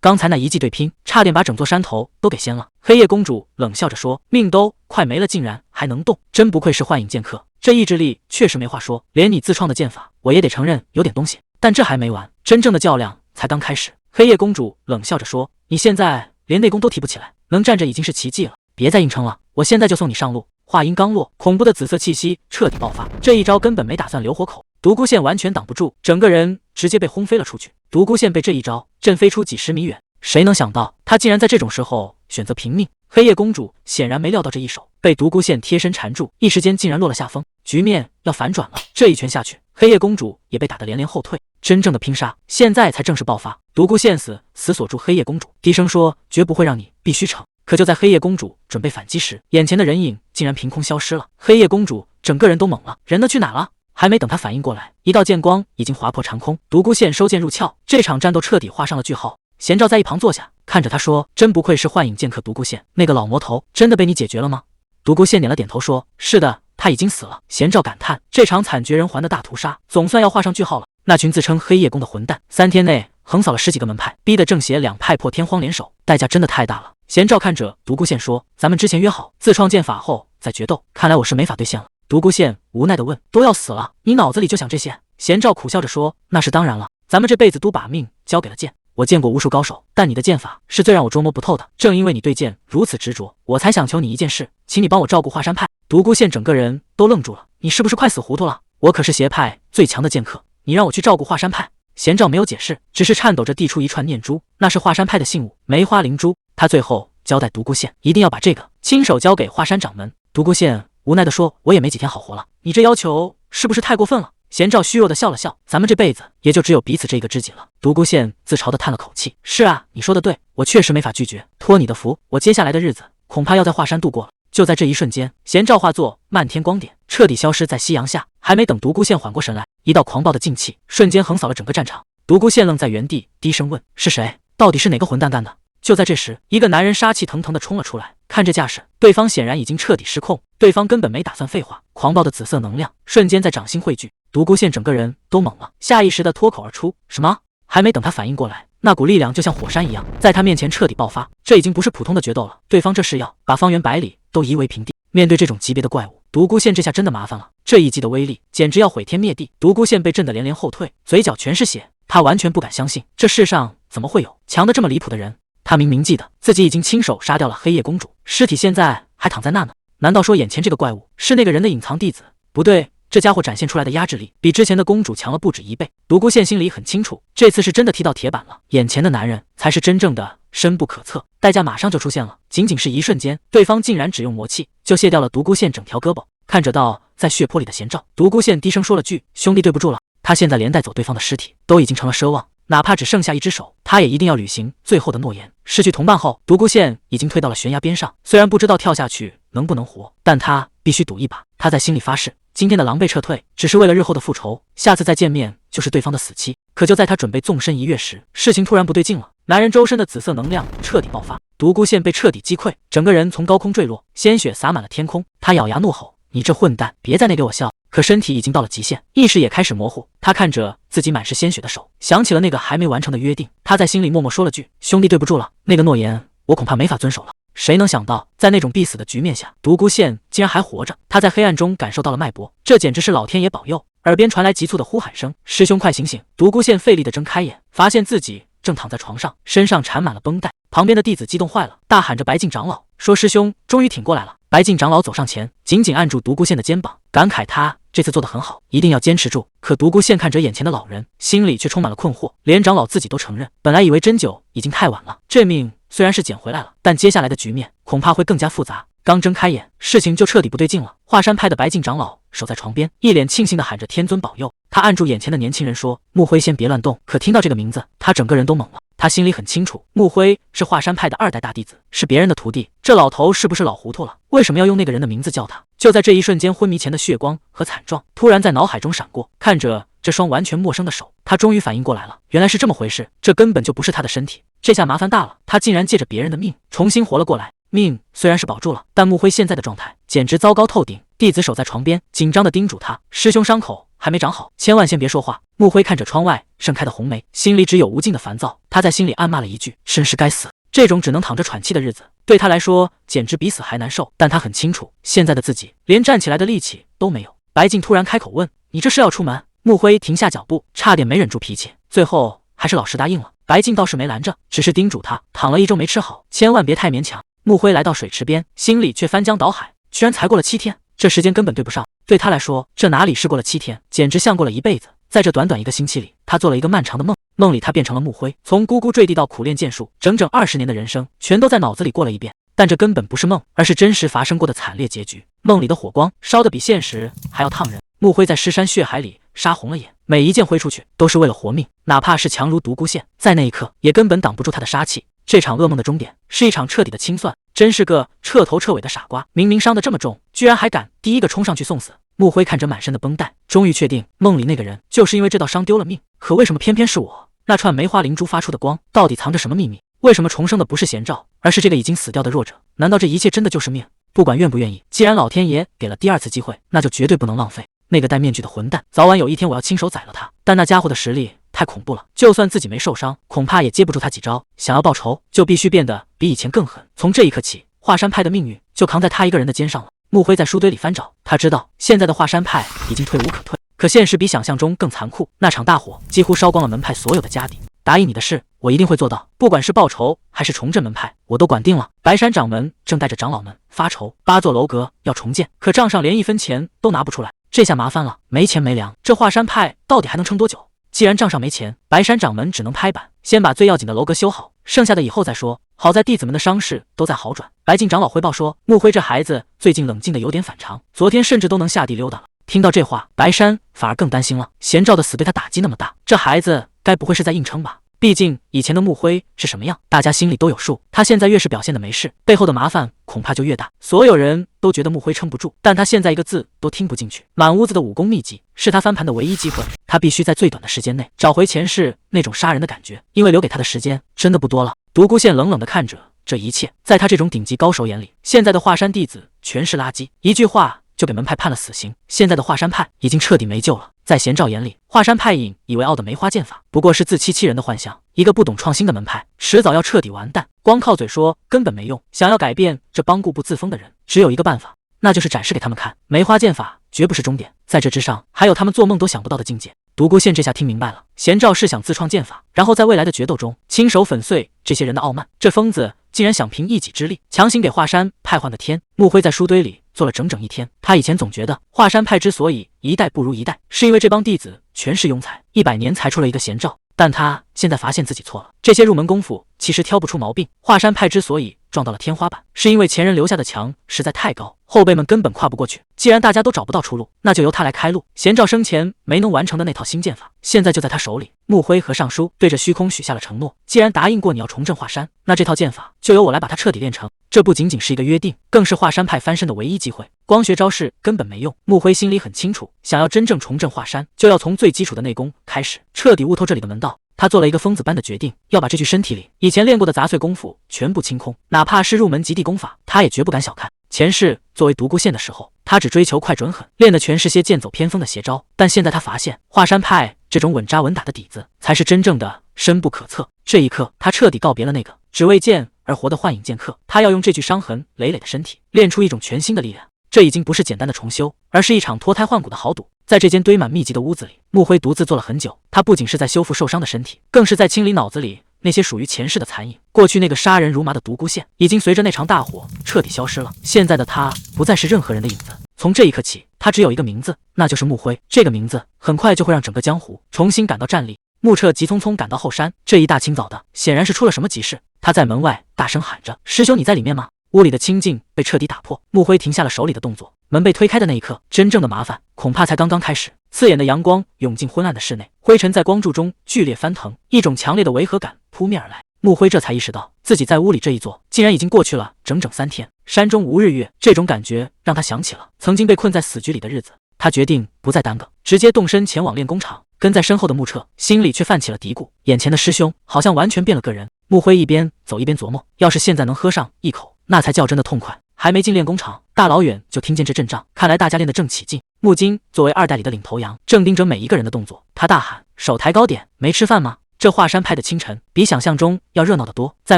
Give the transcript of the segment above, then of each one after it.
刚才那一记对拼，差点把整座山头都给掀了。黑夜公主冷笑着说：“命都快没了，竟然还能动，真不愧是幻影剑客，这意志力确实没话说。连你自创的剑法，我也得承认有点东西。但这还没完，真正的较量才刚开始。”黑夜公主冷笑着说：“你现在连内功都提不起来，能站着已经是奇迹了，别再硬撑了，我现在就送你上路。”话音刚落，恐怖的紫色气息彻底爆发，这一招根本没打算留活口，独孤线完全挡不住，整个人直接被轰飞了出去。独孤线被这一招震飞出几十米远，谁能想到他竟然在这种时候选择平命？黑夜公主显然没料到这一手，被独孤线贴身缠住，一时间竟然落了下风，局面要反转了。这一拳下去，黑夜公主也被打得连连后退。真正的拼杀现在才正式爆发，独孤线死锁住黑夜公主，低声说：“绝不会让你，必须成。”可就在黑夜公主准备反击时，眼前的人影竟然凭空消失了。黑夜公主整个人都懵了，人呢去哪了？还没等她反应过来，一道剑光已经划破长空，独孤线收剑入鞘，这场战斗彻底画上了句号。贤照在一旁坐下，看着他说：“真不愧是幻影剑客独孤线，那个老魔头真的被你解决了吗？”独孤线点了点头说：“是的，他已经死了。”贤照感叹：“这场惨绝人寰的大屠杀，总算要画上句号了。那群自称黑夜宫的混蛋，3天内横扫了10几个门派，逼得正邪两派破天荒联手，代价真的太大了。”贤照看着独孤线说：“咱们之前约好，自创剑法后再决斗，看来我是没法兑现了。”独孤线无奈地问：“都要死了，你脑子里就想这些？”贤照苦笑着说：“那是当然了，咱们这辈子都把命交给了剑。我见过无数高手，但你的剑法是最让我捉摸不透的。正因为你对剑如此执着，我才想求你一件事，请你帮我照顾华山派。”独孤线整个人都愣住了：“你是不是快死糊涂了？我可是邪派最强的剑客，你让我去照顾华山派？”贤照没有解释，只是颤抖着递出一串念珠，那是华山派的信物，梅花灵珠。他最后交代独孤线一定要把这个亲手交给华山掌门。独孤线无奈地说：“我也没几天好活了，你这要求是不是太过分了？”贤照虚弱地笑了笑：“咱们这辈子也就只有彼此这一个知己了。”独孤线自嘲地叹了口气：“是啊，你说的对，我确实没法拒绝。托你的福，我接下来的日子恐怕要在华山度过了。”就在这一瞬间，贤照化作漫天光点，彻底消失在夕阳下。还没等独孤线缓过神来，一道狂暴的劲气瞬间横扫了整个战场。独孤线愣在原地，低声问：“是谁？到底是哪个混蛋干的？”就在这时，一个男人杀气腾腾地冲了出来，看这架势，对方显然已经彻底失控。对方根本没打算废话，狂暴的紫色能量瞬间在掌心汇聚，独孤线整个人都懵了，下意识地脱口而出：“什么？”还没等他反应过来，那股力量就像火山一样，在他面前彻底爆发。这已经不是普通的决斗了，对方这是要把方圆百里都夷为平地。面对这种级别的怪物，独孤线这下真的麻烦了，这一击的威力简直要毁天灭地。独孤线被震得连连后退，嘴角全是血，他完全不敢相信，这世上怎么会有强得这么离谱的人。他明明记得自己已经亲手杀掉了黑夜公主，尸体现在还躺在那呢。难道说眼前这个怪物是那个人的隐藏弟子？不对，这家伙展现出来的压制力比之前的公主强了不止1倍。独孤线心里很清楚，这次是真的踢到铁板了，眼前的男人才是真正的深不可测，代价马上就出现了。仅仅是一瞬间，对方竟然只用魔气就卸掉了独孤线整条胳膊。看着倒在血泊里的贤照，独孤线低声说了句：“兄弟对不住了。”他现在连带走对方的尸体都已经成了奢望，哪怕只剩下一只手，他也一定要履行最后的诺言。失去同伴后，独孤线已经退到了悬崖边上，虽然不知道跳下去能不能活，但他必须赌一把。他在心里发誓，今天的狼狈撤退只是为了日后的复仇，下次再见面就是对方的死期。可就在他准备纵身一跃时，事情突然不对劲了，男人周身的紫色能量彻底爆发，独孤线被彻底击溃，整个人从高空坠落，鲜血洒满了天空。他咬牙怒吼：“你这混蛋，别在那给我笑！”可身体已经到了极限，意识也开始模糊。他看着自己满是鲜血的手，想起了那个还没完成的约定，他在心里默默说了句：“兄弟对不住了，那个诺言我恐怕没法遵守了。”谁能想到，在那种必死的局面下，独孤线竟然还活着。他在黑暗中感受到了脉搏，这简直是老天爷保佑。耳边传来急促的呼喊声：“师兄，快醒醒！”独孤线费力地睁开眼，发现自己正躺在床上，身上缠满了绷带。旁边的弟子激动坏了，大喊着白净长老，说：“师兄终于挺过来了。”白净长老走上前，紧紧按住独孤线的肩膀，感慨他这次做得很好，一定要坚持住。可独孤线看着眼前的老人，心里却充满了困惑，连长老自己都承认，本来以为针灸已经太晚了，这命虽然是捡回来了，但接下来的局面恐怕会更加复杂。刚睁开眼，事情就彻底不对劲了。华山派的白净长老守在床边，一脸庆幸地喊着天尊保佑。他按住眼前的年轻人说：“木辉，先别乱动。”可听到这个名字，他整个人都懵了。他心里很清楚，木辉是华山派的2代大弟子，是别人的徒弟。这老头是不是老糊涂了？为什么要用那个人的名字叫他？就在这一瞬间，昏迷前的血光和惨状突然在脑海中闪过。看着这双完全陌生的手，他终于反应过来了，原来是这么回事，这根本就不是他的身体。这下麻烦大了，他竟然借着别人的命重新活了过来。命虽然是保住了，但穆辉现在的状态简直糟糕透顶。弟子守在床边，紧张地叮嘱他：“师兄伤口还没长好，千万先别说话。”穆辉看着窗外盛开的红梅，心里只有无尽的烦躁。他在心里暗骂了一句：“真是该死！”这种只能躺着喘气的日子，对他来说简直比死还难受。但他很清楚，现在的自己连站起来的力气都没有。白静突然开口问：“你这是要出门？”穆辉停下脚步，差点没忍住脾气，最后还是老实答应了。白静倒是没拦着，只是叮嘱他躺了1周没吃好，千万别太勉强。穆辉来到水池边，心里却翻江倒海，居然才过了7天，这时间根本对不上。对他来说，这哪里是过了7天，简直像过了一辈子。在这短短1个星期里，他做了一个漫长的梦，梦里他变成了穆辉，从咕咕坠地到苦练剑术，整整20年的人生全都在脑子里过了一遍。但这根本不是梦，而是真实发生过的惨烈结局。梦里的火光烧得比现实还要烫人，穆辉在尸山血海里杀红了眼，每一剑挥出去都是为了活命，哪怕是强如独孤线，在那一刻也根本挡不住他的杀气。这场噩梦的终点是一场彻底的清算，真是个彻头彻尾的傻瓜，明明伤得这么重，居然还敢第一个冲上去送死。穆辉看着满身的绷带，终于确定梦里那个人就是因为这道伤丢了命，可为什么偏偏是我？那串梅花灵珠发出的光到底藏着什么秘密？为什么重生的不是贤兆，而是这个已经死掉的弱者？难道这一切真的就是命？不管愿不愿意，既然老天爷给了第2次机会，那就绝对不能浪费。那个戴面具的混蛋，早晚有一天我要亲手宰了他。但那家伙的实力太恐怖了，就算自己没受伤，恐怕也接不住他几招。想要报仇，就必须变得比以前更狠。从这一刻起，华山派的命运就扛在他一个人的肩上了。穆辉在书堆里翻找，他知道现在的华山派已经退无可退，可现实比想象中更残酷。那场大火几乎烧光了门派所有的家底。答应你的事，我一定会做到，不管是报仇还是重振门派，我都管定了。白山掌门正带着长老们发愁，8座楼阁要重建，可账上连1分钱都拿不出来，这下麻烦了，没钱没粮，这华山派到底还能撑多久？既然账上没钱，白山掌门只能拍板，先把最要紧的楼阁修好，剩下的以后再说。好在弟子们的伤势都在好转。白静长老汇报说，穆辉这孩子最近冷静的有点反常，昨天甚至都能下地溜达了。听到这话，白山反而更担心了，贤兆的死对他打击那么大，这孩子该不会是在硬撑吧？毕竟以前的穆辉是什么样，大家心里都有数。他现在越是表现的没事，背后的麻烦恐怕就越大。所有人都觉得穆辉撑不住，但他现在一个字都听不进去。满屋子的武功秘籍是他翻盘的唯一机会，他必须在最短的时间内找回前世那种杀人的感觉，因为留给他的时间真的不多了。独孤线冷冷地看着这一切，在他这种顶级高手眼里，现在的华山弟子全是垃圾，一句话就给门派判了死刑。现在的华山派已经彻底没救了。在贤兆眼里，华山派以为傲的梅花剑法不过是自欺欺人的幻象，一个不懂创新的门派迟早要彻底完蛋。光靠嘴说根本没用，想要改变这帮固步自封的人，只有一个办法，那就是展示给他们看，梅花剑法绝不是终点，在这之上还有他们做梦都想不到的境界。独孤线这下听明白了，贤兆是想自创剑法，然后在未来的决斗中亲手粉碎这些人的傲慢。这疯子竟然想凭一己之力强行给华山派换个天。穆辉在书堆里坐了整整1天，他以前总觉得华山派之所以一代不如一代，是因为这帮弟子全是庸才，100年才出了一个贤兆。但他现在发现自己错了，这些入门功夫其实挑不出毛病。华山派之所以撞到了天花板，是因为前人留下的墙实在太高，后辈们根本跨不过去。既然大家都找不到出路，那就由他来开路。贤兆生前没能完成的那套新剑法，现在就在他手里。穆辉和尚书对着虚空许下了承诺，既然答应过你要重振华山，那这套剑法就由我来把它彻底练成。这不仅仅是一个约定，更是华山派翻身的唯一机会。光学招式根本没用，穆辉心里很清楚，想要真正重振华山，就要从最基础的内功开始，彻底悟透这里的门道。他做了一个疯子般的决定，要把这具身体里以前练过的杂碎功夫全部清空，哪怕是入门极地功法，他也绝不敢小看。前世作为独孤线的时候，他只追求快准狠，练的全是些剑走偏锋的邪招。但现在他发现，华山派这种稳扎稳打的底子，才是真正的深不可测。这一刻，他彻底告别了那个只为剑而活的幻影剑客，他要用这具伤痕累累的身体，练出一种全新的力量。这已经不是简单的重修，而是一场脱胎换骨的豪赌。在这间堆满秘籍的屋子里，穆辉独自坐了很久。他不仅是在修复受伤的身体，更是在清理脑子里那些属于前世的残影。过去那个杀人如麻的独孤线，已经随着那场大火彻底消失了。现在的他，不再是任何人的影子。从这一刻起，他只有一个名字，那就是穆辉。这个名字很快就会让整个江湖重新感到战栗。穆彻急匆匆赶到后山，这一大清早的，显然是出了什么急事。他在门外大声喊着：“师兄，你在里面吗？”屋里的清静被彻底打破，穆辉停下了手里的动作。门被推开的那一刻，真正的麻烦恐怕才刚刚开始。刺眼的阳光涌进昏暗的室内，灰尘在光柱中剧烈翻腾，一种强烈的违和感扑面而来。穆辉这才意识到，自己在屋里这一坐，竟然已经过去了整整3天。山中无日月，这种感觉让他想起了曾经被困在死局里的日子。他决定不再耽搁，直接动身前往练功场。跟在身后的穆彻心里却泛起了嘀咕，眼前的师兄好像完全变了个人。穆辉一边走一边琢磨，要是现在能喝上一口那才叫真的痛快。还没进练功场，大老远就听见这阵仗，看来大家练得正起劲。木金作为二代里的领头羊，正盯着每一个人的动作，他大喊：“手抬高点，没吃饭吗？”这华山派的清晨比想象中要热闹得多。在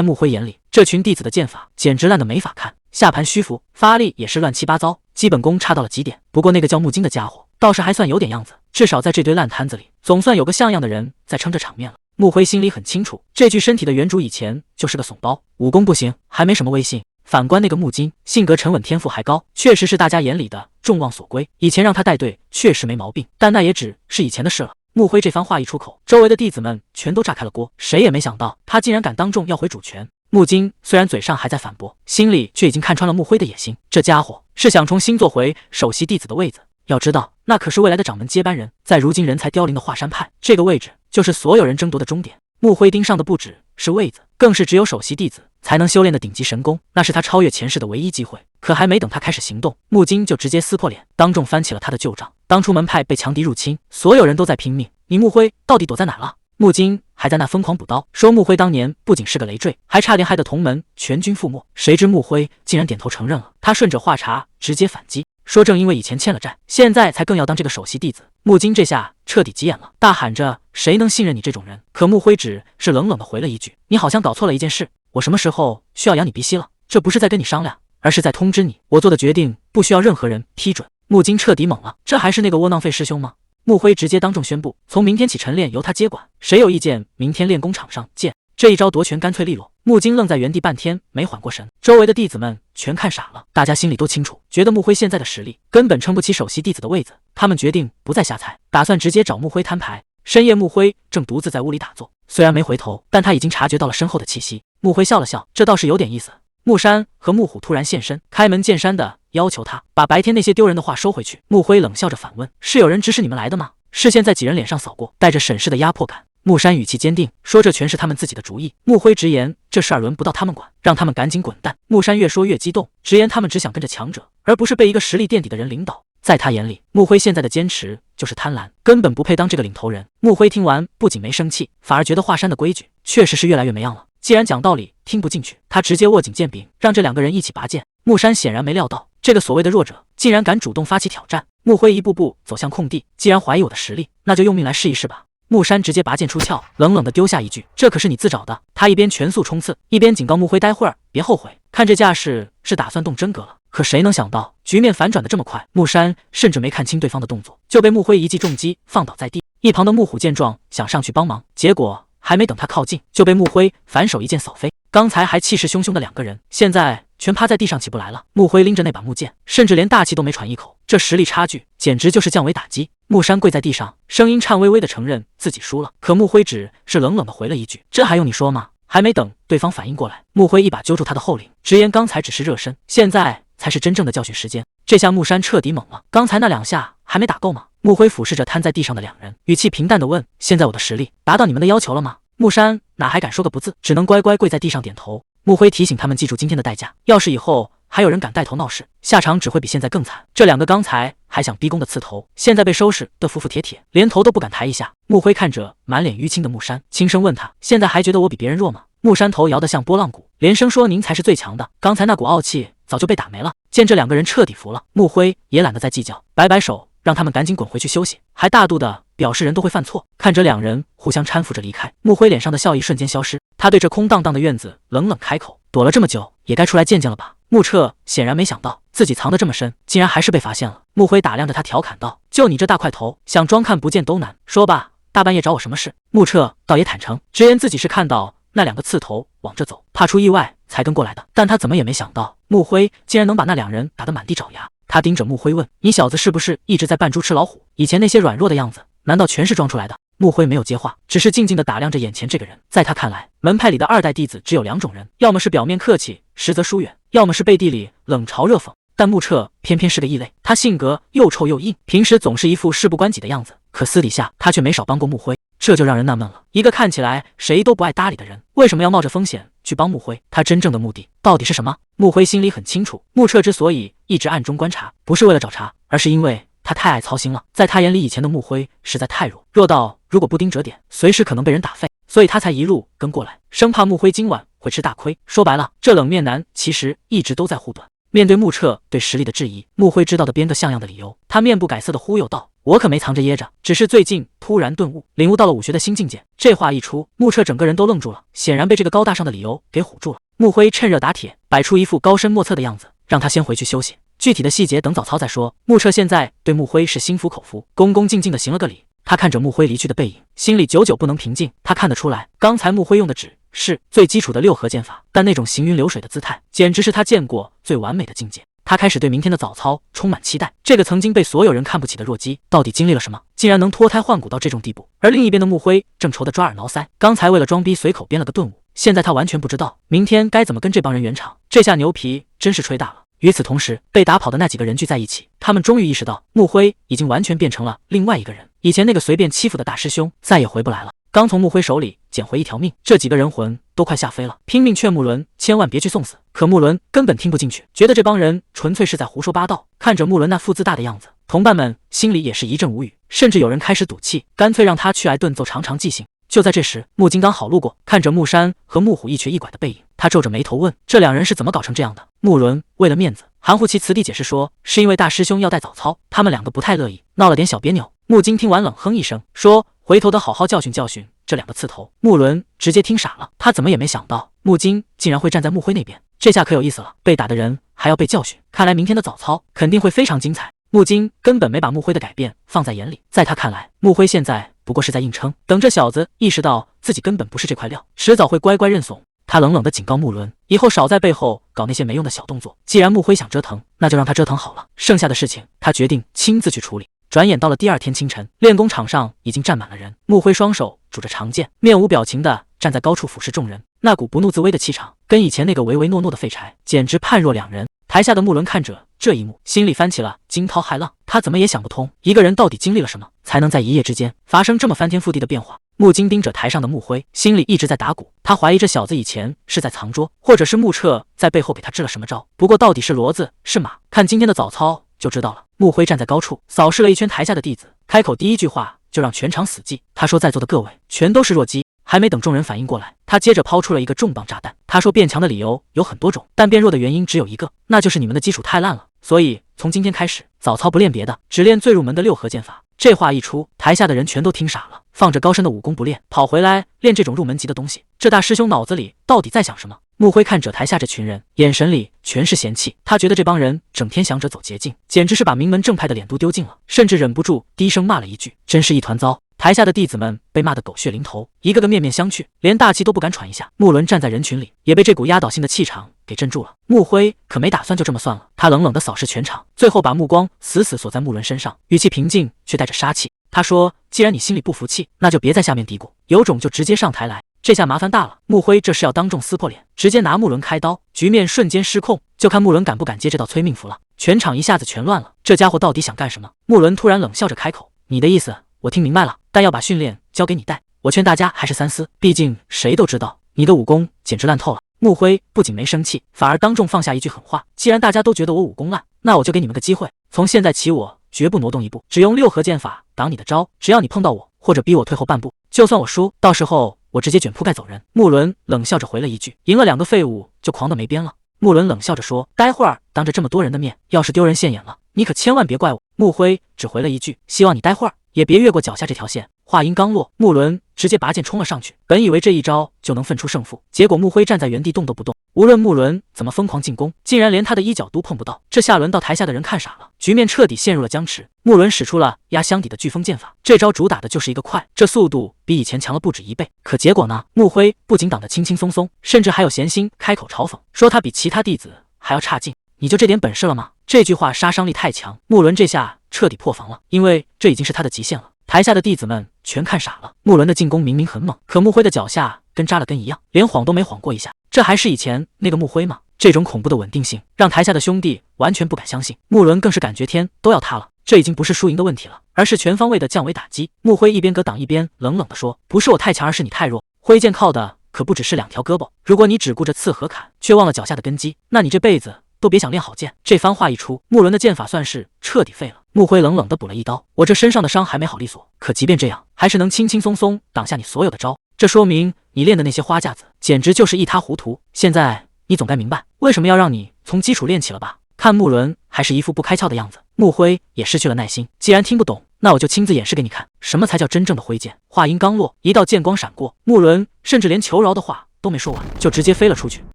木辉眼里，这群弟子的剑法简直烂得没法看，下盘虚浮，发力也是乱七八糟，基本功差到了极点。不过那个叫木金的家伙倒是还算有点样子，至少在这堆烂摊子里，总算有个像样的人在撑着场面了。木辉心里很清楚，这具身体的原主以前就是个怂包，武功不行，还没什么威信。反观那个木金，性格沉稳，天赋还高，确实是大家眼里的众望所归。以前让他带队确实没毛病，但那也只是以前的事了。木辉这番话一出口，周围的弟子们全都炸开了锅，谁也没想到他竟然敢当众要回主权。木金虽然嘴上还在反驳，心里却已经看穿了木辉的野心，这家伙是想重新坐回首席弟子的位子。要知道，那可是未来的掌门接班人，在如今人才凋零的华山派，这个位置就是所有人争夺的终点。木辉盯上的不只是位子，更是只有首席弟子才能修炼的顶级神功，那是他超越前世的唯一机会。可还没等他开始行动，木金就直接撕破脸，当众翻起了他的旧账。当初门派被强敌入侵，所有人都在拼命，你木辉到底躲在哪了？木金还在那疯狂补刀，说木辉当年不仅是个累赘，还差点害得同门全军覆没。谁知木辉竟然点头承认了，他顺着话茬直接反击，说正因为以前欠了债，现在才更要当这个首席弟子。木金这下彻底急眼了，大喊着：“谁能信任你这种人？”可木辉只是冷冷的回了一句：“你好像搞错了一件事，我什么时候需要养你鼻息了？这不是在跟你商量，而是在通知你，我做的决定不需要任何人批准。”木金彻底懵了，这还是那个窝囊废师兄吗？木辉直接当众宣布，从明天起晨练由他接管，谁有意见，明天练功场上见。这一招夺权干脆利落，木金愣在原地半天没缓过神，周围的弟子们全看傻了，大家心里都清楚，觉得木辉现在的实力根本撑不起首席弟子的位子，他们决定不再瞎猜，打算直接找木辉摊牌。深夜，木辉正独自在屋里打坐，虽然没回头，但他已经察觉到了身后的气息。木辉笑了笑，这倒是有点意思。木山和木虎突然现身，开门见山的要求他把白天那些丢人的话收回去。木辉冷笑着反问：“是有人指使你们来的吗？”视线在几人脸上扫过，带着审视的压迫感。木山语气坚定，说这全是他们自己的主意。木辉直言这事儿轮不到他们管，让他们赶紧滚蛋。木山越说越激动，直言他们只想跟着强者，而不是被一个实力垫底的人领导。在他眼里，木辉现在的坚持就是贪婪，根本不配当这个领头人。木辉听完不仅没生气，反而觉得华山的规矩确实是越来越没样了。既然讲道理听不进去，他直接握紧剑柄，让这两个人一起拔剑。木山显然没料到这个所谓的弱者竟然敢主动发起挑战。木辉一步步走向空地，既然怀疑我的实力，那就用命来试一试吧。木山直接拔剑出鞘，冷冷地丢下一句：“这可是你自找的。”他一边全速冲刺，一边警告木辉：“待会儿别后悔。”看这架势是打算动真格了。可谁能想到局面反转的这么快，木山甚至没看清对方的动作，就被木辉一记重击放倒在地。一旁的木虎见状想上去帮忙，结果还没等他靠近，就被木辉反手一剑扫飞。刚才还气势汹汹的两个人，现在全趴在地上起不来了。木辉拎着那把木剑，甚至连大气都没喘一口，这实力差距简直就是降维打击。木山跪在地上，声音颤巍巍的承认自己输了。可木辉只是冷冷的回了一句：“这还用你说吗？”还没等对方反应过来，木辉一把揪住他的后领，直言刚才只是热身，现在才是真正的教训时间。这下木山彻底懵了，刚才那两下还没打够吗？木辉俯视着瘫在地上的两人，语气平淡的问：“现在我的实力达到你们的要求了吗？”木山哪还敢说个不字，只能乖乖跪在地上点头。木辉提醒他们记住今天的代价，要是以后还有人敢带头闹事，下场只会比现在更惨。这两个刚才还想逼宫的刺头，现在被收拾得服服帖帖，连头都不敢抬一下。木辉看着满脸淤青的木山，轻声问他：“现在还觉得我比别人弱吗？”木山头摇得像拨浪鼓，连声说：“您才是最强的，刚才那股傲气早就被打没了。”见这两个人彻底服了，木辉也懒得再计较，摆摆手让他们赶紧滚回去休息，还大度的表示人都会犯错。看着两人互相搀扶着离开，木辉脸上的笑意瞬间消失，他对这空荡荡的院子冷冷开口：“躲了这么久，也该出来见见了吧？”木彻显然没想到自己藏得这么深，竟然还是被发现了。木辉打量着他，调侃道：“就你这大块头，想装看不见都难。说吧，大半夜找我什么事？”木彻倒也坦诚，直言自己是看到那两个刺头往这走，怕出意外才跟过来的。但他怎么也没想到，木辉竟然能把那两人打得满地找牙。他盯着木辉问：“你小子是不是一直在扮猪吃老虎？以前那些软弱的样子，难道全是装出来的？”木辉没有接话，只是静静地打量着眼前这个人。在他看来，门派里的二代弟子只有两种人，要么是表面客气，实则疏远，要么是背地里冷嘲热讽。但木彻偏偏是个异类，他性格又臭又硬，平时总是一副事不关己的样子，可私底下他却没少帮过木辉。这就让人纳闷了，一个看起来谁都不爱搭理的人，为什么要冒着风险去帮木辉？他真正的目的到底是什么？木辉心里很清楚，木彻之所以一直暗中观察，不是为了找茬，而是因为他太爱操心了。在他眼里，以前的木辉实在太弱到如果不盯着点，随时可能被人打废。所以他才一路跟过来，生怕穆辉今晚会吃大亏。说白了，这冷面男其实一直都在护短。面对穆彻对实力的质疑，穆辉知道的编个像样的理由，他面不改色的忽悠道：“我可没藏着掖着，只是最近突然顿悟，领悟到了武学的新境界。”这话一出，穆彻整个人都愣住了，显然被这个高大上的理由给唬住了。穆辉趁热打铁，摆出一副高深莫测的样子，让他先回去休息，具体的细节等早操再说。穆彻现在对穆辉是心服口服，恭恭敬敬的行了个礼。他看着穆辉离去的背影，心里久久不能平静。他看得出来，刚才穆辉用的只是最基础的六合剑法，但那种行云流水的姿态，简直是他见过最完美的境界。他开始对明天的早操充满期待。这个曾经被所有人看不起的弱鸡，到底经历了什么，竟然能脱胎换骨到这种地步？而另一边的穆辉正愁得抓耳挠腮，刚才为了装逼随口编了个顿悟，现在他完全不知道明天该怎么跟这帮人圆场。这下牛皮真是吹大了。与此同时，被打跑的那几个人聚在一起，他们终于意识到穆辉已经完全变成了另外一个人，以前那个随便欺负的大师兄再也回不来了。刚从穆辉手里捡回一条命，这几个人魂都快吓飞了，拼命劝穆伦千万别去送死。可穆伦根本听不进去，觉得这帮人纯粹是在胡说八道。看着穆伦那副自大的样子，同伴们心里也是一阵无语，甚至有人开始赌气，干脆让他去挨顿揍尝尝记性。就在这时，穆金刚好路过，看着穆山和穆虎一瘸一拐的背影，他皱着眉头问：“这两人是怎么搞成这样的？”穆伦为了面子，含糊其辞地解释说：“是因为大师兄要带早操，他们两个不太乐意，闹了点小别扭。”穆金听完冷哼一声，说：“回头得好好教训教训这两个刺头。”穆伦直接听傻了，他怎么也没想到穆金竟然会站在穆辉那边，这下可有意思了，被打的人还要被教训，看来明天的早操肯定会非常精彩。穆金根本没把穆辉的改变放在眼里，在他看来，穆辉现在不过是在硬撑，等这小子意识到自己根本不是这块料，迟早会乖乖认怂。他冷冷地警告穆伦，以后少在背后搞那些没用的小动作。既然穆辉想折腾，那就让他折腾好了，剩下的事情他决定亲自去处理。转眼到了第二天清晨，练功场上已经站满了人。穆辉双手拄着长剑，面无表情地站在高处俯视众人，那股不怒自威的气场，跟以前那个唯唯诺诺的废柴简直判若两人。台下的穆伦看着这一幕，心里翻起了惊涛骇浪。他怎么也想不通，一个人到底经历了什么，才能在一夜之间发生这么翻天覆地的变化。穆金盯着台上的穆辉，心里一直在打鼓。他怀疑这小子以前是在藏拙，或者是穆彻在背后给他支了什么招。不过到底是骡子是马，看今天的早操就知道了。穆辉站在高处，扫视了一圈台下的弟子，开口第一句话就让全场死寂。他说：“在座的各位全都是弱鸡。”还没等众人反应过来，他接着抛出了一个重磅炸弹。他说变强的理由有很多种，但变弱的原因只有一个，那就是你们的基础太烂了。所以从今天开始，早操不练别的，只练最入门的六合剑法。这话一出，台下的人全都听傻了，放着高深的武功不练，跑回来练这种入门级的东西，这大师兄脑子里到底在想什么？穆辉看着台下这群人，眼神里全是嫌弃。他觉得这帮人整天想着走捷径，简直是把名门正派的脸都丢尽了，甚至忍不住低声骂了一句：“真是一团糟。”台下的弟子们被骂得狗血淋头，一个个面面相觑，连大气都不敢喘一下。穆伦站在人群里，也被这股压倒性的气场给镇住了。穆辉可没打算就这么算了，他冷冷地扫视全场，最后把目光死死锁在穆伦身上，语气平静却带着杀气。他说：“既然你心里不服气，那就别在下面嘀咕，有种就直接上台来。”这下麻烦大了，穆辉这是要当众撕破脸，直接拿穆伦开刀，局面瞬间失控，就看穆伦敢不敢接这道催命符了。全场一下子全乱了，这家伙到底想干什么？穆伦突然冷笑着开口：“你的意思我听明白了，但要把训练交给你带，我劝大家还是三思，毕竟谁都知道你的武功简直烂透了。”穆辉不仅没生气，反而当众放下一句狠话：“既然大家都觉得我武功烂，那我就给你们个机会，从现在起我绝不挪动一步，只用六合剑法挡你的招，只要你碰到我或者逼我退后半步，就算我输，到时候我直接卷铺盖走人。”穆伦冷笑着回了一句：“赢了两个废物就狂得没边了。”穆伦冷笑着说：“待会儿当着这么多人的面，要是丢人现眼了，你可千万别怪我。”穆辉只回了一句：“希望你待会儿也别越过脚下这条线。”话音刚落，穆伦直接拔剑冲了上去，本以为这一招就能分出胜负，结果穆辉站在原地动都不动。无论穆伦怎么疯狂进攻，竟然连他的衣角都碰不到。这下轮到台下的人看傻了，局面彻底陷入了僵持。穆伦使出了压箱底的飓风剑法，这招主打的就是一个快，这速度比以前强了不止1倍。可结果呢？穆辉不仅挡得轻轻松松，甚至还有闲心开口嘲讽，说他比其他弟子还要差劲。你就这点本事了吗？这句话杀伤力太强，穆伦这下彻底破防了，因为这已经是他的极限了。台下的弟子们全看傻了，穆伦的进攻明明很猛，可穆辉的脚下跟扎了根一样，连晃都没晃过一下。这还是以前那个穆辉吗？这种恐怖的稳定性让台下的兄弟完全不敢相信，穆伦更是感觉天都要塌了。这已经不是输赢的问题了，而是全方位的降维打击。穆辉一边格挡一边冷冷地说：“不是我太强，而是你太弱。挥剑靠的可不只是2条胳膊，如果你只顾着刺和砍，却忘了脚下的根基，那你这辈子都别想练好剑。”这番话一出，穆伦的剑法算是彻底废了。穆辉冷冷地补了一刀：“我这身上的伤还没好利索，可即便这样，还是能轻轻松松挡下你所有的招。”这说明你练的那些花架子简直就是一塌糊涂。现在你总该明白为什么要让你从基础练起了吧？看穆伦还是一副不开窍的样子，穆辉也失去了耐心。既然听不懂，那我就亲自演示给你看，什么才叫真正的挥剑。话音刚落，一道剑光闪过，穆伦甚至连求饶的话都没说完，就直接飞了出去。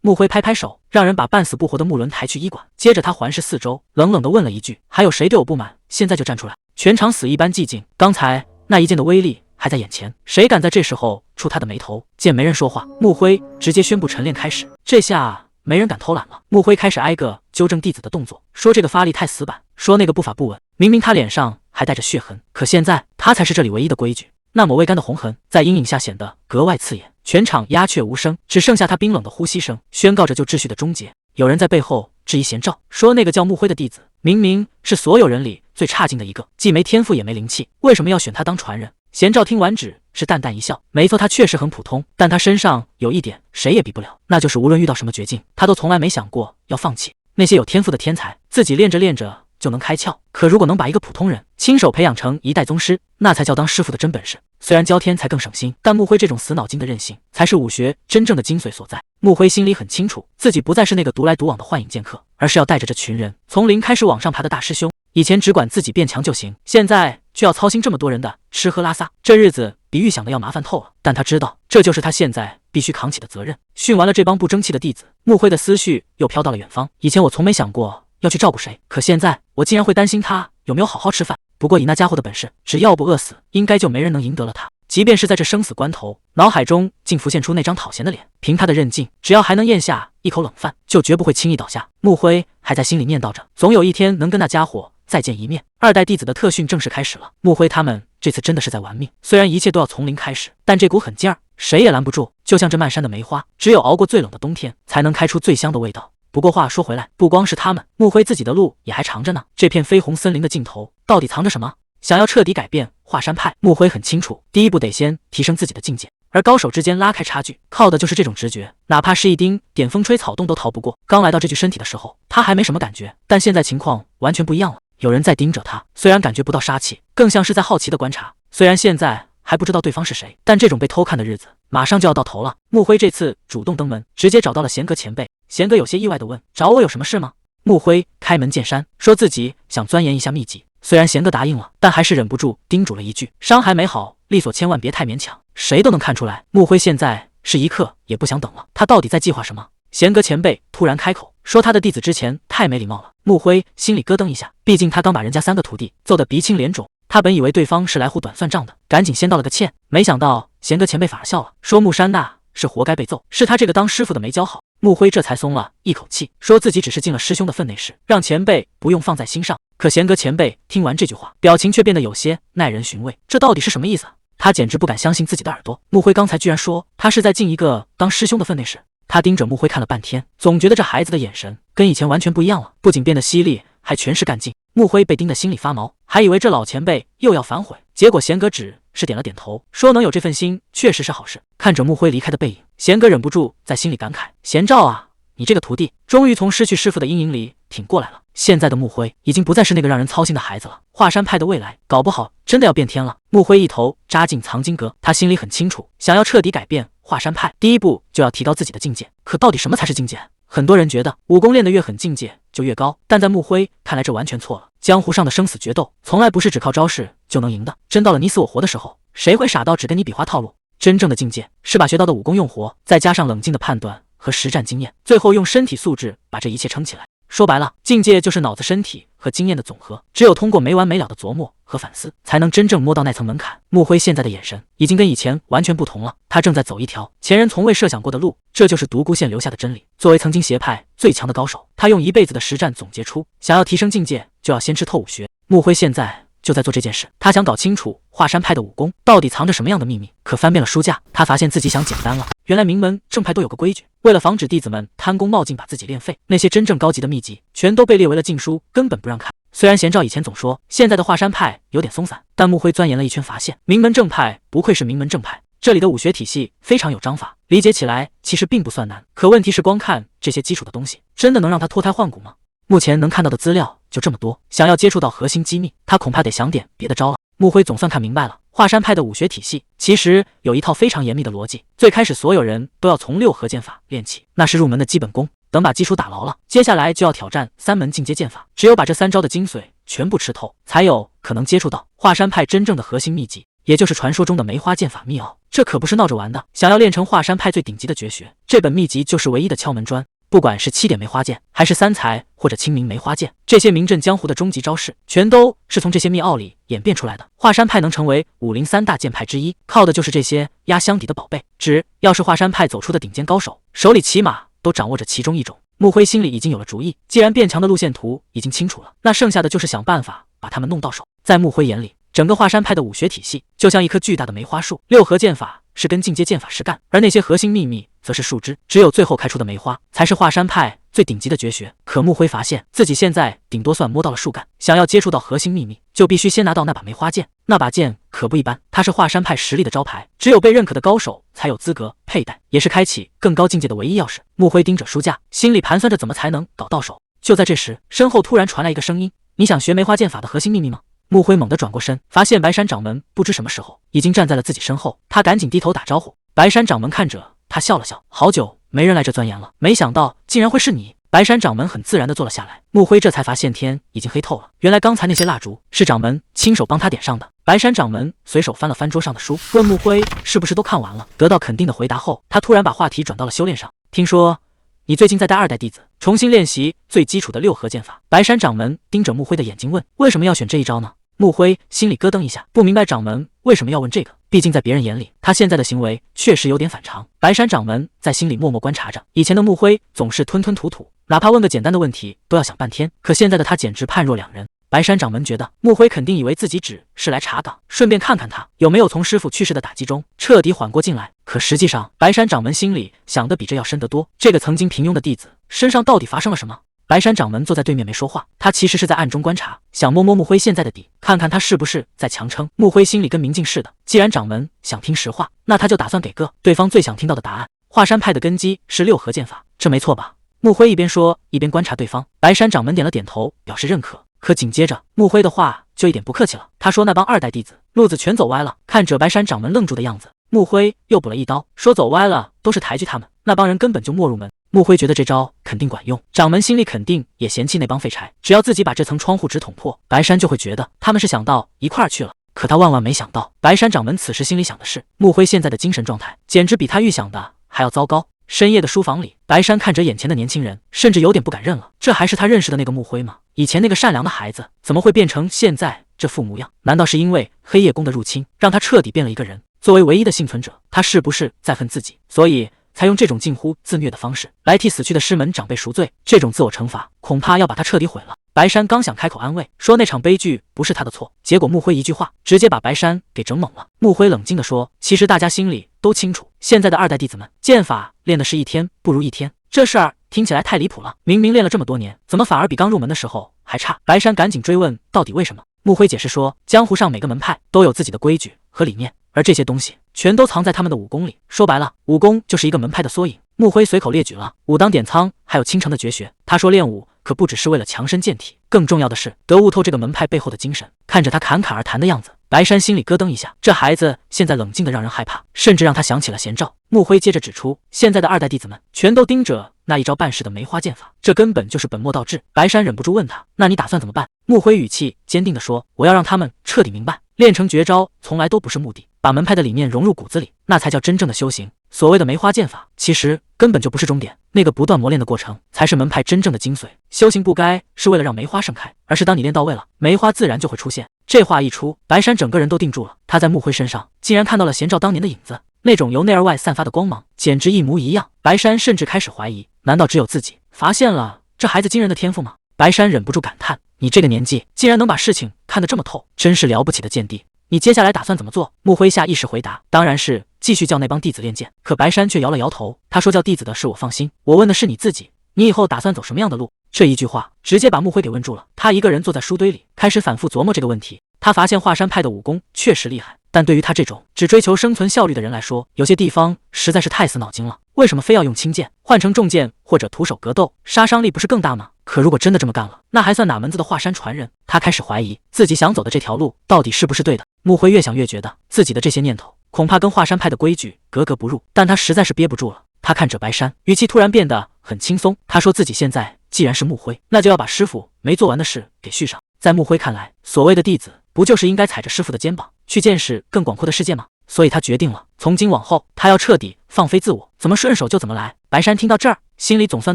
穆辉拍拍手，让人把半死不活的穆伦抬去医馆。接着他环视四周，冷冷地问了一句：“还有谁对我不满？现在就站出来！”全场死一般寂静。刚才那一剑的威力还在眼前，谁敢在这时候触他的眉头？见没人说话，穆辉直接宣布晨练开始。这下没人敢偷懒了。穆辉开始挨个纠正弟子的动作，说这个发力太死板，说那个步伐不稳。明明他脸上还带着血痕，可现在他才是这里唯一的规矩。那抹未干的红痕在阴影下显得格外刺眼。全场鸦雀无声，只剩下他冰冷的呼吸声，宣告着旧秩序的终结。有人在背后质疑贤照，说那个叫穆辉的弟子明明是所有人里最差劲的一个，既没天赋也没灵气，为什么要选他当传人？贤照听完只是淡淡一笑，没错，他确实很普通，但他身上有一点谁也比不了，那就是无论遇到什么绝境，他都从来没想过要放弃。那些有天赋的天才，自己练着练着就能开窍，可如果能把一个普通人亲手培养成一代宗师，那才叫当师傅的真本事。虽然教天才更省心，但穆辉这种死脑筋的韧性才是武学真正的精髓所在。穆辉心里很清楚，自己不再是那个独来独往的幻影剑客，而是要带着这群人从零开始往上爬的大师兄。以前只管自己变强就行，现在却要操心这么多人的吃喝拉撒，这日子比预想的要麻烦透了。但他知道，这就是他现在必须扛起的责任。训完了这帮不争气的弟子，穆辉的思绪又飘到了远方。以前我从没想过要去照顾谁，可现在我竟然会担心他有没有好好吃饭。不过以那家伙的本事，只要不饿死，应该就没人能赢得了他。即便是在这生死关头，脑海中竟浮现出那张讨嫌的脸。凭他的韧劲，只要还能咽下一口冷饭，就绝不会轻易倒下。穆辉还在心里念叨着，总有一天能跟那家伙再见一面。二代弟子的特训正式开始了，穆辉他们这次真的是在玩命。虽然一切都要从零开始，但这股狠劲儿谁也拦不住。就像这漫山的梅花，只有熬过最冷的冬天，才能开出最香的味道。不过话说回来，不光是他们，穆辉自己的路也还长着呢。这片绯红森林的尽头到底藏着什么？想要彻底改变华山派，穆辉很清楚，第一步得先提升自己的境界，而高手之间拉开差距，靠的就是这种直觉，哪怕是一丁点风吹草动都逃不过。刚来到这具身体的时候，他还没什么感觉，但现在情况完全不一样了。有人在盯着他，虽然感觉不到杀气，更像是在好奇的观察。虽然现在还不知道对方是谁，但这种被偷看的日子马上就要到头了。穆辉这次主动登门，直接找到了贤阁前辈。贤阁有些意外地问：“找我有什么事吗？”穆辉开门见山，说自己想钻研一下秘籍。虽然贤阁答应了，但还是忍不住叮嘱了一句：“伤还没好，利索千万别太勉强。”谁都能看出来，穆辉现在是一刻也不想等了。他到底在计划什么？贤阁前辈突然开口说他的弟子之前太没礼貌了。穆辉心里咯噔一下，毕竟他刚把人家3个徒弟揍得鼻青脸肿，他本以为对方是来糊短算账的，赶紧先道了个歉。没想到贤阁前辈反而笑了，说穆山那是活该被揍，是他这个当师傅的没教好。穆辉这才松了一口气，说自己只是尽了师兄的分内事，让前辈不用放在心上。可贤阁前辈听完这句话，表情却变得有些耐人寻味，这到底是什么意思？他简直不敢相信自己的耳朵。穆辉刚才居然说他是在尽一个当师兄的分内事。他盯着穆辉看了半天，总觉得这孩子的眼神跟以前完全不一样了，不仅变得犀利，还全是干劲。穆辉被盯得心里发毛，还以为这老前辈又要反悔，结果贤阁只是点了点头，说能有这份心确实是好事。看着穆辉离开的背影，贤阁忍不住在心里感慨：贤照啊，你这个徒弟终于从失去师傅的阴影里挺过来了。现在的穆辉已经不再是那个让人操心的孩子了，华山派的未来搞不好真的要变天了。穆辉一头扎进藏经阁，他心里很清楚，想要彻底改变华山派，第一步就要提高自己的境界。可到底什么才是境界？很多人觉得武功练得越狠，境界就越高，但在穆辉看来这完全错了。江湖上的生死决斗从来不是只靠招式就能赢的，真到了你死我活的时候，谁会傻到只跟你比划套路？真正的境界是把学到的武功用活，再加上冷静的判断和实战经验，最后用身体素质把这一切撑起来。说白了，境界就是脑子、身体和经验的总和。只有通过没完没了的琢磨和反思，才能真正摸到那层门槛。穆辉现在的眼神已经跟以前完全不同了，他正在走一条前人从未设想过的路，这就是独孤县留下的真理。作为曾经邪派最强的高手，他用一辈子的实战总结出，想要提升境界，就要先吃透武学。穆辉现在就在做这件事，他想搞清楚华山派的武功到底藏着什么样的秘密。可翻遍了书架，他发现自己想简单了。原来名门正派都有个规矩，为了防止弟子们贪功冒进把自己练废，那些真正高级的秘籍全都被列为了禁书，根本不让看。虽然贤照以前总说现在的华山派有点松散，但穆辉钻研了一圈发现，名门正派不愧是名门正派，这里的武学体系非常有章法，理解起来其实并不算难。可问题是，光看这些基础的东西，真的能让他脱胎换骨吗？目前能看到的资料就这么多，想要接触到核心机密，他恐怕得想点别的招了。穆辉总算看明白了，华山派的武学体系其实有一套非常严密的逻辑，最开始所有人都要从6合剑法练起，那是入门的基本功。等把基础打牢了，接下来就要挑战3门进阶剑法，只有把这3招的精髓全部吃透，才有可能接触到华山派真正的核心秘籍，也就是传说中的梅花剑法秘奥。这可不是闹着玩的，想要练成华山派最顶级的绝学，这本秘籍就是唯一的敲门砖。不管是7点梅花剑，还是3才或者清明梅花剑，这些名震江湖的终极招式，全都是从这些秘奥里演变出来的。华山派能成为武林3大剑派之一，靠的就是这些压箱底的宝贝。只要是华山派走出的顶尖高手，手里起码都掌握着其中一种。穆辉心里已经有了主意，既然变强的路线图已经清楚了，那剩下的就是想办法把他们弄到手。在穆辉眼里，整个华山派的武学体系就像一棵巨大的梅花树，6合剑法是跟进阶剑法实干，而那些核心秘密则是树枝，只有最后开出的梅花才是华山派最顶级的绝学。可穆辉发现自己现在顶多算摸到了树干，想要接触到核心秘密，就必须先拿到那把梅花剑。那把剑可不一般，它是华山派实力的招牌，只有被认可的高手才有资格佩戴，也是开启更高境界的唯一钥匙。穆辉盯着书架，心里盘算着怎么才能搞到手。就在这时，身后突然传来一个声音：“你想学梅花剑法的核心秘密吗？”穆辉猛地转过身，发现白山掌门不知什么时候已经站在了自己身后，他赶紧低头打招呼。白山掌门看着他笑了笑，好久没人来这钻研了，没想到竟然会是你。白山掌门很自然地坐了下来，穆辉这才发现天已经黑透了，原来刚才那些蜡烛是掌门亲手帮他点上的。白山掌门随手翻了翻桌上的书，问穆辉是不是都看完了。得到肯定的回答后，他突然把话题转到了修炼上。听说你最近在带2代弟子重新练习最基础的6合剑法。白山掌门盯着穆辉的眼睛问，为什么要选这一招呢？穆辉心里咯噔一下，不明白掌门为什么要问这个，毕竟在别人眼里，他现在的行为确实有点反常。白山掌门在心里默默观察着，以前的穆辉总是吞吞吐吐，哪怕问个简单的问题都要想半天，可现在的他简直判若两人。白山掌门觉得穆辉肯定以为自己只是来查岗，顺便看看他有没有从师傅去世的打击中彻底缓过劲来。可实际上，白山掌门心里想的比这要深得多。这个曾经平庸的弟子身上到底发生了什么？白山掌门坐在对面没说话，他其实是在暗中观察，想摸摸穆辉现在的底，看看他是不是在强撑。穆辉心里跟明镜似的，既然掌门想听实话，那他就打算给个对方最想听到的答案。华山派的根基是6合剑法，这没错吧？穆辉一边说一边观察对方。白山掌门点了点头，表示认可。可紧接着穆辉的话就一点不客气了，他说那帮2代弟子路子全走歪了。看着白山掌门愣住的样子，穆辉又补了一刀，说走歪了都是抬举他们，那帮人根本就没入门。穆辉觉得这招肯定管用，掌门心里肯定也嫌弃那帮废柴，只要自己把这层窗户纸捅破，白山就会觉得他们是想到一块儿去了。可他万万没想到，白山掌门此时心里想的是，穆辉现在的精神状态简直比他预想的还要糟糕。深夜的书房里，白山看着眼前的年轻人，甚至有点不敢认了，这还是他认识的那个穆辉吗？以前那个善良的孩子怎么会变成现在这副模样？难道是因为黑夜宫的入侵让他彻底变了一个人？作为唯一的幸存者，他是不是在恨自己，所以才用这种近乎自虐的方式来替死去的师门长辈赎罪？这种自我惩罚恐怕要把他彻底毁了。白山刚想开口安慰，说那场悲剧不是他的错，结果穆辉一句话直接把白山给整懵了。穆辉冷静地说，其实大家心里都清楚，现在的2代弟子们剑法练的是一天不如一天，这事儿听起来太离谱了，明明练了这么多年，怎么反而比刚入门的时候还差？白山赶紧追问到底为什么。穆辉解释说，江湖上每个门派都有自己的规矩和理念，而这些东西全都藏在他们的武功里。说白了，武功就是一个门派的缩影。穆辉随口列举了武当点苍还有青城的绝学，他说练武可不只是为了强身健体，更重要的是得悟透这个门派背后的精神。看着他侃侃而谈的样子，白山心里咯噔一下，这孩子现在冷静的让人害怕，甚至让他想起了贤照。穆辉接着指出，现在的2代弟子们全都盯着那一招半式的梅花剑法，这根本就是本末倒置。白山忍不住问他，那你打算怎么办？穆辉语气坚定地说，我要让他们彻底明白，练成绝招从来都不是目的，把门派的理念融入骨子里，那才叫真正的修行。所谓的梅花剑法其实根本就不是终点，那个不断磨练的过程才是门派真正的精髓。修行不该是为了让梅花盛开，而是当你练到位了，梅花自然就会出现。这话一出，白山整个人都定住了，他在穆辉身上竟然看到了贤照当年的影子，那种由内而外散发的光芒简直一模一样。白山甚至开始怀疑，难道只有自己发现了这孩子惊人的天赋吗？白山忍不住感叹，你这个年纪竟然能把事情看得这么透，真是了不起的见地。你接下来打算怎么做？穆辉下意识回答，当然是继续叫那帮弟子练剑。可白山却摇了摇头，他说叫弟子的事我放心，我问的是你自己，你以后打算走什么样的路？这一句话直接把穆辉给问住了，他一个人坐在书堆里，开始反复琢磨这个问题。他发现华山派的武功确实厉害，但对于他这种只追求生存效率的人来说，有些地方实在是太死脑筋了。为什么非要用轻剑？换成重剑或者徒手格斗，杀伤力不是更大吗？可如果真的这么干了，那还算哪门子的华山传人？他开始怀疑自己想走的这条路到底是不是对的。穆辉越想越觉得自己的这些念头恐怕跟华山派的规矩格格不入，但他实在是憋不住了。他看着白山，语气突然变得很轻松。他说自己现在既然是穆辉，那就要把师傅没做完的事给续上。在穆辉看来，所谓的弟子不就是应该踩着师傅的肩膀去见识更广阔的世界吗？所以他决定了，从今往后他要彻底放飞自我，怎么顺手就怎么来。白山听到这儿，心里总算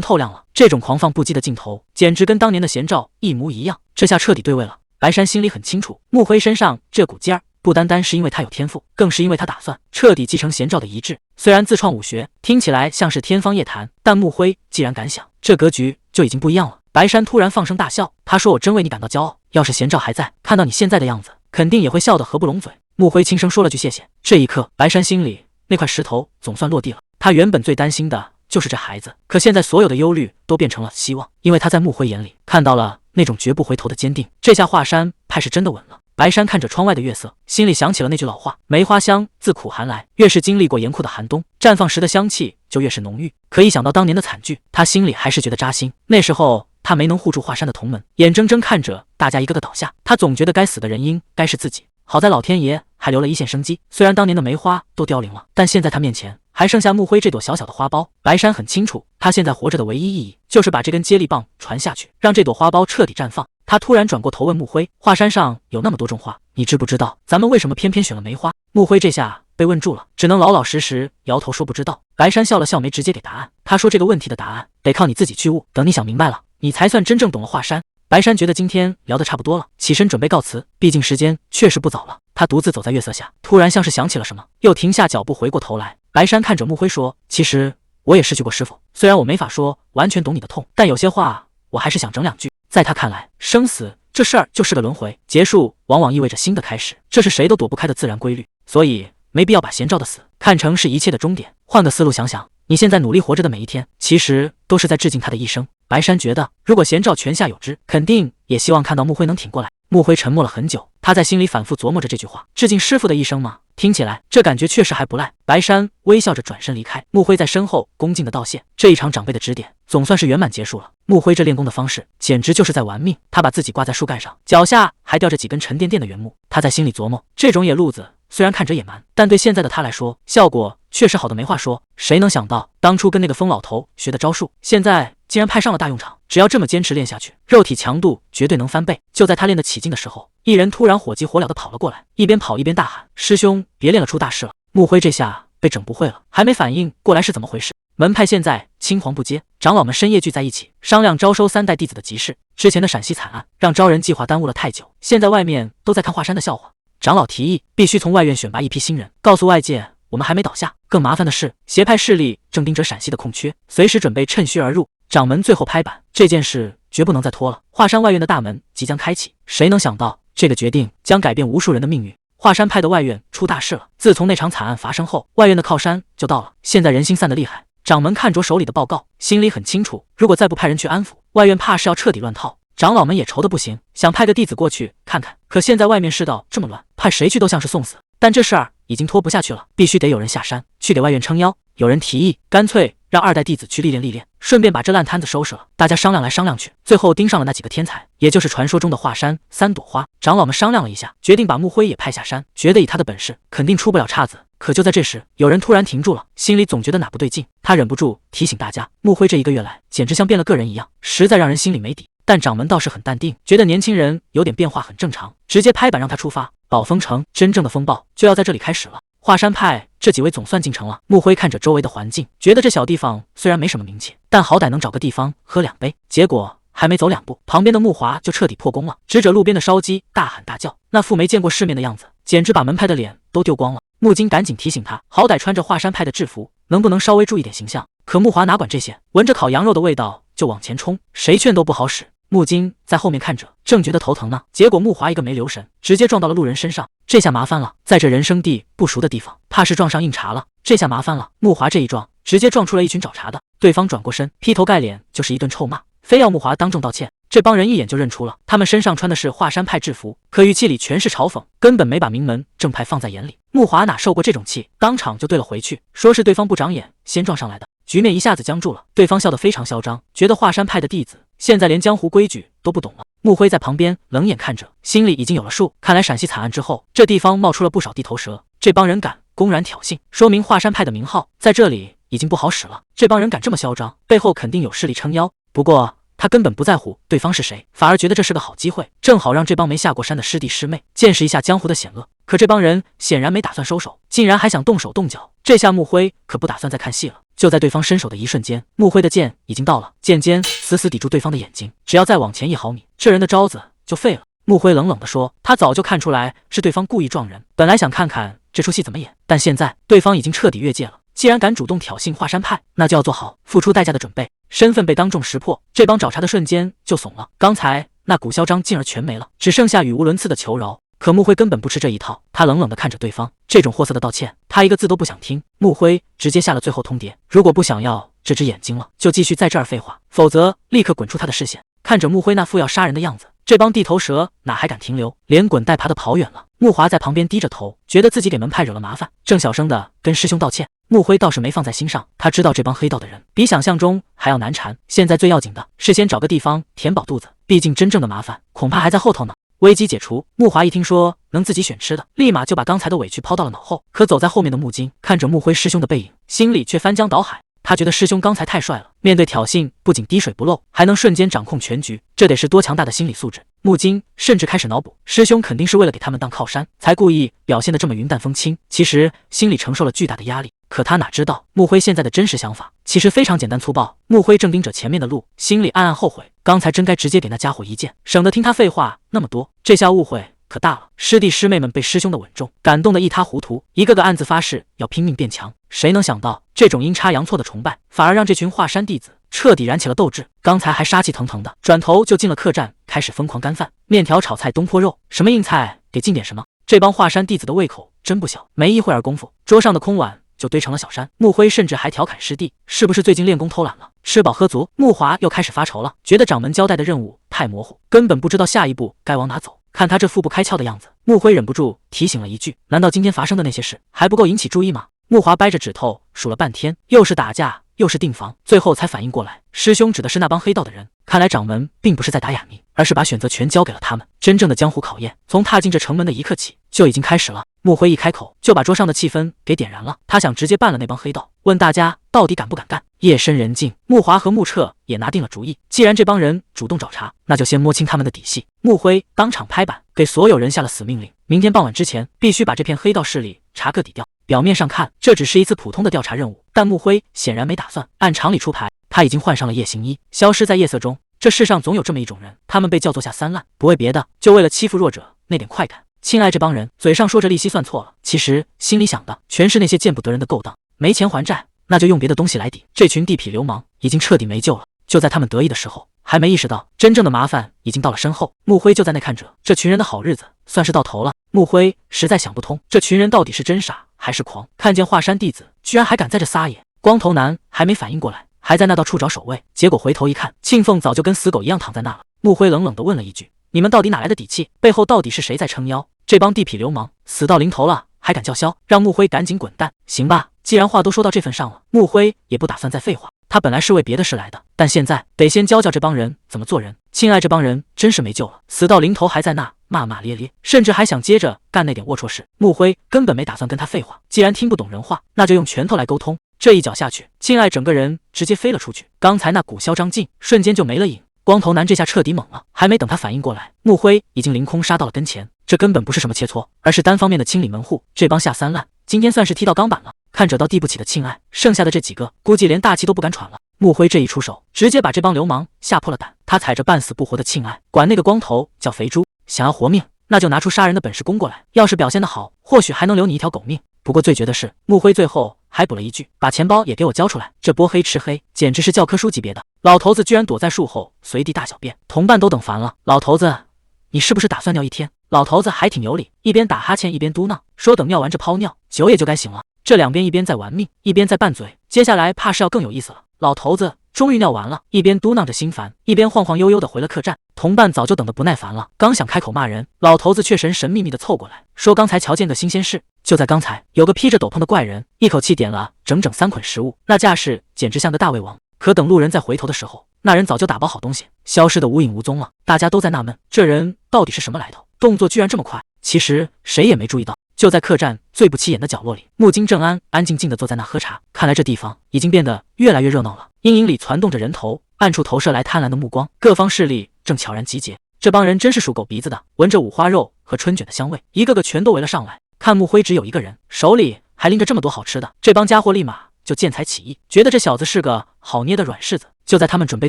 透亮了，这种狂放不羁的劲头简直跟当年的贤照一模一样，这下彻底对位了。白山心里很清楚，穆辉身上这股劲儿不单单是因为他有天赋，更是因为他打算彻底继承贤照的遗志。虽然自创武学听起来像是天方夜谭，但穆辉既然敢想，这格局就已经不一样了。白山突然放声大笑，他说：“我真为你感到骄傲，要是贤照还在，看到你现在的样子，肯定也会笑得合不拢嘴。”穆辉轻声说了句谢谢。这一刻，白山心里那块石头总算落地了。他原本最担心的就是这孩子，可现在所有的忧虑都变成了希望，因为他在穆辉眼里看到了那种绝不回头的坚定。这下华山派是真的稳了。白山看着窗外的月色，心里想起了那句老话：梅花香自苦寒来。越是经历过严酷的寒冬，绽放时的香气就越是浓郁。可一想到当年的惨剧，他心里还是觉得扎心。那时候他没能护住华山的同门，眼睁睁看着大家一个个倒下，他总觉得该死的人应该是自己。好在老天爷还留了一线生机，虽然当年的梅花都凋零了，但现在他面前还剩下穆辉这朵小小的花苞。白山很清楚，他现在活着的唯一意义就是把这根接力棒传下去，让这朵花苞彻底绽放。他突然转过头问穆辉：“华山上有那么多种花，你知不知道咱们为什么偏偏选了梅花？”穆辉这下被问住了，只能老老实实摇头说不知道。白山笑了笑，没直接给答案。他说：“这个问题的答案得靠你自己去悟，等你想明白了，你才算真正懂了华山。”白山觉得今天聊得差不多了，起身准备告辞，毕竟时间确实不早了。他独自走在月色下，突然像是想起了什么，又停下脚步，回过头来。白山看着穆辉说：“其实我也失去过师傅，虽然我没法说完全懂你的痛，但有些话我还是想整两句。”在他看来，生死这事儿就是个轮回，结束往往意味着新的开始，这是谁都躲不开的自然规律，所以没必要把贤照的死看成是一切的终点。换个思路想想，你现在努力活着的每一天，其实都是在致敬他的一生。白山觉得，如果贤照泉下有知，肯定也希望看到穆辉能挺过来。穆辉沉默了很久，他在心里反复琢磨着这句话：致敬师傅的一生吗？听起来这感觉确实还不赖。白山微笑着转身离开，穆辉在身后恭敬的道谢。这一场长辈的指点总算是圆满结束了。穆辉这练功的方式简直就是在玩命，他把自己挂在树干上，脚下还吊着几根沉甸甸的原木。他在心里琢磨，这种野路子虽然看着野蛮，但对现在的他来说，效果确实好的没话说。谁能想到，当初跟那个疯老头学的招数，现在竟然派上了大用场。只要这么坚持练下去，肉体强度绝对能翻倍。就在他练得起劲的时候，一人突然火急火燎地跑了过来，一边跑一边大喊：“师兄，别练了，出大事了！”穆辉这下被整不会了，还没反应过来是怎么回事。门派现在青黄不接，长老们深夜聚在一起，商量招收3代弟子的急事。之前的陕西惨案让招人计划耽误了太久，现在外面都在看华山的笑话。长老提议，必须从外院选拔一批新人，告诉外界我们还没倒下。更麻烦的是，邪派势力正盯着陕西的空缺，随时准备趁虚而入。掌门最后拍板，这件事绝不能再拖了。华山外院的大门即将开启，谁能想到这个决定将改变无数人的命运？华山派的外院出大事了。自从那场惨案发生后，外院的靠山就到了，现在人心散得厉害。掌门看着手里的报告，心里很清楚，如果再不派人去安抚，外院怕是要彻底乱套。长老们也愁得不行，想派个弟子过去看看，可现在外面世道这么乱，派谁去都像是送死。但这事儿已经拖不下去了，必须得有人下山去给外院撑腰。有人提议，干脆让2代弟子去历练历练，顺便把这烂摊子收拾了。大家商量来商量去，最后盯上了那几个天才，也就是传说中的华山3朵花。长老们商量了一下，决定把穆辉也派下山，觉得以他的本事，肯定出不了岔子。可就在这时，有人突然停住了，心里总觉得哪不对劲。他忍不住提醒大家，穆辉这1个月来，简直像变了个人一样，实在让人心里没底。但掌门倒是很淡定，觉得年轻人有点变化很正常，直接拍板让他出发。宝丰城真正的风暴就要在这里开始了。华山派这几位总算进城了。穆辉看着周围的环境，觉得这小地方虽然没什么名气，但好歹能找个地方喝2杯。结果还没走2步，旁边的穆华就彻底破功了，指着路边的烧鸡大喊大叫，那副没见过世面的样子，简直把门派的脸都丢光了。穆金赶紧提醒他，好歹穿着华山派的制服，能不能稍微注意点形象？可穆华哪管这些，闻着烤羊肉的味道就往前冲，谁劝都不好使。穆金在后面看着，正觉得头疼呢，结果穆华一个没留神，直接撞到了路人身上。这下麻烦了，在这人生地不熟的地方，怕是撞上硬茬了。这下麻烦了，穆华这一撞，直接撞出了一群找茬的。对方转过身，劈头盖脸就是一顿臭骂，非要穆华当众道歉。这帮人一眼就认出了，他们身上穿的是华山派制服，可语气里全是嘲讽，根本没把名门正派放在眼里。穆华哪受过这种气，当场就对了回去，说是对方不长眼，先撞上来的。局面一下子僵住了。对方笑得非常嚣张，觉得华山派的弟子现在连江湖规矩都不懂了。穆辉在旁边冷眼看着，心里已经有了数。看来陕西惨案之后，这地方冒出了不少地头蛇，这帮人敢公然挑衅，说明华山派的名号在这里已经不好使了。这帮人敢这么嚣张，背后肯定有势力撑腰。不过他根本不在乎对方是谁，反而觉得这是个好机会，正好让这帮没下过山的师弟师妹见识一下江湖的险恶。可这帮人显然没打算收手，竟然还想动手动脚，这下穆辉可不打算再看戏了。就在对方伸手的一瞬间，穆辉的剑已经到了，剑尖死死抵住对方的眼睛，只要再往前1毫米，这人的招子就废了。穆辉冷冷地说，他早就看出来是对方故意撞人，本来想看看这出戏怎么演，但现在对方已经彻底越界了，既然敢主动挑衅华山派，那就要做好付出代价的准备。身份被当众识破，这帮找茬的瞬间就怂了，刚才那股嚣张竟然全没了，只剩下语无伦次的求饶。可穆辉根本不吃这一套，他冷冷地看着对方，这种货色的道歉，他一个字都不想听。穆辉直接下了最后通牒，如果不想要这只眼睛了，就继续在这儿废话，否则立刻滚出他的视线。看着穆辉那副要杀人的样子，这帮地头蛇哪还敢停留，连滚带爬的跑远了。穆华在旁边低着头，觉得自己给门派惹了麻烦，正小声的跟师兄道歉。穆辉倒是没放在心上，他知道这帮黑道的人比想象中还要难缠，现在最要紧的是先找个地方填饱肚子，毕竟真正的麻烦恐怕还在后头呢。危机解除，穆华一听说能自己选吃的，立马就把刚才的委屈抛到了脑后。可走在后面的穆金看着穆辉师兄的背影，心里却翻江倒海。他觉得师兄刚才太帅了，面对挑衅不仅滴水不漏，还能瞬间掌控全局，这得是多强大的心理素质。穆金甚至开始脑补，师兄肯定是为了给他们当靠山，才故意表现得这么云淡风轻，其实心里承受了巨大的压力。可他哪知道穆辉现在的真实想法其实非常简单粗暴。穆辉正盯着前面的路，心里暗暗后悔，刚才真该直接给那家伙一剑，省得听他废话那么多。这下误会可大了，师弟师妹们被师兄的稳重感动得一塌糊涂，一个个暗自发誓要拼命变强。谁能想到这种阴差阳错的崇拜，反而让这群华山弟子彻底燃起了斗志。刚才还杀气腾腾的，转头就进了客栈，开始疯狂干饭，面条炒菜东坡肉，什么硬菜给进点什么。这帮华山弟子的胃口真不小，没一会儿功夫，桌上的空碗就堆成了小山。穆辉甚至还调侃师弟是不是最近练功偷懒了，吃饱喝足。穆华又开始发愁了，觉得掌门交代的任务太模糊，根本不知道下一步该往哪走。看他这腹部开窍的样子，穆辉忍不住提醒了一句，难道今天发生的那些事还不够引起注意吗？穆华掰着指头数了半天，又是打架又是订房，最后才反应过来，师兄指的是那帮黑道的人。看来掌门并不是在打哑谜，而是把选择权交给了他们。真正的江湖考验从踏进这城门的一刻起就已经开始了。穆辉一开口就把桌上的气氛给点燃了，他想直接办了那帮黑道，问大家到底敢不敢干。夜深人静，穆华和穆彻也拿定了主意，既然这帮人主动找茬，那就先摸清他们的底细。穆辉当场拍板，给所有人下了死命令，明天傍晚之前必须把这片黑道势力查个底掉。表面上看这只是一次普通的调查任务，但穆辉显然没打算按常理出牌，他已经换上了夜行衣，消失在夜色中。这世上总有这么一种人，他们被叫做下三滥，不为别的，就为了欺负弱者那点快感。亲爱这帮人嘴上说着利息算错了，其实心里想的全是那些见不得人的勾当。没钱还债，那就用别的东西来抵。这群地痞流氓已经彻底没救了。就在他们得意的时候，还没意识到真正的麻烦已经到了身后。穆辉就在那看着，这群人的好日子算是到头了。穆辉实在想不通，这群人到底是真傻还是狂，看见华山弟子居然还敢在这撒野。光头男还没反应过来，还在那道处找守卫，结果回头一看，庆凤早就跟死狗一样躺在那了。穆辉冷冷地问了一句，你们到底哪来的底气？背后到底是谁在撑腰？这帮地痞流氓死到临头了还敢叫嚣，让穆辉赶紧滚蛋。行吧，既然话都说到这份上了，穆辉也不打算再废话。他本来是为别的事来的，但现在得先教教这帮人怎么做人。亲爱这帮人真是没救了，死到临头还在那骂骂咧咧，甚至还想接着干那点龌龊事。穆辉根本没打算跟他废话，既然听不懂人话，那就用拳头来沟通。这一脚下去，亲爱整个人直接飞了出去，刚才那股嚣张劲瞬间就没了影。光头男这下彻底懵了，还没等他反应过来，穆辉已经凌空杀到了跟前。这根本不是什么切磋，而是单方面的清理门户。这帮下三滥今天算是踢到钢板了。看着到地不起的庆爱，剩下的这几个估计连大气都不敢喘了。穆辉这一出手，直接把这帮流氓吓破了胆。他踩着半死不活的庆爱，管那个光头叫肥猪。想要活命，那就拿出杀人的本事攻过来。要是表现得好，或许还能留你一条狗命。不过最绝的是，穆辉最后还补了一句，把钱包也给我交出来。这波黑吃黑简直是教科书级别的。老头子居然躲在树后随地大小便，同伴都等烦了。老头子，你是不是打算尿一天？老头子还挺有理，一边打哈欠一边嘟囔，说等尿完这泡尿，酒也就该醒了。这两边一边在玩命，一边在拌嘴，接下来怕是要更有意思了。老头子终于尿完了，一边嘟囔着心烦，一边晃晃悠悠的回了客栈。同伴早就等得不耐烦了，刚想开口骂人，老头子却神神秘秘的凑过来，说刚才瞧见个新鲜事，就在刚才，有个披着斗篷的怪人一口气点了整整3捆食物，那架势简直像个大胃王。可等路人再回头的时候，那人早就打包好东西，消失得无影无踪了。大家都在纳闷，这人到底是什么来头，动作居然这么快。其实谁也没注意到，就在客栈最不起眼的角落里，木金正安静静地坐在那喝茶。看来这地方已经变得越来越热闹了，阴影里攒动着人头，暗处投射来贪婪的目光，各方势力正悄然集结。这帮人真是属狗鼻子的，闻着五花肉和春卷的香味，一个个全都围了上来。看木辉只有一个人，手里还拎着这么多好吃的，这帮家伙立马就见财起意，觉得这小子是个好捏的软柿子。就在他们准备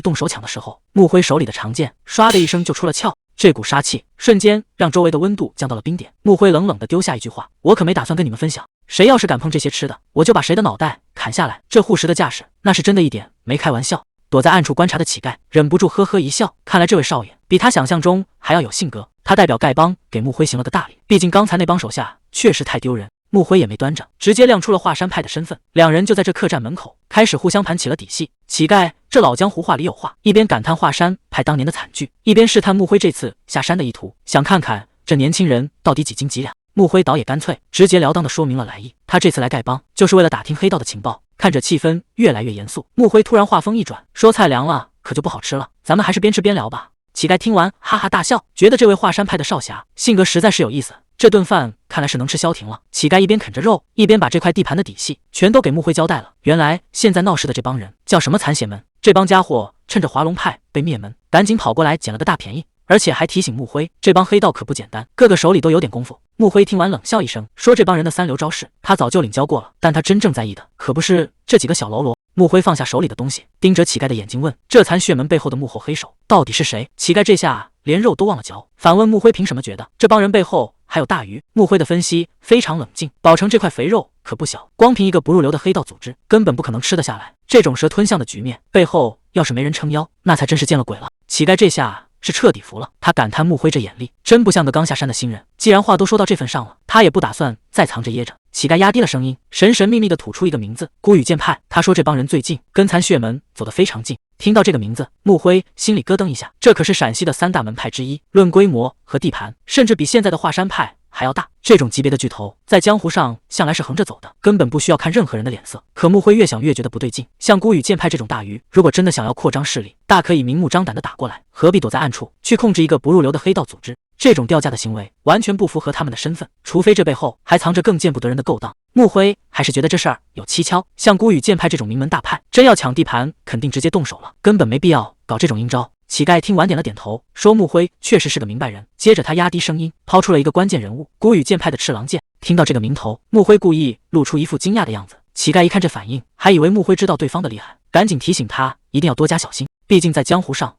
动手抢的时候，木辉手里的长剑唰的一声就出了鞘，这股杀气瞬间让周围的温度降到了冰点。木辉冷冷地丢下一句话：“我可没打算跟你们分享，谁要是敢碰这些吃的，我就把谁的脑袋砍下来。”这护食的架势，那是真的一点没开玩笑。躲在暗处观察的乞丐忍不住呵呵一笑，看来这位少爷比他想象中还要有性格。他代表丐帮给木辉行了个大礼，毕竟刚才那帮手下确实太丢人。木辉也没端着，直接亮出了华山派的身份。两人就在这客栈门口开始互相盘起了底细。乞丐这老江湖话里有话，一边感叹华山派当年的惨剧，一边试探木辉这次下山的意图，想看看这年轻人到底几斤几两。木辉倒也干脆，直截了当地说明了来意。他这次来丐帮就是为了打听黑道的情报。看着气氛越来越严肃，木辉突然话锋一转，说：“菜凉了可就不好吃了，咱们还是边吃边聊吧。”乞丐听完哈哈大笑，觉得这位华山派的少侠性格实在是有意思，这顿饭看来是能吃消停了。乞丐一边啃着肉，一边把这块地盘的底细全都给木辉交代了。原来现在闹事的这帮人叫什么残邪门，这帮家伙趁着华龙派被灭门，赶紧跑过来捡了个大便宜，而且还提醒木辉，这帮黑道可不简单，个个手里都有点功夫。木辉听完冷笑一声，说：“这帮人的三流招式他早就领教过了，但他真正在意的可不是这几个小喽啰。”木辉放下手里的东西，盯着乞丐的眼睛问：“这残血门背后的幕后黑手到底是谁？”乞丐这下连肉都忘了嚼，反问木辉：“凭什么觉得这帮人背后还有大鱼？”木辉的分析非常冷静，宝城这块肥肉可不小，光凭一个不入流的黑道组织根本不可能吃得下来。这种蛇吞象的局面，背后要是没人撑腰，那才真是见了鬼了。乞丐这下是彻底服了，他感叹木辉这眼力真不像个刚下山的新人。既然话都说到这份上了，他也不打算再藏着掖着。乞丐压低了声音，神神秘秘地吐出一个名字：孤羽剑派。他说这帮人最近跟残血门走得非常近。听到这个名字，木辉心里咯噔一下，这可是陕西的3大门派之一，论规模和地盘，甚至比现在的华山派还要大。这种级别的巨头在江湖上向来是横着走的，根本不需要看任何人的脸色。可木辉越想越觉得不对劲，像孤羽剑派这种大鱼，如果真的想要扩张势力，大可以明目张胆地打过来，何必躲在暗处去控制一个不入流的黑道组织？这种掉价的行为完全不符合他们的身份，除非这背后还藏着更见不得人的勾当。木辉还是觉得这事儿有蹊跷，像孤羽剑派这种名门大派，真要抢地盘，肯定直接动手了，根本没必要搞这种阴招。乞丐听完点了点头，说木辉确实是个明白人。接着他压低声音，抛出了一个关键人物：孤羽剑派的赤狼剑。听到这个名头，木辉故意露出一副惊讶的样子。乞丐一看这反应，还以为木辉知道对方的厉害，赶紧提醒他一定要多加小心，毕竟在江湖上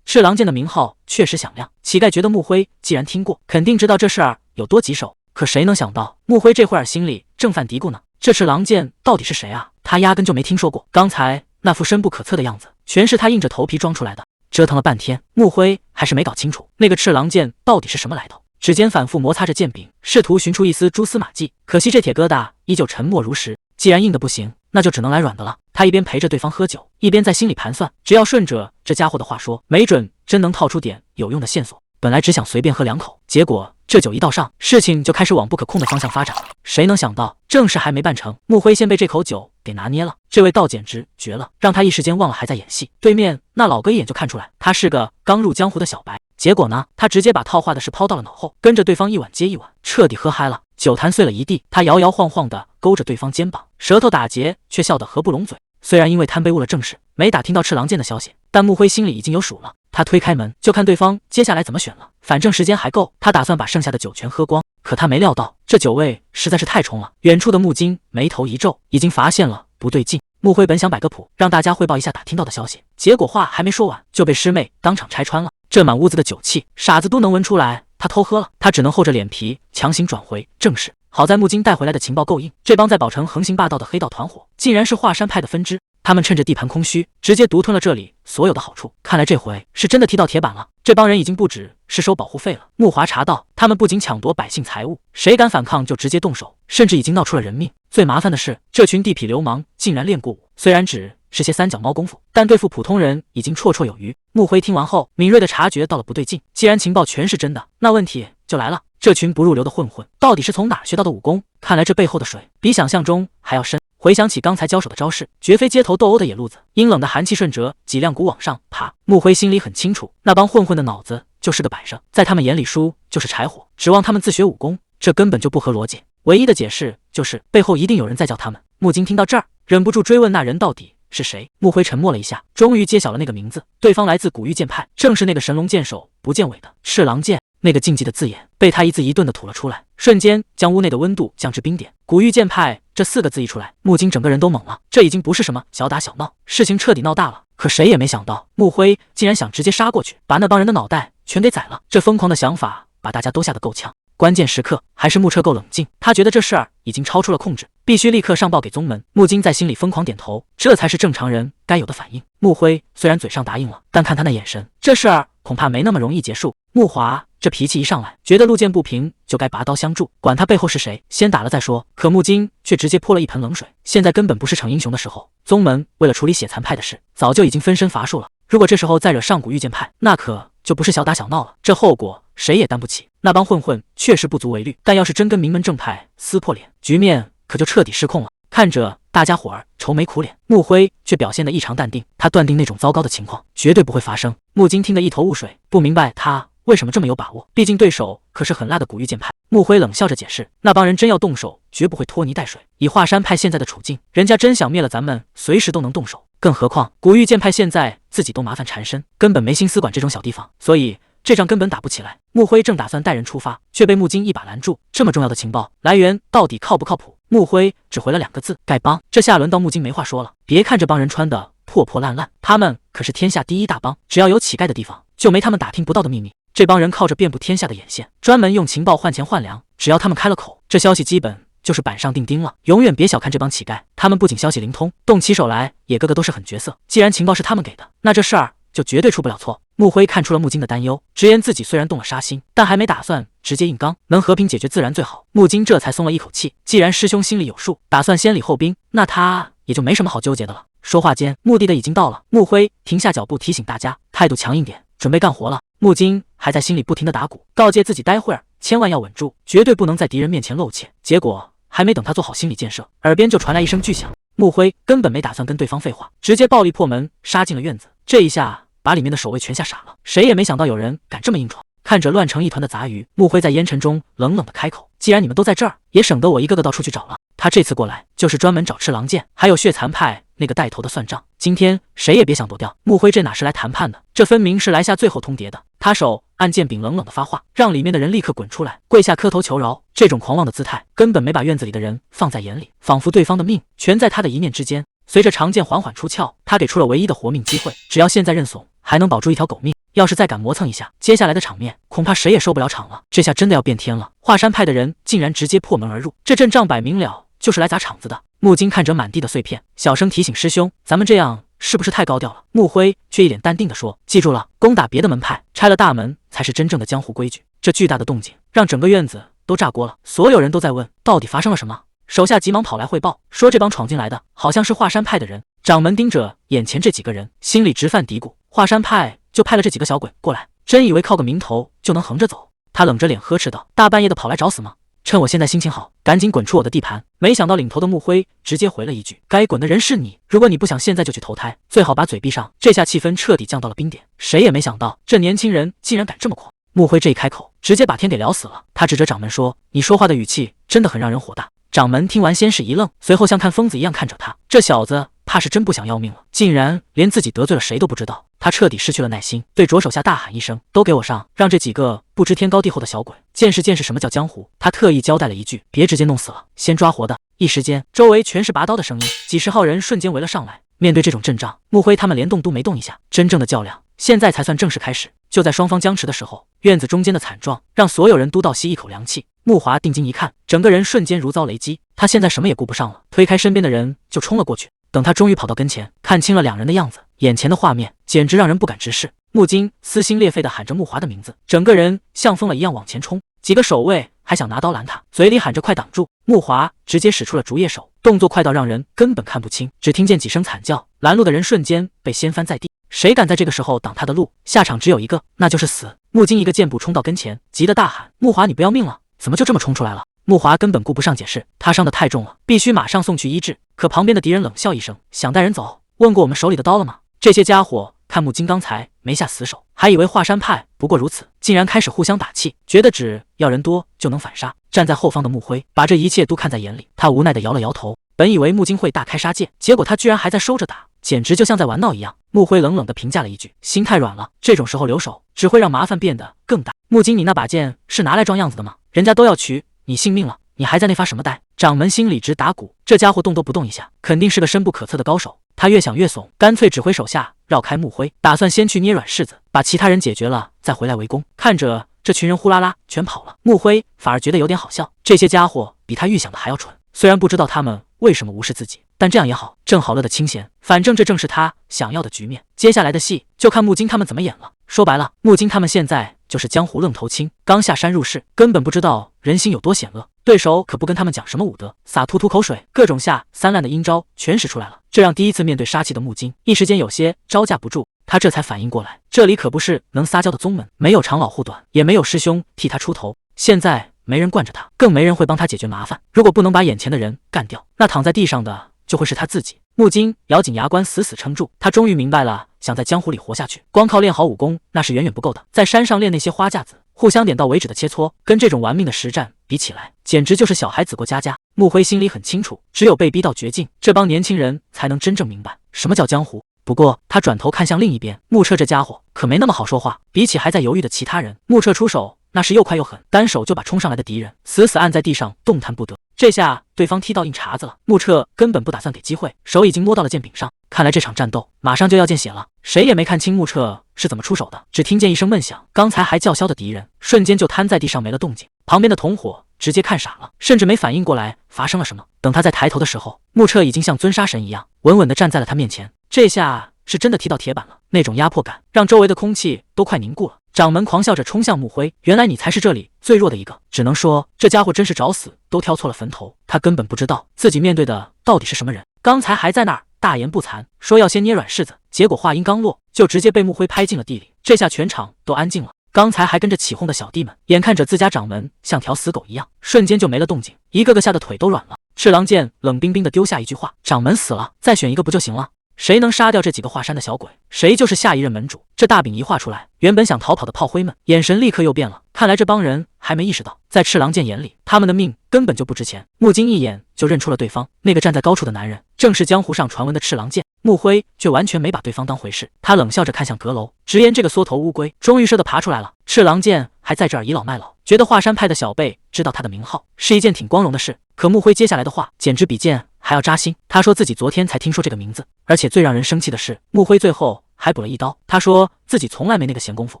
赤狼剑的名号确实响亮。乞丐觉得木辉既然听过，肯定知道这事儿有多棘手。可谁能想到，木辉这会儿心里正犯嘀咕呢，这赤狼剑到底是谁啊？他压根就没听说过。刚才那副深不可测的样子，全是他硬着头皮装出来的。折腾了半天，木辉还是没搞清楚那个赤狼剑到底是什么来头。指尖反复摩擦着剑柄，试图寻出一丝蛛丝马迹，可惜这铁疙瘩依旧沉默如石。既然硬的不行，那就只能来软的了。他一边陪着对方喝酒，一边在心里盘算，只要顺着这家伙的话说，没准真能套出点有用的线索。本来只想随便喝2口，结果这酒一倒上，事情就开始往不可控的方向发展了。谁能想到，正事还没办成，木辉先被这口酒给拿捏了。这味道简直绝了，让他一时间忘了还在演戏。对面那老哥一眼就看出来，他是个刚入江湖的小白。结果呢，他直接把套话的事抛到了脑后，跟着对方一碗接一碗，彻底喝嗨了。酒坛碎了一地，他摇摇晃晃地勾着对方肩膀，舌头打结，却笑得合不拢嘴。虽然因为贪杯误了正事，没打听到赤狼剑的消息，但木辉心里已经有数了。他推开门，就看对方接下来怎么选了。反正时间还够，他打算把剩下的酒全喝光。可他没料到，这酒味实在是太冲了。远处的木金眉头一皱，已经发现了不对劲。木辉本想摆个谱，让大家汇报一下打听到的消息，结果话还没说完，就被师妹当场拆穿了。这满屋子的酒气，傻子都能闻出来他偷喝了。他只能厚着脸皮强行转回正事。好在木金带回来的情报够硬，这帮在宝城横行霸道的黑道团伙，竟然是华山派的分支。他们趁着地盘空虚，直接独吞了这里所有的好处。看来这回是真的踢到铁板了。这帮人已经不止是收保护费了。木华查到，他们不仅抢夺百姓财物，谁敢反抗就直接动手，甚至已经闹出了人命。最麻烦的是，这群地痞流氓竟然练过武，虽然只是些三脚猫功夫，但对付普通人已经绰绰有余。木辉听完后，敏锐的察觉到了不对劲。既然情报全是真的，那问题就来了。这群不入流的混混到底是从哪儿学到的武功？看来这背后的水比想象中还要深。回想起刚才交手的招式，绝非街头斗殴的野路子。阴冷的寒气顺着脊梁骨往上爬，穆辉心里很清楚，那帮混混的脑子就是个摆设，在他们眼里输就是柴火，指望他们自学武功，这根本就不合逻辑。唯一的解释就是背后一定有人在叫他们。穆金听到这儿，忍不住追问那人到底是谁。穆辉沉默了一下，终于揭晓了那个名字，对方来自古玉剑派，正是那个神龙见首不见尾的赤狼剑。那个禁忌的字眼被他一字一顿地吐了出来，瞬间将屋内的温度降至冰点。古玉剑派这4个字一出来，穆金整个人都懵了，这已经不是什么小打小闹，事情彻底闹大了。可谁也没想到，穆辉竟然想直接杀过去，把那帮人的脑袋全给宰了。这疯狂的想法把大家都吓得够呛。关键时刻，还是穆彻够冷静，他觉得这事儿已经超出了控制，必须立刻上报给宗门。穆金在心里疯狂点头，这才是正常人该有的反应。穆辉虽然嘴上答应了，但看他那眼神，这事儿恐怕没那么容易结束。穆华这脾气一上来，觉得路见不平就该拔刀相助，管他背后是谁，先打了再说。可穆金却直接泼了一盆冷水，现在根本不是逞英雄的时候，宗门为了处理血残派的事，早就已经分身乏术了。如果这时候再惹上古御剑派，那可就不是小打小闹了，这后果谁也担不起。那帮混混确实不足为虑，但要是真跟名门正派撕破脸，局面可就彻底失控了。看着大家伙儿愁眉苦脸，穆辉却表现得异常淡定，他断定那种糟糕的情况绝对不会发生。穆金听得一头雾水，不明白他为什么这么有把握，毕竟对手可是狠辣的古玉剑派。穆辉冷笑着解释，那帮人真要动手，绝不会拖泥带水。以华山派现在的处境，人家真想灭了咱们，随时都能动手。更何况古玉剑派现在自己都麻烦缠身，根本没心思管这种小地方，所以这仗根本打不起来。穆辉正打算带人出发，却被穆金一把拦住。这么重要的情报来源到底靠不靠谱？穆辉只回了2个字：丐帮。这下轮到穆金没话说了。别看这帮人穿的破破烂烂，他们可是天下第一大帮，只要有乞丐的地方，就没他们打听不到的秘密。这帮人靠着遍布天下的眼线，专门用情报换钱换粮，只要他们开了口，这消息基本就是板上钉钉了。永远别小看这帮乞丐，他们不仅消息灵通，动起手来也个个都是狠角色。既然情报是他们给的，那这事儿就绝对出不了错。穆辉看出了穆金的担忧，直言自己虽然动了杀心，但还没打算直接硬刚，能和平解决自然最好。穆金这才松了一口气，既然师兄心里有数，打算先礼后兵，那他也就没什么好纠结的了。说话间，目的的已经到了，穆辉停下脚步提醒大家，态度强硬点，准备干活了。穆金还在心里不停地打鼓，告诫自己待会儿千万要稳住，绝对不能在敌人面前露怯。结果还没等他做好心理建设，耳边就传来一声巨响。穆辉根本没打算跟对方废话，直接暴力破门杀进了院子。这一下把里面的守卫全吓傻了，谁也没想到有人敢这么硬闯。看着乱成一团的杂鱼，穆辉在烟尘中冷冷地开口：既然你们都在这儿，也省得我一个个到处去找了。他这次过来就是专门找赤狼剑还有血残派那个带头的算账，今天谁也别想躲掉。穆辉这哪是来谈判的，这分明是来下最后通牒的。他手按剑柄冷冷地发话，让里面的人立刻滚出来，跪下磕头求饶。这种狂妄的姿态根本没把院子里的人放在眼里，仿佛对方的命全在他的一念之间。随着长剑缓缓出鞘，他给出了唯一的活命机会，只要现在认怂，还能保住一条狗命。要是再敢磨蹭一下，接下来的场面恐怕谁也受不了场了。这下真的要变天了，华山派的人竟然直接破门而入，这阵仗摆明了就是来砸场子的。穆金看着满地的碎片，小声提醒师兄，咱们这样是不是太高调了？穆辉却一脸淡定地说，记住了，攻打别的门派，拆了大门才是真正的江湖规矩。这巨大的动静让整个院子都炸锅了，所有人都在问到底发生了什么。手下急忙跑来汇报，说这帮闯进来的好像是华山派的人。掌门盯着眼前这几个人，心里直犯嘀咕，华山派就派了这几个小鬼过来，真以为靠个名头就能横着走？他冷着脸呵斥道，大半夜的跑来找死吗？趁我现在心情好，赶紧滚出我的地盘！没想到领头的穆辉直接回了一句，该滚的人是你，如果你不想现在就去投胎，最好把嘴闭上。这下气氛彻底降到了冰点，谁也没想到这年轻人竟然敢这么狂。穆辉这一开口，直接把天给聊死了。他指着掌门说，你说话的语气真的很让人火大。掌门听完先是一愣，随后像看疯子一样看着他，这小子怕是真不想要命了，竟然连自己得罪了谁都不知道。他彻底失去了耐心，对着手下大喊一声，都给我上，让这几个不知天高地厚的小鬼见识见识什么叫江湖。他特意交代了一句，别直接弄死了，先抓活的。一时间周围全是拔刀的声音，几十号人瞬间围了上来。面对这种阵仗，穆辉他们连动都没动一下。真正的较量现在才算正式开始。就在双方僵持的时候，院子中间的惨状让所有人都倒吸一口凉气。穆华定睛一看，整个人瞬间如遭雷击，他现在什么也顾不上了，推开身边的人就冲了过去。等他终于跑到跟前，看清了两人的样子，眼前的画面简直让人不敢直视。穆金撕心裂肺地喊着穆华的名字，整个人像疯了一样往前冲，几个守卫还想拿刀拦他，嘴里喊着快挡住。穆华直接使出了竹叶手，动作快到让人根本看不清，只听见几声惨叫，拦路的人瞬间被掀翻在地。谁敢在这个时候挡他的路，下场只有一个，那就是死。木金一个箭步冲到跟前，急得大喊：“木华，你不要命了？怎么就这么冲出来了？”木华根本顾不上解释，他伤得太重了，必须马上送去医治。可旁边的敌人冷笑一声：“想带人走？问过我们手里的刀了吗？”这些家伙看木金刚才没下死手，还以为华山派不过如此，竟然开始互相打气，觉得只要人多就能反杀。站在后方的木辉把这一切都看在眼里，他无奈地摇了摇头。本以为木金会大开杀戒，结果他居然还在收着打，简直就像在玩闹一样。木辉冷冷地评价了一句：“心太软了，这种时候留手只会让麻烦变得更大。”木金，你那把剑是拿来装样子的吗？人家都要取你性命了，你还在那发什么呆？掌门心里直打鼓，这家伙动都不动一下，肯定是个深不可测的高手。他越想越怂，干脆指挥手下绕开木辉，打算先去捏软柿子，把其他人解决了再回来围攻。看着这群人呼啦啦全跑了，木辉反而觉得有点好笑，这些家伙比他预想的还要蠢。虽然不知道他们为什么无视自己，但这样也好，正好乐得清闲，反正这正是他想要的局面。接下来的戏就看木金他们怎么演了。说白了，木金他们现在就是江湖愣头青，刚下山入世，根本不知道人心有多险恶。对手可不跟他们讲什么武德，洒吐吐口水，各种下三滥的阴招全使出来了，这让第一次面对杀气的木金一时间有些招架不住。他这才反应过来，这里可不是能撒娇的宗门，没有长老护短，也没有师兄替他出头，现在没人惯着他，更没人会帮他解决麻烦。如果不能把眼前的人干掉，那躺在地上的就会是他自己。木金咬紧牙关，死死撑住。他终于明白了，想在江湖里活下去，光靠练好武功那是远远不够的。在山上练那些花架子，互相点到为止的切磋，跟这种玩命的实战比起来，简直就是小孩子过家家。木辉心里很清楚，只有被逼到绝境，这帮年轻人才能真正明白什么叫江湖。不过他转头看向另一边，穆彻这家伙可没那么好说话。比起还在犹豫的其他人，穆彻出手那是又快又狠，单手就把冲上来的敌人死死按在地上，动弹不得。这下对方踢到硬茬子了，穆彻根本不打算给机会，手已经摸到了剑柄上。看来这场战斗马上就要见血了。谁也没看清穆彻是怎么出手的，只听见一声闷响，刚才还叫嚣的敌人瞬间就瘫在地上没了动静。旁边的同伙直接看傻了，甚至没反应过来发生了什么。等他再抬头的时候，穆彻已经像尊杀神一样稳稳地站在了他面前。这下是真的踢到铁板了，那种压迫感让周围的空气都快凝固了。掌门狂笑着冲向木辉，原来你才是这里最弱的一个。只能说这家伙真是找死都挑错了坟头，他根本不知道自己面对的到底是什么人。刚才还在那儿大言不惭说要先捏软柿子，结果话音刚落就直接被木辉拍进了地里。这下全场都安静了，刚才还跟着起哄的小弟们眼看着自家掌门像条死狗一样，瞬间就没了动静，一个个吓得腿都软了。赤狼剑冷冰冰地丢下一句话：掌门死了，再选一个不就行了？谁能杀掉这几个华山的小鬼，谁就是下一任门主。这大饼一画出来，原本想逃跑的炮灰们眼神立刻又变了，看来这帮人还没意识到，在赤狼剑眼里，他们的命根本就不值钱。木金一眼就认出了对方，那个站在高处的男人正是江湖上传闻的赤狼剑。木辉却完全没把对方当回事，他冷笑着看向阁楼，直言这个缩头乌龟终于射得爬出来了。赤狼剑还在这儿倚老卖老，觉得华山派的小辈知道他的名号是一件挺光荣的事。可木辉接下来的话简直比剑还要扎心，他说自己昨天才听说这个名字，而且最让人生气的是，木辉最后还补了一刀，他说自己从来没那个闲工夫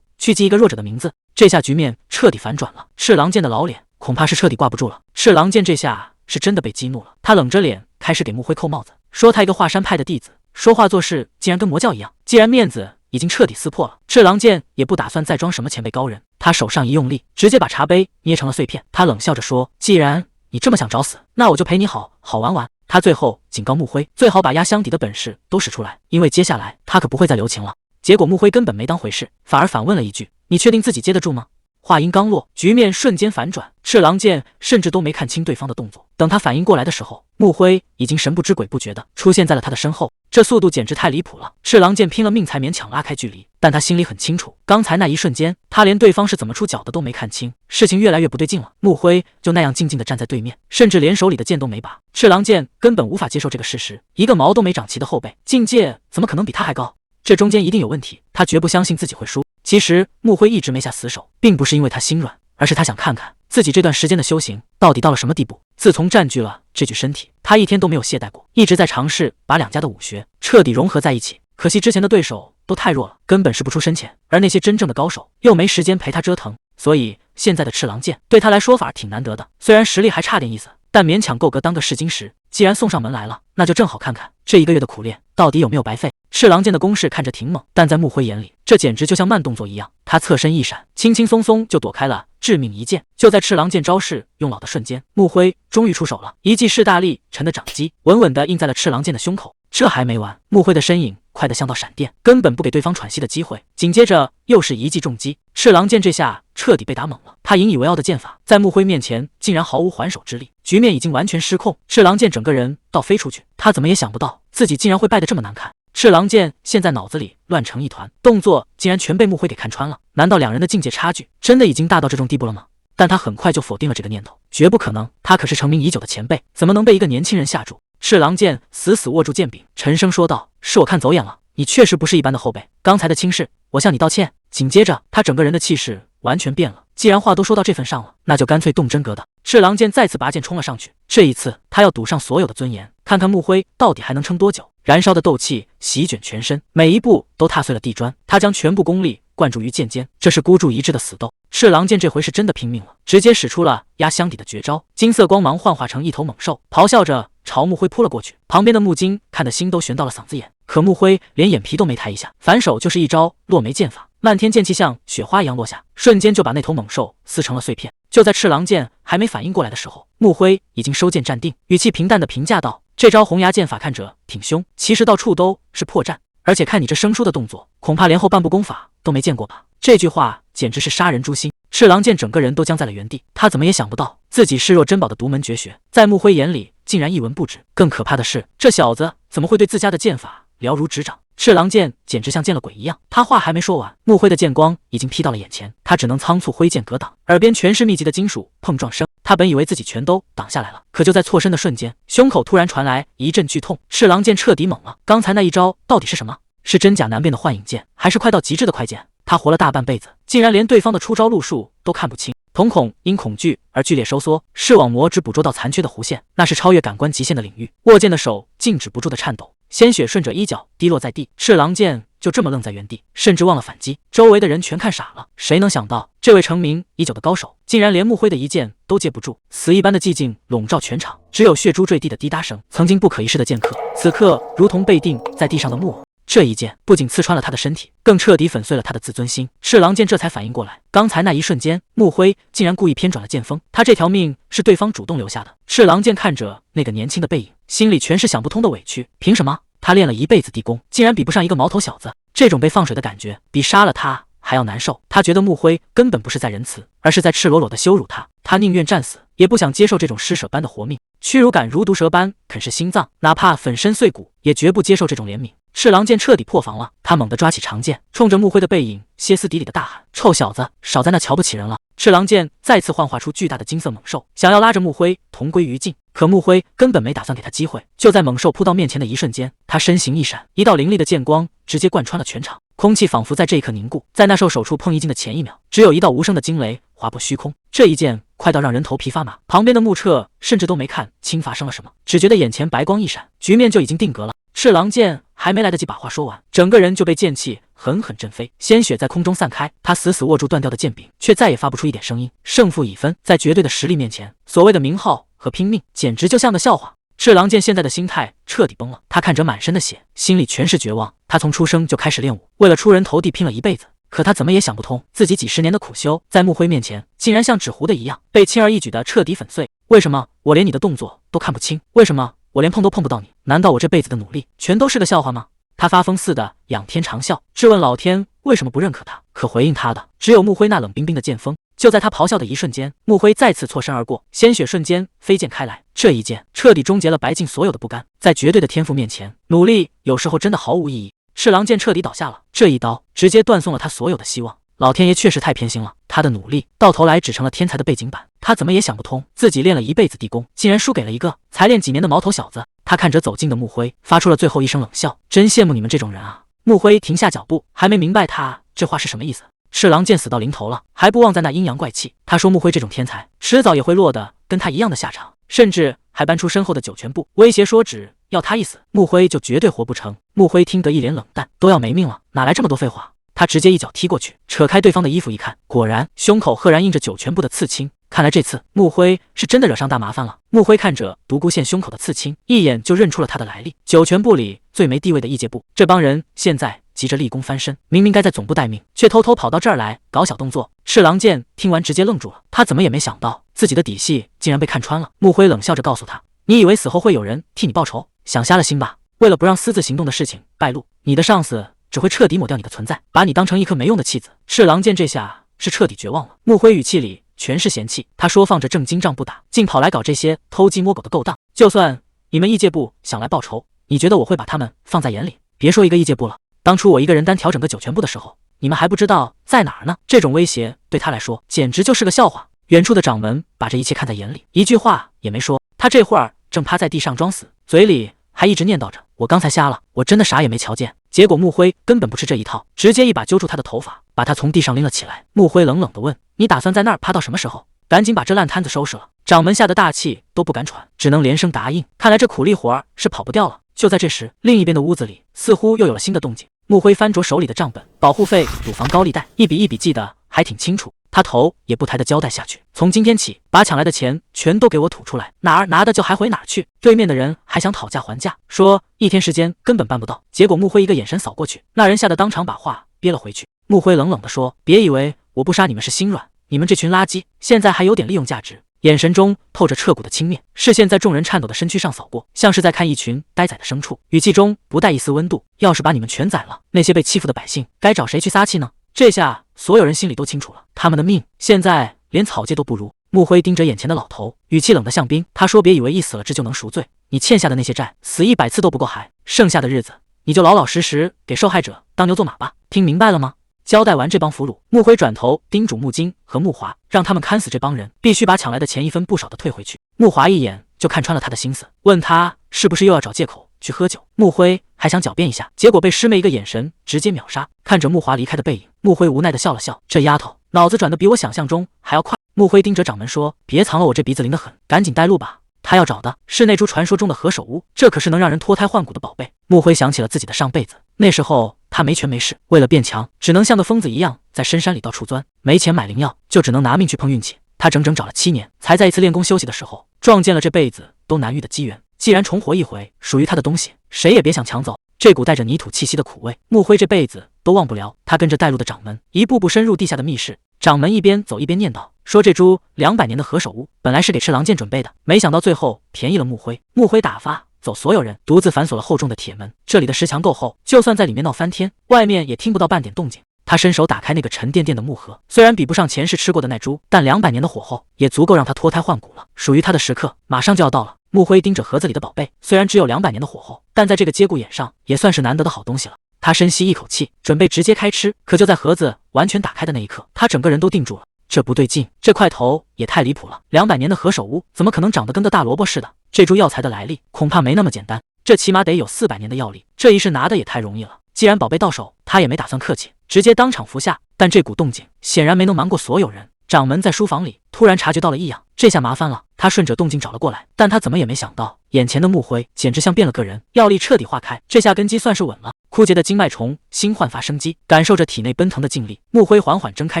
去记一个弱者的名字。这下局面彻底反转了，赤狼剑的老脸恐怕是彻底挂不住了。赤狼剑这下是真的被激怒了，他冷着脸开始给木辉扣帽子，说他一个华山派的弟子，说话做事竟然跟魔教一样。既然面子已经彻底撕破了，赤狼剑也不打算再装什么前辈高人，他手上一用力，直接把茶杯捏成了碎片。他冷笑着说，既然你这么想找死，那我就陪你好好玩玩。他最后警告木辉，最好把压箱底的本事都使出来，因为接下来他可不会再留情了。结果木辉根本没当回事，反而反问了一句，你确定自己接得住吗？话音刚落，局面瞬间反转，赤狼剑甚至都没看清对方的动作。等他反应过来的时候，木辉已经神不知鬼不觉的出现在了他的身后，这速度简直太离谱了。赤狼剑拼了命才勉强拉开距离，但他心里很清楚，刚才那一瞬间，他连对方是怎么出脚的都没看清，事情越来越不对劲了。木辉就那样静静的站在对面，甚至连手里的剑都没拔。赤狼剑根本无法接受这个事实，一个毛都没长齐的后辈，境界怎么可能比他还高？这中间一定有问题，他绝不相信自己会输。其实木辉一直没下死手，并不是因为他心软，而是他想看看自己这段时间的修行到底到了什么地步。自从占据了这具身体，他一天都没有懈怠过，一直在尝试把两家的武学彻底融合在一起。可惜之前的对手都太弱了，根本是不出深浅，而那些真正的高手又没时间陪他折腾，所以现在的赤狼剑对他来说反而挺难得的。虽然实力还差点意思，但勉强够格当个试金石。既然送上门来了，那就正好看看这一个月的苦练到底有没有白费。赤狼剑的攻势看着挺猛，但在木辉眼里，这简直就像慢动作一样。他侧身一闪，轻轻松松就躲开了致命一剑。就在赤狼剑招式用老的瞬间，木辉终于出手了，一记势大力沉的掌击稳稳地印在了赤狼剑的胸口。这还没完，木辉的身影快得像道闪电，根本不给对方喘息的机会。紧接着又是一记重击，赤狼剑这下彻底被打懵了。他引以为傲的剑法在木辉面前竟然毫无还手之力，局面已经完全失控。赤狼剑整个人倒飞出去，他怎么也想不到自己竟然会败得这么难看。赤狼剑现在脑子里乱成一团，动作竟然全被木辉给看穿了。难道两人的境界差距真的已经大到这种地步了吗？但他很快就否定了这个念头，绝不可能，他可是成名已久的前辈，怎么能被一个年轻人吓住？赤狼剑死死握住剑柄，沉声说道：“是我看走眼了，你确实不是一般的后辈，刚才的轻视，我向你道歉。”紧接着，他整个人的气势完全变了。既然话都说到这份上了，那就干脆动真格的。赤狼剑再次拔剑冲了上去，这一次他要赌上所有的尊严，看看木辉到底还能撑多久。燃烧的斗气席卷全身，每一步都踏碎了地砖。他将全部功力灌注于剑尖，这是孤注一掷的死斗。赤狼剑这回是真的拼命了，直接使出了压箱底的绝招，金色光芒幻化成一头猛兽，咆哮着朝木辉扑了过去。旁边的木金看得心都悬到了嗓子眼，可木辉连眼皮都没抬一下，反手就是一招落梅剑法，漫天剑气像雪花一样落下，瞬间就把那头猛兽撕成了碎片。就在赤狼剑还没反应过来的时候，木辉已经收剑站定，语气平淡的评价道：“这招红牙剑法看着挺凶，其实到处都是破绽，而且看你这生疏的动作，恐怕连后半部功法都没见过吧？”这句话简直是杀人诛心。赤狼剑整个人都僵在了原地，他怎么也想不到自己视若珍宝的独门绝学，在木辉眼里竟然一文不值。更可怕的是，这小子怎么会对自家的剑法了如指掌？赤狼剑简直像见了鬼一样。他话还没说完，木辉的剑光已经劈到了眼前，他只能仓促挥剑格挡。耳边全是密集的金属碰撞声，他本以为自己全都挡下来了，可就在错身的瞬间，胸口突然传来一阵剧痛。赤狼剑彻底懵了，刚才那一招到底是什么？是真假难辨的幻影剑，还是快到极致的快剑？他活了大半辈子，竟然连对方的出招路数都看不清。瞳孔因恐惧而剧烈收缩，视网膜只捕捉到残缺的弧线，那是超越感官极限的领域。握剑的手静止不住的颤抖，鲜血顺着衣角滴落在地。赤狼剑就这么愣在原地，甚至忘了反击。周围的人全看傻了，谁能想到这位成名已久的高手，竟然连木辉的一剑都接不住？死一般的寂静笼罩全场，只有血珠坠地的滴答声。曾经不可一世的剑客，此刻如同被钉在地上的木偶。这一剑不仅刺穿了他的身体，更彻底粉碎了他的自尊心。赤狼剑这才反应过来，刚才那一瞬间，木辉竟然故意偏转了剑锋，他这条命是对方主动留下的。赤狼剑看着那个年轻的背影，心里全是想不通的委屈。凭什么他练了一辈子地功，竟然比不上一个毛头小子？这种被放水的感觉，比杀了他还要难受。他觉得木辉根本不是在仁慈，而是在赤裸裸的羞辱他。他宁愿战死，也不想接受这种施舍般的活命。屈辱感如毒蛇般啃噬心脏，哪怕粉身碎骨，也绝不接受这种怜悯。赤狼剑彻底破防了，他猛地抓起长剑，冲着木辉的背影歇斯底里的大喊：“臭小子，少在那瞧不起人了！”赤狼剑再次幻化出巨大的金色猛兽，想要拉着木辉同归于尽。可木辉根本没打算给他机会。就在猛兽扑到面前的一瞬间，他身形一闪，一道凌厉的剑光直接贯穿了全场，空气仿佛在这一刻凝固。在那兽手处碰一击的前一秒，只有一道无声的惊雷划破虚空。这一剑快到让人头皮发麻，旁边的木彻甚至都没看清发生了什么，只觉得眼前白光一闪，局面就已经定格了。赤狼剑还没来得及把话说完，整个人就被剑气狠狠震飞，鲜血在空中散开。他死死握住断掉的剑柄，却再也发不出一点声音。胜负已分，在绝对的实力面前，所谓的名号和拼命简直就像个笑话。赤狼剑现在的心态彻底崩了，他看着满身的血，心里全是绝望。他从出生就开始练武，为了出人头地拼了一辈子，可他怎么也想不通，自己几十年的苦修，在木辉面前竟然像纸糊的一样，被轻而易举的彻底粉碎。为什么我连你的动作都看不清？为什么我连碰都碰不到你？难道我这辈子的努力全都是个笑话吗？他发疯似的仰天长啸，质问老天为什么不认可他。可回应他的只有木辉那冷冰冰的剑锋。就在他咆哮的一瞬间，木辉再次错身而过，鲜血瞬间飞溅开来。这一剑彻底终结了白净所有的不甘。在绝对的天赋面前，努力有时候真的毫无意义。赤狼剑彻底倒下了，这一刀直接断送了他所有的希望。老天爷确实太偏心了，他的努力到头来只成了天才的背景板。他怎么也想不通，自己练了一辈子地功，竟然输给了一个才练几年的毛头小子。他看着走近的木辉，发出了最后一声冷笑：“真羡慕你们这种人啊！”木辉停下脚步，还没明白他这话是什么意思。赤狼剑死到临头了，还不忘在那阴阳怪气。他说木辉这种天才，迟早也会落得跟他一样的下场，甚至还搬出身后的九泉部，威胁说只要他一死，木辉就绝对活不成。木辉听得一脸冷淡，都要没命了，哪来这么多废话？他直接一脚踢过去，扯开对方的衣服一看，果然胸口赫然印着九泉部的刺青。看来这次木辉是真的惹上大麻烦了。木辉看着独孤县胸口的刺青，一眼就认出了他的来历，九泉部里最没地位的异界部。这帮人现在急着立功翻身，明明该在总部待命，却偷偷跑到这儿来搞小动作。赤狼剑听完直接愣住了，他怎么也没想到自己的底细竟然被看穿了。木辉冷笑着告诉他：“你以为死后会有人替你报仇？想瞎了心吧。”为了不让私自行动的事情败露，你的上司只会彻底抹掉你的存在，把你当成一颗没用的弃子。赤狼剑这下是彻底绝望了。穆辉语气里全是嫌弃，他说放着正经仗不打，竟跑来搞这些偷鸡摸狗的勾当。就算你们异界部想来报仇，你觉得我会把他们放在眼里？别说一个异界部了，当初我一个人单挑整个九泉部的时候，你们还不知道在哪儿呢。这种威胁对他来说简直就是个笑话。远处的掌门把这一切看在眼里，一句话也没说。他这会儿正趴在地上装死，嘴里还一直念叨着我刚才瞎了，我真的啥也没瞧见。结果穆辉根本不吃这一套，直接一把揪住他的头发，把他从地上拎了起来。穆辉冷冷地问，你打算在那儿趴到什么时候？赶紧把这烂摊子收拾了。掌门吓得大气都不敢喘，只能连声答应。看来这苦力活是跑不掉了。就在这时，另一边的屋子里似乎又有了新的动静。穆辉翻着手里的账本，保护费、乳房高利贷，一笔一笔记得还挺清楚。他头也不抬地交代下去，从今天起把抢来的钱全都给我吐出来，哪儿拿的就还回哪儿去。对面的人还想讨价还价，说一天时间根本办不到。结果穆辉一个眼神扫过去，那人吓得当场把话憋了回去。穆辉冷冷地说，别以为我不杀你们是心软，你们这群垃圾现在还有点利用价值。眼神中透着彻骨的轻蔑，视线在众人颤抖的身躯上扫过，像是在看一群待宰的牲畜，语气中不带一丝温度。要是把你们全宰了，那些被欺负的百姓该找谁去撒气呢？这下所有人心里都清楚了，他们的命现在连草芥都不如。穆辉盯着眼前的老头，语气冷得像冰。他说，别以为一死了这就能赎罪，你欠下的那些债死100次都不够还，剩下的日子你就老老实实给受害者当牛做马吧。听明白了吗？交代完这帮俘虏，穆辉转头叮嘱穆金和穆华，让他们看死这帮人，必须把抢来的钱一分不少的退回去。穆华一眼就看穿了他的心思，问他是不是又要找借口去喝酒。穆辉还想狡辩一下，结果被师妹一个眼神直接秒杀。看着穆华离开的背影，穆辉无奈的笑了笑，这丫头脑子转得比我想象中还要快。穆辉盯着掌门说，别藏了，我这鼻子灵得很，赶紧带路吧。他要找的是那株传说中的何首乌，这可是能让人脱胎换骨的宝贝。穆辉想起了自己的上辈子，那时候他没权没势，为了变强，只能像个疯子一样在深山里到处钻，没钱买灵药，就只能拿命去碰运气。他整整找了7年，才在一次练功休息的时候，撞见了这辈子都难遇的机缘。既然重活一回，属于他的东西，谁也别想抢走。这股带着泥土气息的苦味，穆辉这辈子都忘不了。他跟着带路的掌门，一步步深入地下的密室。掌门一边走一边念叨，说这株200年的何首乌本来是给赤狼剑准备的，没想到最后便宜了穆辉。穆辉打发走所有人，独自反锁了厚重的铁门。这里的石墙够厚，就算在里面闹翻天，外面也听不到半点动静。他伸手打开那个沉甸甸的木盒，虽然比不上前世吃过的那株，但200年的火候也足够让他脱胎换骨了。属于他的时刻马上就要到了。穆辉盯着盒子里的宝贝，虽然只有200年的火候，但在这个节骨眼上也算是难得的好东西了。他深吸一口气，准备直接开吃，可就在盒子完全打开的那一刻，他整个人都定住了。这不对劲，这块头也太离谱了！200年的何首乌怎么可能长得跟个大萝卜似的？这株药材的来历恐怕没那么简单，这起码得有400年的药力。这一试拿的也太容易了。既然宝贝到手，他也没打算客气，直接当场服下。但这股动静显然没能瞒过所有人。掌门在书房里突然察觉到了异样，这下麻烦了。他顺着动静找了过来，但他怎么也没想到，眼前的穆辉简直像变了个人，药力彻底化开，这下根基算是稳了。枯竭的经脉重新焕发生机，感受着体内奔腾的劲力，穆辉缓缓睁开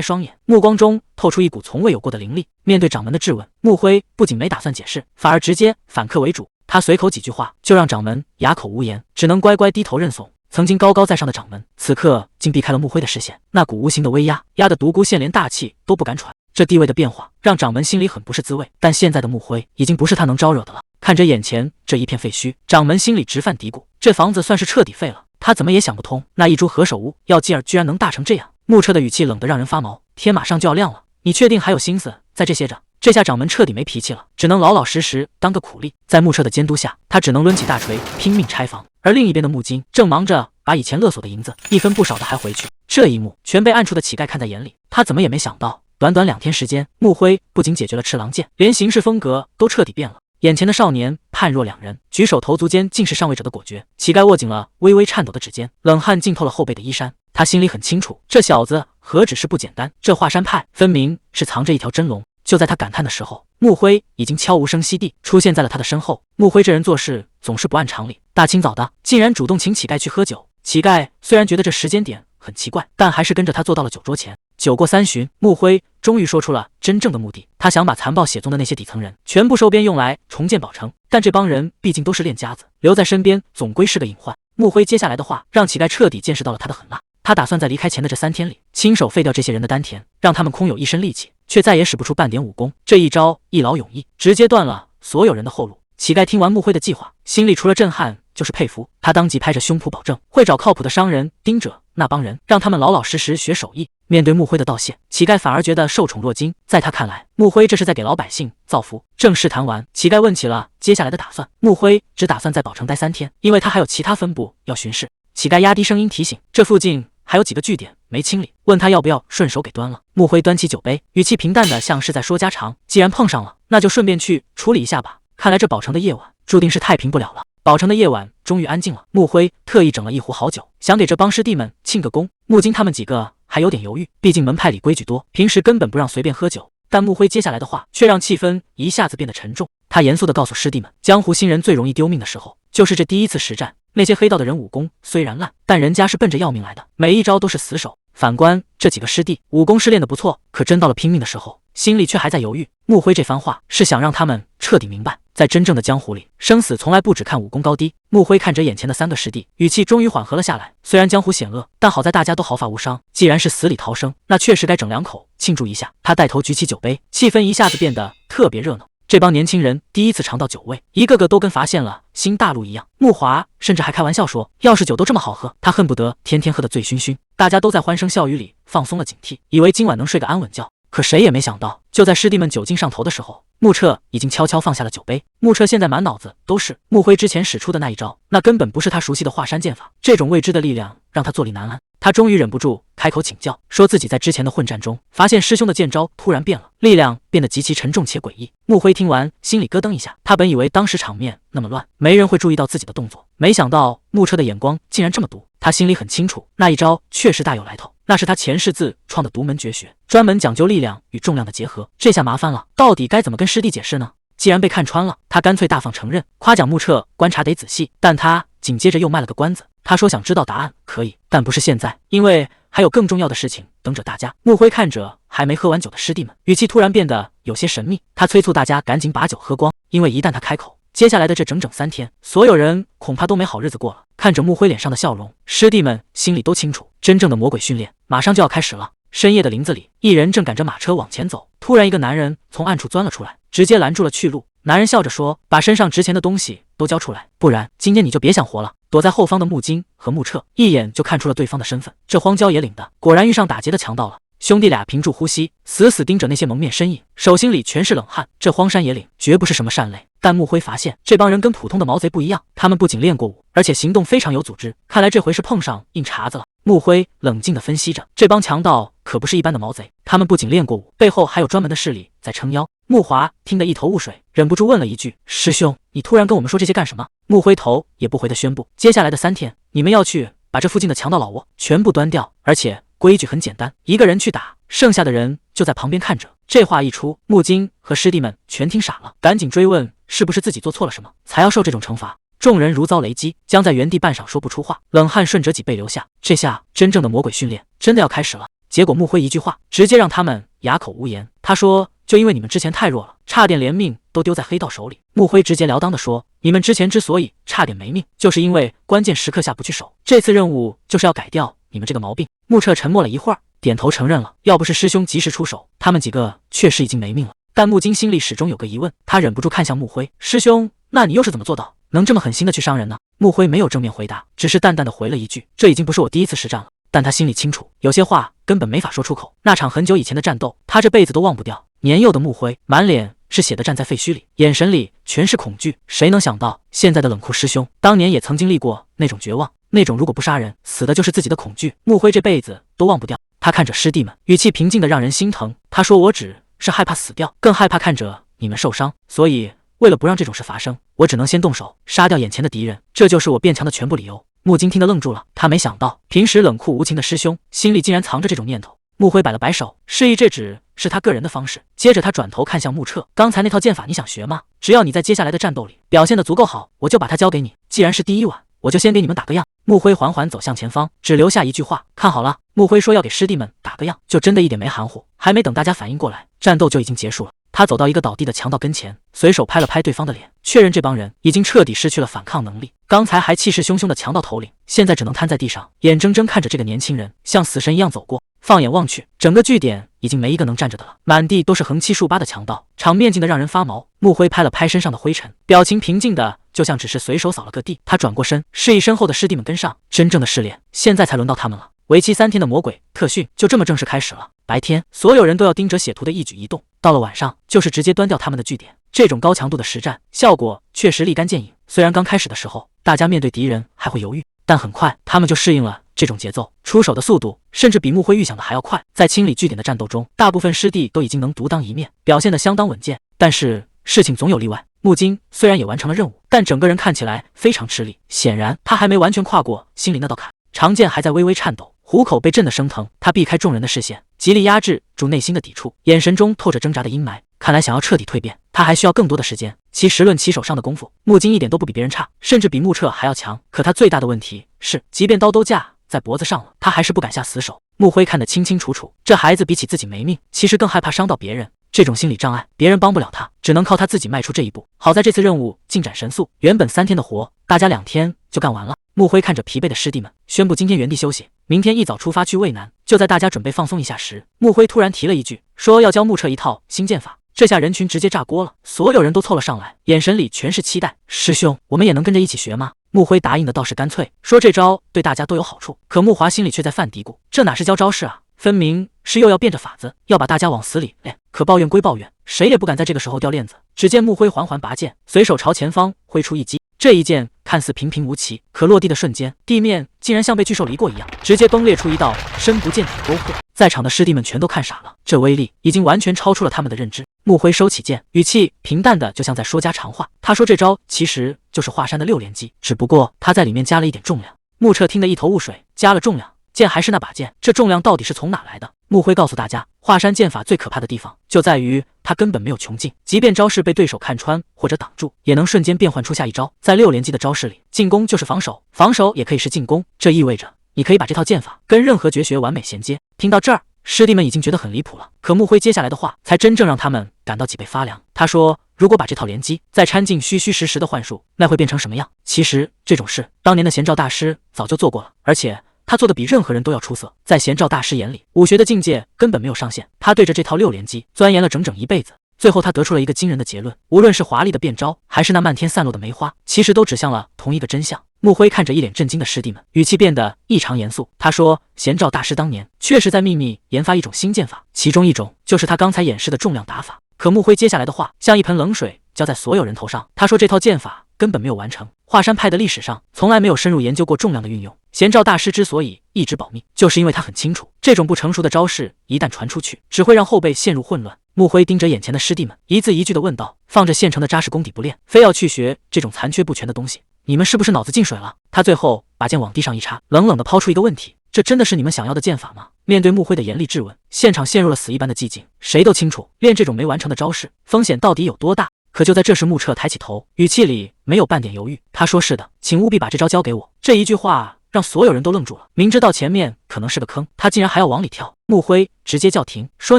双眼，目光中透出一股从未有过的凌厉。面对掌门的质问，穆辉不仅没打算解释，反而直接反客为主。他随口几句话，就让掌门哑口无言，只能乖乖低头认怂。曾经高高在上的掌门，此刻竟避开了穆辉的视线，那股无形的威压，压得独孤县连大气都不敢喘。这地位的变化让掌门心里很不是滋味，但现在的穆辉已经不是他能招惹的了。看着眼前这一片废墟，掌门心里直犯嘀咕，这房子算是彻底废了。他怎么也想不通，那一株何首乌药劲儿居然能大成这样。穆彻的语气冷得让人发毛，天马上就要亮了，你确定还有心思在这歇着？这下掌门彻底没脾气了，只能老老实实当个苦力。在穆彻的监督下，他只能抡起大锤拼命拆房。而另一边的穆金正忙着把以前勒索的银子一分不少的还回去。这一幕全被暗处的乞丐看在眼里，他怎么也没想到，短短2天时间，穆辉不仅解决了赤狼剑，连行事风格都彻底变了。眼前的少年判若两人，举手投足间尽是上位者的果决。乞丐握紧了微微颤抖的指尖，冷汗浸透了后背的衣衫。他心里很清楚，这小子何止是不简单，这华山派分明是藏着一条真龙。就在他感叹的时候，穆辉已经悄无声息地出现在了他的身后。穆辉这人做事总是不按常理，大清早的竟然主动请乞丐去喝酒。乞丐虽然觉得这时间点很奇怪，但还是跟着他坐到了酒桌前。酒过3巡，穆辉终于说出了真正的目的，他想把残暴写踪的那些底层人全部收编用来重建宝城，但这帮人毕竟都是练家子，留在身边总归是个隐患。穆辉接下来的话让乞丐彻底见识到了他的狠辣，他打算在离开前的这3天里亲手废掉这些人的丹田，让他们空有一身力气，却再也使不出半点武功。这一招一劳永逸，直接断了所有人的后路。乞丐听完穆辉的计划，心里除了震撼就是佩服，他当即拍着胸脯保证会找靠谱的商人盯着那帮人，让他们老老实实学手艺。面对穆辉的道谢，乞丐反而觉得受宠若惊。在他看来，穆辉这是在给老百姓造福。正事谈完，乞丐问起了接下来的打算。穆辉只打算在宝城待3天，因为他还有其他分部要巡视。乞丐压低声音提醒，这附近还有几个据点没清理，问他要不要顺手给端了。穆辉端起酒杯，语气平淡的像是在说家常，既然碰上了，那就顺便去处理一下吧。看来这宝城的夜晚注定是太平不了了。宝城的夜晚终于安静了，穆辉特意整了一壶好酒，想给这帮师弟们庆个功。穆金他们几个还有点犹豫，毕竟门派里规矩多，平时根本不让随便喝酒。但穆辉接下来的话却让气氛一下子变得沉重。他严肃地告诉师弟们，江湖新人最容易丢命的时候，就是这第一次实战。那些黑道的人武功虽然烂，但人家是奔着要命来的，每一招都是死手。反观这几个师弟，武功是练得不错，可真到了拼命的时候，心里却还在犹豫。穆辉这番话是想让他们彻底明白，在真正的江湖里，生死从来不只看武功高低。穆辉看着眼前的3个师弟，语气终于缓和了下来。虽然江湖险恶，但好在大家都毫发无伤。既然是死里逃生，那确实该整2口庆祝一下。他带头举起酒杯，气氛一下子变得特别热闹。这帮年轻人第一次尝到酒味，一个个都跟发现了新大陆一样。穆华甚至还开玩笑说，要是酒都这么好喝，他恨不得天天喝得醉醺醺。大家都在欢声笑语里放松了警惕，以为今晚能睡个安稳觉。可谁也没想到，就在师弟们酒劲上头的时候，穆彻已经悄悄放下了酒杯。穆彻现在满脑子都是穆辉之前使出的那一招，那根本不是他熟悉的华山剑法，这种未知的力量让他坐立难安。他终于忍不住开口请教，说自己在之前的混战中发现师兄的剑招突然变了，力量变得极其沉重且诡异。穆辉听完心里咯噔一下，他本以为当时场面那么乱，没人会注意到自己的动作，没想到穆彻的眼光竟然这么毒。他心里很清楚，那一招确实大有来头，那是他前世自创的独门绝学，专门讲究力量与重量的结合。这下麻烦了，到底该怎么跟师弟解释呢？既然被看穿了，他干脆大方承认，夸奖穆彻观察得仔细。但他紧接着又卖了个关子，他说想知道答案可以，但不是现在，因为还有更重要的事情等着大家。穆辉看着还没喝完酒的师弟们，语气突然变得有些神秘。他催促大家赶紧把酒喝光，因为一旦他开口，接下来的这整整3天，所有人恐怕都没好日子过了。看着穆辉脸上的笑容，师弟们心里都清楚，真正的魔鬼训练马上就要开始了。深夜的林子里，一人正赶着马车往前走，突然一个男人从暗处钻了出来，直接拦住了去路。男人笑着说，把身上值钱的东西都交出来，不然今天你就别想活了。躲在后方的穆金和穆彻一眼就看出了对方的身份，这荒郊野岭的，果然遇上打劫的强盗了。兄弟俩屏住呼吸，死死盯着那些蒙面身影，手心里全是冷汗。这荒山野岭绝不是什么善类，但穆辉发现这帮人跟普通的毛贼不一样，他们不仅练过武，而且行动非常有组织，看来这回是碰上硬茬子了。穆辉冷静地分析着，这帮强盗可不是一般的毛贼，他们不仅练过武，背后还有专门的势力在撑腰。穆华听得一头雾水，忍不住问了一句，师兄，你突然跟我们说这些干什么？穆辉头也不回地宣布，接下来的3天，你们要去把这附近的强盗老窝全部端掉，而且规矩很简单，一个人去打，剩下的人就在旁边看着。这话一出，穆金和师弟们全听傻了，赶紧追问是不是自己做错了什么，才要受这种惩罚。众人如遭雷击，僵在原地半晌说不出话，冷汗顺着脊背流下。这下真正的魔鬼训练真的要开始了。结果穆辉一句话直接让他们哑口无言。他说，就因为你们之前太弱了，差点连命都丢在黑道手里。穆辉直截了当地说，你们之前之所以差点没命，就是因为关键时刻下不去手，这次任务就是要改掉你们这个毛病。穆彻沉默了一会儿，点头承认了，要不是师兄及时出手，他们几个确实已经没命了。但穆金心里始终有个疑问，他忍不住看向穆辉，师兄，那你又是怎么做到能这么狠心的去伤人呢？穆辉没有正面回答，只是淡淡的回了一句，这已经不是我第一次实战了。但他心里清楚，有些话根本没法说出口。那场很久以前的战斗，他这辈子都忘不掉。年幼的穆辉满脸是血的站在废墟里，眼神里全是恐惧。谁能想到，现在的冷酷师兄当年也曾经历过那种绝望，那种如果不杀人，死的就是自己的恐惧。穆辉这辈子都忘不掉。他看着师弟们，语气平静的让人心疼。他说，我只是害怕死掉，更害怕看着你们受伤，所以为了不让这种事发生，我只能先动手杀掉眼前的敌人，这就是我变强的全部理由。穆金听得愣住了，他没想到平时冷酷无情的师兄心里竟然藏着这种念头。穆辉摆了摆手，示意这只是他个人的方式。接着他转头看向穆彻，刚才那套剑法你想学吗？只要你在接下来的战斗里表现得足够好，我就把它交给你。既然是第一晚，我就先给你们打个样。穆辉缓缓走向前方，只留下一句话，看好了。穆辉说要给师弟们打个样，就真的一点没含糊。还没等大家反应过来，战斗就已经结束了。他走到一个倒地的强盗跟前，随手拍了拍对方的脸，确认这帮人已经彻底失去了反抗能力。刚才还气势汹汹的强盗头领，现在只能瘫在地上，眼睁睁看着这个年轻人像死神一样走过。放眼望去，整个据点已经没一个能站着的了，满地都是横七竖八的强盗，场面静得让人发毛。木辉拍了拍身上的灰尘，表情平静的就像只是随手扫了个地。他转过身，示意身后的师弟们跟上。真正的试炼，现在才轮到他们了。为期3天的魔鬼特训就这么正式开始了。白天，所有人都要盯着血徒的一举一动；到了晚上，就是直接端掉他们的据点。这种高强度的实战，效果确实立竿见影。虽然刚开始的时候，大家面对敌人还会犹豫，但很快他们就适应了这种节奏，出手的速度甚至比木辉预想的还要快。在清理据点的战斗中，大部分师弟都已经能独当一面，表现得相当稳健。但是事情总有例外，木金虽然也完成了任务，但整个人看起来非常吃力，显然他还没完全跨过心里那道坎。长剑还在微微颤抖，虎口被震得生疼，他避开众人的视线，极力压制住内心的抵触，眼神中透着挣扎的阴霾。看来想要彻底蜕变，他还需要更多的时间。其实论起手上的功夫，木金一点都不比别人差，甚至比木彻还要强。可他最大的问题是，即便刀都架在脖子上了，他还是不敢下死手。木辉看得清清楚楚，这孩子比起自己没命，其实更害怕伤到别人。这种心理障碍，别人帮不了他，只能靠他自己迈出这一步。好在这次任务进展神速，原本3天的活，大家2天就干完了。木辉看着疲惫的师弟们，宣布今天原地休息，明天一早出发去渭南。就在大家准备放松一下时，木辉突然提了一句，说要教木彻一套新剑法。这下人群直接炸锅了，所有人都凑了上来，眼神里全是期待。师兄，我们也能跟着一起学吗？木辉答应的倒是干脆，说这招对大家都有好处。可木华心里却在犯嘀咕，这哪是教招式啊，分明是又要变着法子，要把大家往死里练。可抱怨归抱怨，谁也不敢在这个时候掉链子。只见木辉缓缓拔剑，随手朝前方挥出一击。这一剑看似平平无奇，可落地的瞬间，地面竟然像被巨兽犁过一样，直接崩裂出一道深不见底的沟壑。在场的师弟们全都看傻了，这威力已经完全超出了他们的认知。木辉收起剑，语气平淡的就像在说家常话。他说这招其实就是华山的6连击，只不过他在里面加了一点重量。木彻听得一头雾水，加了重量，剑还是那把剑，这重量到底是从哪来的？木辉告诉大家，华山剑法最可怕的地方就在于他根本没有穷尽，即便招式被对手看穿或者挡住，也能瞬间变换出下一招。在6连击的招式里，进攻就是防守，防守也可以是进攻，这意味着你可以把这套剑法跟任何绝学完美衔接。听到这儿，师弟们已经觉得很离谱了，可木辉接下来的话才真正让他们感到脊背发凉。他说，如果把这套连击再掺进虚虚实实的幻术，那会变成什么样？其实这种事，当年的贤照大师早就做过了，而且他做的比任何人都要出色。在贤照大师眼里，武学的境界根本没有上限。他对着这套6连击钻研了整整一辈子，最后他得出了一个惊人的结论：无论是华丽的变招，还是那漫天散落的梅花，其实都指向了同一个真相。木辉看着一脸震惊的师弟们，语气变得异常严肃。他说，贤照大师当年确实在秘密研发一种新剑法，其中一种就是他刚才演示的重量打法。可木辉接下来的话像一盆冷水浇在所有人头上。他说，这套剑法根本没有完成，华山派的历史上从来没有深入研究过重量的运用。贤照大师之所以一直保密，就是因为他很清楚，这种不成熟的招式一旦传出去，只会让后辈陷入混乱。木辉盯着眼前的师弟们，一字一句地问道，放着现成的扎实功底不练，非要去学这种残缺不全的东西，你们是不是脑子进水了？他最后把剑往地上一插，冷冷地抛出一个问题，这真的是你们想要的剑法吗？面对木辉的严厉质问，现场陷入了死一般的寂静。谁都清楚，练这种没完成的招式，风险到底有多大。可就在这时，木彻抬起头，语气里没有半点犹豫。他说，是的，请务必把这招交给我。这一句话让所有人都愣住了，明知道前面可能是个坑，他竟然还要往里跳。木辉直接叫停，说，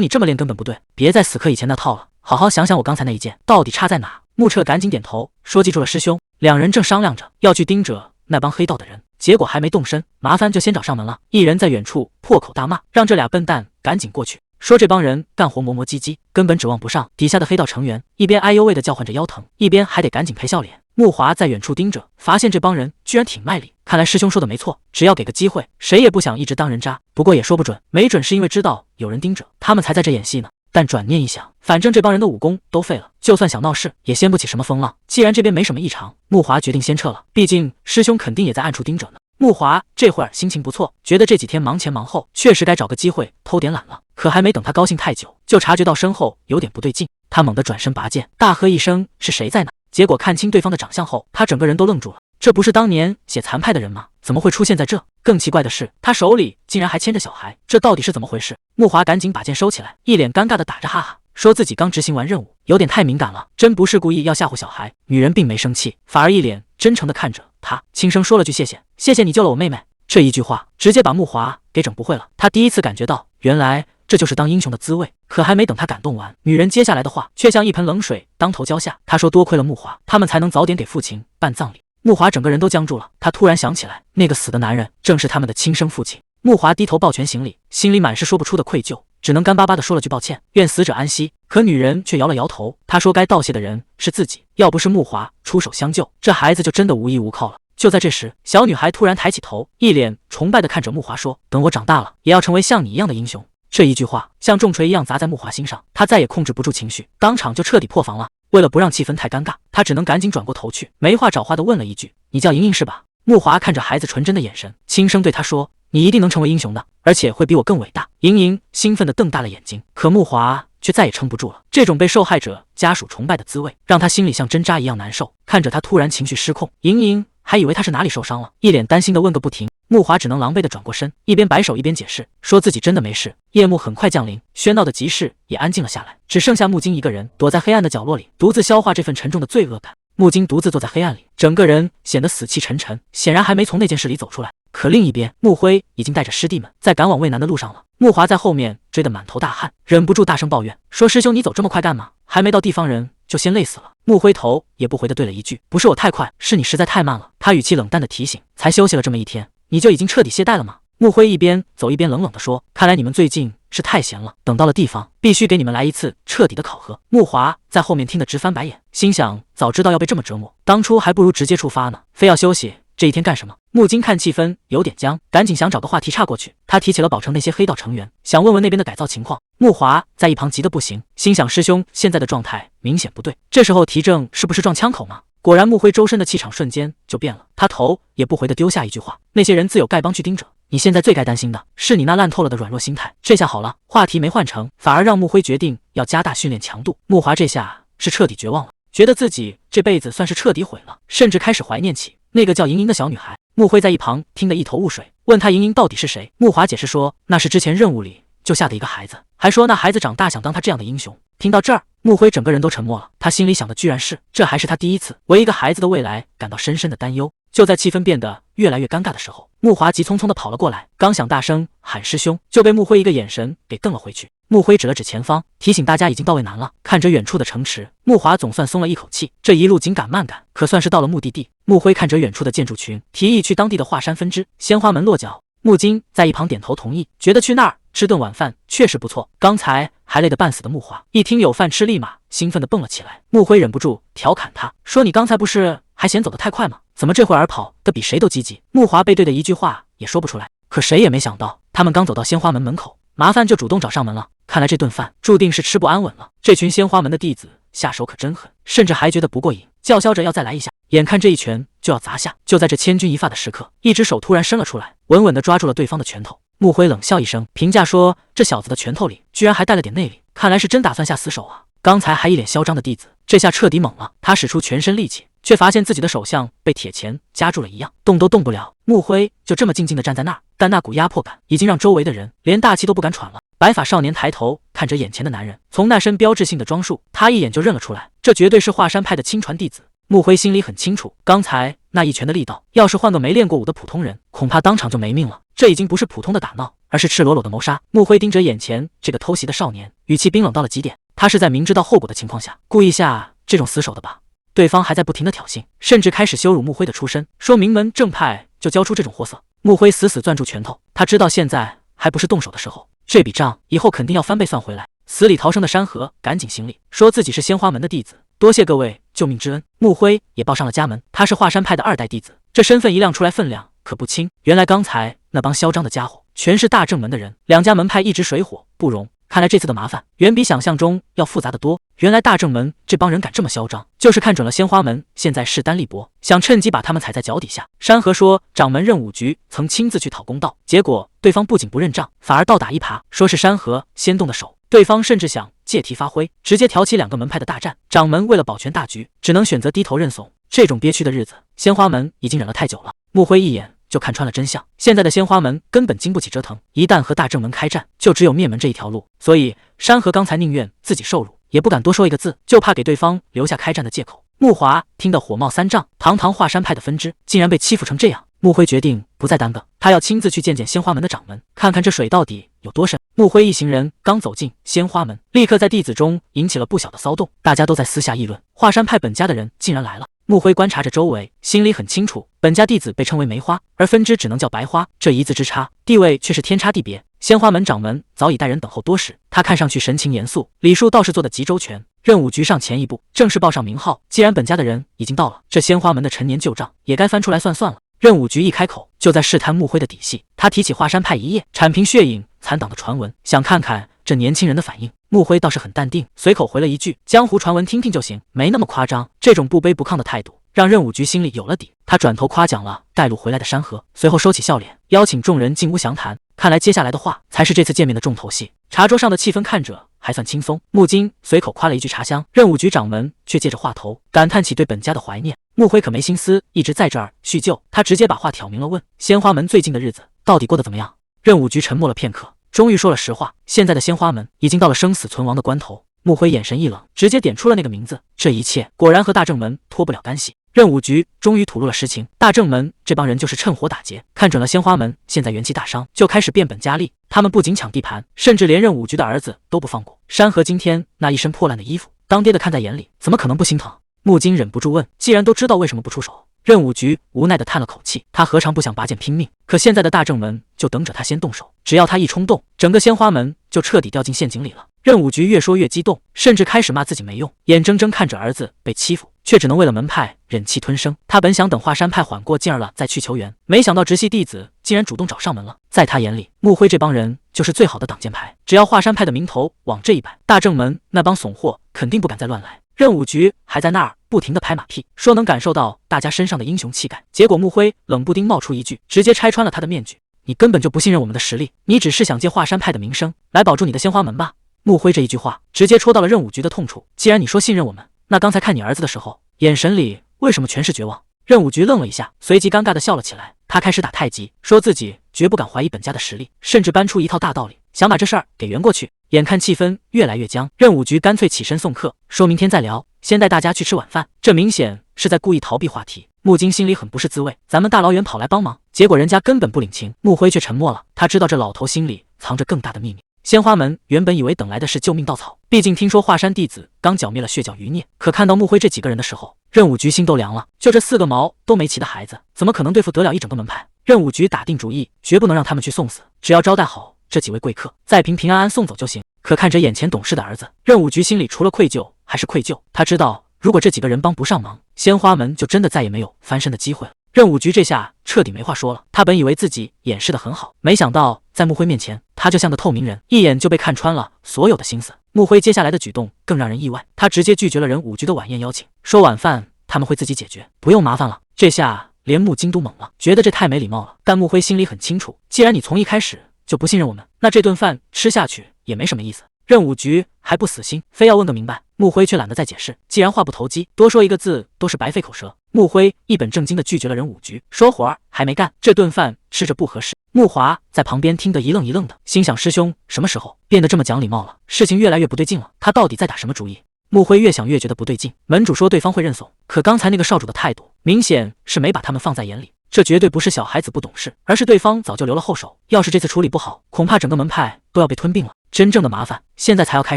你这么练根本不对，别再死磕以前那套了，好好想想我刚才那一剑到底差在哪。木彻赶紧点头，说，记住了师兄。两人正商量着要去盯着那帮黑道的人，结果还没动身，麻烦就先找上门了。一人在远处破口大骂，让这俩笨蛋赶紧过去，说这帮人干活磨磨唧唧，根本指望不上。底下的黑道成员一边哎呦喂的叫唤着腰疼，一边还得赶紧陪笑脸。木华在远处盯着，发现这帮人居然挺卖力，看来师兄说的没错，只要给个机会，谁也不想一直当人渣。不过也说不准，没准是因为知道有人盯着，他们才在这演戏呢。但转念一想，反正这帮人的武功都废了，就算想闹事也掀不起什么风浪。既然这边没什么异常，木华决定先撤了，毕竟师兄肯定也在暗处盯着呢。木华这会儿心情不错，觉得这几天忙前忙后，确实该找个机会偷点懒了。可还没等他高兴太久，就察觉到身后有点不对劲。他猛地转身拔剑，大喝一声，是谁在哪？结果看清对方的长相后，他整个人都愣住了。这不是当年写残派的人吗？怎么会出现在这？更奇怪的是，他手里竟然还牵着小孩，这到底是怎么回事？木华赶紧把剑收起来，一脸尴尬的打着哈哈，说自己刚执行完任务，有点太敏感了，真不是故意要吓唬小孩。女人并没生气，反而一脸真诚的看着他，轻声说了句谢谢，谢谢你救了我妹妹。这一句话直接把木华给整不会了，他第一次感觉到原来这就是当英雄的滋味。可还没等他感动完，女人接下来的话却像一盆冷水当头浇下。他说多亏了木华，他们才能早点给父亲办葬礼。木华整个人都僵住了，他突然想起来，那个死的男人正是他们的亲生父亲。木华低头抱拳行礼，心里满是说不出的愧疚，只能干巴巴的说了句抱歉，愿死者安息。可女人却摇了摇头，她说该道谢的人是自己，要不是木华出手相救，这孩子就真的无依无靠了。就在这时，小女孩突然抬起头，一脸崇拜地看着木华说：“等我长大了，也要成为像你一样的英雄。”这一句话像重锤一样砸在木华心上，他再也控制不住情绪，当场就彻底破防了。为了不让气氛太尴尬，他只能赶紧转过头去，没话找话地问了一句：“你叫莹莹是吧？”木华看着孩子纯真的眼神，轻声对他说：“你一定能成为英雄的，而且会比我更伟大。”莹莹兴奋地瞪大了眼睛，可木华却再也撑不住了。这种被受害者家属崇拜的滋味，让他心里像针扎一样难受。看着他突然情绪失控，莹莹还以为他是哪里受伤了，一脸担心地问个不停。木华只能狼狈地转过身，一边摆手一边解释，说自己真的没事。夜幕很快降临，喧闹的集市也安静了下来，只剩下木金一个人躲在黑暗的角落里，独自消化这份沉重的罪恶感。木金独自坐在黑暗里，整个人显得死气沉沉，显然还没从那件事里走出来。可另一边，木辉已经带着师弟们在赶往渭南的路上了。木华在后面追得满头大汗，忍不住大声抱怨说：“师兄，你走这么快干嘛？还没到地方人就先累死了。”木辉头也不回地对了一句：“不是我太快，是你实在太慢了。”他语气冷淡地提醒：“才休息了这么一天，你就已经彻底懈怠了吗？”木辉一边走一边冷冷地说：“看来你们最近是太闲了，等到了地方，必须给你们来一次彻底的考核。”木华在后面听得直翻白眼，心想早知道要被这么折磨，当初还不如直接出发呢，非要休息这一天干什么？木金看气氛有点僵，赶紧想找个话题岔过去。他提起了宝城那些黑道成员，想问问那边的改造情况。木华在一旁急得不行，心想师兄现在的状态明显不对，这时候提正是不是撞枪口吗？果然木辉周身的气场瞬间就变了，他头也不回地丢下一句话：“那些人自有丐帮去盯着，你现在最该担心的是你那烂透了的软弱心态。”这下好了，话题没换成，反而让木辉决定要加大训练强度。木华这下是彻底绝望了，觉得自己这辈子算是彻底毁了，甚至开始怀念起那个叫莹莹的小女孩。木辉在一旁听得一头雾水，问他莹莹到底是谁。木华解释说，那是之前任务里救下的一个孩子，还说那孩子长大想当他这样的英雄。听到这儿，木辉整个人都沉默了，他心里想的居然是，这还是他第一次为一个孩子的未来感到深深的担忧。就在气氛变得越来越尴尬的时候，木华急匆匆地跑了过来，刚想大声喊师兄，就被木辉一个眼神给瞪了回去。木辉指了指前方，提醒大家已经到渭南了。看着远处的城池，木华总算松了一口气，这一路紧赶慢赶，可算是到了目的地。木辉看着远处的建筑群，提议去当地的华山分支鲜花门落脚。木金在一旁点头同意，觉得去那儿吃顿晚饭确实不错。刚才还累得半死的木华，一听有饭吃，立马兴奋地蹦了起来。木辉忍不住调侃他说：“你刚才不是还嫌走得太快吗？怎么这会儿跑得比谁都积极？”木华背对的一句话也说不出来，可谁也没想到，他们刚走到鲜花门门口，麻烦就主动找上门了。看来这顿饭注定是吃不安稳了。这群鲜花门的弟子下手可真狠，甚至还觉得不过瘾，叫嚣着要再来一下。眼看这一拳就要砸下，就在这千钧一发的时刻，一只手突然伸了出来，稳稳地抓住了对方的拳头。木辉冷笑一声，评价说：“这小子的拳头里居然还带了点内力，看来是真打算下死手啊！”刚才还一脸嚣张的弟子，这下彻底懵了。他使出全身力气，却发现自己的手像被铁钳夹住了一样，动都动不了。木辉就这么静静地站在那儿，但那股压迫感已经让周围的人连大气都不敢喘了。白发少年抬头看着眼前的男人，从那身标志性的装束，他一眼就认了出来，这绝对是华山派的亲传弟子。木辉心里很清楚，刚才那一拳的力道，要是换个没练过武的普通人，恐怕当场就没命了。这已经不是普通的打闹，而是赤裸裸的谋杀。木辉盯着眼前这个偷袭的少年，语气冰冷到了极点。他是在明知道后果的情况下，故意下这种死手的吧？对方还在不停的挑衅，甚至开始羞辱木辉的出身，说名门正派就交出这种货色。木辉死死攥住拳头，他知道现在还不是动手的时候，这笔账以后肯定要翻倍算回来。死里逃生的山河赶紧行礼，说自己是鲜花门的弟子，多谢各位救命之恩。木辉也报上了家门，他是华山派的2代弟子，这身份一亮出来分量可不轻。原来刚才那帮嚣张的家伙全是大正门的人，两家门派一直水火不容，看来这次的麻烦远比想象中要复杂的多。原来大正门这帮人敢这么嚣张，就是看准了鲜花门现在势单力薄，想趁机把他们踩在脚底下。山河说掌门任武局曾亲自去讨公道，结果对方不仅不认账，反而倒打一耙，说是山河先动的手。对方甚至想借题发挥，直接挑起2个门派的大战。掌门为了保全大局，只能选择低头认怂。这种憋屈的日子，鲜花门已经忍了太久了。木辉一眼就看穿了真相，现在的鲜花门根本经不起折腾，一旦和大正门开战，就只有灭门这一条路。所以山河刚才宁愿自己受辱，也不敢多说一个字，就怕给对方留下开战的借口。木华听得火冒三丈，堂堂华山派的分支竟然被欺负成这样。木辉决定不再耽搁，他要亲自去见见鲜花门的掌门，看看这水到底有多深。木辉一行人刚走进鲜花门，立刻在弟子中引起了不小的骚动，大家都在私下议论，华山派本家的人竟然来了。穆辉观察着周围，心里很清楚，本家弟子被称为梅花，而分支只能叫白花，这一字之差，地位却是天差地别。鲜花门掌门早已带人等候多时，他看上去神情严肃，礼数倒是做得极周全。任务局上前一步，正式报上名号。既然本家的人已经到了，这鲜花门的陈年旧账也该翻出来算算了。任务局一开口，就在试探穆辉的底细。他提起华山派一夜铲平血影残党的传闻，想看看这年轻人的反应。穆辉倒是很淡定，随口回了一句：“江湖传闻听听就行，没那么夸张。”这种不卑不亢的态度，让任务局心里有了底。他转头夸奖了带路回来的山河，随后收起笑脸，邀请众人进屋详谈。看来接下来的话才是这次见面的重头戏。茶桌上的气氛看着还算轻松，木金随口夸了一句茶香，任务局掌门却借着话头感叹起对本家的怀念。穆辉可没心思一直在这儿叙旧，他直接把话挑明了问：“鲜花门最近的日子到底过得怎么样？”任务局沉默了片刻，终于说了实话：“现在的鲜花门已经到了生死存亡的关头。”穆辉眼神一冷，直接点出了那个名字。这一切果然和大正门脱不了干系。任务局终于吐露了实情，大正门这帮人就是趁火打劫，看准了鲜花门现在元气大伤，就开始变本加厉。他们不仅抢地盘，甚至连任务局的儿子都不放过。山河今天那一身破烂的衣服，当爹的看在眼里，怎么可能不心疼？木金忍不住问：“既然都知道，为什么不出手？”任务局无奈地叹了口气，他何尝不想拔剑拼命？可现在的大正门就等着他先动手，只要他一冲动，整个鲜花门就彻底掉进陷阱里了。任务局越说越激动，甚至开始骂自己没用，眼睁睁看着儿子被欺负，却只能为了门派忍气吞声。他本想等华山派缓过劲儿了再去求援，没想到直系弟子竟然主动找上门了。在他眼里，穆辉这帮人就是最好的挡箭牌，只要华山派的名头往这一摆，大正门那帮怂货肯定不敢再乱来。任务局还在那儿不停地拍马屁，说能感受到大家身上的英雄气概，结果穆辉冷不丁冒出一句，直接拆穿了他的面具：“你根本就不信任我们的实力，你只是想借华山派的名声来保住你的鲜花门吧？”穆辉这一句话直接戳到了任务局的痛处。既然你说信任我们，那刚才看你儿子的时候，眼神里为什么全是绝望？任务局愣了一下，随即尴尬地笑了起来。他开始打太极，说自己绝不敢怀疑本家的实力，甚至搬出一套大道理，想把这事儿给圆过去。眼看气氛越来越僵，任务局干脆起身送客，说明天再聊，先带大家去吃晚饭。这明显是在故意逃避话题。木金心里很不是滋味，咱们大老远跑来帮忙，结果人家根本不领情。穆辉却沉默了，他知道这老头心里藏着更大的秘密。鲜花门原本以为等来的是救命稻草，毕竟听说华山弟子刚剿灭了血教余孽，可看到穆辉这几个人的时候，任务局心都凉了。就这4个毛都没齐的孩子，怎么可能对付得了一整个门派？任务局打定主意，绝不能让他们去送死，只要招待好这几位贵客，再平平安安送走就行。可看着眼前懂事的儿子，任务局心里除了愧疚还是愧疚。他知道，如果这几个人帮不上忙，鲜花门就真的再也没有翻身的机会了。任务局这下彻底没话说了，他本以为自己掩饰得很好，没想到在穆辉面前，他就像个透明人，一眼就被看穿了所有的心思。穆辉接下来的举动更让人意外，他直接拒绝了任务局的晚宴邀请，说晚饭他们会自己解决，不用麻烦了。这下连木金都懵了，觉得这太没礼貌了。但穆辉心里很清楚，既然你从一开始就不信任我们，那这顿饭吃下去也没什么意思。任务局还不死心，非要问个明白。穆辉却懒得再解释，既然话不投机，多说一个字都是白费口舌。穆辉一本正经地拒绝了任务局，说活儿还没干，这顿饭吃着不合适。穆华在旁边听得一愣一愣的，心想师兄什么时候变得这么讲礼貌了？事情越来越不对劲了，他到底在打什么主意？穆辉越想越觉得不对劲，门主说对方会认怂，可刚才那个少主的态度，明显是没把他们放在眼里。这绝对不是小孩子不懂事，而是对方早就留了后手。要是这次处理不好，恐怕整个门派都要被吞并了。真正的麻烦现在才要开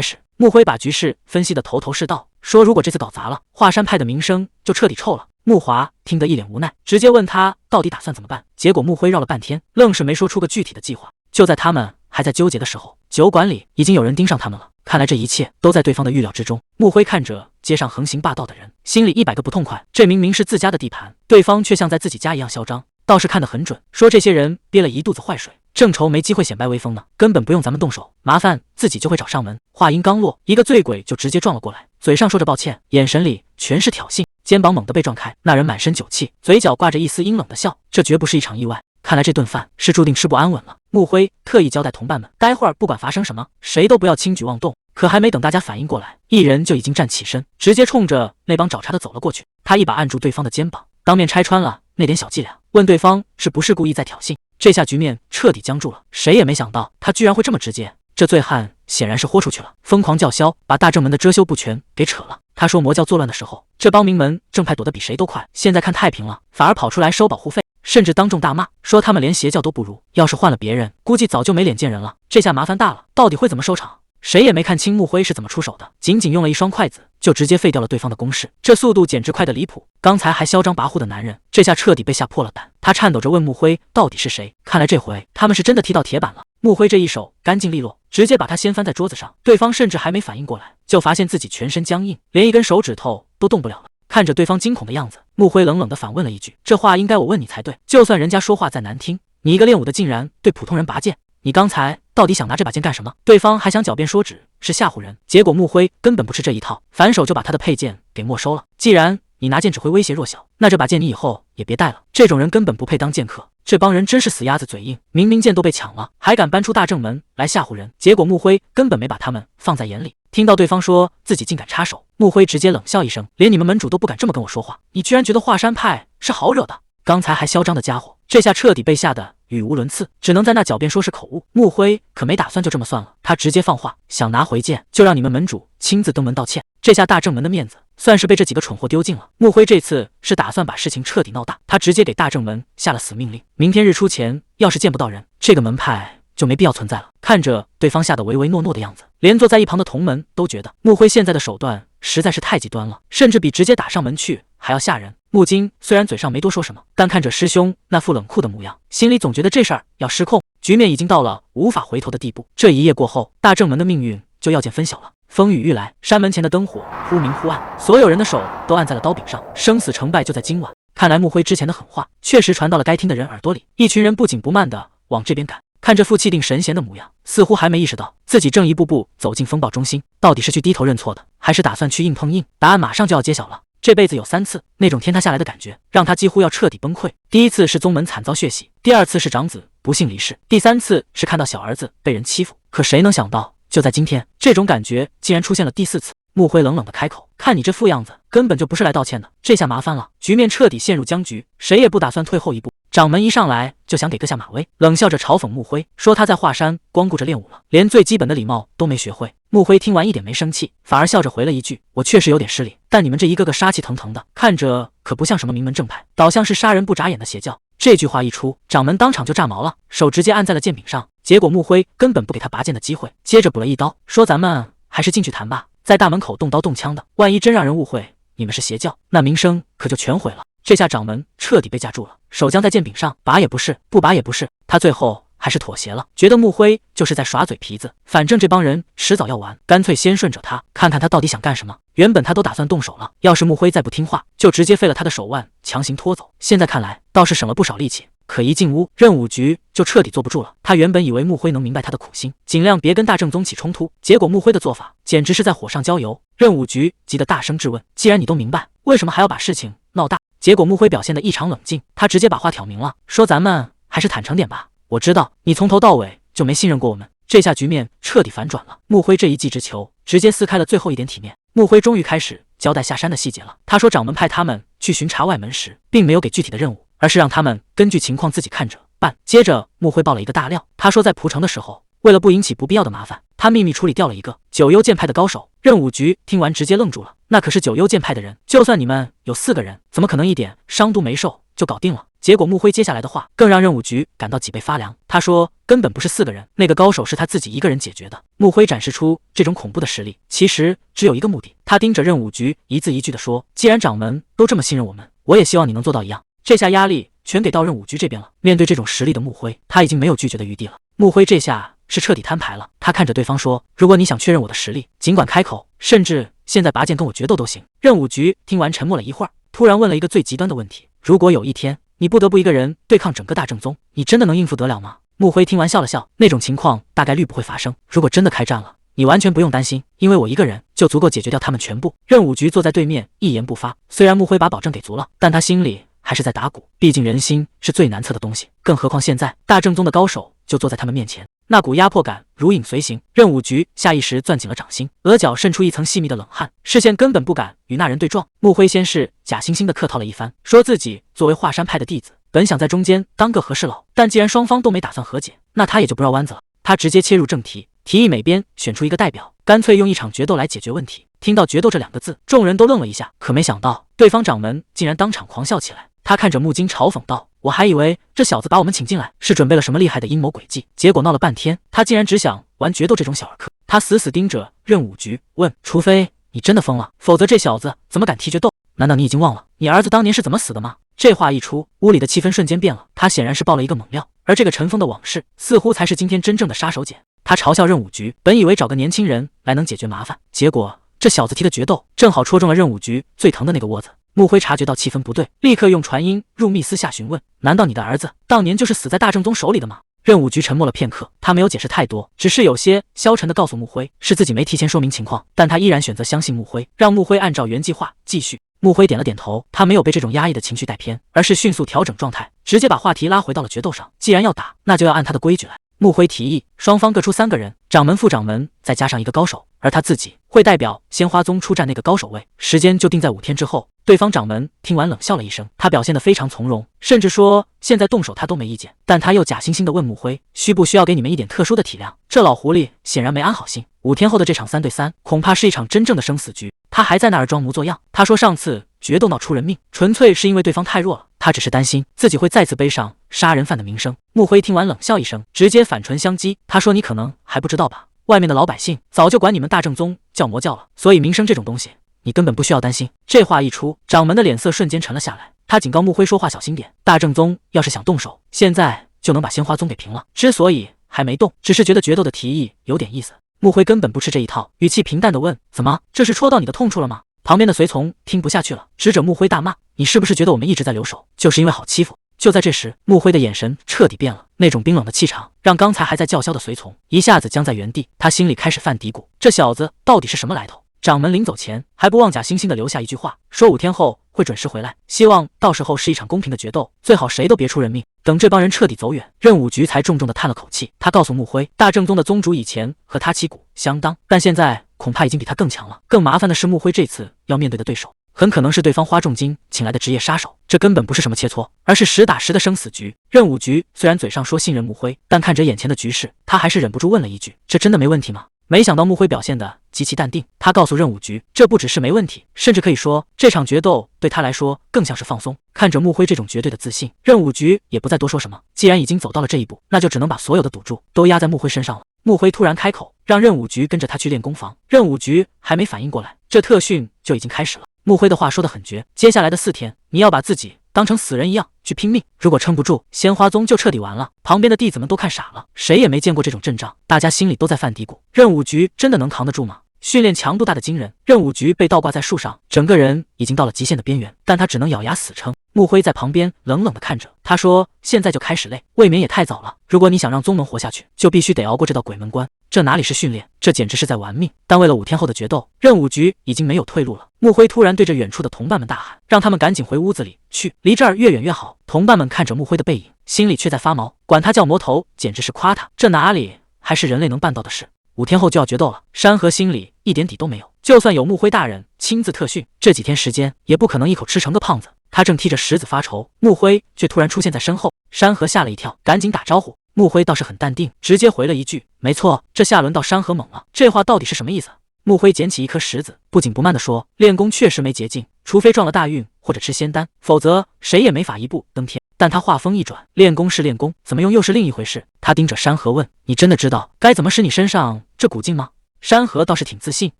始。穆辉把局势分析得头头是道，说如果这次搞砸了，华山派的名声就彻底臭了。穆华听得一脸无奈，直接问他到底打算怎么办。结果穆辉绕了半天，愣是没说出个具体的计划。就在他们还在纠结的时候，酒馆里已经有人盯上他们了。看来这一切都在对方的预料之中。穆辉看着街上横行霸道的人，心里100个不痛快。这明明是自家的地盘，对方却像在自己家一样嚣张，倒是看得很准，说这些人憋了一肚子坏水，正愁没机会显摆威风呢，根本不用咱们动手，麻烦自己就会找上门。话音刚落，一个醉鬼就直接撞了过来，嘴上说着抱歉，眼神里全是挑衅，肩膀猛地被撞开，那人满身酒气，嘴角挂着一丝阴冷的笑，这绝不是一场意外，看来这顿饭是注定吃不安稳了。穆辉特意交代同伴们，待会儿不管发生什么，谁都不要轻举妄动。可还没等大家反应过来，一人就已经站起身，直接冲着那帮找茬的走了过去。他一把按住对方的肩膀，当面拆穿了那点小伎俩，问对方是不是故意在挑衅。这下局面彻底僵住了，谁也没想到他居然会这么直接。这醉汉显然是豁出去了，疯狂叫嚣，把大正门的遮羞布全给扯了。他说魔教作乱的时候，这帮名门正派躲得比谁都快，现在看太平了，反而跑出来收保护费，甚至当众大骂，说他们连邪教都不如，要是换了别人，估计早就没脸见人了。这下麻烦大了，到底会怎么收场？谁也没看清穆辉是怎么出手的，仅仅用了一双筷子就直接废掉了对方的攻势，这速度简直快得离谱。刚才还嚣张跋扈的男人，这下彻底被吓破了胆。他颤抖着问穆辉到底是谁，看来这回他们是真的踢到铁板了。穆辉这一手干净利落，直接把他掀翻在桌子上，对方甚至还没反应过来，就发现自己全身僵硬，连一根手指头都动不了了。看着对方惊恐的样子，穆辉冷冷地反问了一句：“这话应该我问你才对，就算人家说话再难听，你一个练武的竟然对普通人拔剑，你刚才到底想拿这把剑干什么？”对方还想狡辩说只是吓唬人，结果穆辉根本不吃这一套，反手就把他的佩剑给没收了。既然你拿剑只会威胁弱小，那这把剑你以后也别带了，这种人根本不配当剑客。这帮人真是死鸭子嘴硬，明明剑都被抢了，还敢搬出大正门来吓唬人。结果穆辉根本没把他们放在眼里，听到对方说自己竟敢插手，穆辉直接冷笑一声：“连你们门主都不敢这么跟我说话，你居然觉得华山派是好惹的？刚才还嚣张的家伙，这下彻底被吓得语无伦次，只能在那狡辩说是口误。”穆辉可没打算就这么算了，他直接放话：“想拿回剑，就让你们门主亲自登门道歉。”这下大正门的面子算是被这几个蠢货丢尽了。穆辉这次是打算把事情彻底闹大，他直接给大正门下了死命令，明天日出前要是见不到人，这个门派就没必要存在了。看着对方吓得唯唯诺诺的样子，连坐在一旁的同门都觉得穆辉现在的手段实在是太极端了，甚至比直接打上门去还要吓人。穆金虽然嘴上没多说什么，但看着师兄那副冷酷的模样，心里总觉得这事儿要失控，局面已经到了无法回头的地步。这一夜过后，大正门的命运就要见分晓了。风雨欲来，山门前的灯火忽明忽暗，所有人的手都按在了刀柄上，生死成败就在今晚。看来穆辉之前的狠话确实传到了该听的人耳朵里，一群人不紧不慢地往这边赶。看着负气定神闲的模样，似乎还没意识到自己正一步步走进风暴中心，到底是去低头认错的，还是打算去硬碰硬？答案马上就要揭晓了。这辈子有3次那种天塌下来的感觉，让他几乎要彻底崩溃。第一次是宗门惨遭血洗，第二次是长子不幸离世，第3次是看到小儿子被人欺负。可谁能想到，就在今天，这种感觉竟然出现了第4次。穆辉冷冷地开口：“看你这副样子，根本就不是来道歉的。”这下麻烦了，局面彻底陷入僵局，谁也不打算退后一步。掌门一上来就想给个下马威，冷笑着嘲讽穆辉，说他在华山光顾着练武了，连最基本的礼貌都没学会。穆辉听完一点没生气，反而笑着回了一句：“我确实有点失礼，但你们这一个个杀气腾腾的，看着可不像什么名门正派，倒像是杀人不眨眼的邪教。”这句话一出，掌门当场就炸毛了，手直接按在了剑柄上。结果穆辉根本不给他拔剑的机会，接着补了一刀，说：“咱们还是进去谈吧，在大门口动刀动枪的，万一真让人误会你们是邪教，那名声可就全毁了。”这下掌门彻底被架住了，手僵在剑柄上，拔也不是，不拔也不是，他最后还是妥协了，觉得穆辉就是在耍嘴皮子，反正这帮人迟早要完，干脆先顺着他，看看他到底想干什么。原本他都打算动手了，要是穆辉再不听话，就直接废了他的手腕，强行拖走。现在看来倒是省了不少力气。可一进屋，任武局就彻底坐不住了。他原本以为穆辉能明白他的苦心，尽量别跟大正宗起冲突，结果穆辉的做法简直是在火上浇油。任武局急得大声质问：“既然你都明白，为什么还要把事情闹大？”结果穆辉表现得异常冷静，他直接把话挑明了，说：“咱们还是坦诚点吧，我知道你从头到尾就没信任过我们。”这下局面彻底反转了，穆辉这一记直球直接撕开了最后一点体面。穆辉终于开始交代下山的细节了。他说掌门派他们去巡查外门时，并没有给具体的任务，而是让他们根据情况自己看着办。接着穆辉爆了一个大料，他说在蒲城的时候，为了不引起不必要的麻烦，他秘密处理掉了一个九幽剑派的高手。任武局听完直接愣住了，那可是九幽剑派的人，就算你们有4个人，怎么可能一点伤毒没受就搞定了？结果穆辉接下来的话更让任武局感到脊背发凉，他说根本不是4个人，那个高手是他自己一个人解决的。穆辉展示出这种恐怖的实力，其实只有一个目的，他盯着任武局一字一句地说：“既然掌门都这么信任我们，我也希望你能做到一样。”这下压力全给到任武局这边了。面对这种实力的穆辉，他已经没有拒绝的余地了。穆辉这下是彻底摊牌了，他看着对方说：“如果你想确认我的实力，尽管开口，甚至现在拔剑跟我决斗都行。”任武局听完沉默了一会儿，突然问了一个最极端的问题：“如果有一天你不得不一个人对抗整个大正宗，你真的能应付得了吗？”穆辉听完笑了笑，那种情况大概率不会发生，如果真的开战了，你完全不用担心，因为我一个人就足够解决掉他们全部。任武局坐在对面一言不发，虽然穆辉把保证给足了，但他心里还是在打鼓，毕竟人心是最难测的东西，更何况现在大正宗的高手就坐在他们面前，那股压迫感如影随形。任武局下意识攥紧了掌心，额角渗出一层细密的冷汗，视线根本不敢与那人对撞。穆辉先是假惺惺地客套了一番，说自己作为华山派的弟子，本想在中间当个和事佬，但既然双方都没打算和解，那他也就不绕弯子了。他直接切入正题，提议每边选出一个代表，干脆用一场决斗来解决问题。听到决斗这2个字，众人都愣了一下，可没想到对方掌门竟然当场狂笑起来。他看着穆金嘲讽道：“我还以为这小子把我们请进来是准备了什么厉害的阴谋诡计，结果闹了半天，他竟然只想玩决斗这种小儿科。”他死死盯着任武局，问：“除非你真的疯了，否则这小子怎么敢提决斗？难道你已经忘了你儿子当年是怎么死的吗？这话一出，屋里的气氛瞬间变了。他显然是爆了一个猛料，而这个陈峰的往事似乎才是今天真正的杀手锏。他嘲笑任武局，本以为找个年轻人来能解决麻烦，结果这小子提的决斗正好戳中了任武局最疼的那个窝子。穆辉察觉到气氛不对，立刻用传音入密私下询问：难道你的儿子当年就是死在大正宗手里的吗？任武局沉默了片刻，他没有解释太多，只是有些消沉地告诉穆辉，是自己没提前说明情况，但他依然选择相信穆辉，让穆辉按照原计划继续。穆辉点了点头，他没有被这种压抑的情绪带偏，而是迅速调整状态，直接把话题拉回到了决斗上。既然要打，那就要按他的规矩来。穆辉提议，双方各出3个人，掌门、副掌门，再加上一个高手，而他自己会代表鲜花宗出战那个高手位，时间就定在5天之后。对方掌门听完冷笑了一声，他表现得非常从容，甚至说现在动手他都没意见，但他又假惺惺地问穆辉，需不需要给你们一点特殊的体谅？这老狐狸显然没安好心，5天后的这场3对3恐怕是一场真正的生死局。他还在那儿装模作样，他说上次决斗闹出人命，纯粹是因为对方太弱了，他只是担心自己会再次背上杀人犯的名声。穆辉听完冷笑一声，直接反唇相讥，他说你可能还不知道吧，外面的老百姓早就管你们大正宗叫魔教了，所以名声这种东西你根本不需要担心。这话一出，掌门的脸色瞬间沉了下来，他警告穆辉说话小心点，大正宗要是想动手，现在就能把鲜花宗给平了。之所以还没动，只是觉得决斗的提议有点意思。穆辉根本不吃这一套，语气平淡地问，怎么，这是戳到你的痛处了吗？旁边的随从听不下去了，指着穆辉大骂，你是不是觉得我们一直在留手，就是因为好欺负？就在这时，穆辉的眼神彻底变了，那种冰冷的气场让刚才还在叫嚣的随从一下子僵在原地，他心里开始犯嘀咕，这小子到底是什么来头？掌门临走前还不忘假惺惺地留下一句话，说5天后会准时回来，希望到时候是一场公平的决斗，最好谁都别出人命。等这帮人彻底走远，任武局才重重地叹了口气，他告诉穆辉，大正宗的宗主以前和他旗鼓相当，但现在恐怕已经比他更强了。更麻烦的是，穆辉这次要面对的对手很可能是对方花重金请来的职业杀手，这根本不是什么切磋，而是实打实的生死局。任武局虽然嘴上说信任穆辉，但看着眼前的局势，他还是忍不住问了一句，这真的没问题吗？没想到穆辉表现得极其淡定，他告诉任武局，这不只是没问题，甚至可以说这场决斗对他来说更像是放松。看着穆辉这种绝对的自信，任武局也不再多说什么，既然已经走到了这一步，那就只能把所有的赌注都压在穆辉身上了。穆辉突然开口，让任武局跟着他去练功房。任武局还没反应过来，这特训就已经开始了。穆辉的话说得很绝，接下来的4天，你要把自己当成死人一样去拼命，如果撑不住，鲜花宗就彻底完了。旁边的弟子们都看傻了，谁也没见过这种阵仗，大家心里都在犯嘀咕，任武局真的能扛得住吗？训练强度大的惊人，任武局被倒挂在树上，整个人已经到了极限的边缘，但他只能咬牙死撑。穆辉在旁边冷冷地看着，他说，现在就开始累，未免也太早了，如果你想让宗门活下去，就必须得熬过这道鬼门关，这哪里是训练，这简直是在玩命。但为了5天后的决斗，任武局已经没有退路了。穆辉突然对着远处的同伴们大喊，让他们赶紧回屋子里去，离这儿越远越好。同伴们看着穆辉的背影，心里却在发毛，管他叫魔头简直是夸他，这哪里还是人类能办到的事。5天后就要决斗了，山河心里一点底都没有，就算有穆辉大人亲自特训，这几天时间也不可能一口吃成个胖子。他正踢着石子发愁，穆辉却突然出现在身后，山河吓了一跳，赶紧打招呼。穆辉倒是很淡定，直接回了一句，没错，这下轮到山河猛了。这话到底是什么意思？穆辉捡起一颗石子，不紧不慢地说，练功确实没捷径，除非撞了大运或者吃仙丹，否则谁也没法一步登天。但他话锋一转，练功是练功，怎么用又是另一回事。他盯着山河问，你真的知道该怎么使你身上这股劲吗？山河倒是挺自信，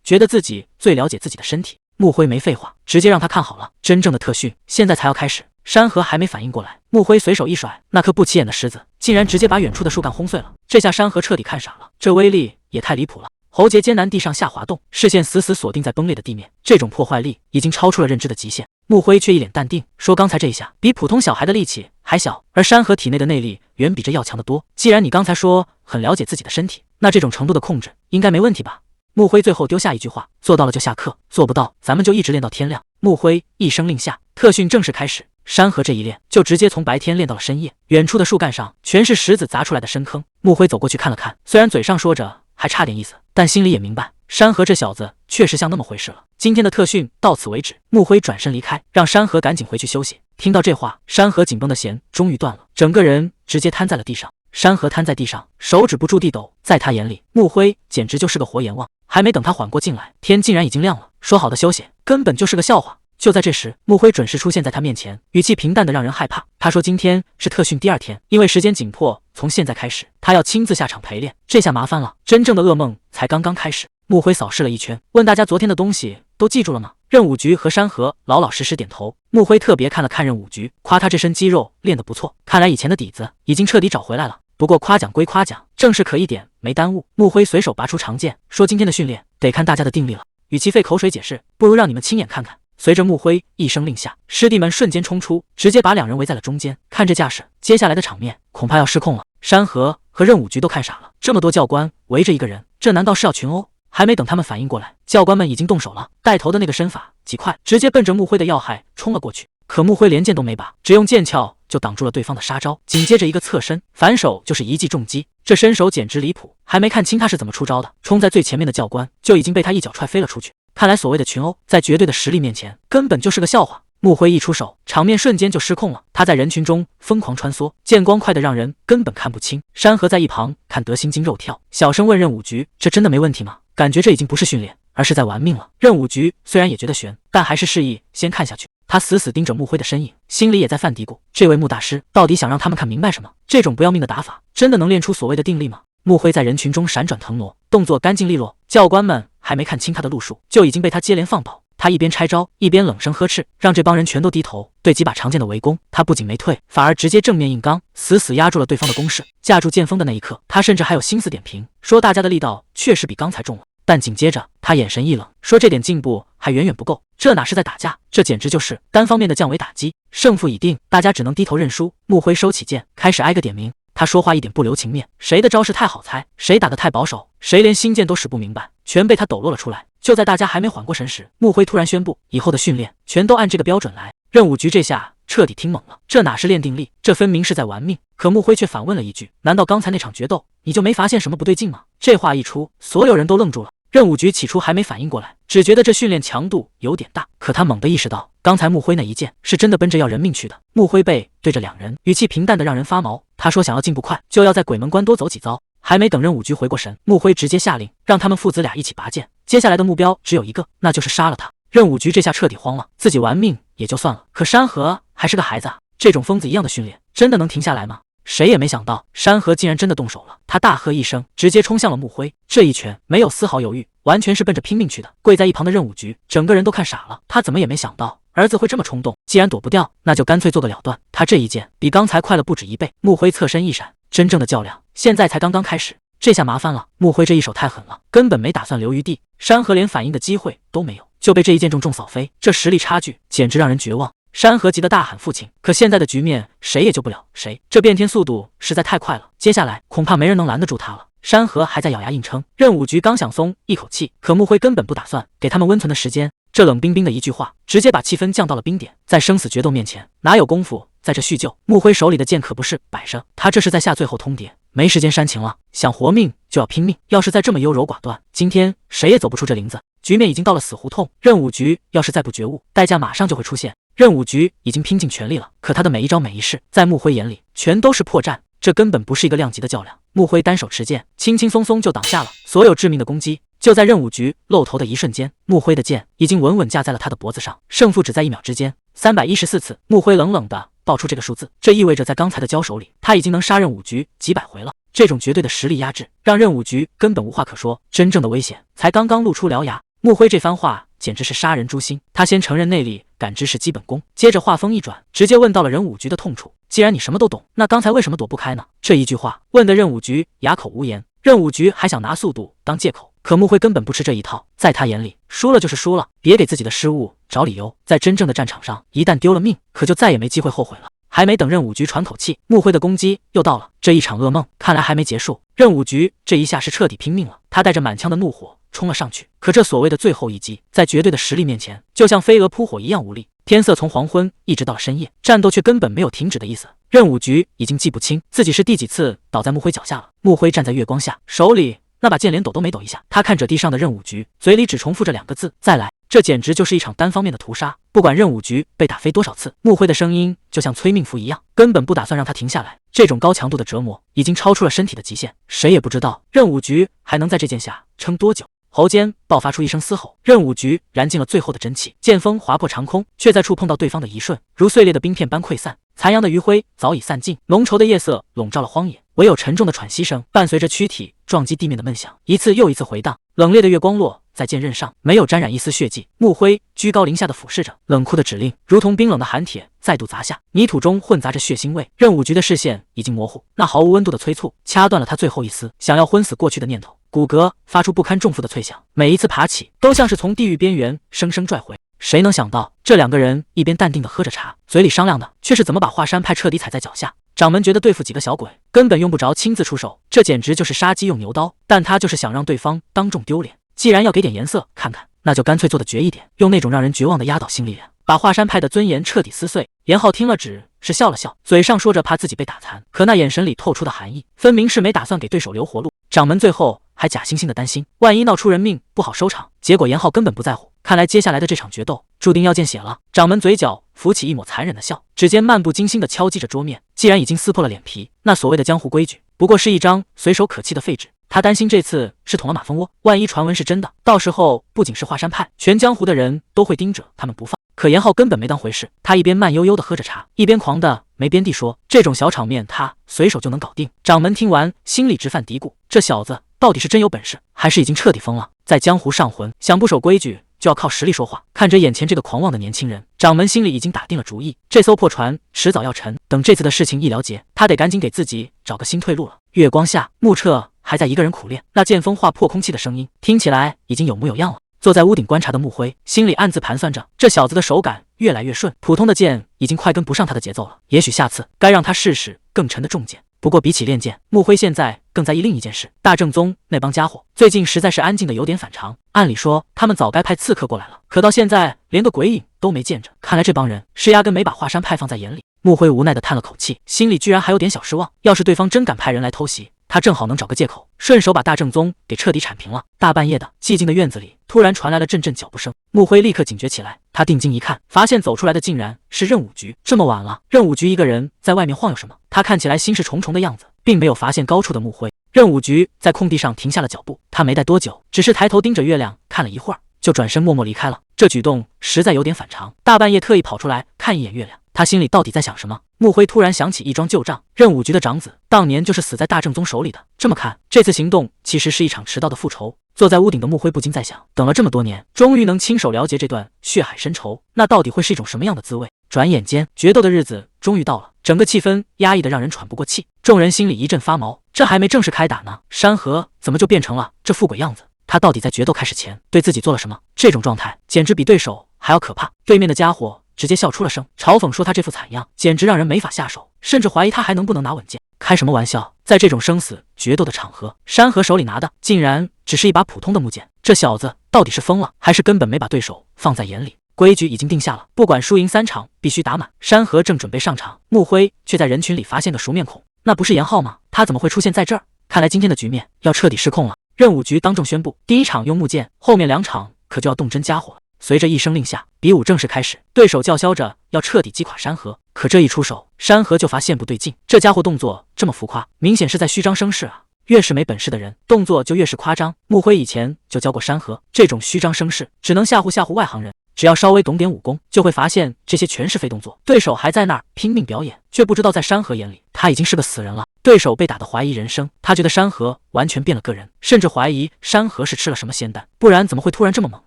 觉得自己最了解自己的身体。穆辉没废话，直接让他看好了，真正的特训现在才要开始。山河还没反应过来，穆辉随手一甩，那颗不起眼的石子竟然直接把远处的树干轰碎了。这下山河彻底看傻了，这威力也太离谱了。喉结艰难地上下滑动，视线死死锁定在崩裂的地面，这种破坏力已经超出了认知的极限。穆辉却一脸淡定，说刚才这一下比普通小孩的力气还小，而山河体内的内力远比这要强得多。既然你刚才说很了解自己的身体，那这种程度的控制应该没问题吧？穆辉最后丢下一句话，做到了就下课，做不到咱们就一直练到天亮。穆辉一声令下，特训正式开始。山河这一练就直接从白天练到了深夜，远处的树干上全是石子砸出来的深坑。穆辉走过去看了看，虽然嘴上说着还差点意思，但心里也明白山河这小子确实像那么回事了。今天的特训到此为止，穆辉转身离开，让山河赶紧回去休息。听到这话，山河紧绷的弦终于断了，整个人直接瘫在了地上。山河瘫在地上，手指不住地抖，在他眼里，穆辉简直就是个活阎王。还没等他缓过劲来，天竟然已经亮了。说好的休息，根本就是个笑话。就在这时，穆辉准时出现在他面前，语气平淡的让人害怕。他说今天是特训第2天，因为时间紧迫，从现在开始，他要亲自下场陪练。这下麻烦了，真正的噩梦才刚刚开始。穆辉扫视了一圈，问大家昨天的东西都记住了吗？任武局和山河老老实实点头。穆辉特别看了看任武局，夸他这身肌肉练得不错，看来以前的底子已经彻底找回来了。不过夸奖归夸奖，正事可一点，没耽误。穆辉随手拔出长剑，说今天的训练得看大家的定力了，与其费口水解释，不如让你们亲眼看看。随着穆辉一声令下，师弟们瞬间冲出，直接把两人围在了中间。看这架势，接下来的场面恐怕要失控了。山河和任武局都看傻了，这么多教官围着一个人，这难道是要群殴？还没等他们反应过来，教官们已经动手了。带头的那个身法极快，直接奔着穆辉的要害冲了过去。可穆辉连剑都没拔，只用剑鞘就挡住了对方的杀招，紧接着一个侧身反手就是一记重击，这身手简直离谱。还没看清他是怎么出招的，冲在最前面的教官就已经被他一脚踹飞了出去。看来所谓的群殴，在绝对的实力面前，根本就是个笑话。穆辉一出手，场面瞬间就失控了。他在人群中疯狂穿梭，剑光快得让人根本看不清。山河在一旁看得心惊肉跳，小声问任武局：“这真的没问题吗？感觉这已经不是训练，而是在玩命了。”任武局虽然也觉得悬，但还是示意先看下去。他死死盯着穆辉的身影，心里也在犯嘀咕：这位穆大师到底想让他们看明白什么？这种不要命的打法，真的能练出所谓的定力吗？穆辉在人群中闪转腾挪，动作干净利落，教官们还没看清他的路数，就已经被他接连放倒。他一边拆招，一边冷声呵斥，让这帮人全都低头。对几把长剑的围攻，他不仅没退，反而直接正面硬刚，死死压住了对方的攻势。架住剑锋的那一刻，他甚至还有心思点评，说大家的力道确实比刚才重了。但紧接着他眼神一冷，说这点进步还远远不够，这哪是在打架，这简直就是单方面的降维打击。胜负已定，大家只能低头认输。穆辉收起剑，开始挨个点名。他说话一点不留情面，谁的招式太好猜，谁打得太保守，谁连新剑都使不明白，全被他抖落了出来。就在大家还没缓过神时，穆辉突然宣布，以后的训练全都按这个标准来。任武局这下彻底听懵了，这哪是练定力，这分明是在玩命。可穆辉却反问了一句：难道刚才那场决斗你就没发现什么不对劲吗？这话一出，所有人都愣住了。任武局起初还没反应过来，只觉得这训练强度有点大，可他猛地意识到，刚才穆辉那一剑是真的奔着要人命去的。穆辉背对着两人，语气平淡的让人发毛。他说想要进步快，就要在鬼门关多走几遭。还没等任武局回过神，穆辉直接下令让他们父子俩一起拔剑，接下来的目标只有一个，那就是杀了他。任武局这下彻底慌了，自己玩命也就算了，可山河还是个孩子啊，这种疯子一样的训练真的能停下来吗？谁也没想到，山河竟然真的动手了。他大喝一声，直接冲向了穆辉，这一拳没有丝毫犹豫，完全是奔着拼命去的。跪在一旁的任武局整个人都看傻了，他怎么也没想到儿子会这么冲动，既然躲不掉，那就干脆做个了断。他这一剑比刚才快了不止1倍。穆辉侧身一闪，真正的较量现在才刚刚开始。这下麻烦了，穆辉这一手太狠了，根本没打算留余地。山河连反应的机会都没有，就被这一剑重扫飞，这实力差距简直让人绝望。山河急得大喊父亲，可现在的局面谁也救不了谁，这变天速度实在太快了，接下来恐怕没人能拦得住他了。山河还在咬牙硬撑，任武局刚想松一口气，可穆辉根本不打算给他们温存的时间，这冷冰冰的一句话直接把气氛降到了冰点。在生死决斗面前，哪有功夫在这叙旧？穆辉手里的剑可不是摆设，他这是在下最后通牒，没时间煽情了，想活命就要拼命。要是再这么优柔寡断，今天谁也走不出这林子。局面已经到了死胡同，任武局要是再不觉悟，代价马上就会出现。任武局已经拼尽全力了，可他的每一招每一式，在穆辉眼里全都是破绽，这根本不是一个量级的较量。穆辉单手持剑，轻轻松松就挡下了所有致命的攻击。就在任武局露头的一瞬间，穆辉的剑已经稳稳架在了他的脖子上，胜负只在1秒之间。314次，穆辉冷冷地报出这个数字，这意味着在刚才的交手里，他已经能杀任武局几百回了。这种绝对的实力压制，让任武局根本无话可说，真正的危险才刚刚露出獠牙。穆辉这番话简直是杀人诛心，他先承认内力感知是基本功，接着话锋一转，直接问到了任武局的痛处。既然你什么都懂，那刚才为什么躲不开呢？这一句话问得任武局哑口无言。任武局还想拿速度当借口，可穆辉根本不吃这一套，在他眼里，输了就是输了，别给自己的失误找理由。在真正的战场上，一旦丢了命，可就再也没机会后悔了。还没等任武局喘口气，穆辉的攻击又到了。这一场噩梦看来还没结束，任武局这一下是彻底拼命了，他带着满腔的怒火冲了上去。可这所谓的最后一击，在绝对的实力面前，就像飞蛾扑火一样无力。天色从黄昏一直到了深夜，战斗却根本没有停止的意思。任武局已经记不清自己是第几次倒在穆辉脚下了。穆辉站在月光下，手里那把剑连抖都没抖一下，他看着地上的任武局，嘴里只重复着2个字：再来。这简直就是一场单方面的屠杀，不管任武局被打飞多少次，穆辉的声音就像催命符一样，根本不打算让他停下来。这种高强度的折磨已经超出了身体的极限，谁也不知道任武局还能在这剑下撑多久。喉间爆发出一声嘶吼，任武局燃尽了最后的真气，剑锋划破长空，却在触碰到对方的一瞬，如碎裂的冰片般溃散。残阳的余晖早已散尽，浓稠的夜色笼罩了荒野，唯有沉重的喘息声伴随着躯体撞击地面的闷响，一次又一次回荡。冷冽的月光落在剑刃上，没有沾染一丝血迹。木灰居高临下的俯视着，冷酷的指令如同冰冷的寒铁再度砸下，泥土中混杂着血腥味。任武局的视线已经模糊，那毫无温度的催促掐断了他最后一丝想要昏死过去的念头。骨骼发出不堪重负的脆响，每一次爬起都像是从地狱边缘生生拽回。谁能想到，这两个人一边淡定地喝着茶，嘴里商量的却是怎么把华山派彻底踩在脚下。掌门觉得对付几个小鬼根本用不着亲自出手，这简直就是杀鸡用牛刀，但他就是想让对方当众丢脸。既然要给点颜色看看，那就干脆做得绝一点，用那种让人绝望的压倒性力量把华山派的尊严彻底撕碎。严浩听了只是笑了笑，嘴上说着怕自己被打残，可那眼神里透出的寒意分明是没打算给对手留活路。掌门最后还假惺惺的担心，万一闹出人命不好收场，结果严浩根本不在乎。看来接下来的这场决斗注定要见血了。掌门嘴角浮起一抹残忍的笑，指尖漫不经心地敲击着桌面。既然已经撕破了脸皮，那所谓的江湖规矩不过是一张随手可弃的废纸。他担心这次是捅了马蜂窝，万一传闻是真的，到时候不仅是华山派，全江湖的人都会盯着他们不放。可严浩根本没当回事，他一边慢悠悠地喝着茶，一边狂的没边地说：“这种小场面他随手就能搞定。”掌门听完，心里直犯嘀咕：这小子到底是真有本事，还是已经彻底疯了？在江湖上混，想不守规矩就要靠实力说话。看着眼前这个狂妄的年轻人，掌门心里已经打定了主意，这艘破船迟早要沉。等这次的事情一了结，他得赶紧给自己找个新退路了。月光下，穆彻还在一个人苦练，那剑锋划破空气的声音听起来已经有模有样了。坐在屋顶观察的穆辉心里暗自盘算着，这小子的手感越来越顺，普通的剑已经快跟不上他的节奏了。也许下次该让他试试更沉的重剑。不过比起练剑，穆辉现在更在意另一件事。大正宗那帮家伙最近实在是安静的有点反常，按理说他们早该派刺客过来了，可到现在连个鬼影都没见着。看来这帮人是压根没把华山派放在眼里。穆辉无奈的叹了口气，心里居然还有点小失望。要是对方真敢派人来偷袭，他正好能找个借口，顺手把大正宗给彻底铲平了。大半夜的，寂静的院子里突然传来了阵阵脚步声，穆辉立刻警觉起来。他定睛一看，发现走出来的竟然是任武局。这么晚了，任武局一个人在外面晃悠什么？他看起来心事重重的样子，并没有发现高处的穆辉。任武局在空地上停下了脚步，他没待多久，只是抬头盯着月亮看了一会儿，就转身默默离开了。这举动实在有点反常，大半夜特意跑出来看一眼月亮，他心里到底在想什么？穆辉突然想起一桩旧账，任武局的长子当年就是死在大正宗手里的。这么看，这次行动其实是一场迟到的复仇。坐在屋顶的穆辉不禁在想，等了这么多年，终于能亲手了结这段血海深仇，那到底会是一种什么样的滋味？转眼间，决斗的日子终于到了，整个气氛压抑得让人喘不过气，众人心里一阵发毛。这还没正式开打呢，山河怎么就变成了这副鬼样子？他到底在决斗开始前对自己做了什么？这种状态简直比对手还要可怕。对面的家伙直接笑出了声，嘲讽说他这副惨样简直让人没法下手，甚至怀疑他还能不能拿稳剑。开什么玩笑，在这种生死决斗的场合，山河手里拿的竟然只是一把普通的木剑。这小子到底是疯了，还是根本没把对手放在眼里？规矩已经定下了，不管输赢3场必须打满。山河正准备上场，穆辉却在人群里发现个熟面孔，那不是严浩吗？他怎么会出现在这儿？看来今天的局面要彻底失控了。任武局当众宣布，第一场用木剑，后面2场可就要动真家伙了。随着一声令下，比武正式开始，对手叫嚣着要彻底击垮山河。可这一出手，山河就发现不对劲，这家伙动作这么浮夸，明显是在虚张声势啊！越是没本事的人，动作就越是夸张。穆辉以前就教过山河，这种虚张声势只能吓唬吓唬外行人，只要稍微懂点武功，就会发现这些全是非动作。对手还在那儿拼命表演，却不知道在山河眼里，他已经是个死人了。对手被打得怀疑人生，他觉得山河完全变了个人，甚至怀疑山河是吃了什么仙丹，不然怎么会突然这么猛？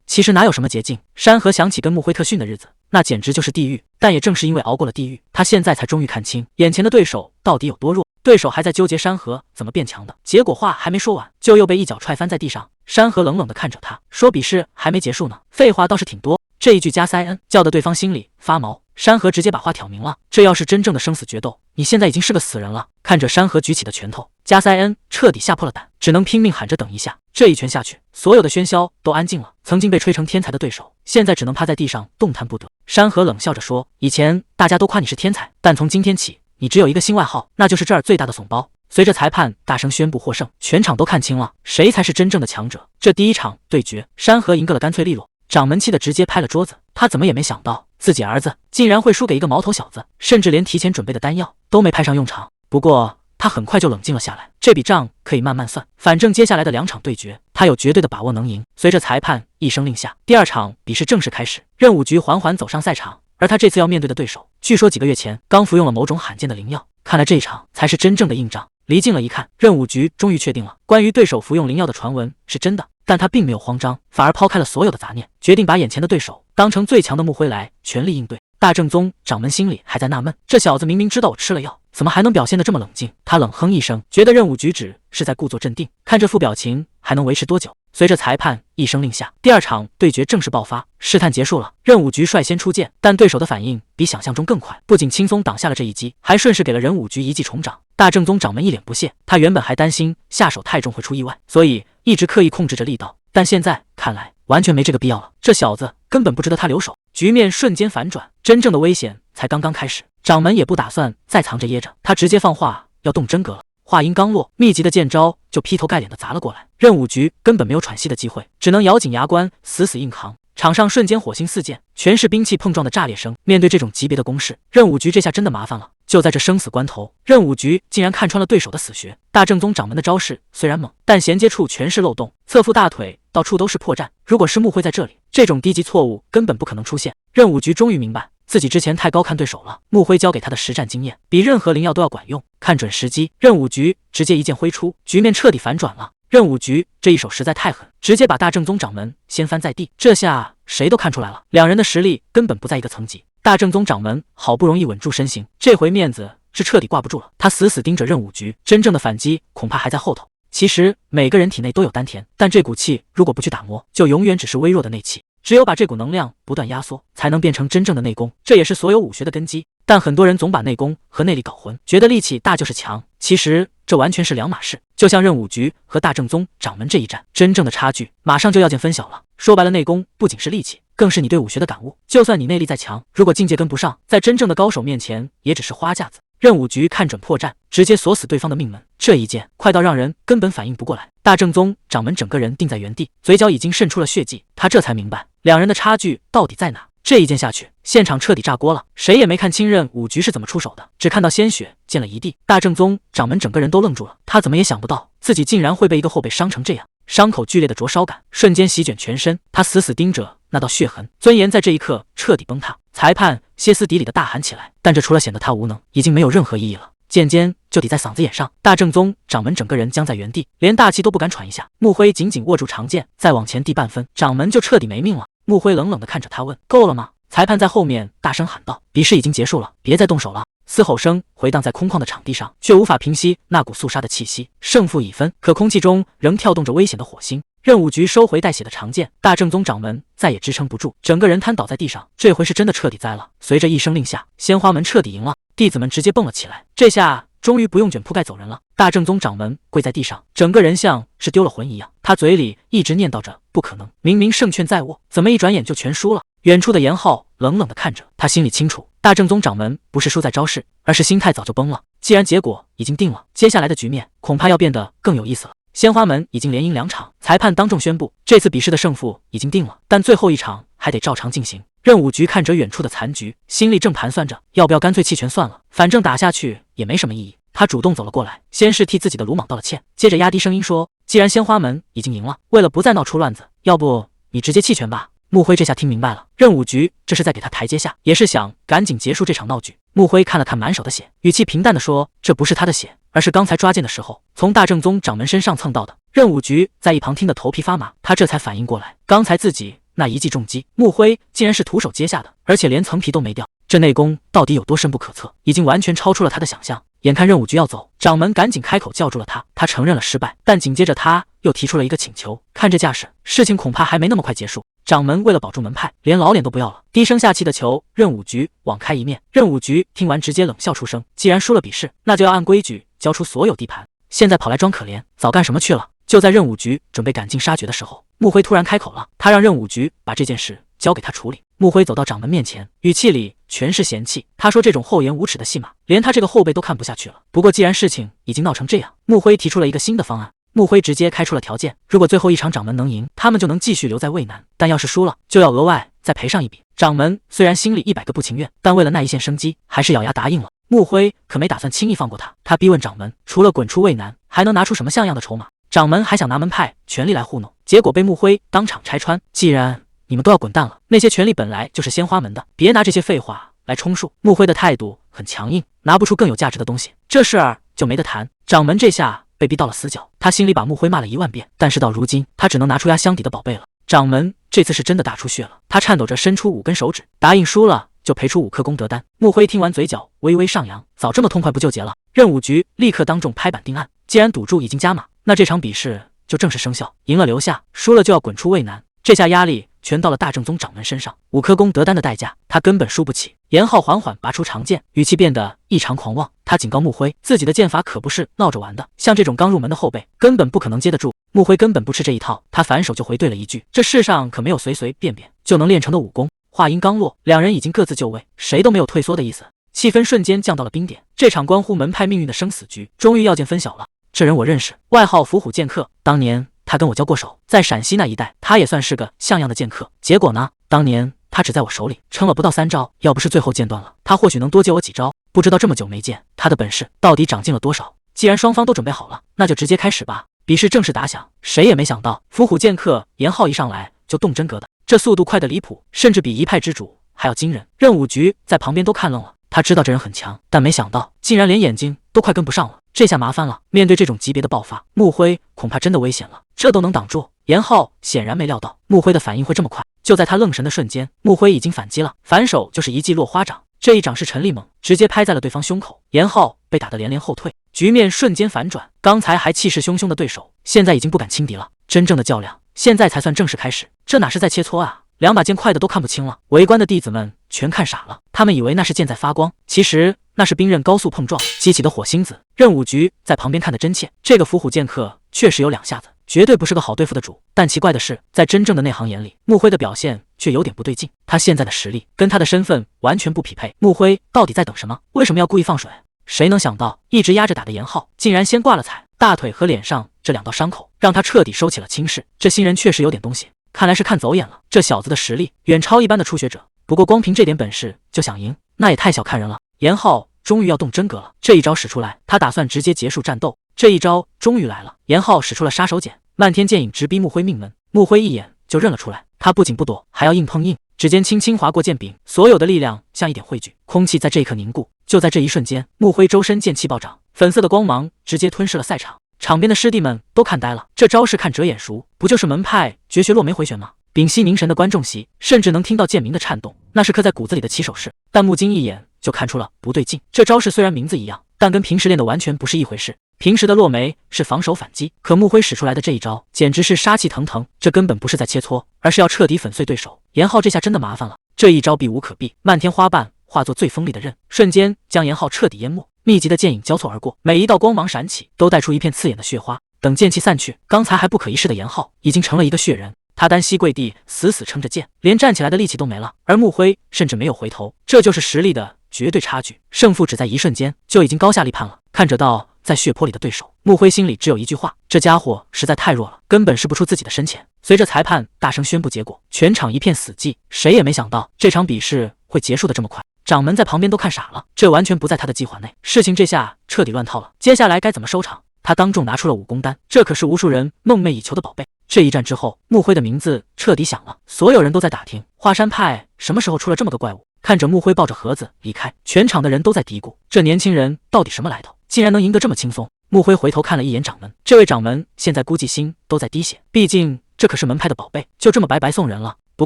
其实哪有什么捷径？山河想起跟穆辉特训的日子，那简直就是地狱。但也正是因为熬过了地狱，他现在才终于看清眼前的对手到底有多弱。对手还在纠结山河怎么变强的，结果话还没说完，就又被一脚踹翻在地上。山河冷冷地看着他，说比试还没结束呢，废话倒是挺多。这一句加塞恩叫得对方心里发毛。山河直接把话挑明了，这要是真正的生死决斗，你现在已经是个死人了。看着山河举起的拳头，加塞恩彻底吓破了胆，只能拼命喊着等一下。这一拳下去，所有的喧嚣都安静了。曾经被吹成天才的对手，现在只能趴在地上动弹不得。山河冷笑着说，以前大家都夸你是天才，但从今天起，你只有一个新外号，那就是这儿最大的怂包。随着裁判大声宣布获胜，全场都看清了谁才是真正的强者。这第一场对决，山河赢个了干脆利落。掌门气得直接拍了桌子，他怎么也没想到自己儿子竟然会输给一个毛头小子，甚至连提前准备的丹药都没派上用场。不过他很快就冷静了下来，这笔账可以慢慢算，反正接下来的2场对决，他有绝对的把握能赢。随着裁判一声令下，第2场比试正式开始。任武局缓缓走上赛场，而他这次要面对的对手，据说几个月前刚服用了某种罕见的灵药，看来这一场才是真正的硬仗。离近了一看，任武局终于确定了关于对手服用灵药的传闻是真的，但他并没有慌张，反而抛开了所有的杂念，决定把眼前的对手当成最强的穆辉来全力应对。大正宗掌门心里还在纳闷，这小子明明知道我吃了药，怎么还能表现得这么冷静？他冷哼一声，觉得任武局只是在故作镇定，看这副表情还能维持多久？随着裁判一声令下，第二场对决正式爆发。试探结束了，任武局率先出剑，但对手的反应比想象中更快，不仅轻松挡下了这一击，还顺势给了任武局一记重掌。大正宗掌门一脸不屑，他原本还担心下手太重会出意外，所以一直刻意控制着力道，但现在看来完全没这个必要了。这小子根本不值得他留手。局面瞬间反转，真正的危险才刚刚开始。掌门也不打算再藏着掖着，他直接放话要动真格了。话音刚落，密集的剑招就劈头盖脸的砸了过来，任武局根本没有喘息的机会，只能咬紧牙关死死硬扛。场上瞬间火星四溅，全是兵器碰撞的炸裂声。面对这种级别的攻势，任武局这下真的麻烦了。就在这生死关头，任武局竟然看穿了对手的死穴。大正宗掌门的招式虽然猛，但衔接处全是漏洞，侧腹大腿到处都是破绽。如果是穆辉在这里，这种低级错误根本不可能出现。任武局终于明白，自己之前太高看对手了。穆辉教给他的实战经验，比任何灵药都要管用。看准时机，任武局直接一剑挥出，局面彻底反转了。任武局这一手实在太狠，直接把大正宗掌门掀翻在地。这下谁都看出来了，两人的实力根本不在一个层级。大正宗掌门好不容易稳住身形，这回面子是彻底挂不住了。他死死盯着任武局，真正的反击恐怕还在后头。其实每个人体内都有丹田，但这股气如果不去打磨，就永远只是微弱的内气。只有把这股能量不断压缩，才能变成真正的内功，这也是所有武学的根基。但很多人总把内功和内力搞混，觉得力气大就是强，其实这完全是两码事。就像任武局和大正宗掌门这一战，真正的差距马上就要见分晓了。说白了，内功不仅是力气，更是你对武学的感悟。就算你内力再强，如果境界跟不上，在真正的高手面前也只是花架子。任武局看准破绽，直接锁死对方的命门，这一剑快到让人根本反应不过来。大正宗掌门整个人定在原地，嘴角已经渗出了血迹，他这才明白两人的差距到底在哪。这一剑下去，现场彻底炸锅了，谁也没看清任武局是怎么出手的，只看到鲜血溅了一地。大正宗掌门整个人都愣住了，他怎么也想不到自己竟然会被一个后背伤成这样。伤口剧烈的灼烧感瞬间席卷全身，他死死盯着那道血痕，尊严在这一刻彻底崩塌。裁判歇斯底里的大喊起来，但这除了显得他无能，已经没有任何意义了。剑尖就抵在嗓子眼上，大正宗掌门整个人僵在原地，连大气都不敢喘一下。穆辉紧紧握住长剑，再往前递半分，掌门就彻底没命了。穆辉冷冷地看着他问：“够了吗？”裁判在后面大声喊道：“比试已经结束了，别再动手了。”嘶吼声回荡在空旷的场地上，却无法平息那股肃杀的气息。胜负已分，可空气中仍跳动着危险的火星。任武局收回带血的长剑，大正宗掌门再也支撑不住，整个人瘫倒在地上。这回是真的彻底栽了。随着一声令下，鲜花门彻底赢了，弟子们直接蹦了起来。这下终于不用卷铺盖走人了。大正宗掌门跪在地上，整个人像是丢了魂一样，他嘴里一直念叨着不可能，明明胜券在握，怎么一转眼就全输了。远处的严浩冷冷地看着他，心里清楚，大正宗掌门不是输在招式，而是心态早就崩了。既然结果已经定了，接下来的局面恐怕要变得更有意思了。鲜花门已经连赢2场，裁判当众宣布，这次比试的胜负已经定了，但最后一场还得照常进行。任武局看着远处的残局，心里正盘算着要不要干脆弃权算了，反正打下去也没什么意义。他主动走了过来，先是替自己的鲁莽道了歉，接着压低声音说：“既然鲜花门已经赢了，为了不再闹出乱子，要不你直接弃权吧。”穆辉这下听明白了，任武局这是在给他台阶下，也是想赶紧结束这场闹剧。穆辉看了看满手的血，语气平淡地说：“这不是他的血，而是刚才抓剑的时候从大正宗掌门身上蹭到的。”任武局在一旁听得头皮发麻，他这才反应过来，刚才自己那一记重击，穆辉竟然是徒手接下的，而且连层皮都没掉。这内功到底有多深不可测，已经完全超出了他的想象。眼看任武局要走，掌门赶紧开口叫住了他。他承认了失败，但紧接着他又提出了一个请求。看这架势，事情恐怕还没那么快结束。掌门为了保住门派，连老脸都不要了，低声下气的求任武局网开一面。任武局听完直接冷笑出声：“既然输了比试，那就要按规矩交出所有地盘，现在跑来装可怜，早干什么去了？”就在任武局准备赶尽杀绝的时候，穆辉突然开口了，他让任武局把这件事交给他处理。穆辉走到掌门面前，语气里全是嫌弃。他说：“这种厚颜无耻的戏码，连他这个后辈都看不下去了。”不过既然事情已经闹成这样，穆辉提出了一个新的方案。穆辉直接开出了条件，如果最后一场掌门能赢，他们就能继续留在渭南，但要是输了，就要额外再赔上一笔。掌门虽然心里100个不情愿，但为了那一线生机，还是咬牙答应了。穆辉可没打算轻易放过他，他逼问掌门，除了滚出渭南，还能拿出什么像样的筹码？掌门还想拿门派权力来糊弄，结果被穆辉当场拆穿。既然你们都要滚蛋了，那些权力本来就是鲜花门的，别拿这些废话来充数。穆辉的态度很强硬，拿不出更有价值的东西，这事儿就没得谈。掌门这下被逼到了死角，他心里把穆辉骂了10000遍，但是到如今，他只能拿出压箱底的宝贝了。掌门这次是真的打出血了，他颤抖着伸出5根手指，答应输了就赔出5颗功德丹。穆辉听完，嘴角微微上扬，早这么痛快不就结了？任务局立刻当众拍板定案，既然赌注已经加码，那这场比试就正式生效，赢了留下，输了就要滚出渭南。这下压力全到了大正宗掌门身上，5颗功德丹的代价，他根本输不起。严浩缓缓拔出长剑，语气变得异常狂妄。他警告穆辉，自己的剑法可不是闹着玩的，像这种刚入门的后辈，根本不可能接得住。穆辉根本不吃这一套，他反手就回怼了一句：“这世上可没有随随便便就能练成的武功。”话音刚落，两人已经各自就位，谁都没有退缩的意思，气氛瞬间降到了冰点。这场关乎门派命运的生死局，终于要见分晓了。这人我认识，外号伏虎剑客，当年他跟我交过手，在陕西那一带，他也算是个像样的剑客。结果呢，当年他只在我手里撑了不到3招，要不是最后剑断了，他或许能多借我几招。不知道这么久没见，他的本事到底长进了多少？既然双方都准备好了，那就直接开始吧。比试正式打响，谁也没想到，伏虎剑客严浩一上来就动真格的，这速度快得离谱，甚至比一派之主还要惊人。任武局在旁边都看愣了，他知道这人很强，但没想到竟然连眼睛都快跟不上了。这下麻烦了，面对这种级别的爆发，穆辉恐怕真的危险了。这都能挡住，严浩显然没料到穆辉的反应会这么快。就在他愣神的瞬间，穆辉已经反击了，反手就是一记落花掌。这一掌是陈力猛，直接拍在了对方胸口，严浩被打得连连后退，局面瞬间反转。刚才还气势汹汹的对手，现在已经不敢轻敌了。真正的较量现在才算正式开始，这哪是在切磋啊？2把剑快的都看不清了，围观的弟子们全看傻了，他们以为那是剑在发光，其实那是兵刃高速碰撞激起的火星子。任武局在旁边看得真切，这个伏虎剑客确实有2下子，绝对不是个好对付的主。但奇怪的是，在真正的内行眼里，穆辉的表现却有点不对劲，他现在的实力跟他的身份完全不匹配。穆辉到底在等什么？为什么要故意放水？谁能想到，一直压着打的严浩竟然先挂了彩，大腿和脸上这2道伤口让他彻底收起了轻视。这新人确实有点东西，看来是看走眼了，这小子的实力远超一般的初学者。不过光凭这点本事就想赢，那也太小看人了。严浩终于要动真格了，这一招使出来，他打算直接结束战斗。这一招终于来了，严浩使出了杀手锏，漫天剑影直逼穆辉命门。穆辉一眼就认了出来，他不仅不躲，还要硬碰硬。指尖轻轻划过剑柄，所有的力量像一点汇聚，空气在这一刻凝固。就在这一瞬间，穆辉周身剑气暴涨，粉色的光芒直接吞噬了赛场。场边的师弟们都看呆了，这招式看着眼熟，不就是门派绝学落梅回旋吗？屏息凝神的观众席甚至能听到剑鸣的颤动，那是刻在骨子里的起手式。但穆京一眼就看出了不对劲，这招式虽然名字一样，但跟平时练的完全不是一回事。平时的落梅是防守反击，可穆辉使出来的这一招简直是杀气腾腾，这根本不是在切磋，而是要彻底粉碎对手。严浩这下真的麻烦了，这一招避无可避，漫天花瓣化作最锋利的刃，瞬间将严浩彻底淹没。密集的剑影交错而过，每一道光芒闪起，都带出一片刺眼的血花。等剑气散去，刚才还不可一世的严浩已经成了一个血人。他单膝跪地，死死撑着剑，连站起来的力气都没了。而穆辉甚至没有回头，这就是实力的绝对差距，胜负只在一瞬间，就已经高下立判了。看着到在血泊里的对手，穆辉心里只有一句话：这家伙实在太弱了，根本使不出自己的深浅。随着裁判大声宣布结果，全场一片死寂。谁也没想到这场比试会结束的这么快，掌门在旁边都看傻了，这完全不在他的计划内。事情这下彻底乱套了，接下来该怎么收场？他当众拿出了武功丹，这可是无数人梦寐以求的宝贝。这一战之后，穆辉的名字彻底响了，所有人都在打听华山派什么时候出了这么个怪物。看着穆辉抱着盒子离开，全场的人都在嘀咕：这年轻人到底什么来头，竟然能赢得这么轻松？穆辉回头看了一眼掌门，这位掌门现在估计心都在滴血，毕竟这可是门派的宝贝，就这么白白送人了。不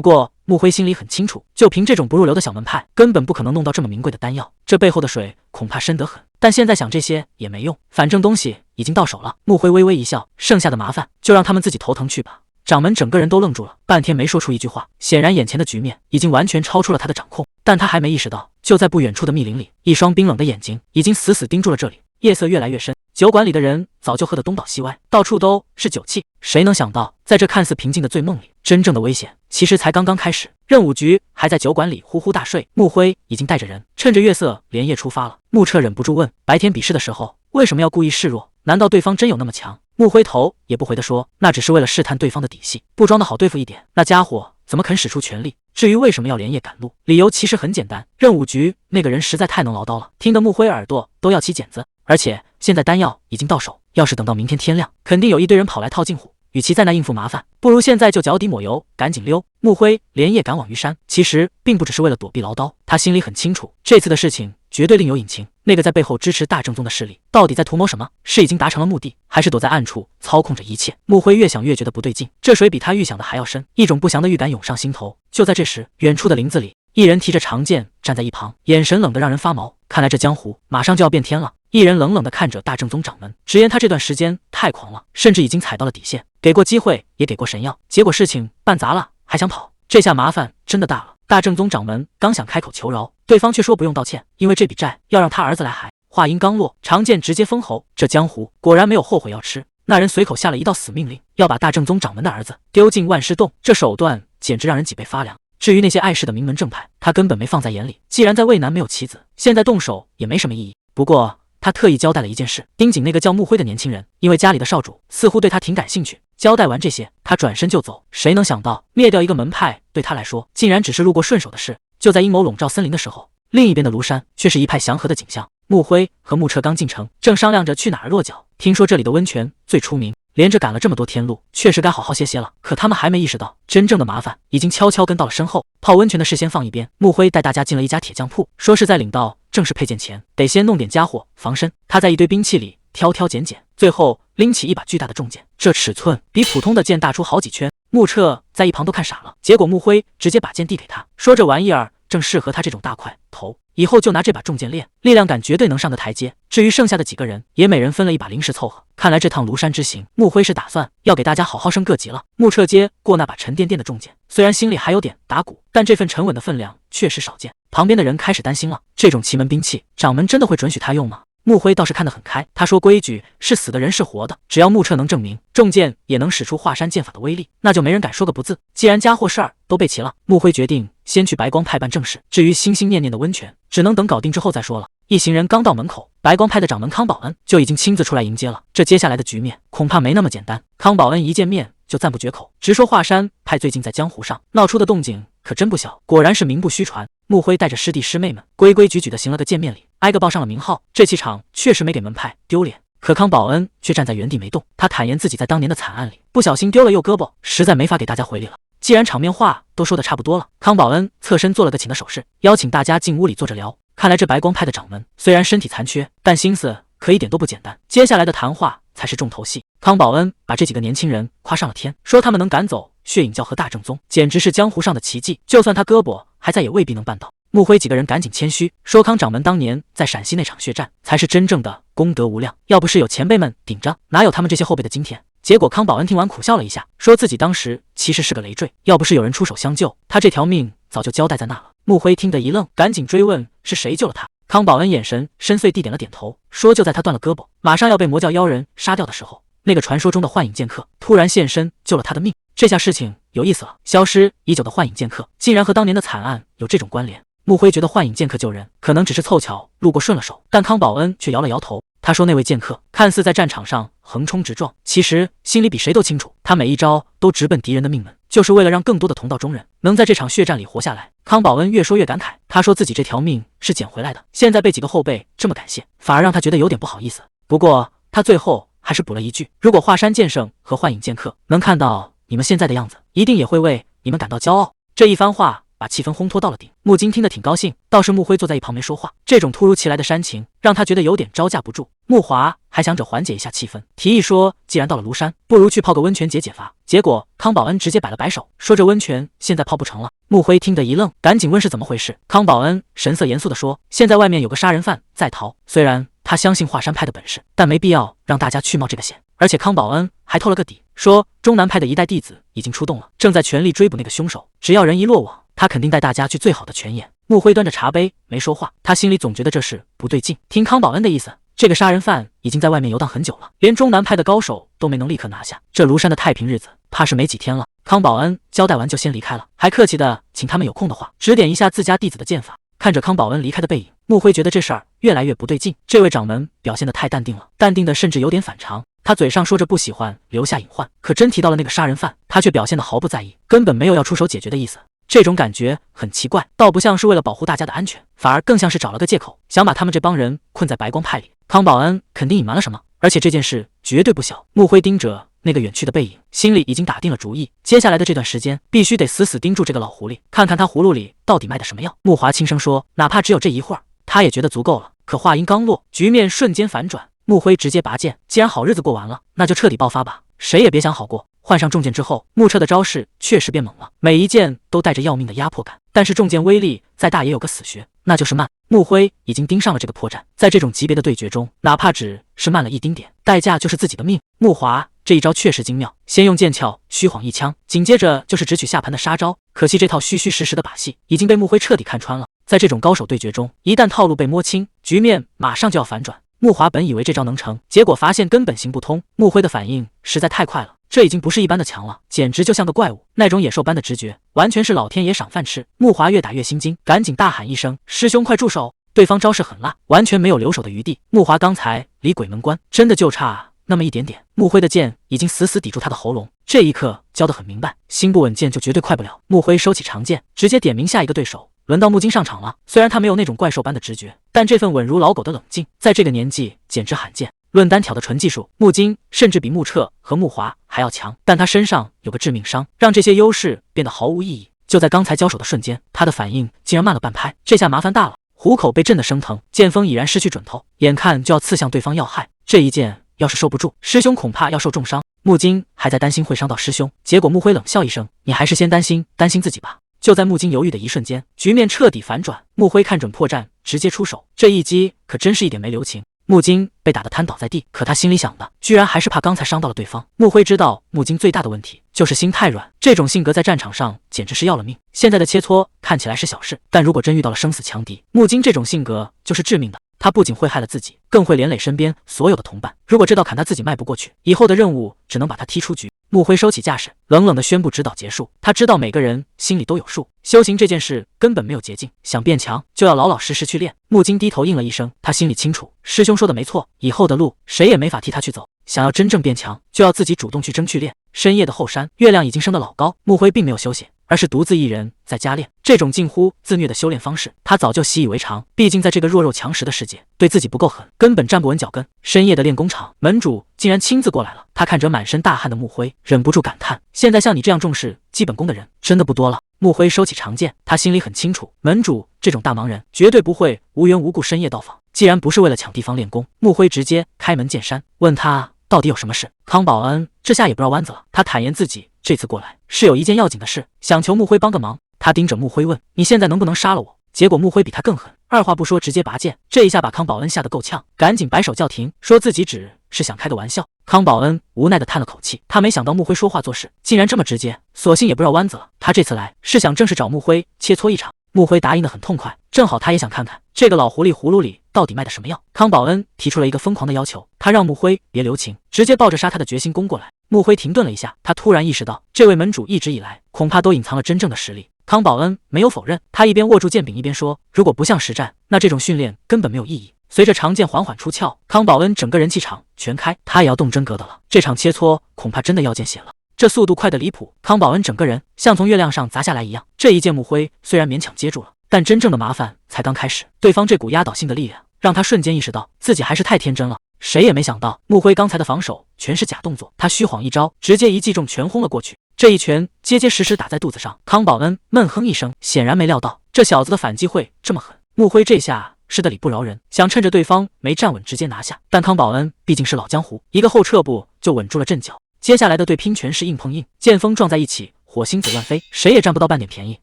过穆辉心里很清楚，就凭这种不入流的小门派，根本不可能弄到这么名贵的丹药，这背后的水恐怕深得很。但现在想这些也没用，反正东西已经到手了。穆辉微微一笑，剩下的麻烦就让他们自己头疼去吧。掌门整个人都愣住了，半天没说出一句话，显然眼前的局面已经完全超出了他的掌控。但他还没意识到，就在不远处的密林里，一双冰冷的眼睛已经死死盯住了这里。夜色越来越深，酒馆里的人早就喝得东倒西歪，到处都是酒气。谁能想到，在这看似平静的醉梦里，真正的危险其实才刚刚开始。任武局还在酒馆里呼呼大睡，穆辉已经带着人趁着月色连夜出发了。穆彻忍不住问：白天比试的时候为什么要故意示弱？难道对方真有那么强？穆辉头也不回地说：那只是为了试探对方的底细，不装的好对付一点，那家伙怎么肯使出全力？至于为什么要连夜赶路，理由其实很简单，任武局那个人实在太能唠叨了，听得穆辉耳朵都要起茧子。而且现在丹药已经到手，要是等到明天天亮，肯定有一堆人跑来套近乎，与其在那应付麻烦，不如现在就脚底抹油，赶紧溜。穆辉连夜赶往虞山，其实并不只是为了躲避牢刀，他心里很清楚，这次的事情绝对另有隐情。那个在背后支持大正宗的势力，到底在图谋什么？是已经达成了目的，还是躲在暗处操控着一切？穆辉越想越觉得不对劲，这水比他预想的还要深，一种不祥的预感涌上心头。就在这时，远处的林子里，一人提着长剑站在一旁，眼神冷得让人发毛。看来这江湖马上就要变天了。一人冷冷地看着大正宗掌门，直言他这段时间太狂了，甚至已经踩到了底线，给过机会，也给过神药，结果事情办砸了，还想跑，这下麻烦真的大了。大正宗掌门刚想开口求饶，对方却说不用道歉，因为这笔债要让他儿子来还。话音刚落，长剑直接封喉，这江湖果然没有后悔药吃。那人随口下了一道死命令，要把大正宗掌门的儿子丢进万尸洞，这手段简直让人脊背发凉。至于那些碍事的名门正派，他根本没放在眼里，既然在渭南没有棋子，现在动手也没什么意义。不过他特意交代了一件事，盯紧那个叫穆辉的年轻人，因为家里的少主似乎对他挺感兴趣。交代完这些，他转身就走。谁能想到，灭掉一个门派对他来说，竟然只是路过顺手的事。就在阴谋笼罩森林的时候，另一边的庐山却是一派祥和的景象。穆辉和穆彻刚进城，正商量着去哪儿落脚。听说这里的温泉最出名，连着赶了这么多天路，确实该好好歇歇了。可他们还没意识到，真正的麻烦已经悄悄跟到了身后。泡温泉的事先放一边，穆辉带大家进了一家铁匠铺，说是在领到正式配件前，得先弄点家伙防身。他在一堆兵器里挑挑拣拣，最后拎起一把巨大的重剑，这尺寸比普通的剑大出好几圈。穆彻在一旁都看傻了，结果穆辉直接把剑递给他，说这玩意儿正适合他这种大块头，以后就拿这把重剑练，力量感绝对能上个台阶。至于剩下的几个人，也每人分了一把临时凑合。看来这趟庐山之行，穆辉是打算要给大家好好升个级了。穆彻接过那把沉甸甸的重剑，虽然心里还有点打鼓，但这份沉稳的分量确实少见。旁边的人开始担心了，这种奇门兵器，掌门真的会准许他用吗？穆辉倒是看得很开，他说规矩是死的人是活的，只要穆彻能证明重剑也能使出华山剑法的威力，那就没人敢说个不字。既然家伙事儿都备齐了，穆辉决定先去白光派办正事，至于心心念念的温泉，只能等搞定之后再说了。一行人刚到门口，白光派的掌门康保恩就已经亲自出来迎接了。这接下来的局面恐怕没那么简单。康保恩一见面就赞不绝口，直说华山派最近在江湖上闹出的动静可真不小，果然是名不虚传。穆辉带着师弟师妹们规规矩矩的行了个见面礼，挨个报上了名号。这气场确实没给门派丢脸，可康保恩却站在原地没动。他坦言自己在当年的惨案里不小心丢了右胳膊，实在没法给大家回礼了。既然场面话都说的差不多了，康保恩侧身做了个请的手势，邀请大家进屋里坐着聊。看来这白光派的掌门虽然身体残缺，但心思可一点都不简单。接下来的谈话才是重头戏。康保恩把这几个年轻人夸上了天，说他们能赶走血影教和大正宗，简直是江湖上的奇迹，就算他胳膊还在也未必能办到。穆辉几个人赶紧谦虚，说康掌门当年在陕西那场血战才是真正的功德无量，要不是有前辈们顶着，哪有他们这些后辈的今天。结果康保恩听完苦笑了一下，说自己当时其实是个累赘，要不是有人出手相救，他这条命早就交代在那了。穆辉听得一愣，赶紧追问是谁救了他。康保恩眼神深邃地点了点头，说就在他断了胳膊，马上要被魔教妖人杀掉的时候，那个传说中的幻影剑客突然现身救了他的命。这下事情有意思了，消失已久的幻影剑客竟然和当年的惨案有这种关联。穆辉觉得幻影剑客救人可能只是凑巧路过顺了手，但康保恩却摇了摇头。他说那位剑客看似在战场上横冲直撞，其实心里比谁都清楚，他每一招都直奔敌人的命门，就是为了让更多的同道中人能在这场血战里活下来。康保恩越说越感慨，他说自己这条命是捡回来的，现在被几个后辈这么感谢，反而让他觉得有点不好意思。不过他最后还是补了一句，如果华山剑圣和幻影剑客能看到你们现在的样子，一定也会为你们感到骄傲。这一番话把气氛烘托到了顶，穆金听得挺高兴，倒是穆辉坐在一旁没说话。这种突如其来的煽情让他觉得有点招架不住。穆华还想着缓解一下气氛，提议说既然到了庐山，不如去泡个温泉解解乏。结果康保恩直接摆了摆手，说这温泉现在泡不成了。穆辉听得一愣，赶紧问是怎么回事。康保恩神色严肃地说，现在外面有个杀人犯在逃，虽然他相信华山派的本事，但没必要让大家去冒这个险。而且康保恩还透了个底，说中南派的一代弟子已经出动了，正在全力追捕那个凶手，只要人一落网，他肯定带大家去最好的泉眼。穆辉端着茶杯没说话，他心里总觉得这事不对劲。听康保恩的意思，这个杀人犯已经在外面游荡很久了，连中南派的高手都没能立刻拿下，这庐山的太平日子怕是没几天了。康保恩交代完就先离开了，还客气的请他们有空的话指点一下自家弟子的剑法。看着康保恩离开的背影，穆辉觉得这事儿越来越不对劲，这位掌门表现得太淡定了，淡定的甚至有点反常。他嘴上说着不喜欢留下隐患，可真提到了那个杀人犯，他却表现得毫不在意，根本没有要出手解决的意思。这种感觉很奇怪，倒不像是为了保护大家的安全，反而更像是找了个借口，想把他们这帮人困在白光派里。康保恩肯定隐瞒了什么，而且这件事绝对不小。穆辉盯着那个远去的背影，心里已经打定了主意，接下来的这段时间必须得死死盯住这个老狐狸，看看他葫芦里到底卖的什么药。慕华轻声说，哪怕只有这一会儿，他也觉得足够了。可话音刚落，局面瞬间反转，穆辉直接拔剑，既然好日子过完了，那就彻底爆发吧，谁也别想好过。换上重剑之后，穆彻的招式确实变猛了，每一剑都带着要命的压迫感。但是重剑威力再大也有个死穴，那就是慢。穆辉已经盯上了这个破绽，在这种级别的对决中，哪怕只是慢了一丁点，代价就是自己的命。穆华这一招确实精妙，先用剑鞘虚晃一枪，紧接着就是直取下盘的杀招。可惜这套虚虚实实的把戏已经被穆辉彻底看穿了。在这种高手对决中，一旦套路被摸清，局面马上就要反转。穆华本以为这招能成，结果发现根本行不通。穆辉的反应实在太快了，这已经不是一般的强了，简直就像个怪物。那种野兽般的直觉，完全是老天爷赏饭吃。穆华越打越心惊，赶紧大喊一声：“师兄，快住手！”对方招式很辣，完全没有留手的余地。穆华刚才离鬼门关真的就差那么一点点，穆辉的剑已经死死抵住他的喉咙。这一刻教得很明白，心不稳健就绝对快不了。穆辉收起长剑，直接点名下一个对手。轮到木金上场了，虽然他没有那种怪兽般的直觉，但这份稳如老狗的冷静，在这个年纪简直罕见。论单挑的纯技术，木金甚至比穆彻和穆华还要强，但他身上有个致命伤，让这些优势变得毫无意义。就在刚才交手的瞬间，他的反应竟然慢了半拍，这下麻烦大了。虎口被震得生疼，剑锋已然失去准头，眼看就要刺向对方要害。这一剑要是受不住，师兄恐怕要受重伤。木金还在担心会伤到师兄，结果穆辉冷笑一声：“你还是先担心自己吧。”就在木金犹豫的一瞬间，局面彻底反转。穆辉看准破绽，直接出手，这一击可真是一点没留情。木金被打得瘫倒在地，可他心里想的居然还是怕刚才伤到了对方。穆辉知道木金最大的问题就是心太软，这种性格在战场上简直是要了命。现在的切磋看起来是小事，但如果真遇到了生死强敌，木金这种性格就是致命的。他不仅会害了自己，更会连累身边所有的同伴。如果这道坎他自己迈不过去，以后的任务只能把他踢出局。穆辉收起架势，冷冷地宣布指导结束。他知道每个人心里都有数，修行这件事根本没有捷径，想变强就要老老实实去练。木金低头应了一声，他心里清楚，师兄说的没错，以后的路谁也没法替他去走。想要真正变强，就要自己主动去争去练。深夜的后山，月亮已经升得老高，穆辉并没有休息，而是独自一人在家练。这种近乎自虐的修炼方式，他早就习以为常。毕竟在这个弱肉强食的世界，对自己不够狠，根本站不稳脚跟。深夜的练功场，门主竟然亲自过来了。他看着满身大汗的穆辉，忍不住感叹：现在像你这样重视基本功的人，真的不多了。穆辉收起长剑，他心里很清楚，门主这种大忙人绝对不会无缘无故深夜到访。既然不是为了抢地方练功，穆辉直接开门见山问他到底有什么事。康保恩这下也不绕弯子了，他坦言自己这次过来是有一件要紧的事，想求穆辉帮个忙。他盯着穆辉问：你现在能不能杀了我？结果穆辉比他更狠，二话不说直接拔剑。这一下把康保恩吓得够呛，赶紧摆手叫停，说自己只是想开个玩笑。康保恩无奈地叹了口气，他没想到穆辉说话做事竟然这么直接，索性也不绕弯子了。他这次来是想正式找穆辉切磋一场。穆辉答应得很痛快，正好他也想看看这个老狐狸葫芦里到底卖的什么药。康保恩提出了一个疯狂的要求，他让穆辉别留情，直接抱着杀他的决心攻过来。穆辉停顿了一下，他突然意识到，这位门主一直以来恐怕都隐藏了真正的实力。康保恩没有否认，他一边握住剑柄一边说：如果不像实战，那这种训练根本没有意义。随着长剑缓缓出鞘，康保恩整个人气场全开，他也要动真格的了。这场切磋恐怕真的要见血了。这速度快得离谱，康保恩整个人像从月亮上砸下来一样。这一剑穆辉虽然勉强接住了，但真正的麻烦才刚开始。对方这股压倒性的力量，让他瞬间意识到自己还是太天真了。谁也没想到，穆辉刚才的防守全是假动作，他虚晃一招，直接一记重拳轰了过去。这一拳结结实实打在肚子上，康保恩闷哼一声，显然没料到这小子的反击会这么狠。穆辉这下是得理不饶人，想趁着对方没站稳直接拿下，但康保恩毕竟是老江湖，一个后撤步就稳住了阵脚。接下来的对拼全是硬碰硬，剑锋撞在一起，火星子乱飞，谁也占不到半点便宜。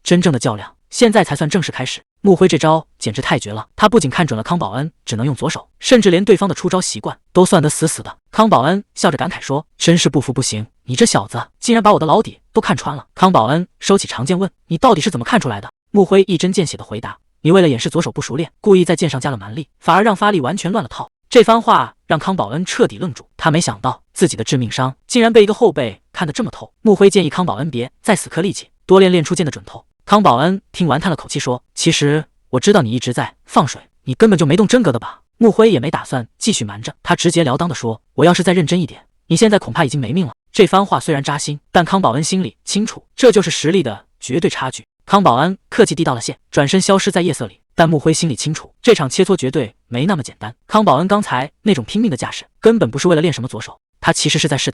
真正的较量现在才算正式开始。穆辉这招简直太绝了，他不仅看准了康保恩只能用左手，甚至连对方的出招习惯都算得死死的。康保恩笑着感慨说：真是不服不行，你这小子竟然把我的老底都看穿了。康保恩收起长剑问：你到底是怎么看出来的？穆辉一针见血的回答：你为了掩饰左手不熟练，故意在剑上加了蛮力，反而让发力完全乱了套。这番话让康保恩彻底愣住，他没想到自己的致命伤竟然被一个后辈看得这么透。穆辉建议康保恩别再死磕力气，多练出剑的准头。康保恩听完叹了口气说：其实我知道你一直在放水，你根本就没动真格的吧。穆辉也没打算继续瞒着，他直截了当的说：我要是再认真一点，你现在恐怕已经没命了。这番话虽然扎心，但康保恩心里清楚，这就是实力的绝对差距。康保恩客气递到了线，转身消失在夜色里。但穆辉心里清楚，这场切磋绝对没那么简单。康保恩刚才那种拼命的架势，根本不是为了练什么左手，他其实是在试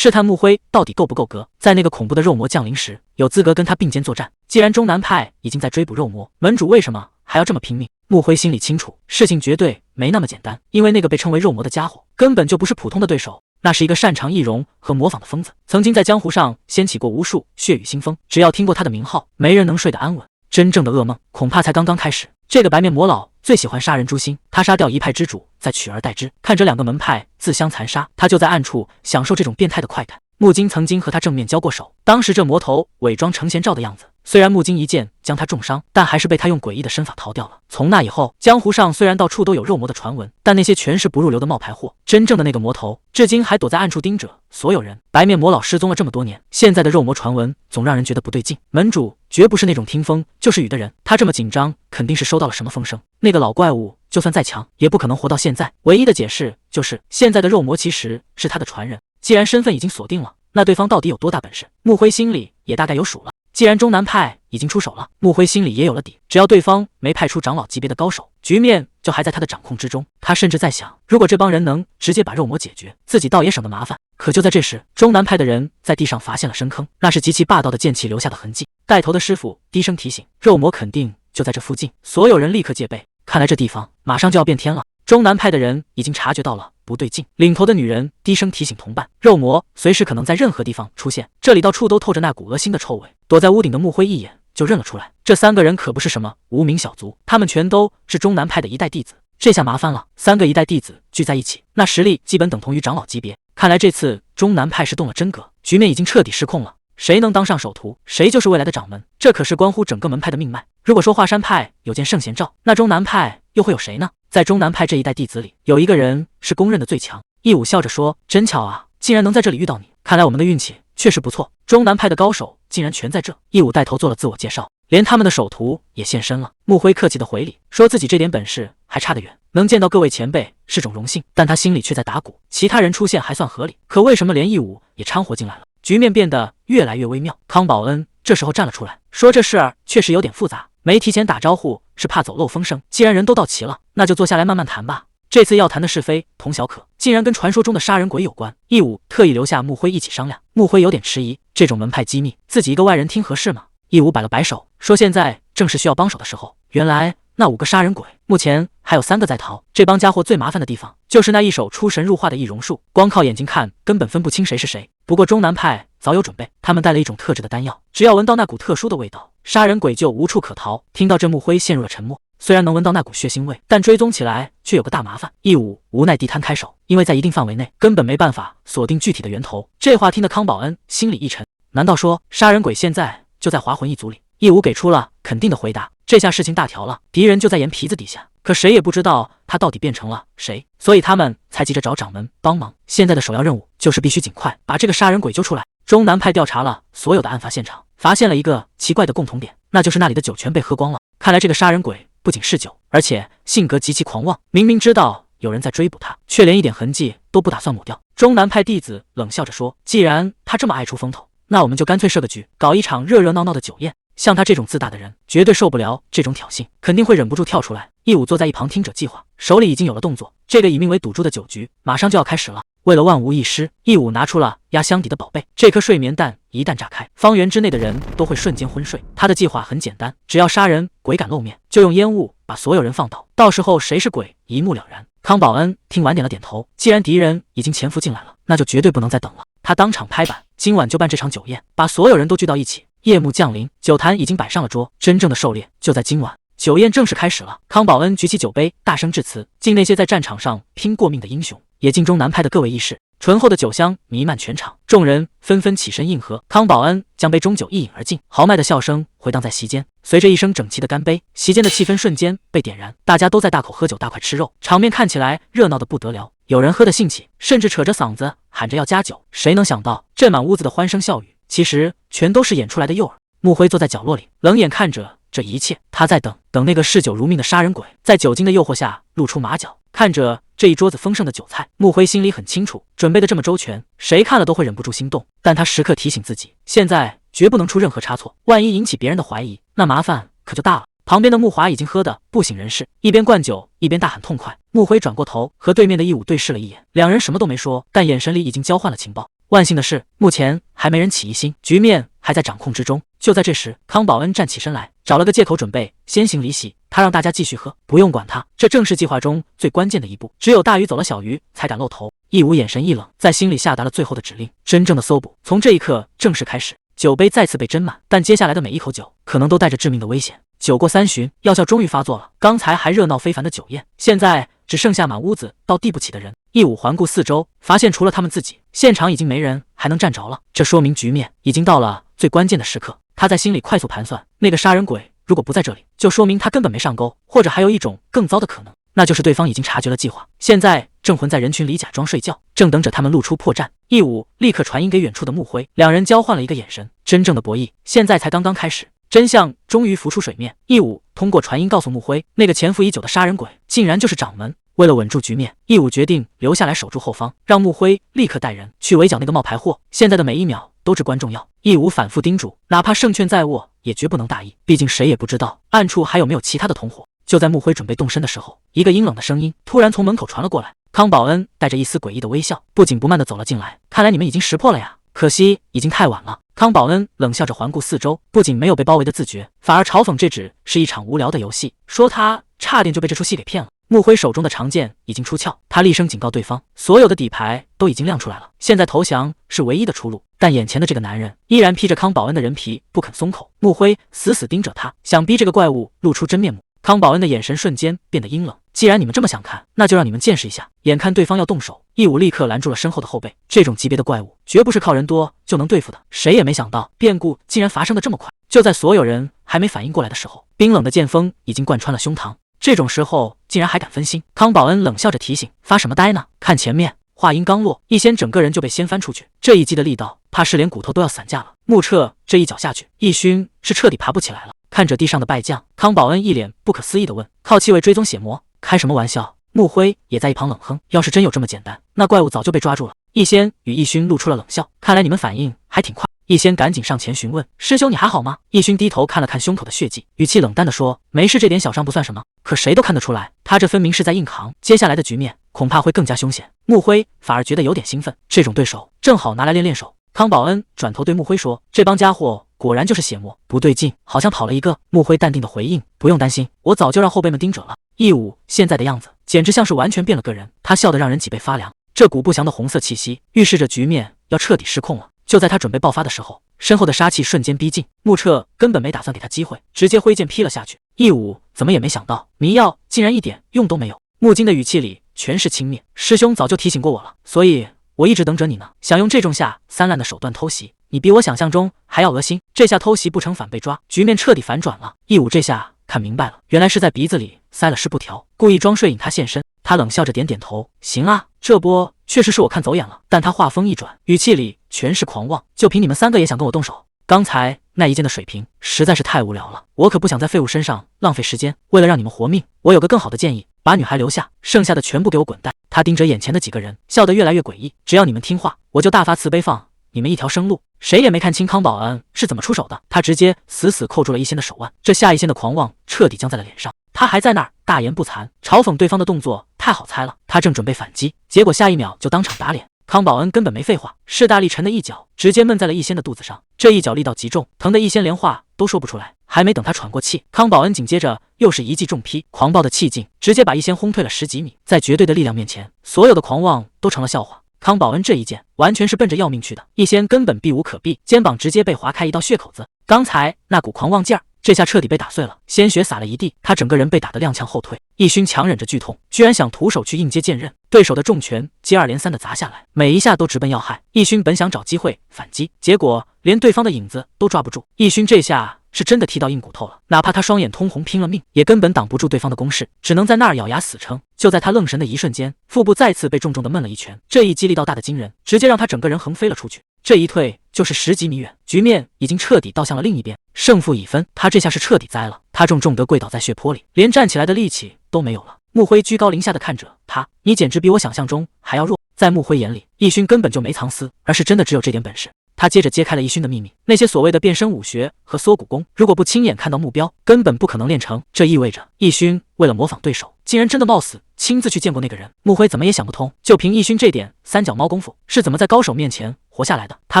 探穆辉到底够不够格，在那个恐怖的肉魔降临时，有资格跟他并肩作战。既然中南派已经在追捕肉魔，门主为什么还要这么拼命？穆辉心里清楚，事情绝对没那么简单，因为那个被称为肉魔的家伙根本就不是普通的对手。那是一个擅长易容和模仿的疯子，曾经在江湖上掀起过无数血雨腥风，只要听过他的名号，没人能睡得安稳。真正的噩梦恐怕才刚刚开始。这个白面魔老最喜欢杀人诛心，他杀掉一派之主，再取而代之，看着两个门派自相残杀，他就在暗处享受这种变态的快感。木金曾经和他正面交过手，当时这魔头伪装成贤照的样子，虽然木金一剑将他重伤，但还是被他用诡异的身法逃掉了。从那以后，江湖上虽然到处都有肉魔的传闻，但那些全是不入流的冒牌货，真正的那个魔头至今还躲在暗处盯着所有人。白面魔老失踪了这么多年，现在的肉魔传闻总让人觉得不对劲。门主绝不是那种听风就是雨的人，他这么紧张，肯定是收到了什么风声。那个老怪物就算再强，也不可能活到现在。唯一的解释就是，现在的肉魔其实是他的传人。既然身份已经锁定了，那对方到底有多大本事？穆辉心里也大概有数了。既然中南派已经出手了，穆辉心里也有了底，只要对方没派出长老级别的高手，局面就还在他的掌控之中。他甚至在想，如果这帮人能直接把肉魔解决，自己倒也省得麻烦。可就在这时，中南派的人在地上发现了深坑，那是极其霸道的剑气留下的痕迹。带头的师傅低声提醒，肉魔肯定就在这附近。所有人立刻戒备，看来这地方马上就要变天了。中南派的人已经察觉到了不对劲，领头的女人低声提醒同伴，肉魔随时可能在任何地方出现，这里到处都透着那股恶心的臭味。躲在屋顶的穆辉一眼就认了出来，这三个人可不是什么无名小卒，他们全都是中南派的一代弟子。这下麻烦了，三个一代弟子聚在一起，那实力基本等同于长老级别。看来这次中南派是动了真格，局面已经彻底失控了。谁能当上首徒，谁就是未来的掌门，这可是关乎整个门派的命脉。如果说华山派有件圣贤照，那中南派又会有谁呢？在中南派这一代弟子里，有一个人是公认的最强。义武笑着说：“真巧啊，竟然能在这里遇到你，看来我们的运气确实不错。中南派的高手竟然全在这。”义武带头做了自我介绍，连他们的首徒也现身了。穆辉客气的回礼，说自己这点本事还差得远，能见到各位前辈是种荣幸，但他心里却在打鼓。其他人出现还算合理，可为什么连义武也掺和进来了？局面变得越来越微妙。康保恩这时候站了出来，说这事儿确实有点复杂，没提前打招呼是怕走漏风声。既然人都到齐了，那就坐下来慢慢谈吧。这次要谈的是非佟小可，竟然跟传说中的杀人鬼有关。义武特意留下穆辉一起商量。穆辉有点迟疑，这种门派机密，自己一个外人听合适吗？义武摆了摆手，说现在正是需要帮手的时候。原来那5个杀人鬼，目前还有3个在逃。这帮家伙最麻烦的地方，就是那一手出神入化的易容术，光靠眼睛看根本分不清谁是谁。不过中南派早有准备，他们带了一种特制的丹药，只要闻到那股特殊的味道，杀人鬼就无处可逃。听到这，穆辉陷入了沉默。虽然能闻到那股血腥味，但追踪起来却有个大麻烦。义武无奈地摊开手，因为在一定范围内根本没办法锁定具体的源头。这话听得康保恩心里一沉，难道说杀人鬼现在就在华魂一族里？义武给出了肯定的回答。这下事情大条了，敌人就在眼皮子底下，可谁也不知道他到底变成了谁，所以他们才急着找掌门帮忙。现在的首要任务就是必须尽快把这个杀人鬼揪出来。中南派调查了所有的案发现场，发现了一个奇怪的共同点，那就是那里的酒全被喝光了。看来这个杀人鬼不仅嗜酒，而且性格极其狂妄，明明知道有人在追捕他，却连一点痕迹都不打算抹掉。中南派弟子冷笑着说，既然他这么爱出风头，那我们就干脆设个局，搞一场热热闹闹的酒宴。像他这种自大的人，绝对受不了这种挑衅，肯定会忍不住跳出来。义武坐在一旁听着计划，手里已经有了动作。这个以命为赌注的酒局马上就要开始了。为了万无一失，义武拿出了压箱底的宝贝，这颗睡眠弹一旦炸开，方圆之内的人都会瞬间昏睡。他的计划很简单，只要杀人鬼敢露面，就用烟雾把所有人放倒，到时候谁是鬼一目了然。康保恩听完点了点头，既然敌人已经潜伏进来了，那就绝对不能再等了。他当场拍板，今晚就办这场酒宴，把所有人都聚到一起。夜幕降临，酒坛已经摆上了桌，真正的狩猎就在今晚。酒宴正式开始了。康保恩举起酒杯，大声致辞，敬那些在战场上拼过命的英雄，也敬中南派的各位义士。醇厚的酒香弥漫全场，众人纷纷起身应和。康保恩将杯中酒一饮而尽，豪迈的笑声回荡在席间。随着一声整齐的干杯，席间的气氛瞬间被点燃，大家都在大口喝酒，大块吃肉，场面看起来热闹的不得了。有人喝得兴起，甚至扯着嗓子喊着要加酒。谁能想到，这满屋子的欢声笑语，其实全都是演出来的诱饵。穆辉坐在角落里，冷眼看着这一切，他在等那个嗜酒如命的杀人鬼在酒精的诱惑下露出马脚。看着这一桌子丰盛的酒菜，穆辉心里很清楚，准备的这么周全，谁看了都会忍不住心动。但他时刻提醒自己，现在绝不能出任何差错，万一引起别人的怀疑，那麻烦可就大了。旁边的穆华已经喝得不省人事，一边灌酒一边大喊痛快。穆辉转过头和对面的义武对视了一眼，两人什么都没说，但眼神里已经交换了情报。万幸的是，目前还没人起疑心，局面还在掌控之中。就在这时，康保恩站起身来，找了个借口准备先行离席。他让大家继续喝，不用管他，这正是计划中最关键的一步。只有大鱼走了，小鱼才敢露头。义武眼神一冷，在心里下达了最后的指令：真正的搜捕从这一刻正式开始。酒杯再次被斟满，但接下来的每一口酒可能都带着致命的危险。酒过3巡，药效终于发作了。刚才还热闹非凡的酒宴，现在只剩下满屋子倒地不起的人。义武环顾四周，发现除了他们自己，现场已经没人还能站着了。这说明局面已经到了最关键的时刻。他在心里快速盘算，那个杀人鬼如果不在这里，就说明他根本没上钩，或者还有一种更糟的可能，那就是对方已经察觉了计划，现在正混在人群里假装睡觉，正等着他们露出破绽。义武立刻传音给远处的穆辉，两人交换了一个眼神。真正的博弈现在才刚刚开始，真相终于浮出水面。义武通过传音告诉穆辉，那个潜伏已久的杀人鬼竟然就是掌门。为了稳住局面，义武决定留下来守住后方，让穆辉立刻带人去围剿那个冒牌货。现在的每一秒都至关重要。义武反复叮嘱，哪怕胜券在握，也绝不能大意，毕竟谁也不知道暗处还有没有其他的同伙。就在穆辉准备动身的时候，一个阴冷的声音突然从门口传了过来。康保恩带着一丝诡异的微笑，不紧不慢地走了进来。看来你们已经识破了呀，可惜已经太晚了。康保恩冷笑着环顾四周，不仅没有被包围的自觉，反而嘲讽这只是一场无聊的游戏，说他差点就被这出戏给骗了。穆辉手中的长剑已经出鞘，他厉声警告对方，所有的底牌都已经亮出来了，现在投降是唯一的出路。但眼前的这个男人依然披着康保恩的人皮不肯松口，穆辉死死盯着他，想逼这个怪物露出真面目。康保恩的眼神瞬间变得阴冷，既然你们这么想看，那就让你们见识一下。眼看对方要动手，义武立刻拦住了身后的后辈，这种级别的怪物绝不是靠人多就能对付的。谁也没想到变故竟然发生的这么快，就在所有人还没反应过来的时候，冰冷的剑锋已经贯穿了胸膛。这种时候竟然还敢分心，康保恩冷笑着提醒，发什么呆呢，看前面。话音刚落，易仙整个人就被掀翻出去，这一击的力道怕是连骨头都要散架了。穆彻这一脚下去，易勋是彻底爬不起来了。看着地上的败将，康保恩一脸不可思议地问，靠气味追踪血魔，开什么玩笑？穆辉也在一旁冷哼，要是真有这么简单，那怪物早就被抓住了。易仙与易勋露出了冷笑，看来你们反应还挺快。易仙赶紧上前询问，师兄你还好吗？易勋低头看了看胸口的血迹，语气冷淡地说，没事，这点小伤不算什么。可谁都看得出来，他这分明是在硬扛，接下来的局面恐怕会更加凶险。穆辉反而觉得有点兴奋，这种对手正好拿来练练手。康保恩转头对穆辉说，这帮家伙果然就是血魔，不对劲，好像跑了一个。穆辉淡定的回应，不用担心，我早就让后辈们盯着了。义武现在的样子简直像是完全变了个人，他笑得让人脊背发凉，这股不祥的红色气息预示着局面要彻底失控了。就在他准备爆发的时候，身后的杀气瞬间逼近，穆彻根本没打算给他机会，直接挥剑劈了下去。义武怎么也没想到，迷药竟然一点用都没有。穆金的语气里全是轻蔑，师兄早就提醒过我了，所以我一直等着你呢，想用这种下三滥的手段偷袭，你比我想象中还要恶心。这下偷袭不成反被抓，局面彻底反转了。义武这下看明白了，原来是在鼻子里塞了湿布条，故意装睡引他现身。他冷笑着点点头，行啊，这波确实是我看走眼了。但他话锋一转，语气里全是狂妄，就凭你们3个也想跟我动手？刚才那一剑的水平实在是太无聊了，我可不想在废物身上浪费时间。为了让你们活命，我有个更好的建议，把女孩留下，剩下的全部给我滚蛋。他盯着眼前的几个人，笑得越来越诡异，只要你们听话，我就大发慈悲放你们一条生路。谁也没看清康保恩是怎么出手的，他直接死死扣住了易仙的手腕，这下易仙的狂妄彻底僵在了脸上。他还在那儿大言不惭，嘲讽对方的动作太好猜了。他正准备反击，结果下一秒就当场打脸。康保恩根本没废话，势大力沉的一脚直接闷在了易仙的肚子上，这一脚力道极重，疼得易仙连话都说不出来。还没等他喘过气，康保恩紧接着又是一记重劈，狂暴的气劲直接把易仙轰退了10几米。在绝对的力量面前，所有的狂妄都成了笑话。康保恩这一剑完全是奔着要命去的，易仙根本避无可避，肩膀直接被划开一道血口子。刚才那股狂妄劲儿这下彻底被打碎了，鲜血洒了一地，他整个人被打得踉跄后退。易勋强忍着剧痛，居然想徒手去应接剑刃，对手的重拳接二连三的砸下来，每一下都直奔要害。易勋本想找机会反击，结果连对方的影子都抓不住。易勋这下是真的踢到硬骨头了，哪怕他双眼通红拼了命，也根本挡不住对方的攻势，只能在那儿咬牙死撑。就在他愣神的一瞬间，腹部再次被重重的闷了一拳，这一击力道大的惊人，直接让他整个人横飞了出去。这一退就是10几米远，局面已经彻底倒向了另一边，胜负已分。他这下是彻底栽了，他重重地跪倒在血泊里，连站起来的力气都没有了。穆辉居高临下的看着他，你简直比我想象中还要弱。在穆辉眼里，易勋根本就没藏私，而是真的只有这点本事。他接着揭开了易勋的秘密，那些所谓的变身武学和缩骨功，如果不亲眼看到目标，根本不可能练成。这意味着易勋为了模仿对手，竟然真的冒死亲自去见过那个人。穆辉怎么也想不通，就凭义勋这点三脚猫功夫，是怎么在高手面前活下来的？他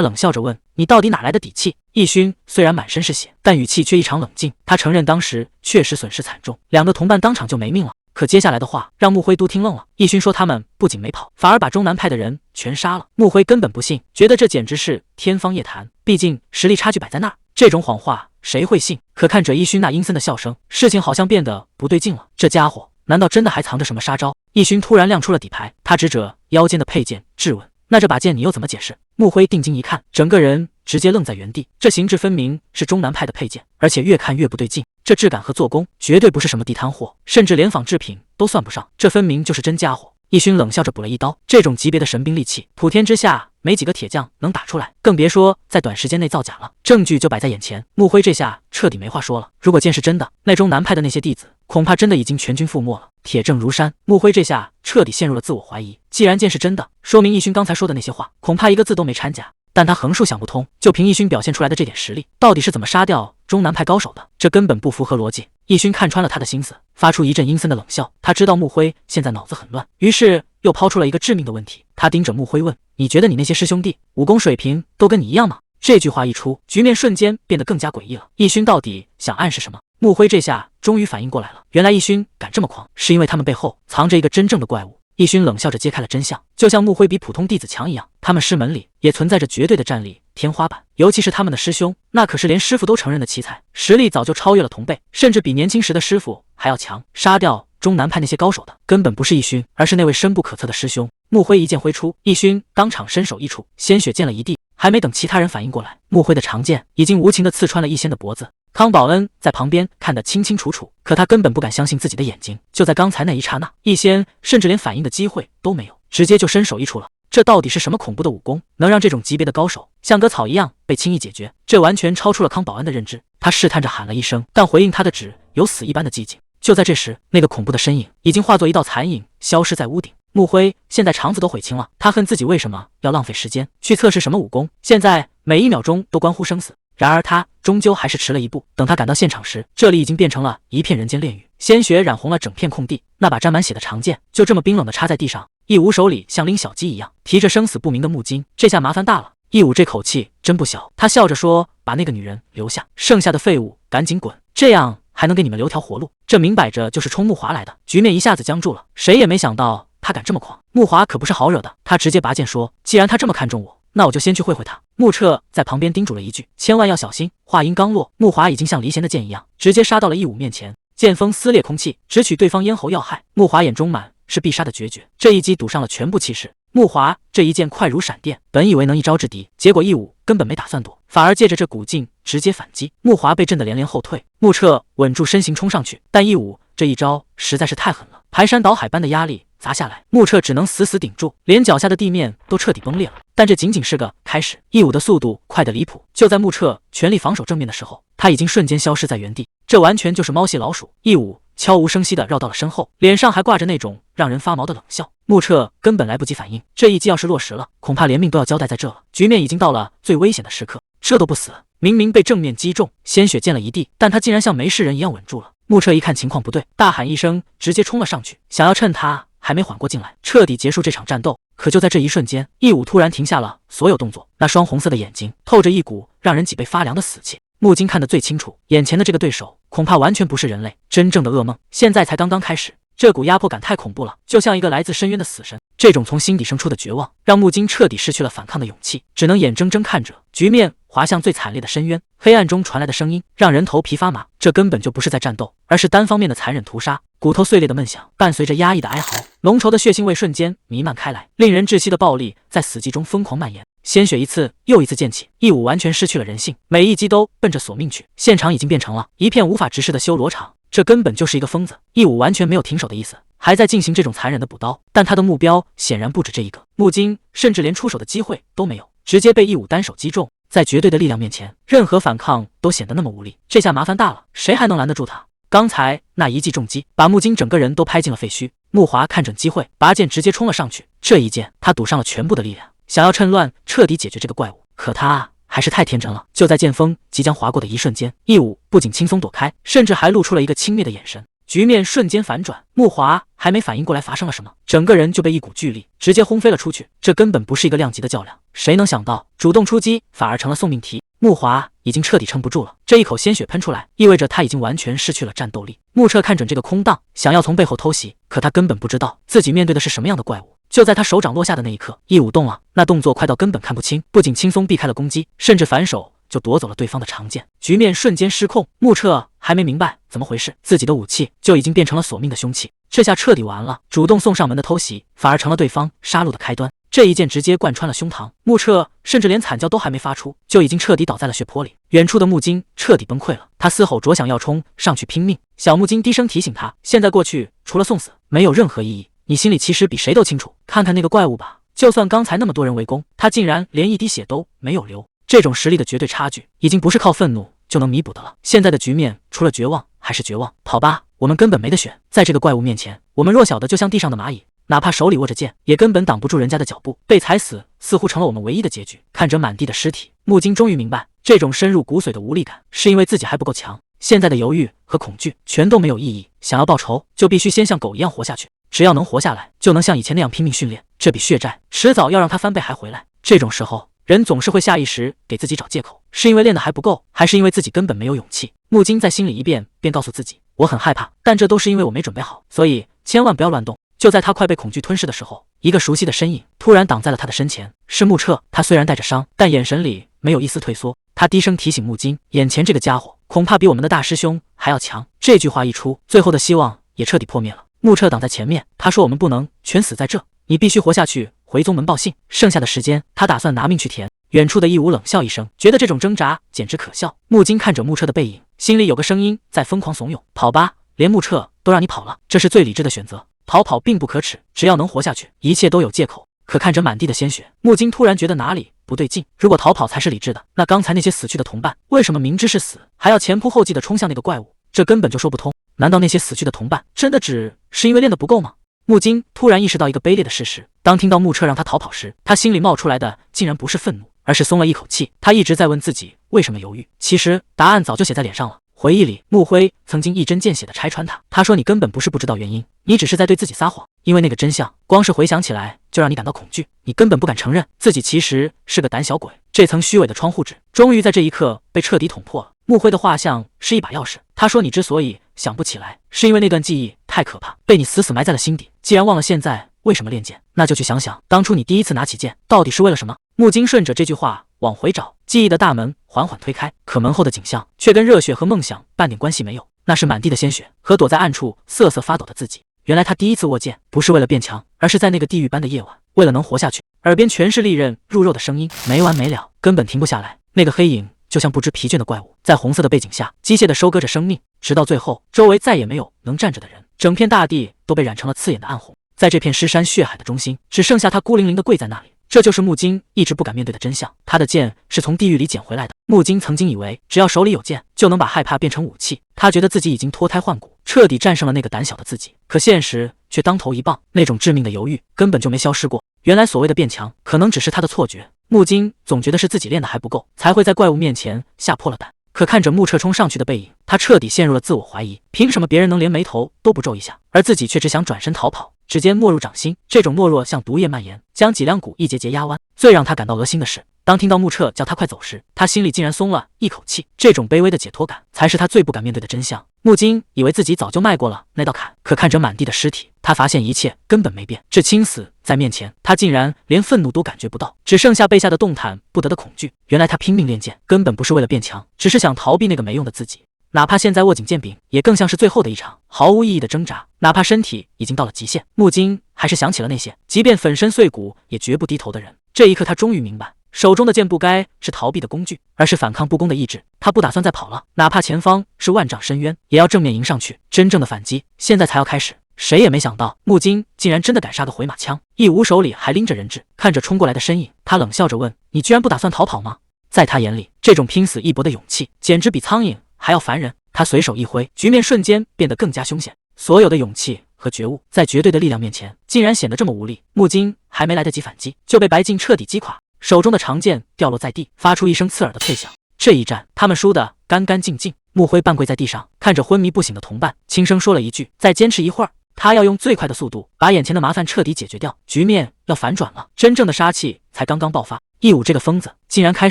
冷笑着问：“你到底哪来的底气？”义勋虽然满身是血，但语气却异常冷静。他承认当时确实损失惨重，2个同伴当场就没命了。可接下来的话让穆辉都听愣了。义勋说他们不仅没跑，反而把中南派的人全杀了。穆辉根本不信，觉得这简直是天方夜谭，毕竟实力差距摆在那儿，这种谎话谁会信？可看着义勋那阴森的笑声，事情好像变得不对劲了。这家伙难道真的还藏着什么杀招？义勋突然亮出了底牌，他指着腰间的佩剑质问：“那这把剑你又怎么解释？”穆辉定睛一看，整个人直接愣在原地。这形制分明是中南派的佩剑，而且越看越不对劲。这质感和做工绝对不是什么地摊货，甚至连仿制品都算不上，这分明就是真家伙。义勋冷笑着补了一刀，这种级别的神兵利器，普天之下没几个铁匠能打出来，更别说在短时间内造假了。证据就摆在眼前，穆辉这下彻底没话说了。如果剑是真的，那中南派的那些弟子恐怕真的已经全军覆没了。铁证如山，穆辉这下彻底陷入了自我怀疑。既然剑是真的，说明义勋刚才说的那些话，恐怕一个字都没掺假。但他横竖想不通，就凭义勋表现出来的这点实力，到底是怎么杀掉中南派高手的？这根本不符合逻辑。义勋看穿了他的心思，发出一阵阴森的冷笑。他知道穆辉现在脑子很乱，于是又抛出了一个致命的问题。他盯着穆辉问：“你觉得你那些师兄弟武功水平都跟你一样吗？”这句话一出，局面瞬间变得更加诡异了。义勋到底想暗示什么？穆辉这下终于反应过来了，原来义勋敢这么狂，是因为他们背后藏着一个真正的怪物。义勋冷笑着揭开了真相，就像穆辉比普通弟子强一样，他们师门里也存在着绝对的战力天花板，尤其是他们的师兄，那可是连师傅都承认的奇才，实力早就超越了同辈，甚至比年轻时的师傅还要强。杀掉中南派那些高手的根本不是义勋，而是那位深不可测的师兄。穆辉一剑挥出，义勋当场身首异处，鲜血溅了一地。还没等其他人反应过来，穆辉的长剑已经无情地刺穿了义仙的脖子。康宝恩在旁边看得清清楚楚，可他根本不敢相信自己的眼睛。就在刚才那一刹那，义仙甚至连反应的机会都没有，直接就身首异处了。这到底是什么恐怖的武功，能让这种级别的高手像割草一样被轻易解决？这完全超出了康宝恩的认知。他试探着喊了一声，但回应他的只有死一般的寂静。就在这时，那个恐怖的身影已经化作一道残影，消失在屋顶。穆辉现在肠子都悔青了，他恨自己为什么要浪费时间去测试什么武功，现在每一秒钟都关乎生死。然而他终究还是迟了一步，等他赶到现场时，这里已经变成了一片人间炼狱，鲜血染红了整片空地，那把沾满血的长剑就这么冰冷地插在地上。义武手里像拎小鸡一样提着生死不明的木金，这下麻烦大了。义武这口气真不小，他笑着说：“把那个女人留下，剩下的废物赶紧滚，这样还能给你们留条活路。”这明摆着就是冲穆华来的，局面一下子僵住了。谁也没想到他敢这么狂，穆华可不是好惹的，他直接拔剑说：“既然他这么看重我，那我就先去会会他。”穆彻在旁边叮嘱了一句：“千万要小心。”话音刚落，穆华已经像离弦的箭一样，直接杀到了义武面前，剑锋撕裂空气，直取对方咽喉要害。穆华眼中满是必杀的决绝，这一击赌上了全部气势。穆华这一剑快如闪电，本以为能一招制敌，结果义武根本没打算躲，反而借着这古劲直接反击。穆华被震得连连后退，穆彻稳住身形冲上去，但义武这一招实在是太狠了，排山倒海般的压力砸下来，穆彻只能死死顶住，连脚下的地面都彻底崩裂了。但这仅仅是个开始，义武的速度快得离谱，就在穆彻全力防守正面的时候，他已经瞬间消失在原地，这完全就是猫戏老鼠。义武悄无声息地绕到了身后，脸上还挂着那种让人发毛的冷笑。穆彻根本来不及反应，这一击要是落实了，恐怕连命都要交代在这了。局面已经到了最危险的时刻，这都不死，明明被正面击中，鲜血溅了一地，但他竟然像没事人一样稳住了。穆彻一看情况不对，大喊一声，直接冲了上去，想要趁他还没缓过劲来，彻底结束这场战斗。可就在这一瞬间，义武突然停下了所有动作，那双红色的眼睛透着一股让人脊背发凉的死气。穆金看得最清楚，眼前的这个对手恐怕完全不是人类，真正的噩梦现在才刚刚开始。这股压迫感太恐怖了，就像一个来自深渊的死神。这种从心底生出的绝望，让穆金彻底失去了反抗的勇气，只能眼睁睁看着局面滑向最惨烈的深渊。黑暗中传来的声音让人头皮发麻，这根本就不是在战斗，而是单方面的残忍屠杀。骨头碎裂的闷响伴随着压抑的哀嚎，浓稠的血腥味瞬间弥漫开来，令人窒息的暴力在死寂中疯狂蔓延。鲜血一次又一次溅起，义武完全失去了人性，每一击都奔着索命去。现场已经变成了一片无法直视的修罗场，这根本就是一个疯子。义武完全没有停手的意思，还在进行这种残忍的补刀，但他的目标显然不止这一个。穆金甚至连出手的机会都没有，直接被义武单手击中。在绝对的力量面前，任何反抗都显得那么无力，这下麻烦大了，谁还能拦得住他？刚才那一记重击把穆金整个人都拍进了废墟。穆华看准机会，拔剑直接冲了上去，这一剑他赌上了全部的力量，想要趁乱彻底解决这个怪物。可他还是太天真了，就在剑锋即将划过的一瞬间，义武不仅轻松躲开，甚至还露出了一个轻蔑的眼神。局面瞬间反转。木华还没反应过来发生了什么，整个人就被一股巨力直接轰飞了出去。这根本不是一个量级的较量，谁能想到主动出击反而成了送命题？木华已经彻底撑不住了，这一口鲜血喷出来，意味着他已经完全失去了战斗力。穆彻看准这个空档，想要从背后偷袭，可他根本不知道自己面对的是什么样的怪物。就在他手掌落下的那一刻，一舞动了，那动作快到根本看不清，不仅轻松避开了攻击，甚至反手就夺走了对方的长剑，局面瞬间失控。穆彻还没明白怎么回事，自己的武器就已经变成了索命的凶器，这下彻底完了。主动送上门的偷袭，反而成了对方杀戮的开端。这一剑直接贯穿了胸膛，穆彻甚至连惨叫都还没发出，就已经彻底倒在了血泊里。远处的木金彻底崩溃了，他嘶吼着想要冲上去拼命。小木金低声提醒他，现在过去除了送死没有任何意义，你心里其实比谁都清楚。看看那个怪物吧，就算刚才那么多人围攻，他竟然连一滴血都没有流。这种实力的绝对差距，已经不是靠愤怒就能弥补的了。现在的局面，除了绝望还是绝望。跑吧，我们根本没得选。在这个怪物面前，我们弱小的就像地上的蚂蚁，哪怕手里握着剑，也根本挡不住人家的脚步。被踩死似乎成了我们唯一的结局。看着满地的尸体，木金终于明白，这种深入骨髓的无力感，是因为自己还不够强。现在的犹豫和恐惧全都没有意义。想要报仇，就必须先像狗一样活下去。只要能活下来，就能像以前那样拼命训练。这笔血债，迟早要让他翻倍还回来。这种时候，人总是会下意识给自己找借口，是因为练得还不够，还是因为自己根本没有勇气？木金在心里一遍便告诉自己，我很害怕，但这都是因为我没准备好，所以千万不要乱动。就在他快被恐惧吞噬的时候，一个熟悉的身影突然挡在了他的身前，是穆彻。他虽然带着伤，但眼神里没有一丝退缩。他低声提醒木金，眼前这个家伙恐怕比我们的大师兄还要强。这句话一出，最后的希望也彻底破灭了。穆彻挡在前面，他说，我们不能全死在这，你必须活下去，回宗门报信，剩下的时间他打算拿命去填。远处的义武冷笑一声，觉得这种挣扎简直可笑。木金看着穆彻的背影，心里有个声音在疯狂怂恿，跑吧，连穆彻都让你跑了，这是最理智的选择。逃跑并不可耻，只要能活下去，一切都有借口。可看着满地的鲜血，木金突然觉得哪里不对劲。如果逃跑才是理智的，那刚才那些死去的同伴为什么明知是死，还要前仆后继地冲向那个怪物？这根本就说不通。难道那些死去的同伴真的只是因为练得不够吗？木金突然意识到一个卑劣的事实，当听到穆彻让他逃跑时，他心里冒出来的竟然不是愤怒，而是松了一口气。他一直在问自己为什么犹豫，其实答案早就写在脸上了。回忆里，穆辉曾经一针见血地拆穿他，他说你根本不是不知道原因，你只是在对自己撒谎，因为那个真相光是回想起来就让你感到恐惧，你根本不敢承认自己其实是个胆小鬼。这层虚伪的窗户纸终于在这一刻被彻底捅破了。穆辉的画像是一把钥匙，他说你之所以想不起来，是因为那段记忆太可怕，被你死死埋在了心底。既然忘了现在为什么练剑，那就去想想当初你第一次拿起剑到底是为了什么。木金顺着这句话往回找，记忆的大门缓缓推开，可门后的景象却跟热血和梦想半点关系没有，那是满地的鲜血和躲在暗处瑟瑟发抖的自己。原来他第一次握剑不是为了变强，而是在那个地狱般的夜晚，为了能活下去。耳边全是利刃入肉的声音，没完没了，根本停不下来。那个黑影就像不知疲倦的怪物，在红色的背景下机械地收割着生命，直到最后，周围再也没有能站着的人，整片大地都被染成了刺眼的暗红。在这片尸山血海的中心，只剩下他孤零零地跪在那里。这就是木金一直不敢面对的真相，他的剑是从地狱里捡回来的。木金曾经以为只要手里有剑就能把害怕变成武器，他觉得自己已经脱胎换骨，彻底战胜了那个胆小的自己。可现实却当头一棒，那种致命的犹豫根本就没消失过。原来所谓的变强可能只是他的错觉。木金总觉得是自己练得还不够，才会在怪物面前吓破了胆。可看着穆彻冲上去的背影，他彻底陷入了自我怀疑，凭什么别人能连眉头都不皱一下，而自己却只想转身逃跑？指尖没入掌心，这种懦弱像毒液蔓延，将脊梁骨一节节压弯。最让他感到恶心的是，当听到穆彻叫他快走时，他心里竟然松了一口气。这种卑微的解脱感，才是他最不敢面对的真相。木金以为自己早就迈过了那道坎，可看着满地的尸体，他发现一切根本没变。这青死在面前，他竟然连愤怒都感觉不到，只剩下背下的动弹不得的恐惧。原来他拼命练剑，根本不是为了变强，只是想逃避那个没用的自己。哪怕现在握紧剑柄，也更像是最后的一场毫无意义的挣扎。哪怕身体已经到了极限，木金还是想起了那些即便粉身碎骨也绝不低头的人。这一刻，他终于明白，手中的剑不该是逃避的工具，而是反抗不公的意志。他不打算再跑了，哪怕前方是万丈深渊，也要正面迎上去。真正的反击现在才要开始。谁也没想到，木金竟然真的敢杀个回马枪。义武手里还拎着人质，看着冲过来的身影，他冷笑着问：你居然不打算逃跑吗？在他眼里，这种拼死一搏的勇气简直比苍蝇还要烦人。他随手一挥，局面瞬间变得更加凶险。所有的勇气和觉悟，在绝对的力量面前，竟然显得这么无力。木金还没来得及反击，就被白净彻底击垮，手中的长剑掉落在地，发出一声刺耳的脆响。这一战，他们输得干干净净。木辉半跪在地上，看着昏迷不醒的同伴，轻声说了一句：“再坚持一会儿。”他要用最快的速度把眼前的麻烦彻底解决掉，局面要反转了。真正的杀气才刚刚爆发，义武这个疯子竟然开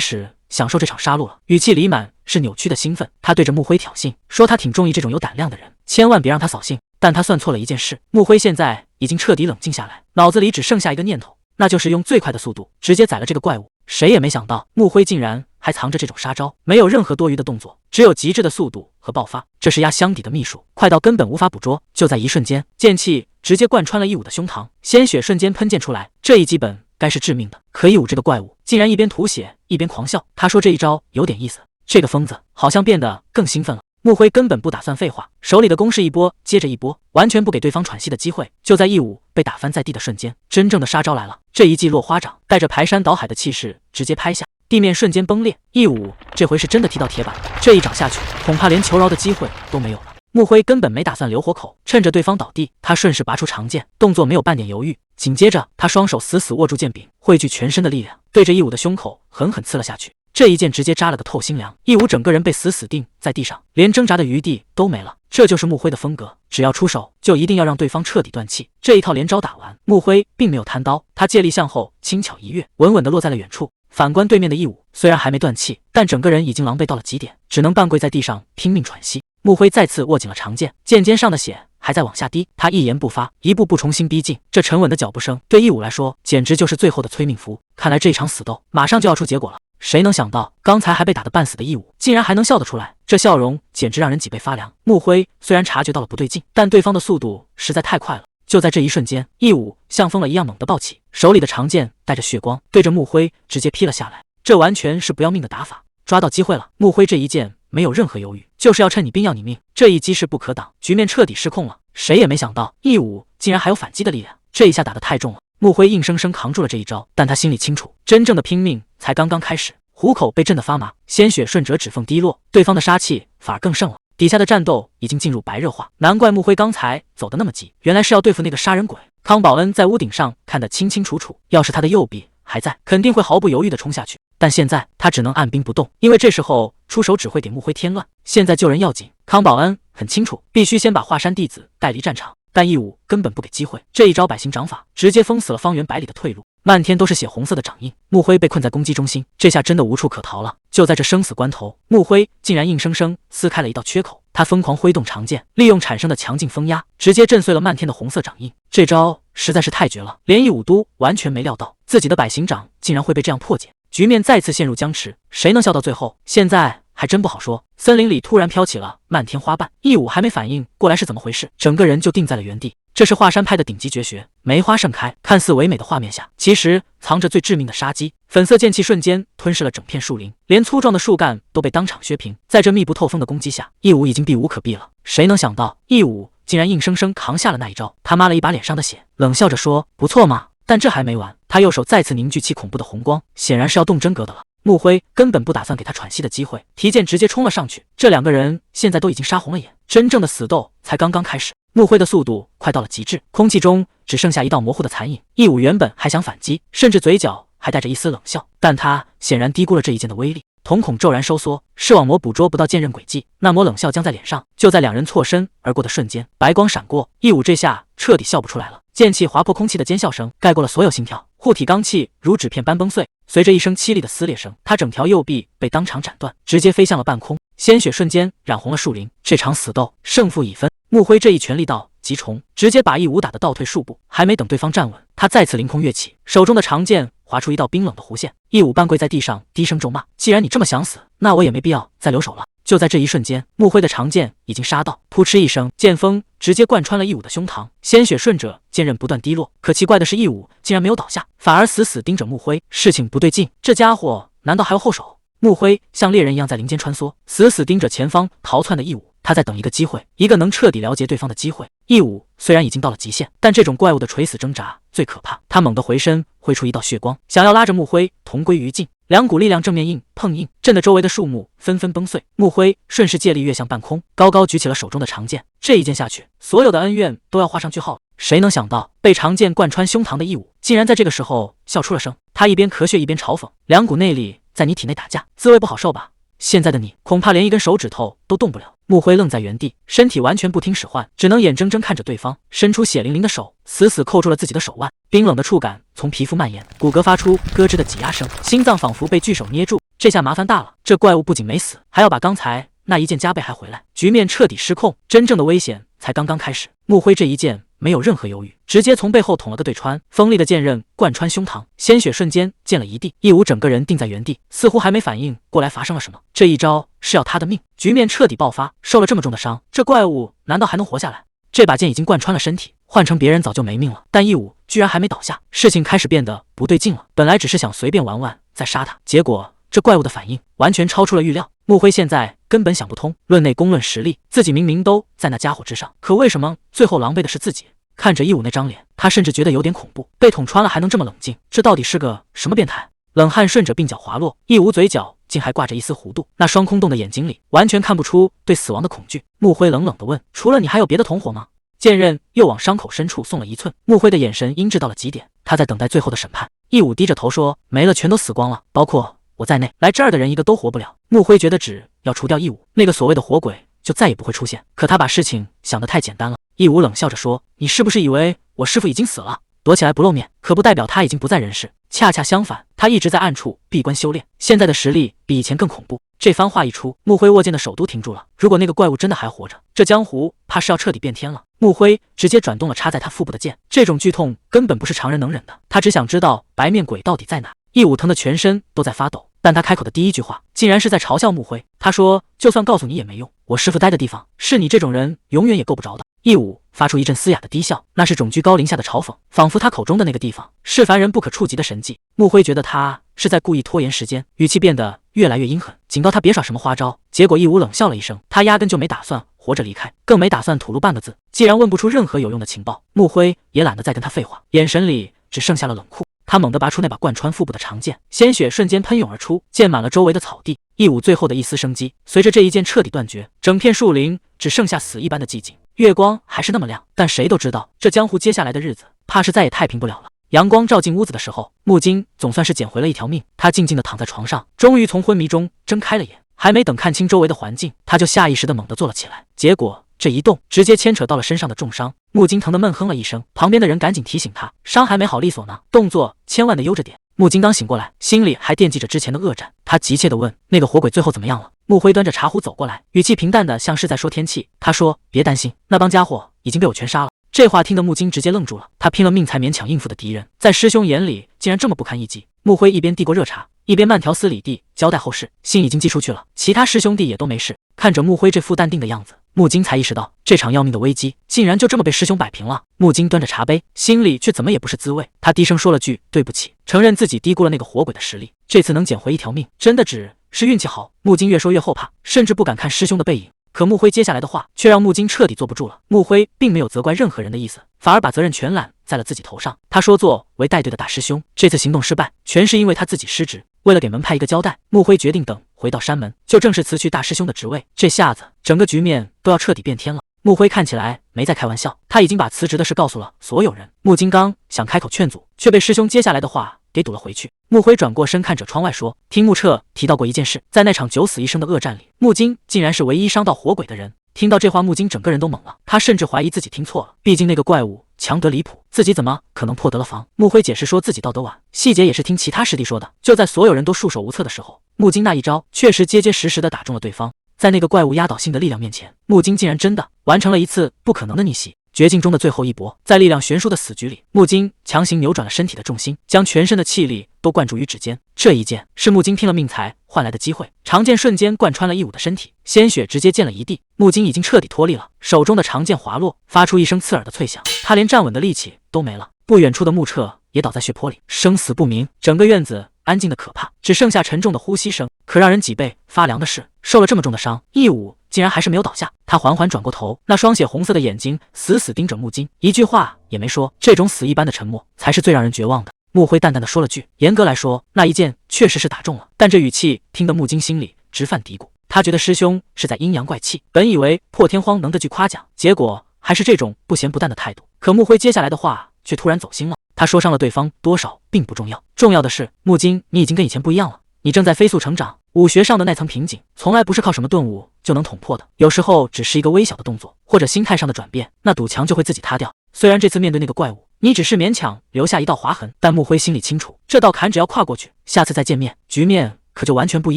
始享受这场杀戮了，语气里满是扭曲的兴奋。他对着木辉挑衅，说他挺中意这种有胆量的人，千万别让他扫兴。但他算错了一件事，木辉现在已经彻底冷静下来，脑子里只剩下一个念头，那就是用最快的速度直接宰了这个怪物。谁也没想到木辉竟然还藏着这种杀招，没有任何多余的动作，只有极致的速度和爆发，这是压箱底的秘术，快到根本无法捕捉。就在一瞬间，剑气直接贯穿了义武的胸膛，鲜血瞬间喷溅出来，这一击本该是致命的，可义武这个怪物竟然一边吐血一边狂笑。他说这一招有点意思，这个疯子好像变得更兴奋了。木辉根本不打算废话，手里的攻势一波接着一波，完全不给对方喘息的机会。就在义武被打翻在地的瞬间，真正的杀招来了，这一记落花掌带着排山倒海的气势直接拍下，地面瞬间崩裂。义武这回是真的踢到铁板，这一掌下去，恐怕连求饶的机会都没有了。木辉根本没打算留活口，趁着对方倒地，他顺势拔出长剑，动作没有半点犹豫。紧接着，他双手死死握住剑柄，汇聚全身的力量，对着义武的胸口狠狠刺了下去。这一剑直接扎了个透心凉，义武整个人被死死定在地上，连挣扎的余地都没了。这就是木辉的风格，只要出手就一定要让对方彻底断气。这一套连招打完，木辉并没有贪刀，他借力向后轻巧一跃，稳稳地落在了远处。反观对面的义武，虽然还没断气，但整个人已经狼狈到了极点，只能半跪在地上拼命喘息。木辉再次握紧了长剑，剑尖上的血还在往下滴，他一言不发，一步步重新逼近。这沉稳的脚步声对义武来说简直就是最后的催命符。看来这场死斗马上就要出结果了。谁能想到刚才还被打得半死的义武竟然还能笑得出来，这笑容简直让人脊背发凉。木辉虽然察觉到了不对劲，但对方的速度实在太快了。就在这一瞬间，义武像疯了一样猛地抱起，手里的长剑带着血光，对着木辉直接劈了下来。这完全是不要命的打法，抓到机会了。木辉这一剑没有任何犹豫，就是要趁你兵要你命，这一击势不可挡，局面彻底失控了。谁也没想到义武竟然还有反击的力量，这一下打得太重了。木辉硬生生扛住了这一招，但他心里清楚，真正的拼命才刚刚开始。虎口被震得发麻，鲜血顺着指缝滴落，对方的杀气反而更盛了。底下的战斗已经进入白热化，难怪木辉刚才走得那么急，原来是要对付那个杀人鬼。康宝恩在屋顶上看得清清楚楚，要是他的右臂还在，肯定会毫不犹豫地冲下去。但现在他只能按兵不动，因为这时候出手只会给木辉添乱。现在救人要紧，康宝恩很清楚，必须先把华山弟子带离战场。但义武根本不给机会，这一招百行掌法直接封死了方圆百里的退路，漫天都是血红色的掌印。木辉被困在攻击中心，这下真的无处可逃了。就在这生死关头，木辉竟然硬生生撕开了一道缺口，他疯狂挥动长剑，利用产生的强劲风压，直接震碎了漫天的红色掌印。这招实在是太绝了，连义武都完全没料到自己的百行掌竟然会被这样破解，局面再次陷入僵持，谁能笑到最后？现在还真不好说。森林里突然飘起了漫天花瓣，义武还没反应过来是怎么回事，整个人就定在了原地。这是华山派的顶级绝学，梅花盛开。看似唯美的画面下，其实藏着最致命的杀机。粉色剑气瞬间吞噬了整片树林，连粗壮的树干都被当场削平。在这密不透风的攻击下，义武已经避无可避了。谁能想到义武竟然硬生生扛下了那一招？他抹了一把脸上的血，冷笑着说：“不错嘛。”但这还没完，他右手再次凝聚起恐怖的红光，显然是要动真格的了。木辉根本不打算给他喘息的机会，提剑直接冲了上去。这两个人现在都已经杀红了眼，真正的死斗才刚刚开始。木辉的速度快到了极致，空气中只剩下一道模糊的残影。义武原本还想反击，甚至嘴角还带着一丝冷笑，但他显然低估了这一剑的威力，瞳孔骤然收缩，视网膜捕捉不到剑刃轨迹，那抹冷笑僵在脸上。就在两人错身而过的瞬间，白光闪过，义武这下彻底笑不出来了。剑气划破空气的尖笑声盖过了所有心跳，护体罡气如纸片般崩碎。随着一声凄厉的撕裂声，他整条右臂被当场斩断，直接飞向了半空，鲜血瞬间染红了树林。这场死斗胜负已分，木辉这一拳力道极重，直接把义武打得倒退数步。还没等对方站稳，他再次凌空跃起，手中的长剑划出一道冰冷的弧线。义武半跪在地上低声咒骂：“既然你这么想死，那我也没必要再留手了。”就在这一瞬间，木辉的长剑已经杀到，扑哧一声，剑锋直接贯穿了义武的胸膛，鲜血顺着剑刃不断滴落。可奇怪的是，义武竟然没有倒下，反而死死盯着木辉。事情不对劲，这家伙难道还有后手？木辉像猎人一样在林间穿梭，死死盯着前方逃窜的义武。他在等一个机会，一个能彻底了解对方的机会。义武虽然已经到了极限，但这种怪物的垂死挣扎最可怕。他猛地回身，挥出一道血光，想要拉着木辉同归于尽。两股力量正面硬碰硬，震得周围的树木纷纷崩碎。木辉顺势借力跃向半空，高高举起了手中的长剑。这一剑下去，所有的恩怨都要画上句号了。谁能想到，被长剑贯穿胸膛的义武，竟然在这个时候笑出了声。他一边咳血一边嘲讽：“两股内力在你体内打架，滋味不好受吧？现在的你恐怕连一根手指头都动不了。穆辉愣在原地，身体完全不听使唤，只能眼睁睁看着对方伸出血淋淋的手，死死扣住了自己的手腕。冰冷的触感从皮肤蔓延，骨骼发出咯吱的挤压声，心脏仿佛被巨手捏住。这下麻烦大了，这怪物不仅没死，还要把刚才那一剑加倍还回来，局面彻底失控，真正的危险才刚刚开始。穆辉这一剑没有任何犹豫，直接从背后捅了个对穿，锋利的剑刃贯穿胸膛，鲜血瞬间溅了一地。义武整个人定在原地，似乎还没反应过来发生了什么。这一招是要他的命，局面彻底爆发。受了这么重的伤，这怪物难道还能活下来？这把剑已经贯穿了身体，换成别人早就没命了。但义武居然还没倒下，事情开始变得不对劲了。本来只是想随便玩玩再杀他，结果这怪物的反应完全超出了预料。穆辉现在根本想不通，论内功论实力，自己明明都在那家伙之上，可为什么最后狼狈的是自己？看着义武那张脸，他甚至觉得有点恐怖，被捅穿了还能这么冷静，这到底是个什么变态？冷汗顺着鬓角滑落，义武嘴角竟还挂着一丝弧度，那双空洞的眼睛里完全看不出对死亡的恐惧。穆辉冷冷地问：“除了你还有别的同伙吗？”剑刃又往伤口深处送了一寸，穆辉的眼神阴鸷到了极点，他在等待最后的审判。义武低着头说：“没了，全都死光了，包括我在内，来这儿的人一个都活不了。”穆辉觉得只要除掉义武，那个所谓的活鬼就再也不会出现，可他把事情想得太简单了。义武冷笑着说：“你是不是以为我师父已经死了，躲起来不露面，可不代表他已经不在人世。恰恰相反，他一直在暗处闭关修炼，现在的实力比以前更恐怖。”这番话一出，穆辉握剑的手都停住了。如果那个怪物真的还活着，这江湖怕是要彻底变天了。穆辉直接转动了插在他腹部的剑，这种剧痛根本不是常人能忍的。他只想知道白面鬼到底在哪。义武疼得全身都在发抖，但他开口的第一句话竟然是在嘲笑穆辉。他说：“就算告诉你也没用，我师父待的地方是你这种人永远也够不着的。”义武发出一阵嘶哑的低笑，那是种居高临下的嘲讽，仿佛他口中的那个地方是凡人不可触及的神迹。穆辉觉得他是在故意拖延时间，语气变得越来越阴狠，警告他别耍什么花招。结果义武冷笑了一声，他压根就没打算活着离开，更没打算吐露半个字。既然问不出任何有用的情报，穆辉也懒得再跟他废话，眼神里只剩下了冷酷。他猛地拔出那把贯穿腹部的长剑，鲜血瞬间喷涌而出，溅满了周围的草地。义武最后的一丝生机随着这一剑彻底断绝，整片树林只剩下死一般的寂静。月光还是那么亮，但谁都知道这江湖接下来的日子怕是再也太平不了了。阳光照进屋子的时候，木金总算是捡回了一条命。他静静地躺在床上，终于从昏迷中睁开了眼。还没等看清周围的环境，他就下意识地猛地坐了起来，结果这一动直接牵扯到了身上的重伤。木金疼得闷哼了一声，旁边的人赶紧提醒他，伤还没好利索呢，动作千万得悠着点。木金刚醒过来，心里还惦记着之前的恶战，他急切地问：“那个活鬼最后怎么样了？”穆辉端着茶壶走过来，语气平淡的像是在说天气。他说：“别担心，那帮家伙已经被我全杀了。”这话听得木金直接愣住了，他拼了命才勉强应付的敌人，在师兄眼里竟然这么不堪一击。穆辉一边递过热茶，一边慢条斯理地交代后事，信已经寄出去了，其他师兄弟也都没事。看着穆辉这副淡定的样子，木金才意识到这场要命的危机竟然就这么被师兄摆平了。木金端着茶杯，心里却怎么也不是滋味。他低声说了句对不起，承认自己低估了那个活鬼的实力，这次能捡回一条命，真的只是运气好。木金越说越后怕，甚至不敢看师兄的背影。可穆辉接下来的话却让木金彻底坐不住了。穆辉并没有责怪任何人的意思，反而把责任全揽在了自己头上。他说作为带队的大师兄，这次行动失败全是因为他自己失职。为了给门派一个交代，穆辉决定等回到山门就正式辞去大师兄的职位。这下子整个局面都要彻底变天了。穆辉看起来没在开玩笑，他已经把辞职的事告诉了所有人。穆金刚想开口劝阻，却被师兄接下来的话给堵了回去。穆辉转过身看着窗外说：“听穆彻提到过一件事，在那场九死一生的恶战里，木金竟然是唯一伤到活鬼的人。”听到这话，木金整个人都懵了，他甚至怀疑自己听错了，毕竟那个怪物强得离谱，自己怎么可能破得了防？穆辉解释说自己到得晚，细节也是听其他师弟说的。就在所有人都束手无策的时候，木金那一招确实结结实实的打中了对方。在那个怪物压倒性的力量面前，木金竟然真的完成了一次不可能的逆袭。绝境中的最后一搏，在力量悬殊的死局里，木金强行扭转了身体的重心，将全身的气力都灌注于指尖。这一剑是木金拼了命才换来的机会，长剑瞬间贯穿了义武的身体，鲜血直接溅了一地。木金已经彻底脱力了，手中的长剑滑落，发出一声刺耳的脆响，他连站稳的力气都没了。不远处的穆彻也倒在血泊里，生死不明。整个院子安静的可怕，只剩下沉重的呼吸声。可让人脊背发凉的是，受了这么重的伤，义武竟然还是没有倒下。他缓缓转过头，那双血红色的眼睛死死盯着木金，一句话也没说。这种死一般的沉默才是最让人绝望的。穆辉淡淡的说了句：“严格来说，那一剑确实是打中了。”但这语气听得木金心里直犯嘀咕，他觉得师兄是在阴阳怪气。本以为破天荒能得句夸奖，结果还是这种不咸不淡的态度。可穆辉接下来的话却突然走心了。他说伤了对方多少并不重要，重要的是木金，你已经跟以前不一样了。你正在飞速成长，武学上的那层瓶颈，从来不是靠什么顿悟就能捅破的。有时候只是一个微小的动作，或者心态上的转变，那堵墙就会自己塌掉。虽然这次面对那个怪物，你只是勉强留下一道划痕，但穆辉心里清楚，这道坎只要跨过去，下次再见面，局面可就完全不一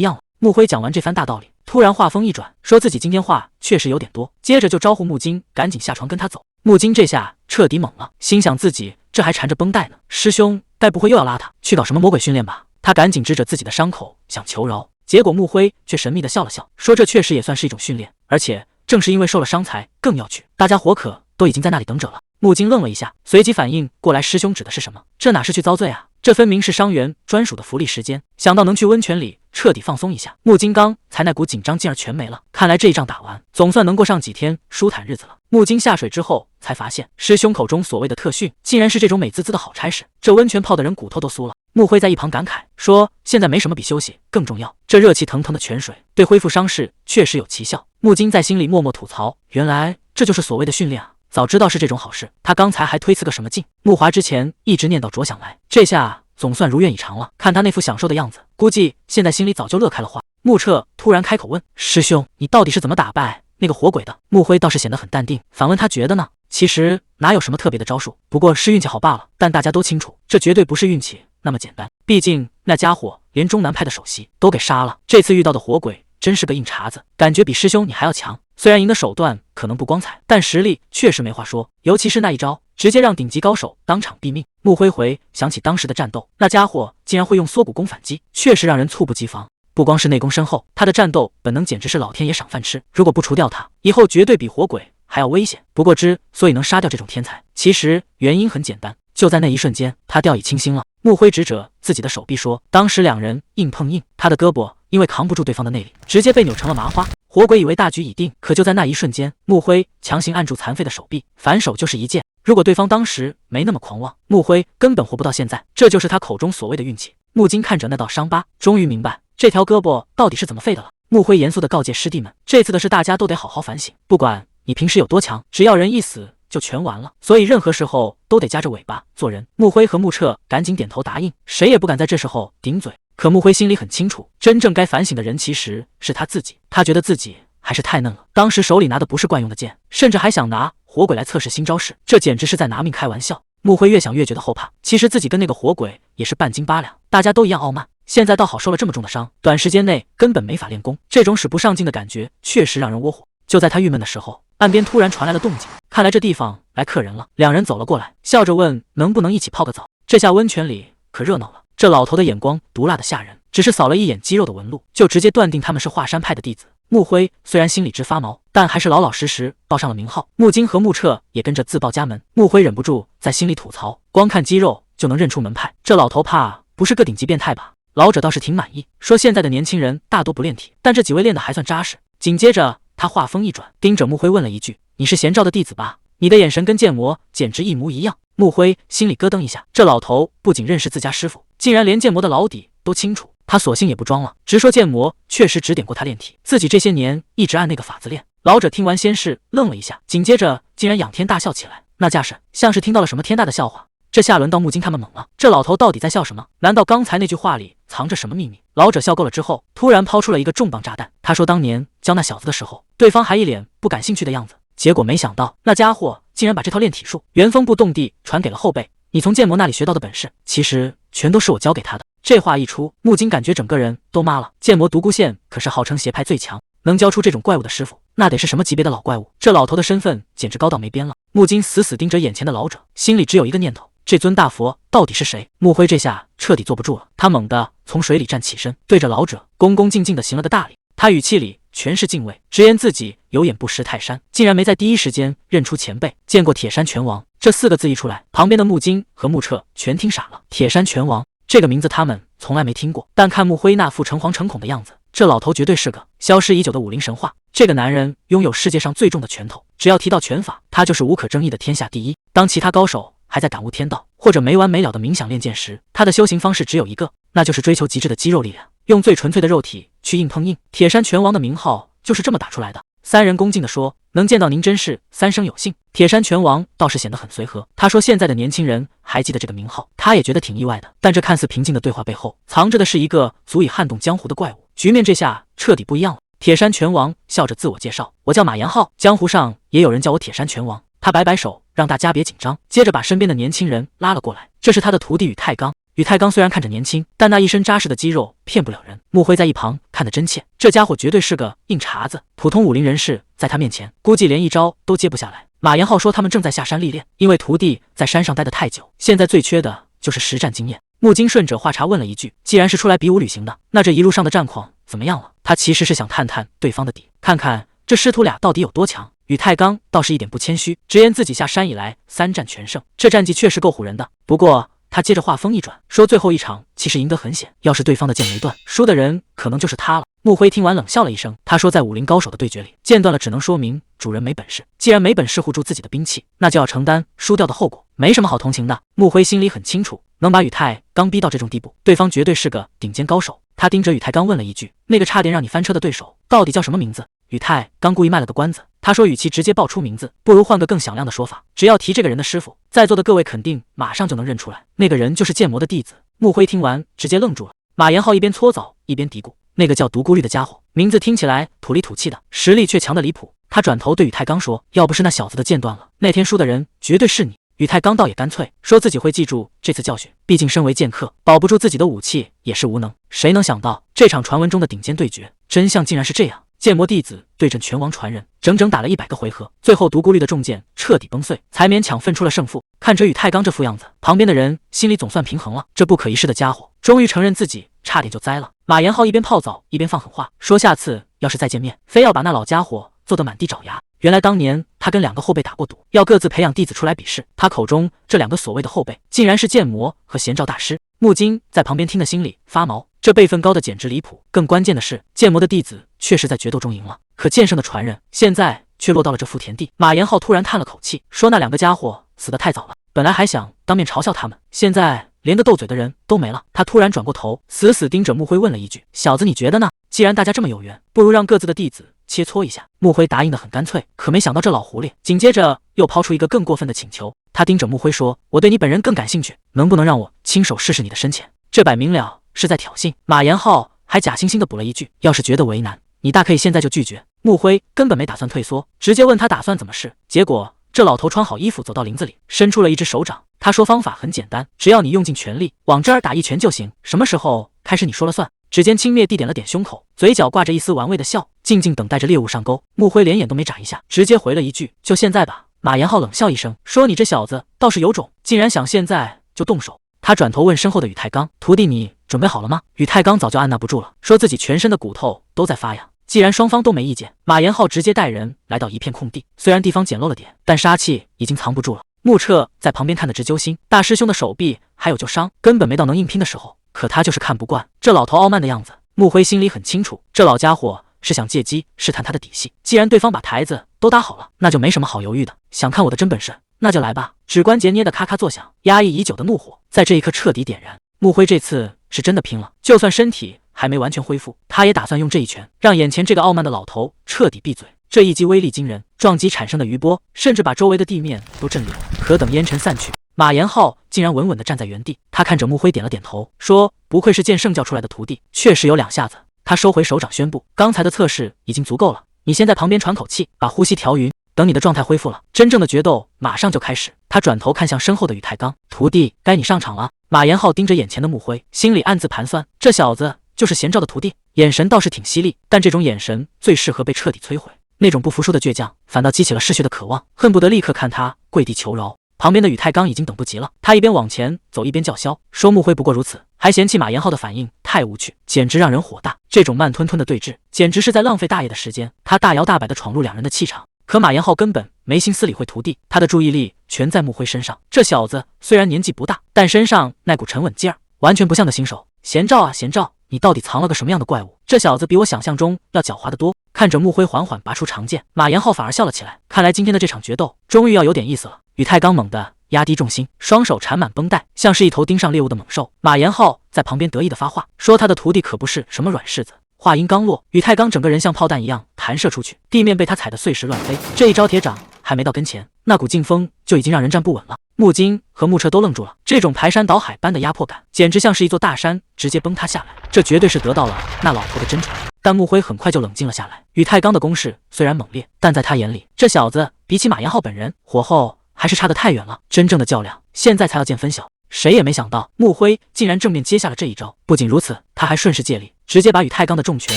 样了。穆辉讲完这番大道理，突然话锋一转，说自己今天话确实有点多，接着就招呼木金赶紧下床跟他走。木金这下彻底懵了，心想自己这还缠着绷带呢，师兄该不会又要拉他去搞什么魔鬼训练吧？他赶紧指着自己的伤口想求饶，结果穆辉却神秘地笑了笑，说这确实也算是一种训练，而且正是因为受了伤才更要去。大家伙可都已经在那里等着了。木金愣了一下，随即反应过来师兄指的是什么，这哪是去遭罪啊，这分明是伤员专属的福利时间。想到能去温泉里彻底放松一下，木金刚才那股紧张劲儿全没了。看来这一仗打完，总算能过上几天舒坦日子了。木金下水之后才发现，师兄口中所谓的特训，竟然是这种美滋滋的好差事。这温泉泡的人骨头都酥了。穆辉在一旁感慨说，现在没什么比休息更重要，这热气腾腾的泉水对恢复伤势确实有奇效。木金在心里默默吐槽，原来这就是所谓的训练啊，早知道是这种好事，他刚才还推辞个什么劲。穆华之前一直念叨着想来，这下总算如愿以偿了。看他那副享受的样子，估计现在心里早就乐开了花。穆彻突然开口问，师兄你到底是怎么打败那个火鬼的？穆辉倒是显得很淡定，反问他觉得呢？其实哪有什么特别的招数，不过是运气好罢了。但大家都清楚，这绝对不是运气那么简单，毕竟那家伙连中南派的首席都给杀了。这次遇到的火鬼真是个硬茬子，感觉比师兄你还要强。虽然赢的手段可能不光彩，但实力确实没话说，尤其是那一招，直接让顶级高手当场毙命。穆辉回想起当时的战斗，那家伙竟然会用缩骨功反击，确实让人猝不及防。不光是内功深厚，他的战斗本能简直是老天爷赏饭吃，如果不除掉他，以后绝对比火鬼还要危险。不过之所以能杀掉这种天才，其实原因很简单，就在那一瞬间，他掉以轻心了。穆辉指着自己的手臂说，当时两人硬碰硬，他的胳膊因为扛不住对方的内力，直接被扭成了麻花。火鬼以为大局已定，可就在那一瞬间，穆辉强行按住残废的手臂，反手就是一剑。如果对方当时没那么狂妄，穆辉根本活不到现在。这就是他口中所谓的运气。木金看着那道伤疤，终于明白这条胳膊到底是怎么废的了。穆辉严肃地告诫师弟们，这次的事大家都得好好反省，不管你平时有多强，只要人一死就全完了，所以任何时候都得夹着尾巴做人。穆辉和穆彻赶紧点头答应，谁也不敢在这时候顶嘴。可穆辉心里很清楚，真正该反省的人其实是他自己。他觉得自己还是太嫩了，当时手里拿的不是惯用的剑，甚至还想拿火鬼来测试新招式，这简直是在拿命开玩笑。穆辉越想越觉得后怕，其实自己跟那个火鬼也是半斤八两，大家都一样傲慢，现在倒好受了这么重的伤，短时间内根本没法练功，这种使不上劲的感觉确实让人窝火。就在他郁闷的时候，岸边突然传来了动静，看来这地方来客人了。两人走了过来，笑着问能不能一起泡个澡。这下温泉里可热闹了，这老头的眼光毒辣的吓人，只是扫了一眼肌肉的纹路，就直接断定他们是华山派的弟子。穆辉虽然心里直发毛，但还是老老实实报上了名号。穆金和穆彻也跟着自报家门。穆辉忍不住在心里吐槽，光看肌肉就能认出门派，这老头怕不是个顶级变态吧？老者倒是挺满意，说现在的年轻人大多不练体，但这几位练得还算扎实。紧接着他话锋一转，盯着穆辉问了一句，你是贤昭的弟子吧？你的眼神跟剑魔简直一模一样。穆辉心里咯噔一下，这老头不仅认识自家师傅，竟然连剑魔的老底都清楚。他索性也不装了，直说剑魔确实指点过他练体，自己这些年一直按那个法子练。老者听完先是愣了一下，紧接着竟然仰天大笑起来，那架势像是听到了什么天大的笑话。这下轮到木金他们懵了，这老头到底在笑什么？难道刚才那句话里藏着什么秘密？老者笑够了之后，突然抛出了一个重磅炸弹。他说当年教那小子的时候，对方还一脸不感兴趣的样子，结果没想到那家伙竟然把这套练体术原封不动地传给了后辈。你从剑魔那里学到的本事，其实全都是我教给他的。这话一出，木金感觉整个人都麻了。剑魔独孤县可是号称邪派最强，能教出这种怪物的师傅，那得是什么级别的老怪物？这老头的身份简直高到没边了。木金死死盯着眼前的老者，心里只有一个念头，这尊大佛到底是谁？穆辉这下彻底坐不住了，他猛地从水里站起身，对着老者恭恭敬敬地行了个大礼。他语气里全是敬畏，直言自己有眼不识泰山，竟然没在第一时间认出前辈。见过铁山拳王这4个字一出来，旁边的木金和穆彻全听傻了。铁山拳王这个名字他们从来没听过，但看穆辉那副诚惶诚恐的样子，这老头绝对是个消失已久的武林神话。这个男人拥有世界上最重的拳头，只要提到拳法，他就是无可争议的天下第一。当其他高手还在感悟天道或者没完没了的冥想练剑时，他的修行方式只有一个，那就是追求极致的肌肉力量，用最纯粹的肉体去硬碰硬。铁山拳王的名号就是这么打出来的。三人恭敬地说：“能见到您真是三生有幸。”铁山拳王倒是显得很随和，他说：“现在的年轻人还记得这个名号，他也觉得挺意外的。”但这看似平静的对话背后，藏着的是一个足以撼动江湖的怪物。局面这下彻底不一样了。铁山拳王笑着自我介绍：“我叫马延浩，江湖上也有人叫我铁山拳王。”他摆摆手，让大家别紧张，接着把身边的年轻人拉了过来。这是他的徒弟宇太刚。宇太刚虽然看着年轻，但那一身扎实的肌肉骗不了人。穆辉在一旁看得真切，这家伙绝对是个硬茬子，普通武林人士在他面前估计连一招都接不下来。马延浩说他们正在下山历练，因为徒弟在山上待得太久，现在最缺的就是实战经验。穆金顺着话茬问了一句：“既然是出来比武旅行的，那这一路上的战况怎么样了？”他其实是想探探对方的底，看看这师徒俩到底有多强。宇太刚倒是一点不谦虚，直言自己下山以来3战全胜，这战绩确实够唬人的。不过他接着话锋一转，说最后一场其实赢得很险，要是对方的剑没断，输的人可能就是他了。穆辉听完冷笑了一声，他说在武林高手的对决里，剑断了只能说明主人没本事，既然没本事护住自己的兵器，那就要承担输掉的后果，没什么好同情的。穆辉心里很清楚，能把宇太刚逼到这种地步，对方绝对是个顶尖高手。他盯着宇太刚问了一句：“那个差点让你翻车的对手到底叫什么名字？”宇太刚故意卖了个关子，他说与其直接报出名字，不如换个更响亮的说法，只要提这个人的师傅，在座的各位肯定马上就能认出来，那个人就是剑魔的弟子。穆辉听完直接愣住了。马延浩一边搓澡一边嘀咕：“那个叫独孤绿的家伙，名字听起来土里土气的，实力却强得离谱。”他转头对宇太刚说：“要不是那小子的剑断了，那天输的人绝对是你。”宇太刚倒也干脆，说自己会记住这次教训，毕竟身为剑客，保不住自己的武器也是无能。谁能想到这场传闻中的顶尖对决，真相竟然是这样。剑魔弟子对阵拳王传人，整整打了100个回合，最后独孤绿的重剑彻底崩碎，才勉强分出了胜负。看着宇太刚这副样子，旁边的人心里总算平衡了，这不可一世的家伙终于承认自己差点就栽了。马延浩一边泡澡一边放狠话，说下次要是再见面，非要把那老家伙揍得满地找牙。原来当年他跟2个后辈打过赌，要各自培养弟子出来比试，他口中这2个所谓的后辈，竟然是剑魔和贤照大师。穆金在旁边听得心里发毛，这辈分高的简直离谱。更关键的是，剑魔的弟子确实在决斗中赢了，可剑圣的传人现在却落到了这副田地。马延浩突然叹了口气，说那2个家伙死得太早了，本来还想当面嘲笑他们，现在连个斗嘴的人都没了。他突然转过头，死死盯着穆辉问了一句：“小子，你觉得呢？既然大家这么有缘，不如让各自的弟子切磋一下。”穆辉答应得很干脆，可没想到这老狐狸紧接着又抛出一个更过分的请求。他盯着穆辉说：“我对你本人更感兴趣，能不能让我亲手试试你的深浅？”这摆明了是在挑衅。马延浩还假惺惺地补了一句：“要是觉得为难，你大可以现在就拒绝。”穆辉根本没打算退缩，直接问他打算怎么试。结果这老头穿好衣服走到林子里，伸出了一只手掌。他说方法很简单，只要你用尽全力往这儿打1拳就行，什么时候开始你说了算。指尖轻蔑地点了点胸口，嘴角挂着一丝玩味的笑，静静等待着猎物上钩。穆辉连眼都没眨一下，直接回了一句：“就现在吧。”马延浩冷笑一声，说：“你这小子倒是有种，竟然想现在就动手。”他转头问身后的宇太刚：“徒弟，你准备好了吗？”宇太刚早就按捺不住了，说自己全身的骨头都在发痒。既然双方都没意见，马延浩直接带人来到一片空地，虽然地方简陋了点，但杀气已经藏不住了。穆彻在旁边看得直揪心，大师兄的手臂还有旧伤，根本没到能硬拼的时候，可他就是看不惯这老头傲慢的样子。穆辉心里很清楚，这老家伙是想借机试探他的底细，既然对方把台子都搭好了，那就没什么好犹豫的。想看我的真本事，那就来吧。指关节捏得咔咔作响，压抑已久的怒火在这一刻彻底点燃。穆辉这次是真的拼了，就算身体还没完全恢复，他也打算用这一拳让眼前这个傲慢的老头彻底闭嘴。这一击威力惊人，撞击产生的余波甚至把周围的地面都震裂。可等烟尘散去，马延浩竟然稳稳地站在原地。他看着穆辉点了点头，说：“不愧是剑圣教出来的徒弟，确实有2下子。”他收回手掌，宣布：“刚才的测试已经足够了，你先在旁边喘口气，把呼吸调匀，等你的状态恢复了，真正的决斗马上就开始。”他转头看向身后的宇太刚：“徒弟，该你上场了。”马延浩盯着眼前的穆辉，心里暗自盘算，这小子就是贤照的徒弟，眼神倒是挺犀利，但这种眼神最适合被彻底摧毁。那种不服输的倔强，反倒激起了嗜血的渴望，恨不得立刻看他跪地求饶。旁边的宇太刚已经等不及了，他一边往前走一边叫嚣，说穆辉不过如此，还嫌弃马延浩的反应太无趣，简直让人火大。这种慢吞吞的对峙，简直是在浪费大爷的时间。他大摇大摆地闯入2人的气场，可马延浩根本没心思理会徒弟，他的注意力全在穆辉身上。这小子虽然年纪不大，但身上那股沉稳劲儿，完全不像个新手。贤照啊贤照，你到底藏了个什么样的怪物？这小子比我想象中要狡猾得多。看着穆辉缓缓拔出长剑，马延浩反而笑了起来。看来今天的这场决斗终于要有点意思了。宇太刚猛地压低重心，双手缠满绷带，像是一头盯上猎物的猛兽。马延浩在旁边得意地发话，说他的徒弟可不是什么软柿子，话音刚落，宇太刚整个人像炮弹一样弹射出去，地面被他踩得碎石乱飞。这一招铁掌还没到跟前，那股劲风就已经让人站不稳了。木金和木彻都愣住了，这种排山倒海般的压迫感，简直像是一座大山直接崩塌下来。这绝对是得到了那老头的真传。但木辉很快就冷静了下来。宇太刚的攻势虽然猛烈，但在他眼里，这小子比起马延浩本人，火候还是差得太远了。真正的较量，现在才要见分晓。谁也没想到，木辉竟然正面接下了这一招。不仅如此，他还顺势借力，直接把宇太刚的重拳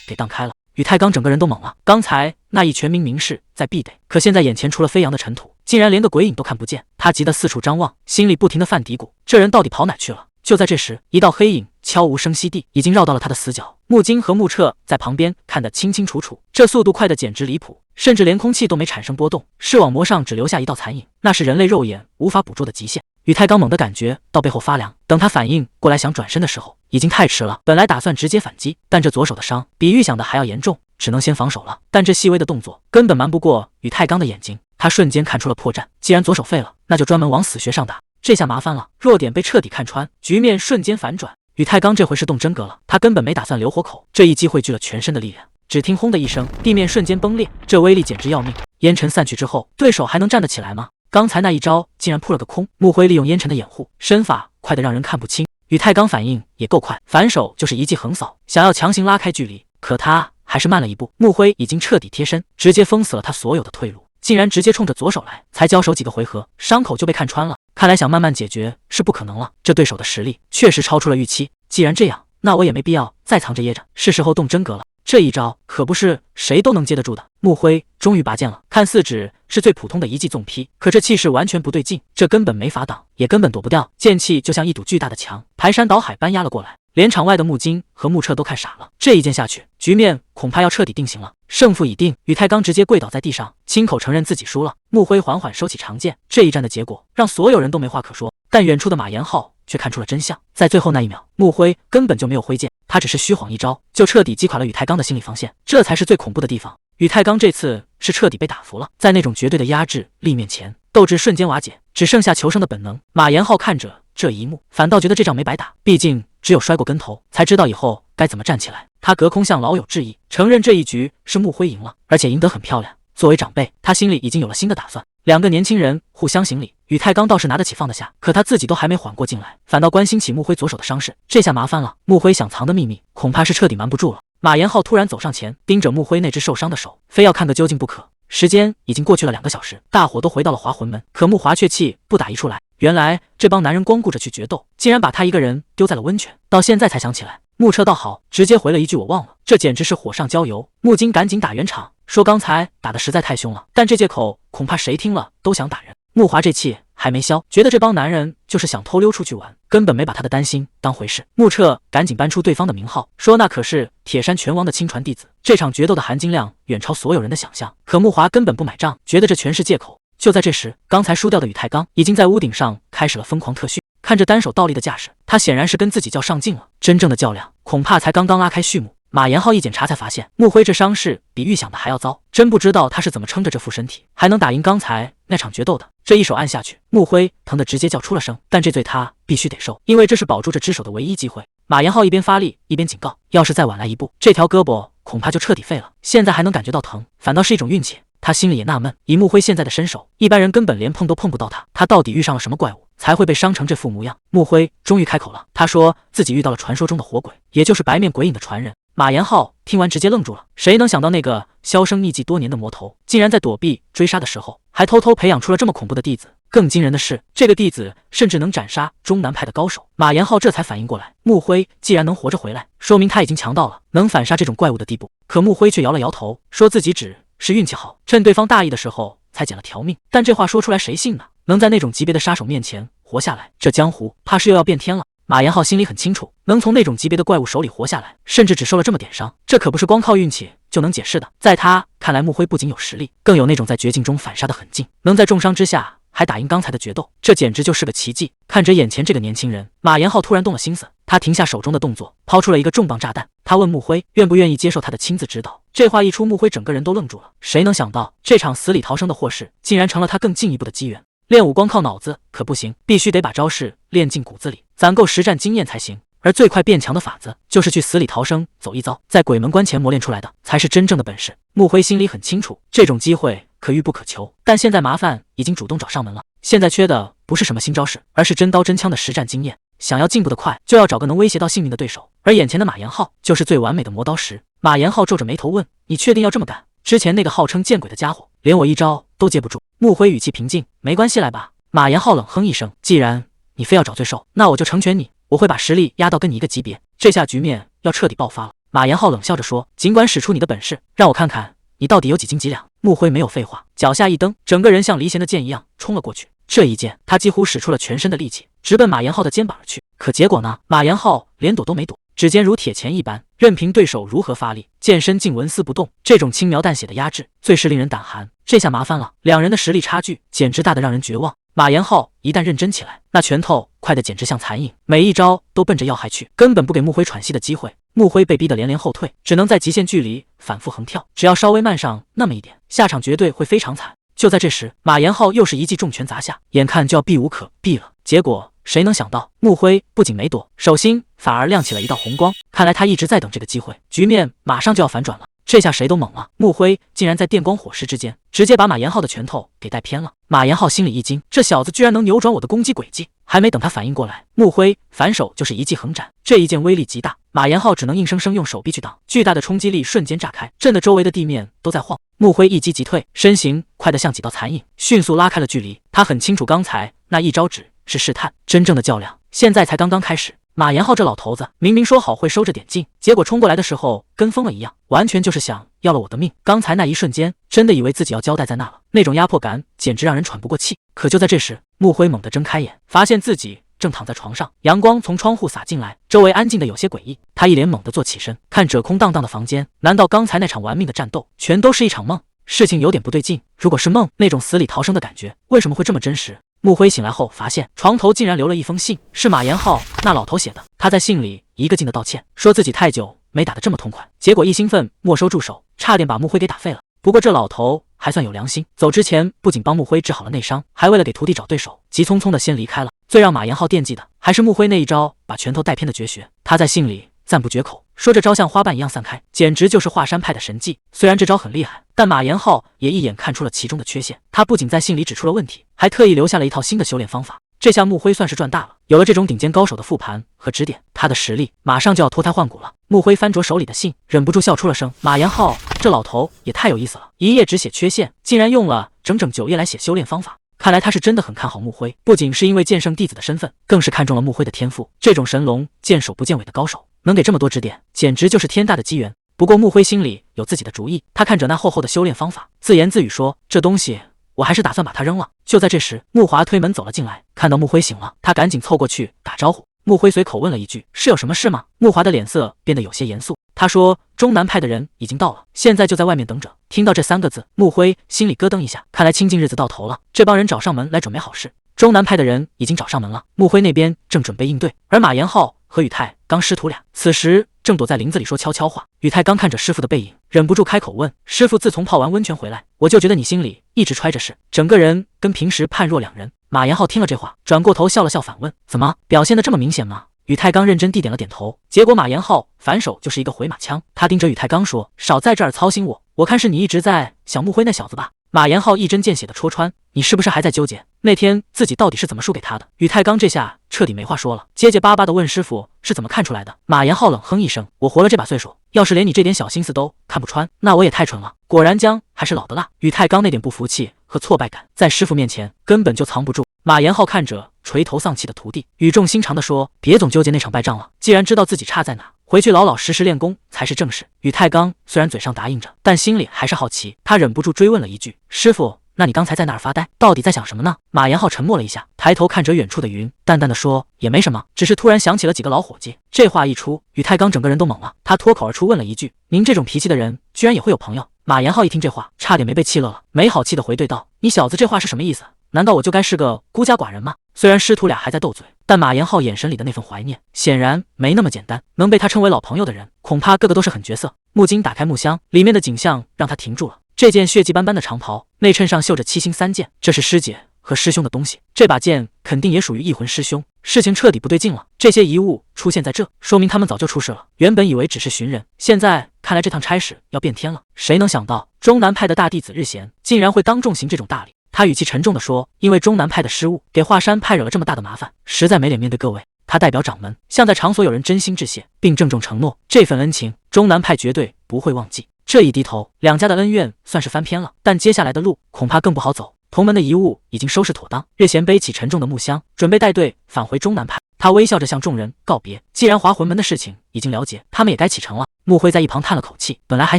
给荡开了。宇太刚整个人都懵了，刚才那一拳明明是在必得，可现在眼前除了飞扬的尘土，竟然连个鬼影都看不见。他急得四处张望，心里不停地犯嘀咕：这人到底跑哪去了？就在这时，一道黑影悄无声息地已经绕到了他的死角。木金和木彻在旁边看得清清楚楚，这速度快得简直离谱，甚至连空气都没产生波动，视网膜上只留下一道残影，那是人类肉眼无法捕捉的极限。宇太刚猛地感觉到背后发凉，等他反应过来想转身的时候，已经太迟了。本来打算直接反击，但这左手的伤比预想的还要严重，只能先防守了。但这细微的动作根本瞒不过宇太刚的眼睛，他瞬间看出了破绽。既然左手废了，那就专门往死穴上打。这下麻烦了，弱点被彻底看穿，局面瞬间反转。宇太刚这回是动真格了，他根本没打算留活口，这一击汇聚了全身的力量。只听轰的一声，地面瞬间崩裂，这威力简直要命。烟尘散去之后，对手还能站得起来吗？刚才那一招竟然扑了个空。木辉利用烟尘的掩护，身法快得让人看不清。宇太刚反应也够快，反手就是一记横扫，想要强行拉开距离，可他还是慢了一步。木辉已经彻底贴身，直接封死了他所有的退路，竟然直接冲着左手来。才交手几个回合，伤口就被看穿了，看来想慢慢解决是不可能了。这对手的实力确实超出了预期。既然这样，那我也没必要再藏着掖着，是时候动真格了。这一招可不是谁都能接得住的。木辉终于拔剑了，看似只是最普通的一记纵劈，可这气势完全不对劲，这根本没法挡，也根本躲不掉。剑气就像一堵巨大的墙，排山倒海般压了过来，连场外的木金和木彻都看傻了。这一剑下去，局面恐怕要彻底定型了，胜负已定。宇太刚直接跪倒在地上，亲口承认自己输了。木辉缓缓收起长剑，这一战的结果让所有人都没话可说，但远处的马延浩却看出了真相。在最后那一秒，木辉根本就没有挥剑，他只是虚晃一招，就彻底击垮了宇太刚的心理防线，这才是最恐怖的地方。宇太刚这次是彻底被打服了，在那种绝对的压制力面前，斗志瞬间瓦解，只剩下求生的本能。马延浩看着这一幕，反倒觉得这仗没白打，毕竟只有摔过跟头，才知道以后该怎么站起来。他隔空向老友致意，承认这一局是木辉赢了，而且赢得很漂亮。作为长辈，他心里已经有了新的打算。两个年轻人互相行礼，宇太刚倒是拿得起放得下，可他自己都还没缓过劲来，反倒关心起木辉左手的伤势。这下麻烦了，木辉想藏的秘密恐怕是彻底瞒不住了。马延浩突然走上前，盯着木辉那只受伤的手，非要看个究竟不可。时间已经过去了2个小时，大伙都回到了华魂门，可木华却气不打一处来。原来这帮男人光顾着去决斗，竟然把他一个人丢在了温泉，到现在才想起来。木彻倒好，直接回了一句我忘了，这简直是火上浇油。木金赶紧打圆场，说刚才打得实在太凶了，但这借口恐怕谁听了都想打人。木华这气还没消，觉得这帮男人就是想偷溜出去玩，根本没把他的担心当回事。木彻赶紧搬出对方的名号，说那可是铁山拳王的亲传弟子，这场决斗的含金量远超所有人的想象。可木华根本不买账，觉得这全是借口。就在这时，刚才输掉的宇太刚已经在屋顶上开始了疯狂特训，看着单手倒立的架势，他显然是跟自己较上劲了。真正的较量恐怕才刚刚拉开序幕。马延浩一检查才发现，木辉这伤势比预想的还要糟，真不知道他是怎么撑着这副身体，还能打赢刚才那场决斗的。这一手按下去，木辉疼得直接叫出了声，但这罪他必须得受，因为这是保住这只手的唯一机会。马延浩一边发力一边警告，要是再晚来一步，这条胳膊恐怕就彻底废了。现在还能感觉到疼，反倒是一种运气。他心里也纳闷，以木辉现在的身手，一般人根本连碰都碰不到他，他到底遇上了什么怪物，才会被伤成这副模样？木辉终于开口了，他说自己遇到了传说中的火鬼，也就是白面鬼影的传人。马延浩听完直接愣住了，谁能想到那个销声匿迹多年的魔头，竟然在躲避追杀的时候，还偷偷培养出了这么恐怖的弟子。更惊人的是，这个弟子甚至能斩杀中南派的高手。马延浩这才反应过来，木辉既然能活着回来，说明他已经强到了能反杀这种怪物的地步。可木辉却摇了摇头，说自己只是运气好，趁对方大意的时候才捡了条命。但这话说出来谁信呢？能在那种级别的杀手面前活下来，这江湖怕是又要变天了。马延浩心里很清楚，能从那种级别的怪物手里活下来，甚至只受了这么点伤，这可不是光靠运气就能解释的。在他看来，木辉不仅有实力，更有那种在绝境中反杀的狠劲，能在重伤之下还打赢刚才的决斗，这简直就是个奇迹。看着眼前这个年轻人，马延浩突然动了心思，他停下手中的动作，抛出了一个重磅炸弹。他问木辉愿不愿意接受他的亲自指导。这话一出，木辉整个人都愣住了。谁能想到，这场死里逃生的祸事，竟然成了他更进一步的机缘。练武光靠脑子可不行，必须得把招式练进骨子里，攒够实战经验才行。而最快变强的法子，就是去死里逃生，走一遭，在鬼门关前磨练出来的，才是真正的本事。穆辉心里很清楚，这种机会可遇不可求，但现在麻烦已经主动找上门了。现在缺的不是什么新招式，而是真刀真枪的实战经验。想要进步的快，就要找个能威胁到性命的对手，而眼前的马延浩就是最完美的磨刀石。马延浩皱着眉头问：“你确定要这么干？之前那个号称见鬼的家伙，连我一招都接不住。”穆辉语气平静：“没关系，来吧。”马延浩冷哼一声：“既然你非要找罪受，那我就成全你，我会把实力压到跟你一个级别。这下局面要彻底爆发了。”马延浩冷笑着说：“尽管使出你的本事，让我看看你到底有几斤几两。”穆辉没有废话，脚下一蹬，整个人像离弦的箭一样冲了过去。这一箭，他几乎使出了全身的力气，直奔马延浩的肩膀而去。可结果呢？马延浩连躲都没躲，指尖如铁钳一般，任凭对手如何发力，剑身竟纹丝不动。这种轻描淡写的压制，最是令人胆寒。这下麻烦了，两人的实力差距简直大得让人绝望。马延浩一旦认真起来，那拳头快得简直像残影，每一招都奔着要害去，根本不给穆辉喘息的机会。穆辉被逼得连连后退，只能在极限距离反复横跳，只要稍微慢上那么一点，下场绝对会非常惨。就在这时，马延浩又是一记重拳砸下，眼看就要避无可避了。结果谁能想到，穆辉不仅没躲，手心反而亮起了一道红光。看来他一直在等这个机会，局面马上就要反转了。这下谁都懵了，穆辉竟然在电光火石之间，直接把马延浩的拳头给带偏了。马延浩心里一惊，这小子居然能扭转我的攻击轨迹。还没等他反应过来，穆辉反手就是一记横斩，这一剑威力极大，马延浩只能硬生生用手臂去挡，巨大的冲击力瞬间炸开，震得周围的地面都在晃。穆辉一击即退，身形快得像几道残影，迅速拉开了距离。他很清楚，刚才那一招只是试探，真正的较量现在才刚刚开始。马延浩这老头子明明说好会收着点劲，结果冲过来的时候跟疯了一样，完全就是想要了我的命。刚才那一瞬间，真的以为自己要交代在那了，那种压迫感简直让人喘不过气。可就在这时，穆辉猛地睁开眼，发现自己正躺在床上，阳光从窗户洒进来，周围安静的有些诡异。他一脸懵地坐起身，看着空荡荡的房间，难道刚才那场玩命的战斗全都是一场梦？事情有点不对劲，如果是梦，那种死里逃生的感觉为什么会这么真实？穆辉醒来后发现床头竟然留了一封信，是马延浩那老头写的。他在信里一个劲的道歉，说自己太久没打得这么痛快，结果一兴奋没收住手，差点把穆辉给打废了。不过这老头还算有良心，走之前不仅帮穆辉治好了内伤，还为了给徒弟找对手，急匆匆的先离开了。最让马延浩惦记的还是穆辉那一招把拳头带偏的绝学，他在信里赞不绝口，说这招像花瓣一样散开，简直就是华山派的神技。虽然这招很厉害，但马延浩也一眼看出了其中的缺陷。他不仅在信里指出了问题，还特意留下了一套新的修炼方法。这下穆辉算是赚大了，有了这种顶尖高手的复盘和指点，他的实力马上就要脱胎换骨了。穆辉翻着手里的信，忍不住笑出了声。马延浩这老头也太有意思了，一页只写缺陷，竟然用了整整9页来写修炼方法。看来他是真的很看好穆辉，不仅是因为剑圣弟子的身份，更是看中了穆辉的天赋。这种神龙见首不见尾的高手，能给这么多指点，简直就是天大的机缘。不过穆辉心里有自己的主意，他看着那厚厚的修炼方法，自言自语说：“这东西我还是打算把它扔了。”就在这时，穆华推门走了进来，看到穆辉醒了，他赶紧凑过去打招呼。穆辉随口问了一句：“是有什么事吗？”穆华的脸色变得有些严肃，他说：“中南派的人已经到了，现在就在外面等着。”听到这3个字，穆辉心里咯噔一下，看来清静日子到头了，这帮人找上门来准备好事。中南派的人已经找上门了，穆辉那边正准备应对，而马延浩和宇泰刚师徒俩此时正躲在林子里说悄悄话。宇泰刚看着师傅的背影，忍不住开口问：“师傅，自从泡完温泉回来，我就觉得你心里一直揣着事，整个人跟平时判若两人。”马延浩听了这话，转过头笑了笑，反问：“怎么表现得这么明显吗？”宇泰刚认真地点了点头，结果马延浩反手就是一个回马枪，他盯着宇泰刚说：“少在这儿操心我，我看是你一直在想穆辉那小子吧。”马延浩一针见血的戳穿：“你是不是还在纠结那天自己到底是怎么输给他的？”宇泰刚这下彻底没话说了，结结巴巴的问师傅是怎么看出来的。马延浩冷哼一声：“我活了这把岁数，要是连你这点小心思都看不穿，那我也太蠢了。果然姜还是老的辣。”宇泰刚那点不服气和挫败感，在师傅面前根本就藏不住。马延浩看着垂头丧气的徒弟，语重心长地说：“别总纠结那场败仗了，既然知道自己差在哪，回去老老实实练功才是正事。”宇泰刚虽然嘴上答应着，但心里还是好奇，他忍不住追问了一句：“师傅，那你刚才在那儿发呆，到底在想什么呢？”马延浩沉默了一下，抬头看着远处的云，淡淡的说：“也没什么，只是突然想起了几个老伙计。”这话一出，宇泰刚整个人都懵了，他脱口而出问了一句：“您这种脾气的人，居然也会有朋友？”马延浩一听这话，差点没被气乐了，没好气的回对道：“你小子这话是什么意思？难道我就该是个孤家寡人吗？”虽然师徒俩还在斗嘴，但马延浩眼神里的那份怀念显然没那么简单，能被他称为老朋友的人，恐怕个个都是狠角色。木金打开木箱，里面的景象让他停住了。这件血迹斑斑的长袍，内衬上绣着7星3剑，这是师姐和师兄的东西，这把剑肯定也属于异魂师兄。事情彻底不对劲了，这些遗物出现在这，说明他们早就出事了。原本以为只是寻人，现在看来这趟差事要变天了。谁能想到中南派的大弟子日贤竟然会当众行这种大礼？他语气沉重地说：“因为中南派的失误，给华山派惹了这么大的麻烦，实在没脸面对各位。”他代表掌门向在场所有人真心致谢，并郑重承诺，这份恩情中南派绝对不会忘记。这一低头，两家的恩怨算是翻篇了，但接下来的路恐怕更不好走。同门的遗物已经收拾妥当，日贤背起沉重的木箱，准备带队返回中南派。他微笑着向众人告别。既然华魂门的事情已经了解，他们也该启程了。穆辉在一旁叹了口气，本来还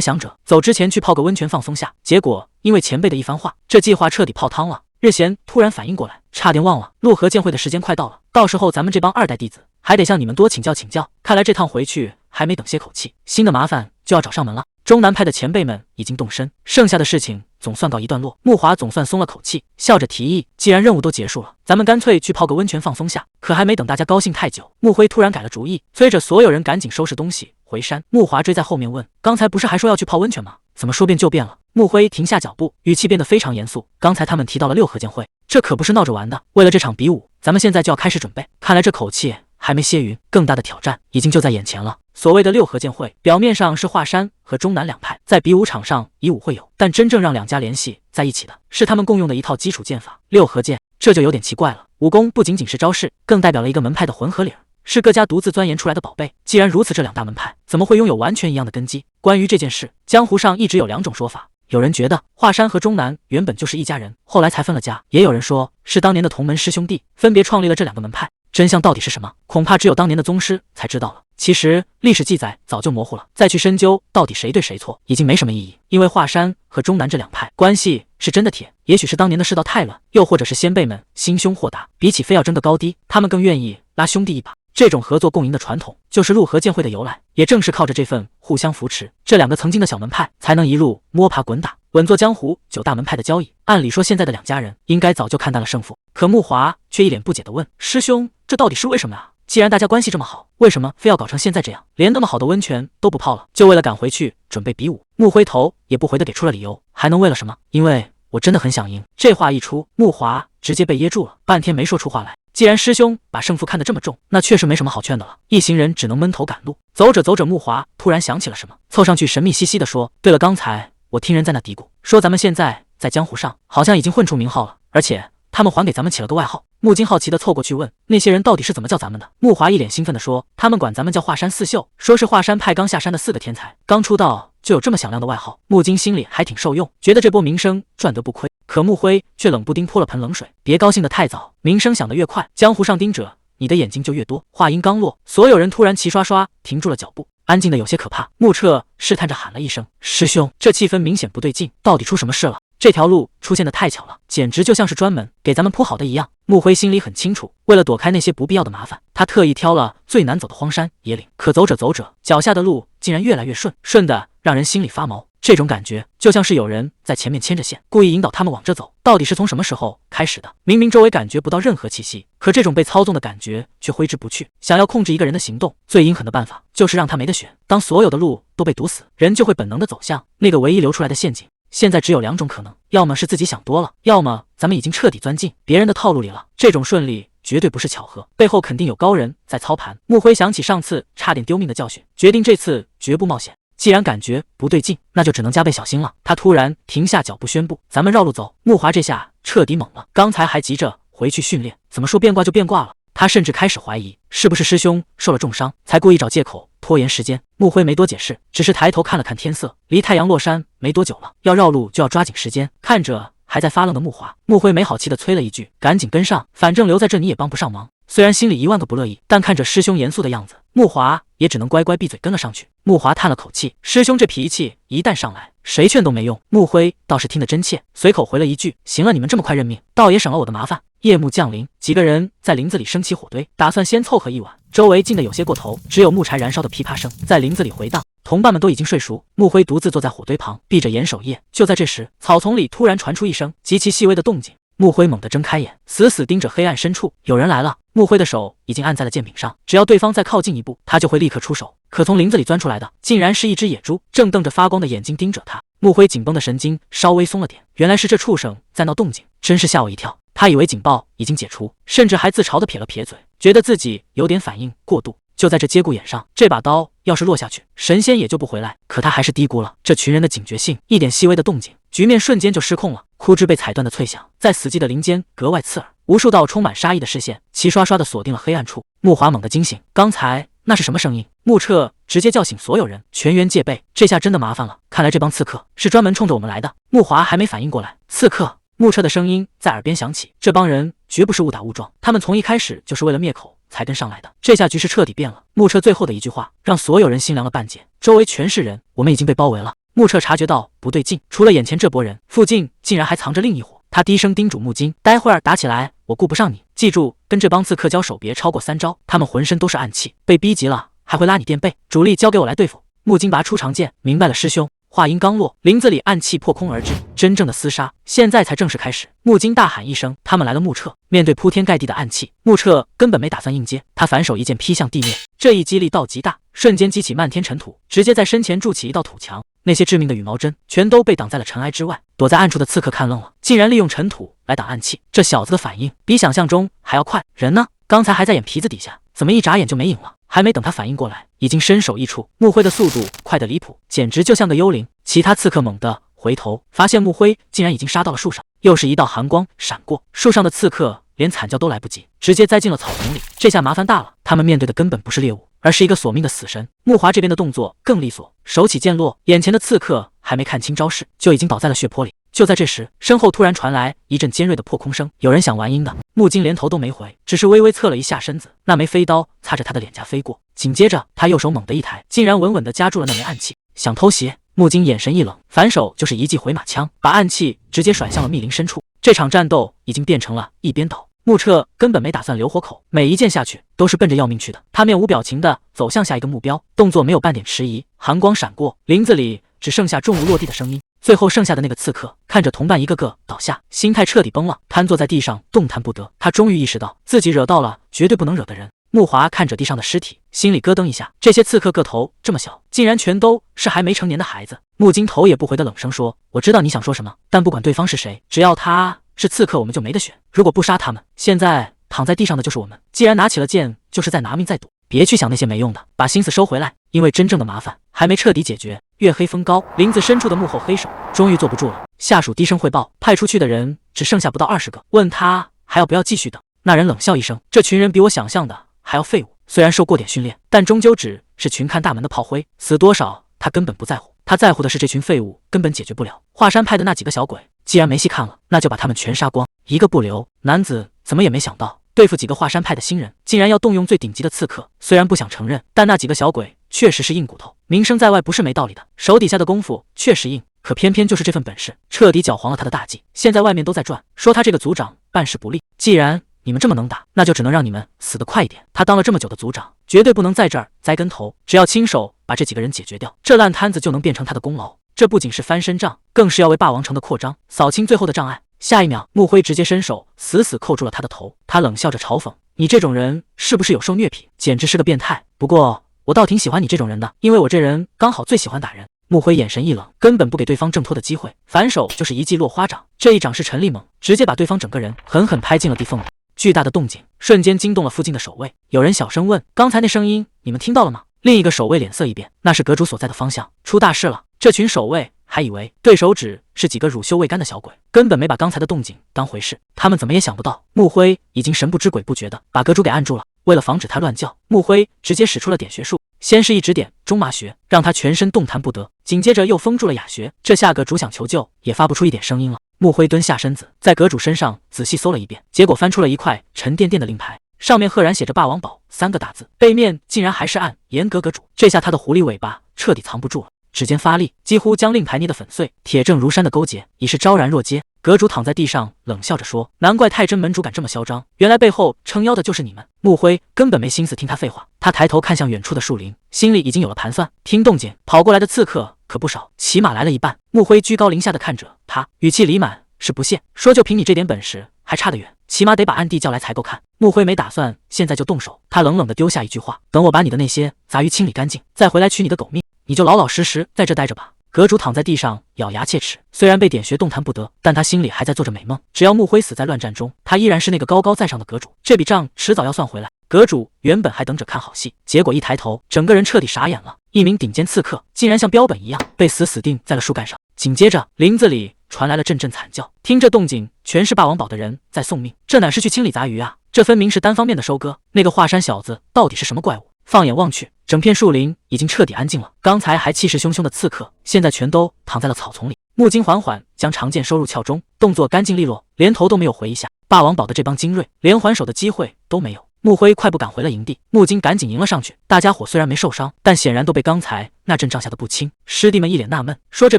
想着走之前去泡个温泉放松下，结果因为前辈的一番话，这计划彻底泡汤了。日贤突然反应过来，差点忘了，陆河剑会的时间快到了，到时候咱们这帮二代弟子还得向你们多请教请教。看来这趟回去还没等歇口气，新的麻烦就要找上门了。中南派的前辈们已经动身，剩下的事情总算告一段落。穆华总算松了口气，笑着提议：“既然任务都结束了，咱们干脆去泡个温泉放松下。”可还没等大家高兴太久，穆辉突然改了主意，催着所有人赶紧收拾东西回山。穆华追在后面问：“刚才不是还说要去泡温泉吗？怎么说变就变了？”穆辉停下脚步，语气变得非常严肃：“刚才他们提到了六合剑会，这可不是闹着玩的。为了这场比武，咱们现在就要开始准备。看来这口气还没歇匀，更大的挑战已经就在眼前了。”所谓的六合剑会，表面上是华山和中南两派在比武场上以武会友，但真正让两家联系在一起的是他们共用的一套基础剑法——六合剑。这就有点奇怪了，武功不仅仅是招式，更代表了一个门派的混合理儿，是各家独自钻研出来的宝贝。既然如此，这两大门派怎么会拥有完全一样的根基？关于这件事，江湖上一直有两种说法。有人觉得华山和中南原本就是一家人，后来才分了家；也有人说是当年的同门师兄弟分别创立了这两个门派。真相到底是什么？恐怕只有当年的宗师才知道了。其实历史记载早就模糊了，再去深究到底谁对谁错，已经没什么意义。因为华山和中南这两派关系是真的铁，也许是当年的世道太乱，又或者是先辈们心胸豁达，比起非要争个高低，他们更愿意拉兄弟一把。这种合作共赢的传统，就是陆河剑会的由来。也正是靠着这份互相扶持，这两个曾经的小门派才能一路摸爬滚打，稳坐江湖。九大门派的交易，按理说现在的两家人应该早就看淡了胜负，可穆华却一脸不解地问：“师兄，这到底是为什么啊？既然大家关系这么好，为什么非要搞成现在这样，连那么好的温泉都不泡了，就为了赶回去准备比武？”穆辉头也不回地给出了理由，还能为了什么？因为我真的很想赢。这话一出，穆华直接被噎住了，半天没说出话来。既然师兄把胜负看得这么重，那确实没什么好劝的了。一行人只能闷头赶路。走着走着，穆华突然想起了什么，凑上去神秘兮兮地说：“对了，刚才我听人在那嘀咕，说咱们现在在江湖上好像已经混出名号了，而且他们还给咱们起了个外号。”穆金好奇地凑过去问：“那些人到底是怎么叫咱们的？”穆华一脸兴奋地说：“他们管咱们叫华山四秀，说是华山派刚下山的4个天才，刚出道就有这么响亮的外号。”穆金心里还挺受用，觉得这波名声赚得不亏。可穆辉却冷不丁泼了盆冷水：“别高兴得太早，名声响得越快，江湖上盯着你的眼睛就越多。”话音刚落，所有人突然齐刷刷停住了脚步，安静的有些可怕。穆彻试探着喊了一声：“师兄！”这气氛明显不对劲，到底出什么事了？这条路出现的太巧了，简直就像是专门给咱们铺好的一样。穆辉心里很清楚，为了躲开那些不必要的麻烦，他特意挑了最难走的荒山野岭。可走着走着，脚下的路竟然越来越顺，顺的让人心里发毛。这种感觉就像是有人在前面牵着线，故意引导他们往这走。到底是从什么时候开始的？明明周围感觉不到任何气息，可这种被操纵的感觉却挥之不去。想要控制一个人的行动，最阴狠的办法就是让他没得选。当所有的路都被堵死，人就会本能的走向那个唯一留出来的陷阱。现在只有两种可能，要么是自己想多了，要么咱们已经彻底钻进别人的套路里了。这种顺利绝对不是巧合，背后肯定有高人在操盘。穆辉想起上次差点丢命的教训，决定这次绝不冒险。既然感觉不对劲，那就只能加倍小心了。他突然停下脚步，宣布：“咱们绕路走。”穆华这下彻底懵了，刚才还急着回去训练，怎么说变卦就变卦了？他甚至开始怀疑，是不是师兄受了重伤，才故意找借口拖延时间。穆辉没多解释，只是抬头看了看天色，离太阳落山没多久了，要绕路就要抓紧时间。看着还在发愣的穆华，穆辉没好气地催了一句：“赶紧跟上，反正留在这你也帮不上忙。”虽然心里1万个不乐意，但看着师兄严肃的样子，穆华也只能乖乖闭嘴跟了上去。穆华叹了口气，师兄这脾气一旦上来，谁劝都没用。穆辉倒是听得真切，随口回了一句：“行了，你们这么快认命，倒也省了我的麻烦。”夜幕降临，几个人在林子里升起火堆，打算先凑合一晚。周围静得有些过头，只有木柴燃烧的噼啪声在林子里回荡。同伴们都已经睡熟，穆辉独自坐在火堆旁，闭着眼守夜。就在这时，草丛里突然传出一声极其细微的动静。穆辉猛地睁开眼，死死盯着黑暗深处，有人来了。穆辉的手已经按在了剑柄上，只要对方再靠近一步，他就会立刻出手。可从林子里钻出来的，竟然是一只野猪，正瞪着发光的眼睛盯着他。穆辉紧绷的神经稍微松了点，原来是这畜生在闹动静，真是吓我一跳。他以为警报已经解除，甚至还自嘲地撇了撇嘴，觉得自己有点反应过度。就在这节骨眼上，这把刀要是落下去，神仙也救不回来。可他还是低估了这群人的警觉性，一点细微的动静，局面瞬间就失控了。枯枝被踩断的脆响，在死寂的林间格外刺耳，无数道充满杀意的视线齐刷刷地锁定了黑暗处。木华猛地惊醒，刚才那是什么声音？穆彻直接叫醒所有人，全员戒备。这下真的麻烦了，看来这帮刺客是专门冲着我们来的。木华还没反应过来，刺客！穆彻的声音在耳边响起，这帮人绝不是误打误撞，他们从一开始就是为了灭口才跟上来的。这下局势彻底变了。穆彻最后的一句话让所有人心凉了半截，周围全是人，我们已经被包围了。穆彻察觉到不对劲，除了眼前这波人，附近竟然还藏着另一伙。他低声叮嘱木金，待会儿打起来我顾不上你，记住跟这帮刺客交手别超过3招，他们浑身都是暗器，被逼急了还会拉你垫背，主力交给我来对付。木金拔出长剑，明白了师兄。话音刚落，林子里暗器破空而至，真正的厮杀现在才正式开始。木金大喊一声，他们来了！穆彻面对铺天盖地的暗器，穆彻根本没打算应接，他反手一剑劈向地面，这一击力道极大，瞬间激起漫天尘土，直接在身前筑起一道土墙。那些致命的羽毛针全都被挡在了尘埃之外。躲在暗处的刺客看愣了，竟然利用尘土来挡暗器，这小子的反应比想象中还要快。人呢？刚才还在眼皮子底下，怎么一眨眼就没影了？还没等他反应过来，已经身首异处。木辉的速度快得离谱，简直就像个幽灵。其他刺客猛地回头，发现木辉竟然已经杀到了树上，又是一道寒光闪过，树上的刺客连惨叫都来不及，直接栽进了草丛里。这下麻烦大了，他们面对的根本不是猎物，而是一个索命的死神。木华这边的动作更利索，手起剑落，眼前的刺客还没看清招式，就已经倒在了血泊里。就在这时，身后突然传来一阵尖锐的破空声，有人想玩阴的。木金连头都没回，只是微微侧了一下身子，那枚飞刀擦着他的脸颊飞过，紧接着他右手猛地一抬，竟然稳稳地夹住了那枚暗器。想偷袭？木金眼神一冷，反手就是一记回马枪，把暗器直接甩向了密林深处。这场战斗已经变成了一边倒。穆彻根本没打算留活口，每一剑下去都是奔着要命去的。他面无表情地走向下一个目标，动作没有半点迟疑。寒光闪过，林子里只剩下重物落地的声音。最后剩下的那个刺客看着同伴一个个倒下，心态彻底崩了，瘫坐在地上动弹不得。他终于意识到自己惹到了绝对不能惹的人。木华看着地上的尸体，心里咯噔一下，这些刺客个头这么小，竟然全都是还没成年的孩子。木金头也不回的冷声说，我知道你想说什么，但不管对方是谁，只要他是刺客，我们就没得选。如果不杀他们，现在躺在地上的就是我们。既然拿起了剑，就是在拿命在赌。别去想那些没用的，把心思收回来，因为真正的麻烦还没彻底解决。月黑风高，林子深处的幕后黑手终于坐不住了。下属低声汇报，派出去的人只剩下不到20个，问他还要不要继续等。那人冷笑一声，这群人比我想象的还要废物，虽然受过点训练，但终究只是群看大门的炮灰，死多少他根本不在乎，他在乎的是这群废物根本解决不了。华山派的那几个小鬼，既然没戏看了，那就把他们全杀光，一个不留。男子怎么也没想到，对付几个华山派的新人，竟然要动用最顶级的刺客。虽然不想承认，但那几个小鬼确实是硬骨头，名声在外不是没道理的。手底下的功夫确实硬，可偏偏就是这份本事，彻底搅黄了他的大计。现在外面都在转，说他这个族长办事不力。既然你们这么能打，那就只能让你们死得快一点。他当了这么久的族长，绝对不能在这儿栽跟头。只要亲手把这几个人解决掉，这烂摊子就能变成他的功劳。这不仅是翻身仗，更是要为霸王城的扩张扫清最后的障碍。下一秒，穆辉直接伸手死死扣住了他的头，他冷笑着嘲讽，你这种人是不是有受虐癖，简直是个变态。不过我倒挺喜欢你这种人的，因为我这人刚好最喜欢打人。穆辉眼神一冷，根本不给对方挣脱的机会，反手就是一记落花掌。这一掌是陈力猛，直接把对方整个人狠狠拍进了地缝里。巨大的动静瞬间惊动了附近的守卫，有人小声问，刚才那声音你们听到了吗？另一个守卫脸色一变，那是阁主所在的方向，出大事了。这群守卫还以为对手只是几个乳臭未干的小鬼，根本没把刚才的动静当回事。他们怎么也想不到，穆辉已经神不知鬼不觉的把阁主给按住了。为了防止他乱叫，穆辉直接使出了点穴术，先是一指点中麻穴，让他全身动弹不得，紧接着又封住了哑穴。这下阁主想求救也发不出一点声音了。穆辉蹲下身子，在阁主身上仔细搜了一遍，结果翻出了一块沉甸甸的令牌，上面赫然写着霸王宝3个大字，背面竟然还是按严格阁主。这下他的狐狸尾巴彻底藏不住了，指尖发力，几乎将令牌捏得粉碎。铁证如山的勾结已是昭然若揭。阁主躺在地上冷笑着说，难怪太真门主敢这么嚣张，原来背后撑腰的就是你们。穆辉根本没心思听他废话，他抬头看向远处的树林，心里已经有了盘算。听动静跑过来的刺客可不少，起码来了一半。穆辉居高临下的看着他，语气里满是不屑，说就凭你这点本事还差得远，起码得把暗地叫来才够看。穆辉没打算现在就动手，他冷冷地丢下一句话，等我把你的那些杂鱼清理干净，再回来取你的狗命。你就老老实实在这待着吧。阁主躺在地上咬牙切齿，虽然被点穴动弹不得，但他心里还在做着美梦。只要穆辉死在乱战中，他依然是那个高高在上的阁主，这笔账迟早要算回来。阁主原本还等着看好戏，结果一抬头，整个人彻底傻眼了。一名顶尖刺客竟然像标本一样被死定在了树干上。紧接着，林子里传来了阵阵惨叫，听这动静，全是霸王堡的人在送命。这哪是去清理杂鱼啊，这分明是单方面的收割。那个华山小子到底是什么怪物？放眼望去，整片树林已经彻底安静了。刚才还气势汹汹的刺客，现在全都躺在了草丛里。木金缓缓将长剑收入鞘中，动作干净利落，连头都没有回一下。霸王堡的这帮精锐，连还手的机会都没有。穆辉快步赶回了营地，木金赶紧迎了上去。大家伙虽然没受伤，但显然都被刚才那阵仗吓得不轻。师弟们一脸纳闷，说这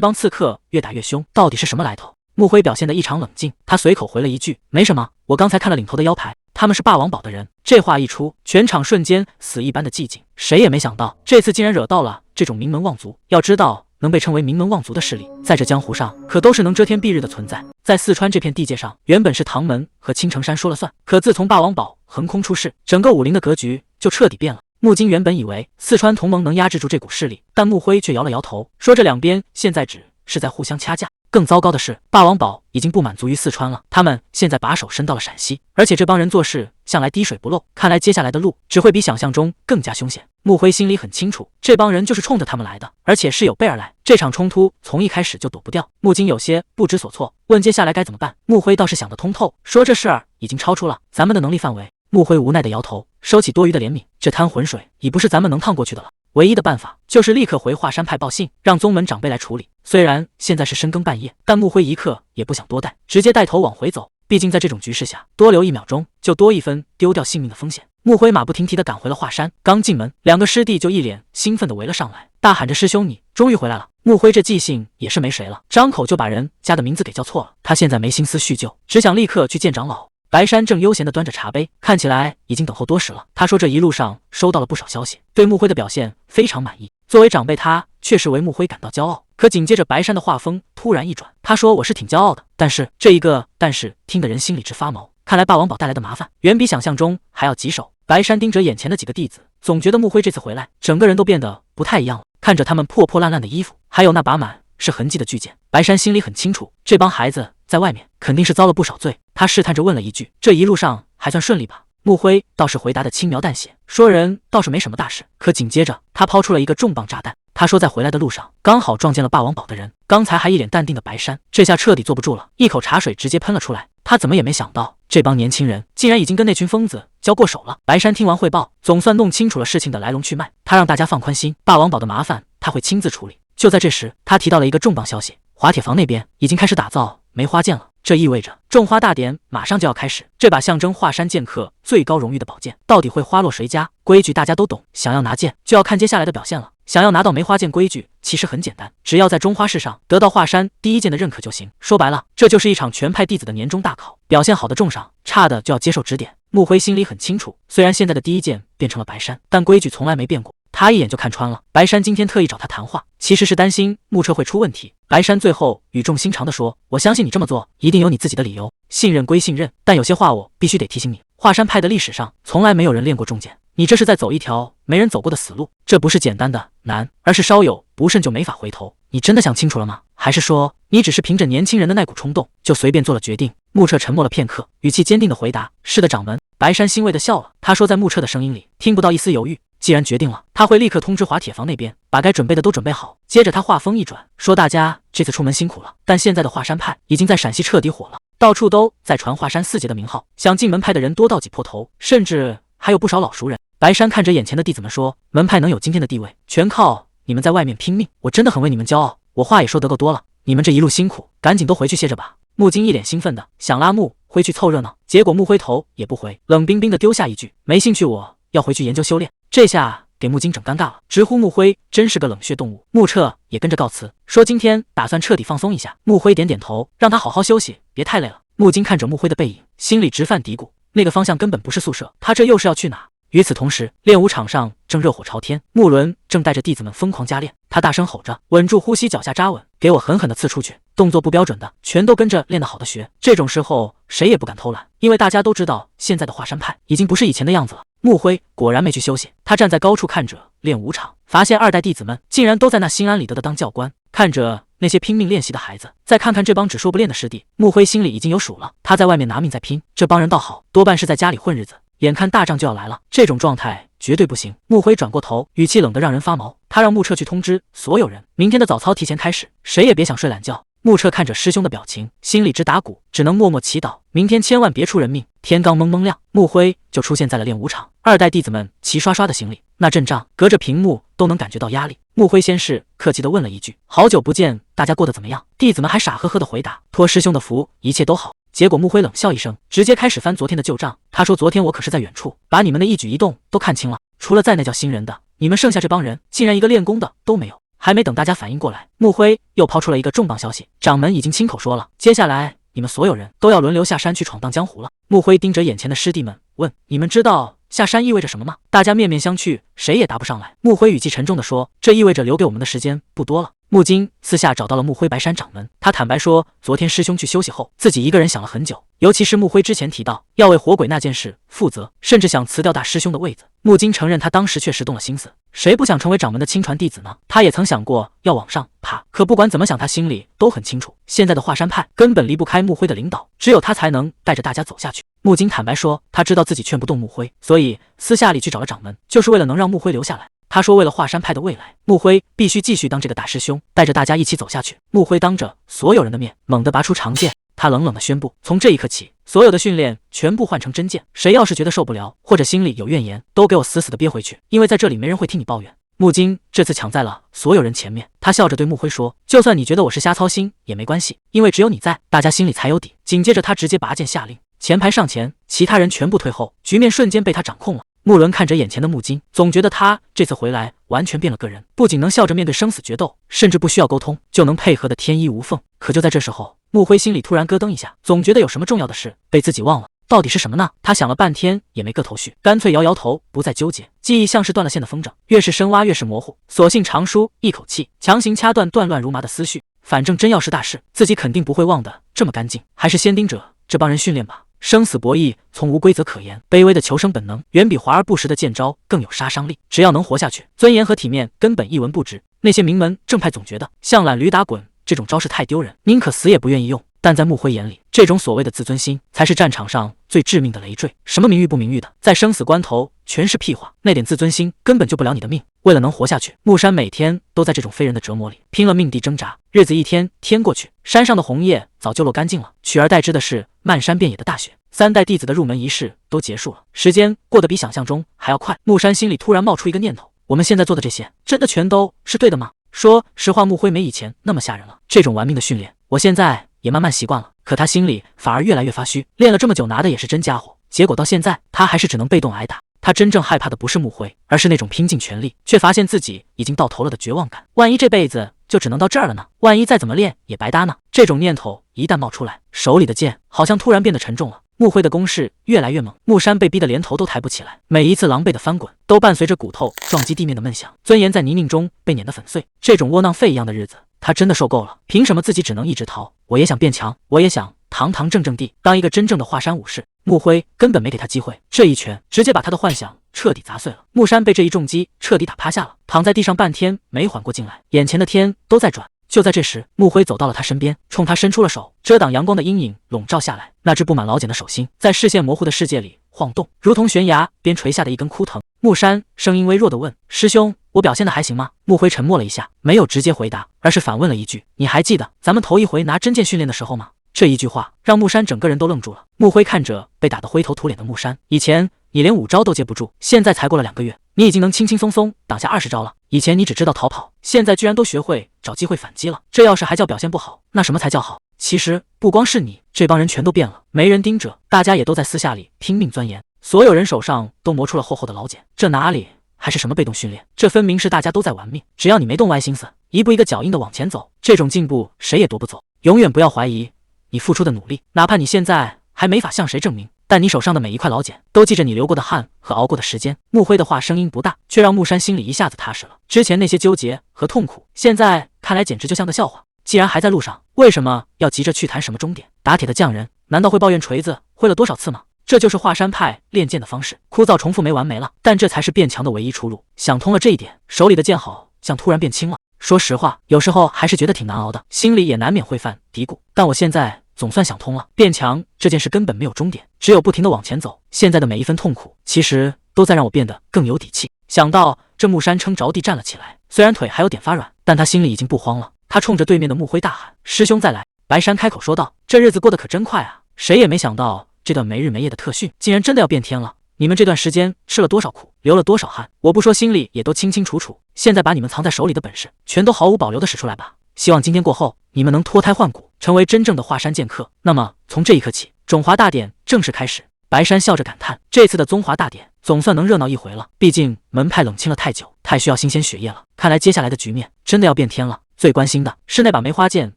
帮刺客越打越凶，到底是什么来头？穆辉表现得异常冷静，他随口回了一句：“没什么，我刚才看了领头的腰牌，他们是霸王堡的人。”这话一出，全场瞬间死一般的寂静。谁也没想到，这次竟然惹到了这种名门望族。要知道，能被称为名门望族的势力，在这江湖上可都是能遮天蔽日的存在。在四川这片地界上，原本是唐门和青城山说了算，可自从霸王堡横空出世，整个武林的格局就彻底变了。穆金原本以为四川同盟能压制住这股势力，但穆辉却摇了摇头，说这两边现在只是在互相掐架。更糟糕的是，霸王堡已经不满足于四川了，他们现在把手伸到了陕西，而且这帮人做事向来滴水不漏，看来接下来的路只会比想象中更加凶险。穆辉心里很清楚，这帮人就是冲着他们来的，而且是有备而来。这场冲突从一开始就躲不掉。穆金有些不知所措，问接下来该怎么办。穆辉倒是想得通透，说这事儿已经超出了咱们的能力范围。穆辉无奈地摇头，收起多余的怜悯，这滩浑水已不是咱们能趟过去的了。唯一的办法就是立刻回华山派报信，让宗门长辈来处理。虽然现在是深更半夜，但穆辉一刻也不想多待，直接带头往回走。毕竟在这种局势下，多留1秒钟就多一分丢掉性命的风险。穆辉马不停蹄地赶回了华山，刚进门，两个师弟就一脸兴奋地围了上来，大喊着：“师兄，你终于回来了！”穆辉这记性也是没谁了，张口就把人家的名字给叫错了。他现在没心思叙旧，只想立刻去见长老。白山正悠闲地端着茶杯，看起来已经等候多时了。他说这一路上收到了不少消息，对穆辉的表现非常满意。作为长辈，他确实为穆辉感到骄傲。可紧接着白山的话锋突然一转，他说：“我是挺骄傲的，但是这一个但是听得人心里直发毛。看来霸王堡带来的麻烦远比想象中还要棘手。”白山盯着眼前的几个弟子，总觉得穆辉这次回来，整个人都变得不太一样了。看着他们破破烂烂的衣服，还有那把满是痕迹的巨剑，白山心里很清楚，这帮孩子在外面肯定是遭了不少罪。他试探着问了一句：“这一路上还算顺利吧？”穆辉倒是回答的轻描淡写，说人倒是没什么大事。可紧接着他抛出了一个重磅炸弹，他说在回来的路上刚好撞见了霸王堡的人。刚才还一脸淡定的白山，这下彻底坐不住了，一口茶水直接喷了出来。他怎么也没想到，这帮年轻人竟然已经跟那群疯子交过手了。白山听完汇报，总算弄清楚了事情的来龙去脉。他让大家放宽心，霸王堡的麻烦他会亲自处理。就在这时，他提到了一个重磅消息，滑铁房那边已经开始打造梅花剑了。这意味着种花大典马上就要开始。这把象征华山剑客最高荣誉的宝剑，到底会花落谁家？规矩大家都懂，想要拿剑就要看接下来的表现了。想要拿到梅花剑，规矩其实很简单，只要在中花市上得到华山第一剑的认可就行。说白了，这就是一场全派弟子的年终大考，表现好的重赏，差的就要接受指点。穆辉心里很清楚，虽然现在的第一剑变成了白山，但规矩从来没变过。他一眼就看穿了，白山今天特意找他谈话，其实是担心穆彻会出问题。白山最后语重心长地说：“我相信你这么做一定有你自己的理由，信任归信任，但有些话我必须得提醒你。华山派的历史上从来没有人练过重剑，你这是在走一条没人走过的死路。这不是简单的难，而是稍有不慎就没法回头。你真的想清楚了吗？还是说你只是凭着年轻人的那股冲动就随便做了决定？”穆彻沉默了片刻，语气坚定地回答：“是的，掌门。”白山欣慰地笑了，他说在穆彻的声音里听不到一丝犹豫。既然决定了，他会立刻通知滑铁房那边，把该准备的都准备好。接着他话锋一转，说大家这次出门辛苦了，但现在的华山派已经在陕西彻底火了，到处都在传华山4杰的名号，想进门派的人多到挤破头，甚至还有不少老熟人。白山看着眼前的弟子们说：“门派能有今天的地位，全靠你们在外面拼命，我真的很为你们骄傲。我话也说得够多了，你们这一路辛苦，赶紧都回去歇着吧。”穆金一脸兴奋的想拉穆辉去凑热闹，结果穆辉头也不回，冷冰冰的丢下一句：“没兴趣，我要回去研究修炼。”这下给穆金整尴尬了，直呼穆辉真是个冷血动物。穆彻也跟着告辞，说今天打算彻底放松一下。穆辉点点头，让他好好休息，别太累了。穆金看着穆辉的背影，心里直犯嘀咕，那个方向根本不是宿舍，他这又是要去哪？与此同时，练武场上正热火朝天，穆伦正带着弟子们疯狂加练。他大声吼着：“稳住呼吸，脚下扎稳，给我狠狠地刺出去！”动作不标准的，全都跟着练得好的学。这种时候，谁也不敢偷懒，因为大家都知道，现在的华山派已经不是以前的样子了。穆辉果然没去休息，他站在高处看着练武场，发现2代弟子们竟然都在那心安理得的当教官。看着那些拼命练习的孩子，再看看这帮只说不练的师弟，穆辉心里已经有数了。他在外面拿命在拼，这帮人倒好，多半是在家里混日子。眼看大仗就要来了，这种状态绝对不行。穆辉转过头，语气冷得让人发毛。他让穆彻去通知所有人，明天的早操提前开始，谁也别想睡懒觉。穆彻看着师兄的表情，心里直打鼓，只能默默祈祷，明天千万别出人命。天刚蒙蒙亮，穆辉就出现在了练武场，二代弟子们齐刷刷的行礼，那阵仗隔着屏幕都能感觉到压力。穆辉先是客气地问了一句：“好久不见，大家过得怎么样？”弟子们还傻呵呵地回答：“托师兄的福，一切都好。”结果穆辉冷笑一声，直接开始翻昨天的旧账。他说：“昨天我可是在远处把你们的一举一动都看清了，除了在那叫新人的，你们剩下这帮人竟然一个练功的都没有。”还没等大家反应过来，穆辉又抛出了一个重磅消息：掌门已经亲口说了，接下来你们所有人都要轮流下山去闯荡江湖了。穆辉盯着眼前的师弟们问：“你们知道下山意味着什么吗？”大家面面相觑，谁也答不上来。穆辉语气沉重地说：“这意味着留给我们的时间不多了。”穆金私下找到了穆辉白山掌门，他坦白说，昨天师兄去休息后，自己一个人想了很久，尤其是穆辉之前提到要为火鬼那件事负责，甚至想辞掉大师兄的位子。穆金承认他当时确实动了心思，谁不想成为掌门的亲传弟子呢？他也曾想过要往上爬，可不管怎么想，他心里都很清楚，现在的华山派根本离不开穆辉的领导，只有他才能带着大家走下去。穆金坦白说，他知道自己劝不动穆辉，所以私下里去找了掌门，就是为了能让穆辉留下来。他说，为了华山派的未来，穆辉必须继续当这个大师兄，带着大家一起走下去。穆辉当着所有人的面猛地拔出长剑，他冷冷地宣布，从这一刻起，所有的训练全部换成真剑，谁要是觉得受不了或者心里有怨言，都给我死死地憋回去，因为在这里没人会听你抱怨。穆金这次抢在了所有人前面，他笑着对穆辉说，就算你觉得我是瞎操心也没关系，因为只有你在，大家心里才有底。紧接着他直接拔剑下令，前排上前，其他人全部退后，局面瞬间被他掌控了。穆伦看着眼前的穆金，总觉得他这次回来完全变了个人，不仅能笑着面对生死决斗，甚至不需要沟通就能配合的天衣无缝。可就在这时候，穆辉心里突然咯噔一下，总觉得有什么重要的事被自己忘了，到底是什么呢？他想了半天也没个头绪，干脆摇摇头，不再纠结。记忆像是断了线的风筝，越是深挖越是模糊，索性长舒一口气，强行掐断断乱如麻的思绪。反正真要是大事，自己肯定不会忘得这么干净，还是先盯着这帮人训练吧。生死博弈从无规则可言，卑微的求生本能远比华而不实的剑招更有杀伤力。只要能活下去，尊严和体面根本一文不值。那些名门正派总觉得像懒驴打滚这种招式太丢人，宁可死也不愿意用。但在穆辉眼里，这种所谓的自尊心才是战场上最致命的累赘。什么名誉不名誉的，在生死关头全是屁话，那点自尊心根本救不了你的命。为了能活下去，木山每天都在这种非人的折磨里拼了命地挣扎。日子一天天过去，山上的红叶早就落干净了，取而代之的是漫山遍野的大雪。三代弟子的入门仪式都结束了，时间过得比想象中还要快。木山心里突然冒出一个念头，我们现在做的这些真的全都是对的吗？说实话，穆辉没以前那么吓人了，这种玩命的训练我现在也慢慢习惯了，可他心里反而越来越发虚。练了这么久，拿的也是真家伙，结果到现在他还是只能被动挨打。他真正害怕的不是穆辉，而是那种拼尽全力却发现自己已经到头了的绝望感。万一这辈子就只能到这儿了呢？万一再怎么练也白搭呢？这种念头一旦冒出来，手里的剑好像突然变得沉重了。穆辉的攻势越来越猛，木山被逼得连头都抬不起来，每一次狼狈的翻滚都伴随着骨头撞击地面的闷响，尊严在泥泞中被碾得粉碎。这种窝囊废一样的日子，他真的受够了。凭什么自己只能一直逃？我也想变强，我也想堂堂正正地当一个真正的华山武士。穆辉根本没给他机会，这一拳直接把他的幻想彻底砸碎了。木山被这一重击彻底打趴下了，躺在地上半天没缓过劲来，眼前的天都在转。就在这时，穆辉走到了他身边，冲他伸出了手，遮挡阳光的阴影笼罩下来。那只布满老茧的手心在视线模糊的世界里晃动，如同悬崖边垂下的一根枯藤。木山声音微弱地问：“师兄，我表现的还行吗？”穆辉沉默了一下，没有直接回答，而是反问了一句：“你还记得咱们头一回拿真剑训练的时候吗？”这一句话让木山整个人都愣住了。穆辉看着被打得灰头土脸的木山，以前你连5招都接不住，现在才过了2个月，你已经能轻轻松松挡下20招了。以前你只知道逃跑，现在居然都学会找机会反击了。这要是还叫表现不好，那什么才叫好？其实不光是你，这帮人全都变了，没人盯着，大家也都在私下里拼命钻研，所有人手上都磨出了厚厚的老茧。这哪里还是什么被动训练，这分明是大家都在玩命。只要你没动歪心思，一步一个脚印的往前走，这种进步谁也夺不走。永远不要怀疑你付出的努力，哪怕你现在还没法向谁证明，但你手上的每一块老茧都记着你流过的汗和熬过的时间。穆辉的话声音不大，却让木山心里一下子踏实了。之前那些纠结和痛苦，现在看来简直就像个笑话。既然还在路上，为什么要急着去谈什么终点？打铁的匠人难道会抱怨锤子挥了多少次吗？这就是华山派练剑的方式，枯燥重复没完没了，但这才是变强的唯一出路。想通了这一点，手里的剑好像突然变轻了。说实话，有时候还是觉得挺难熬的，心里也难免会犯嘀咕。但我现在总算想通了，变强这件事根本没有终点，只有不停地往前走。现在的每一分痛苦，其实都在让我变得更有底气。想到这，木山撑着地站了起来，虽然腿还有点发软，但他心里已经不慌了。他冲着对面的木辉大喊：“师兄再来！”白山开口说道：“这日子过得可真快啊！谁也没想到，这段没日没夜的特训，竟然真的要变天了。你们这段时间吃了多少苦，流了多少汗，我不说，心里也都清清楚楚。现在把你们藏在手里的本事，全都毫无保留的使出来吧！希望今天过后，你们能脱胎换骨，成为真正的华山剑客。那么，从这一刻起，种华大典正式开始。”白山笑着感叹，这次的宗华大典总算能热闹一回了。毕竟门派冷清了太久，太需要新鲜血液了。看来接下来的局面真的要变天了。最关心的是那把梅花剑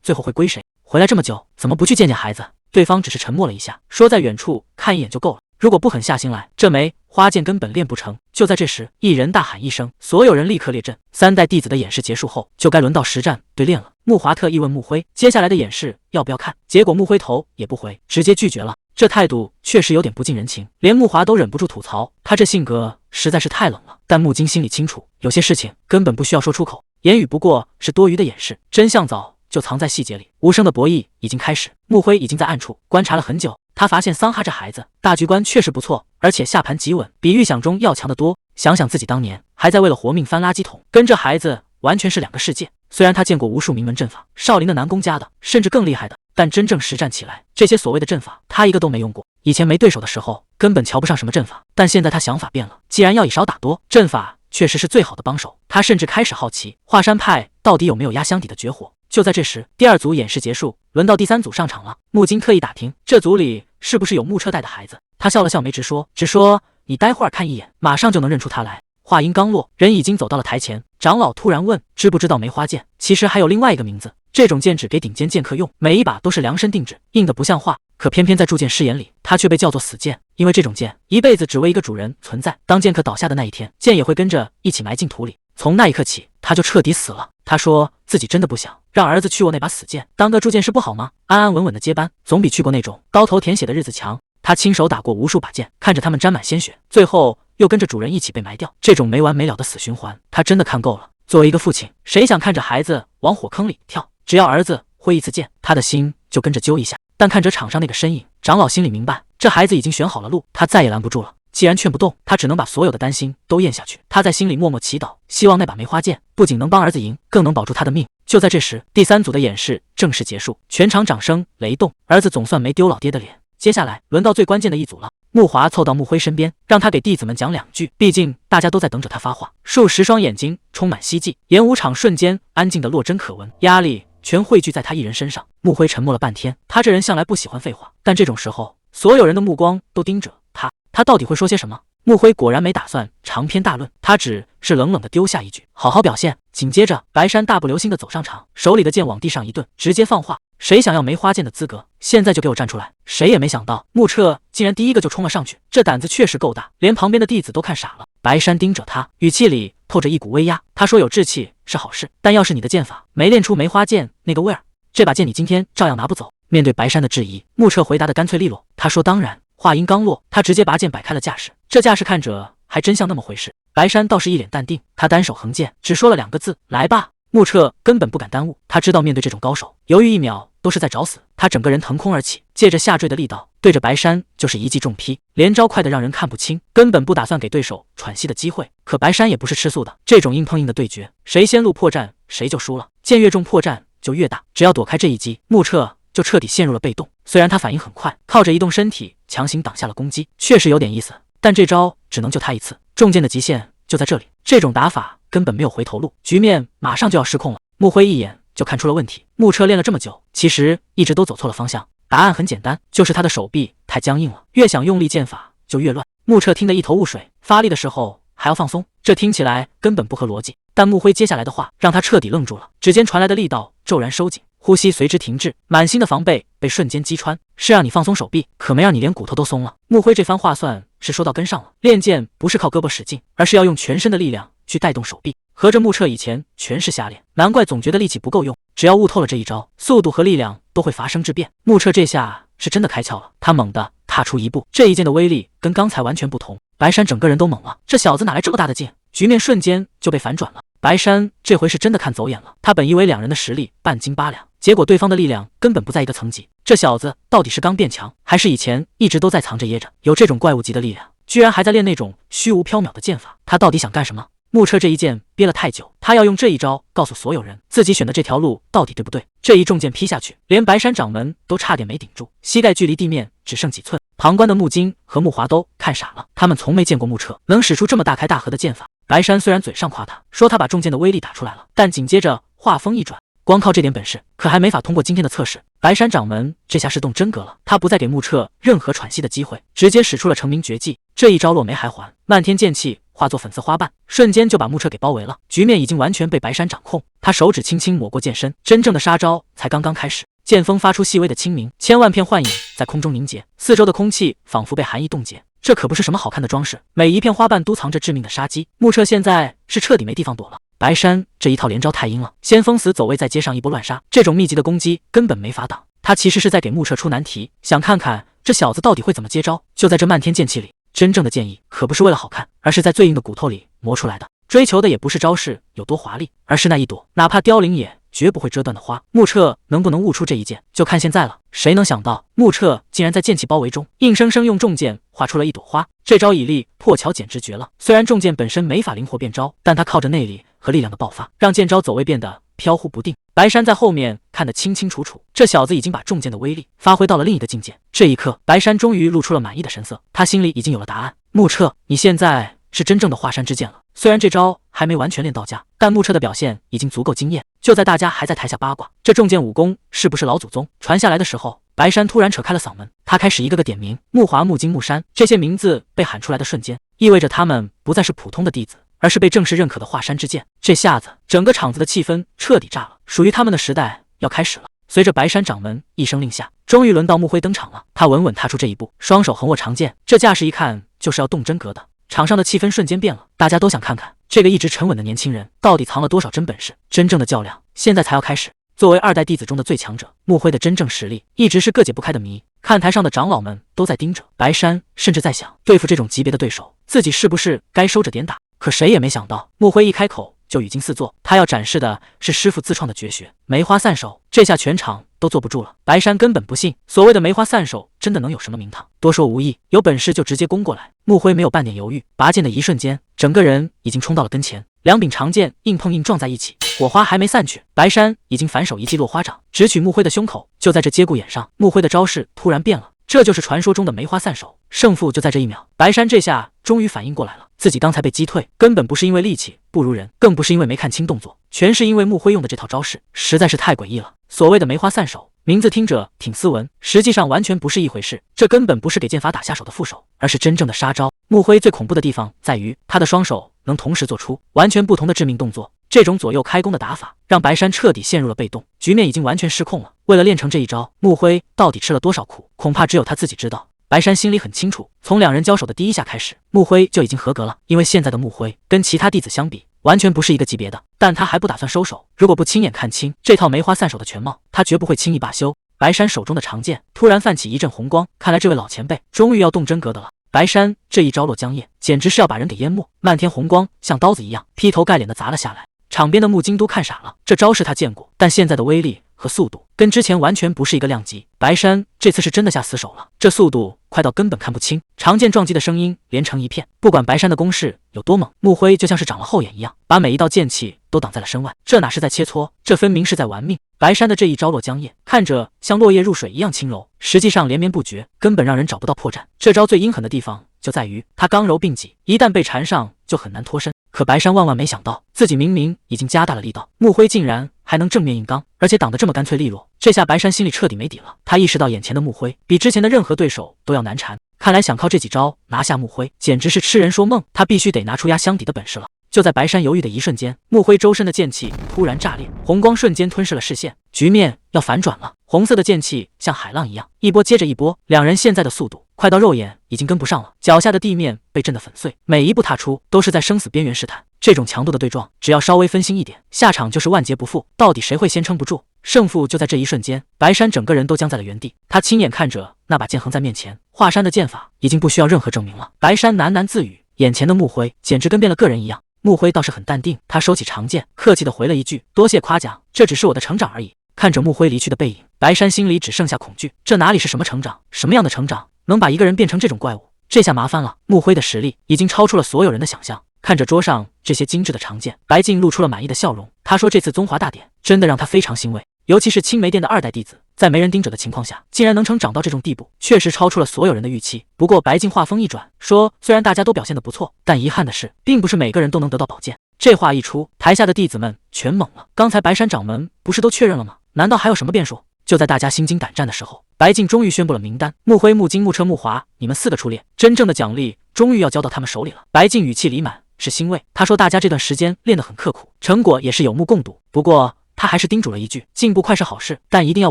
最后会归谁？回来这么久，怎么不去见见孩子？对方只是沉默了一下，说在远处看一眼就够了。如果不狠下心来，这梅花剑根本练不成。就在这时，一人大喊一声，所有人立刻列阵。三代弟子的演示结束后，就该轮到实战对练了。木华特意问木辉，接下来的演示要不要看？结果木辉头也不回，直接拒绝了。这态度确实有点不近人情，连木华都忍不住吐槽，他这性格实在是太冷了。但木金心里清楚，有些事情根本不需要说出口，言语不过是多余的掩饰，真相早就藏在细节里。无声的博弈已经开始，木辉已经在暗处观察了很久。他发现桑哈这孩子大局观确实不错，而且下盘极稳，比预想中要强得多。想想自己当年还在为了活命翻垃圾桶，跟这孩子完全是两个世界。虽然他见过无数名门阵法，少林的、南宫家的，甚至更厉害的，但真正实战起来，这些所谓的阵法他一个都没用过。以前没对手的时候，根本瞧不上什么阵法，但现在他想法变了，既然要以少打多，阵法确实是最好的帮手。他甚至开始好奇华山派到底有没有压箱底的绝活。就在这时，第二组演示结束，轮到第三组上场了。木金特意打听这组里是不是有木彻带的孩子，他笑了笑没直说，只说你待会儿看一眼，马上就能认出他来。话音刚落，人已经走到了台前。长老突然问，知不知道梅花剑其实还有另外一个名字？这种剑只给顶尖剑客用，每一把都是量身定制，硬的不像话。可偏偏在铸剑师眼里，它却被叫做死剑，因为这种剑一辈子只为一个主人存在。当剑客倒下的那一天，剑也会跟着一起埋进土里。从那一刻起，他就彻底死了。他说自己真的不想让儿子去握那把死剑，当个铸剑师不好吗？安安稳稳的接班，总比去过那种刀头舔血的日子强。他亲手打过无数把剑，看着他们沾满鲜血，最后又跟着主人一起被埋掉，这种没完没了的死循环，他真的看够了。作为一个父亲，谁想看着孩子往火坑里跳？只要儿子挥一次剑，他的心就跟着揪一下。但看着场上那个身影，长老心里明白，这孩子已经选好了路，他再也拦不住了。既然劝不动，他只能把所有的担心都咽下去。他在心里默默祈祷，希望那把梅花剑不仅能帮儿子赢，更能保住他的命。就在这时，第三组的演示正式结束，全场掌声雷动，儿子总算没丢老爹的脸。接下来轮到最关键的一组了。木华凑到木辉身边，让他给弟子们讲两句，毕竟大家都在等着他发话。数十双眼睛充满希冀，演武场瞬间安静的落针可闻，压力全汇聚在他一人身上。木辉沉默了半天，他这人向来不喜欢废话，但这种时候，所有人的目光都盯着他，他到底会说些什么？木辉果然没打算长篇大论，他只是冷冷的丢下一句：“好好表现。”紧接着，白山大步流星的走上场，手里的剑往地上一顿，直接放话：“谁想要梅花剑的资格，现在就给我站出来！”谁也没想到，木彻竟然第一个就冲了上去，这胆子确实够大，连旁边的弟子都看傻了。白山盯着他，语气里透着一股威压。他说：“有志气是好事，但要是你的剑法没练出梅花剑那个味儿，这把剑你今天照样拿不走。”面对白山的质疑，木彻回答的干脆利落。他说：“当然。”话音刚落，他直接拔剑摆开了架势，这架势看着还真像那么回事。白山倒是一脸淡定，他单手横剑，只说了两个字：“来吧。”木彻根本不敢耽误，他知道面对这种高手，犹豫一秒都是在找死。他整个人腾空而起，借着下坠的力道，对着白山就是一记重劈，连招快的让人看不清，根本不打算给对手喘息的机会。可白山也不是吃素的，这种硬碰硬的对决，谁先露破绽谁就输了，剑越重破绽就越大。只要躲开这一击，木彻就彻底陷入了被动。虽然他反应很快，靠着移动身体强行挡下了攻击，确实有点意思，但这招只能救他一次，重剑的极限就在这里。这种打法根本没有回头路，局面马上就要失控了。木辉一眼就看出了问题，木彻练了这么久，其实一直都走错了方向。答案很简单，就是他的手臂太僵硬了，越想用力剑法就越乱。木彻听得一头雾水，发力的时候还要放松，这听起来根本不合逻辑。但木辉接下来的话让他彻底愣住了，指尖传来的力道骤然收紧，呼吸随之停滞，满心的防备被瞬间击穿。是让你放松手臂，可没让你连骨头都松了。木辉这番话算是说到根上了，练剑不是靠胳膊使劲，而是要用全身的力量去带动手臂。合着木彻以前全是瞎练，难怪总觉得力气不够用。只要悟透了这一招，速度和力量都会发生质变。木彻这下是真的开窍了，他猛地踏出一步，这一剑的威力跟刚才完全不同。白山整个人都懵了，这小子哪来这么大的劲？局面瞬间就被反转了。白山这回是真的看走眼了，他本以为两人的实力半斤八两，结果对方的力量根本不在一个层级。这小子到底是刚变强，还是以前一直都在藏着掖着？有这种怪物级的力量，居然还在练那种虚无缥缈的剑法，他到底想干什么？穆彻这一剑憋了太久，他要用这一招告诉所有人，自己选的这条路到底对不对。这一重剑劈下去，连白山掌门都差点没顶住，膝盖距离地面只剩几寸。旁观的穆金和穆华都看傻了，他们从没见过穆彻能使出这么大开大合的剑法。白山虽然嘴上夸他，说他把重剑的威力打出来了，但紧接着话锋一转，光靠这点本事，可还没法通过今天的测试。白山掌门这下是动真格了，他不再给穆彻任何喘息的机会，直接使出了成名绝技。这一招落没还还，漫天剑气化作粉色花瓣，瞬间就把穆彻给包围了。局面已经完全被白山掌控，他手指轻轻抹过剑身，真正的杀招才刚刚开始。剑锋发出细微的清明，千万片幻影在空中凝结，四周的空气仿佛被寒意冻结。这可不是什么好看的装饰，每一片花瓣都藏着致命的杀机。穆彻现在是彻底没地方躲了。白山这一套连招太阴了，先封死走位，再接上一波乱杀，这种密集的攻击根本没法挡。他其实是在给穆彻出难题，想看看这小子到底会怎么接招。就在这漫天剑气里，真正的剑意可不是为了好看，而是在最硬的骨头里磨出来的。追求的也不是招式有多华丽，而是那一朵哪怕凋零也绝不会折断的花。穆彻能不能悟出这一剑，就看现在了。谁能想到穆彻竟然在剑气包围中，硬生生用重剑画出了一朵花。这招以力破巧简直绝了。虽然重剑本身没法灵活变招，但他靠着内力和力量的爆发，让剑招走位变得飘忽不定。白山在后面看得清清楚楚，这小子已经把重剑的威力发挥到了另一个境界。这一刻，白山终于露出了满意的神色，他心里已经有了答案。穆彻，你现在是真正的华山之剑了。虽然这招还没完全练到家，但穆彻的表现已经足够惊艳。就在大家还在台下八卦这重剑武功是不是老祖宗传下来的时候，白山突然扯开了嗓门，他开始一个个点名，穆华、穆金、穆山，这些名字被喊出来的瞬间，意味着他们不再是普通的弟子，而是被正式认可的华山之剑。这下子整个场子的气氛彻底炸了，属于他们的时代要开始了。随着白山掌门一声令下，终于轮到穆辉登场了。他稳稳踏出这一步，双手横握长剑，这架势一看就是要动真格的。场上的气氛瞬间变了，大家都想看看这个一直沉稳的年轻人到底藏了多少真本事。真正的较量现在才要开始。作为二代弟子中的最强者，穆辉的真正实力一直是个解不开的谜。看台上的长老们都在盯着白山，甚至在想，对付这种级别的对手，自己是不是该收着点打。可谁也没想到，穆辉一开口就语惊四座，他要展示的是师傅自创的绝学梅花散手。这下全场都坐不住了。白山根本不信所谓的梅花散手真的能有什么名堂，多说无益，有本事就直接攻过来。穆辉没有半点犹豫，拔剑的一瞬间，整个人已经冲到了跟前，两柄长剑硬碰硬撞在一起，火花还没散去，白山已经反手一记落花掌直取穆辉的胸口。就在这节骨眼上，穆辉的招式突然变了，这就是传说中的梅花散手，胜负就在这一秒。白山这下终于反应过来了，自己刚才被击退，根本不是因为力气不如人，更不是因为没看清动作，全是因为穆辉用的这套招式实在是太诡异了。所谓的梅花散手，名字听着挺斯文，实际上完全不是一回事。这根本不是给剑法打下手的副手，而是真正的杀招。穆辉最恐怖的地方在于，他的双手能同时做出完全不同的致命动作。这种左右开弓的打法，让白山彻底陷入了被动，局面已经完全失控了。为了练成这一招，穆辉到底吃了多少苦，恐怕只有他自己知道。白山心里很清楚，从两人交手的第一下开始，穆辉就已经合格了，因为现在的穆辉跟其他弟子相比，完全不是一个级别的。但他还不打算收手，如果不亲眼看清这套梅花散手的全貌，他绝不会轻易罢休。白山手中的长剑突然泛起一阵红光，看来这位老前辈终于要动真格的了。白山这一招落江夜，简直是要把人给淹没，漫天红光像刀子一样劈头盖脸的砸了下来。场边的穆金都看傻了，这招式他见过，但现在的威力和速度跟之前完全不是一个量级。白山这次是真的下死手了，这速度快到根本看不清，长剑撞击的声音连成一片。不管白山的攻势有多猛，穆辉就像是长了后眼一样，把每一道剑气都挡在了身外。这哪是在切磋，这分明是在玩命。白山的这一招落江夜，看着像落叶入水一样轻柔，实际上连绵不绝，根本让人找不到破绽。这招最阴狠的地方就在于他刚柔并济，一旦被缠上就很难脱身。可白山万万没想到，自己明明已经加大了力道，穆辉竟然还能正面硬刚，而且挡得这么干脆利落。这下白山心里彻底没底了，他意识到眼前的穆辉比之前的任何对手都要难缠，看来想靠这几招拿下穆辉，简直是痴人说梦。他必须得拿出压箱底的本事了。就在白山犹豫的一瞬间，穆辉周身的剑气突然炸裂，红光瞬间吞噬了视线，局面要反转了。红色的剑气像海浪一样，一波接着一波，两人现在的速度快到肉眼已经跟不上了，脚下的地面被震得粉碎，每一步踏出都是在生死边缘试探。这种强度的对撞，只要稍微分心一点，下场就是万劫不复。到底谁会先撑不住？胜负就在这一瞬间，白山整个人都僵在了原地。他亲眼看着那把剑横在面前，华山的剑法已经不需要任何证明了。白山喃喃自语，眼前的穆辉简直跟变了个人一样。穆辉倒是很淡定，他收起长剑，客气地回了一句：“多谢夸奖，这只是我的成长而已。”看着穆辉离去的背影，白山心里只剩下恐惧。这哪里是什么成长？什么样的成长能把一个人变成这种怪物？这下麻烦了，穆辉的实力已经超出了所有人的想象。看着桌上这些精致的长剑，白净露出了满意的笑容。他说：“这次宗华大典真的让他非常欣慰，尤其是青梅殿的2代弟子，在没人盯着的情况下，竟然能成长到这种地步，确实超出了所有人的预期。”不过白净话锋一转，说：“虽然大家都表现得不错，但遗憾的是，并不是每个人都能得到宝剑。”这话一出，台下的弟子们全懵了。刚才白山掌门不是都确认了吗？难道还有什么变数？就在大家心惊胆战的时候，白净终于宣布了名单：穆辉、穆金、穆彻、穆华，你们4个出列。真正的奖励终于要交到他们手里了。白净语气里满是欣慰，他说大家这段时间练得很刻苦，成果也是有目共睹。不过他还是叮嘱了一句：进步快是好事，但一定要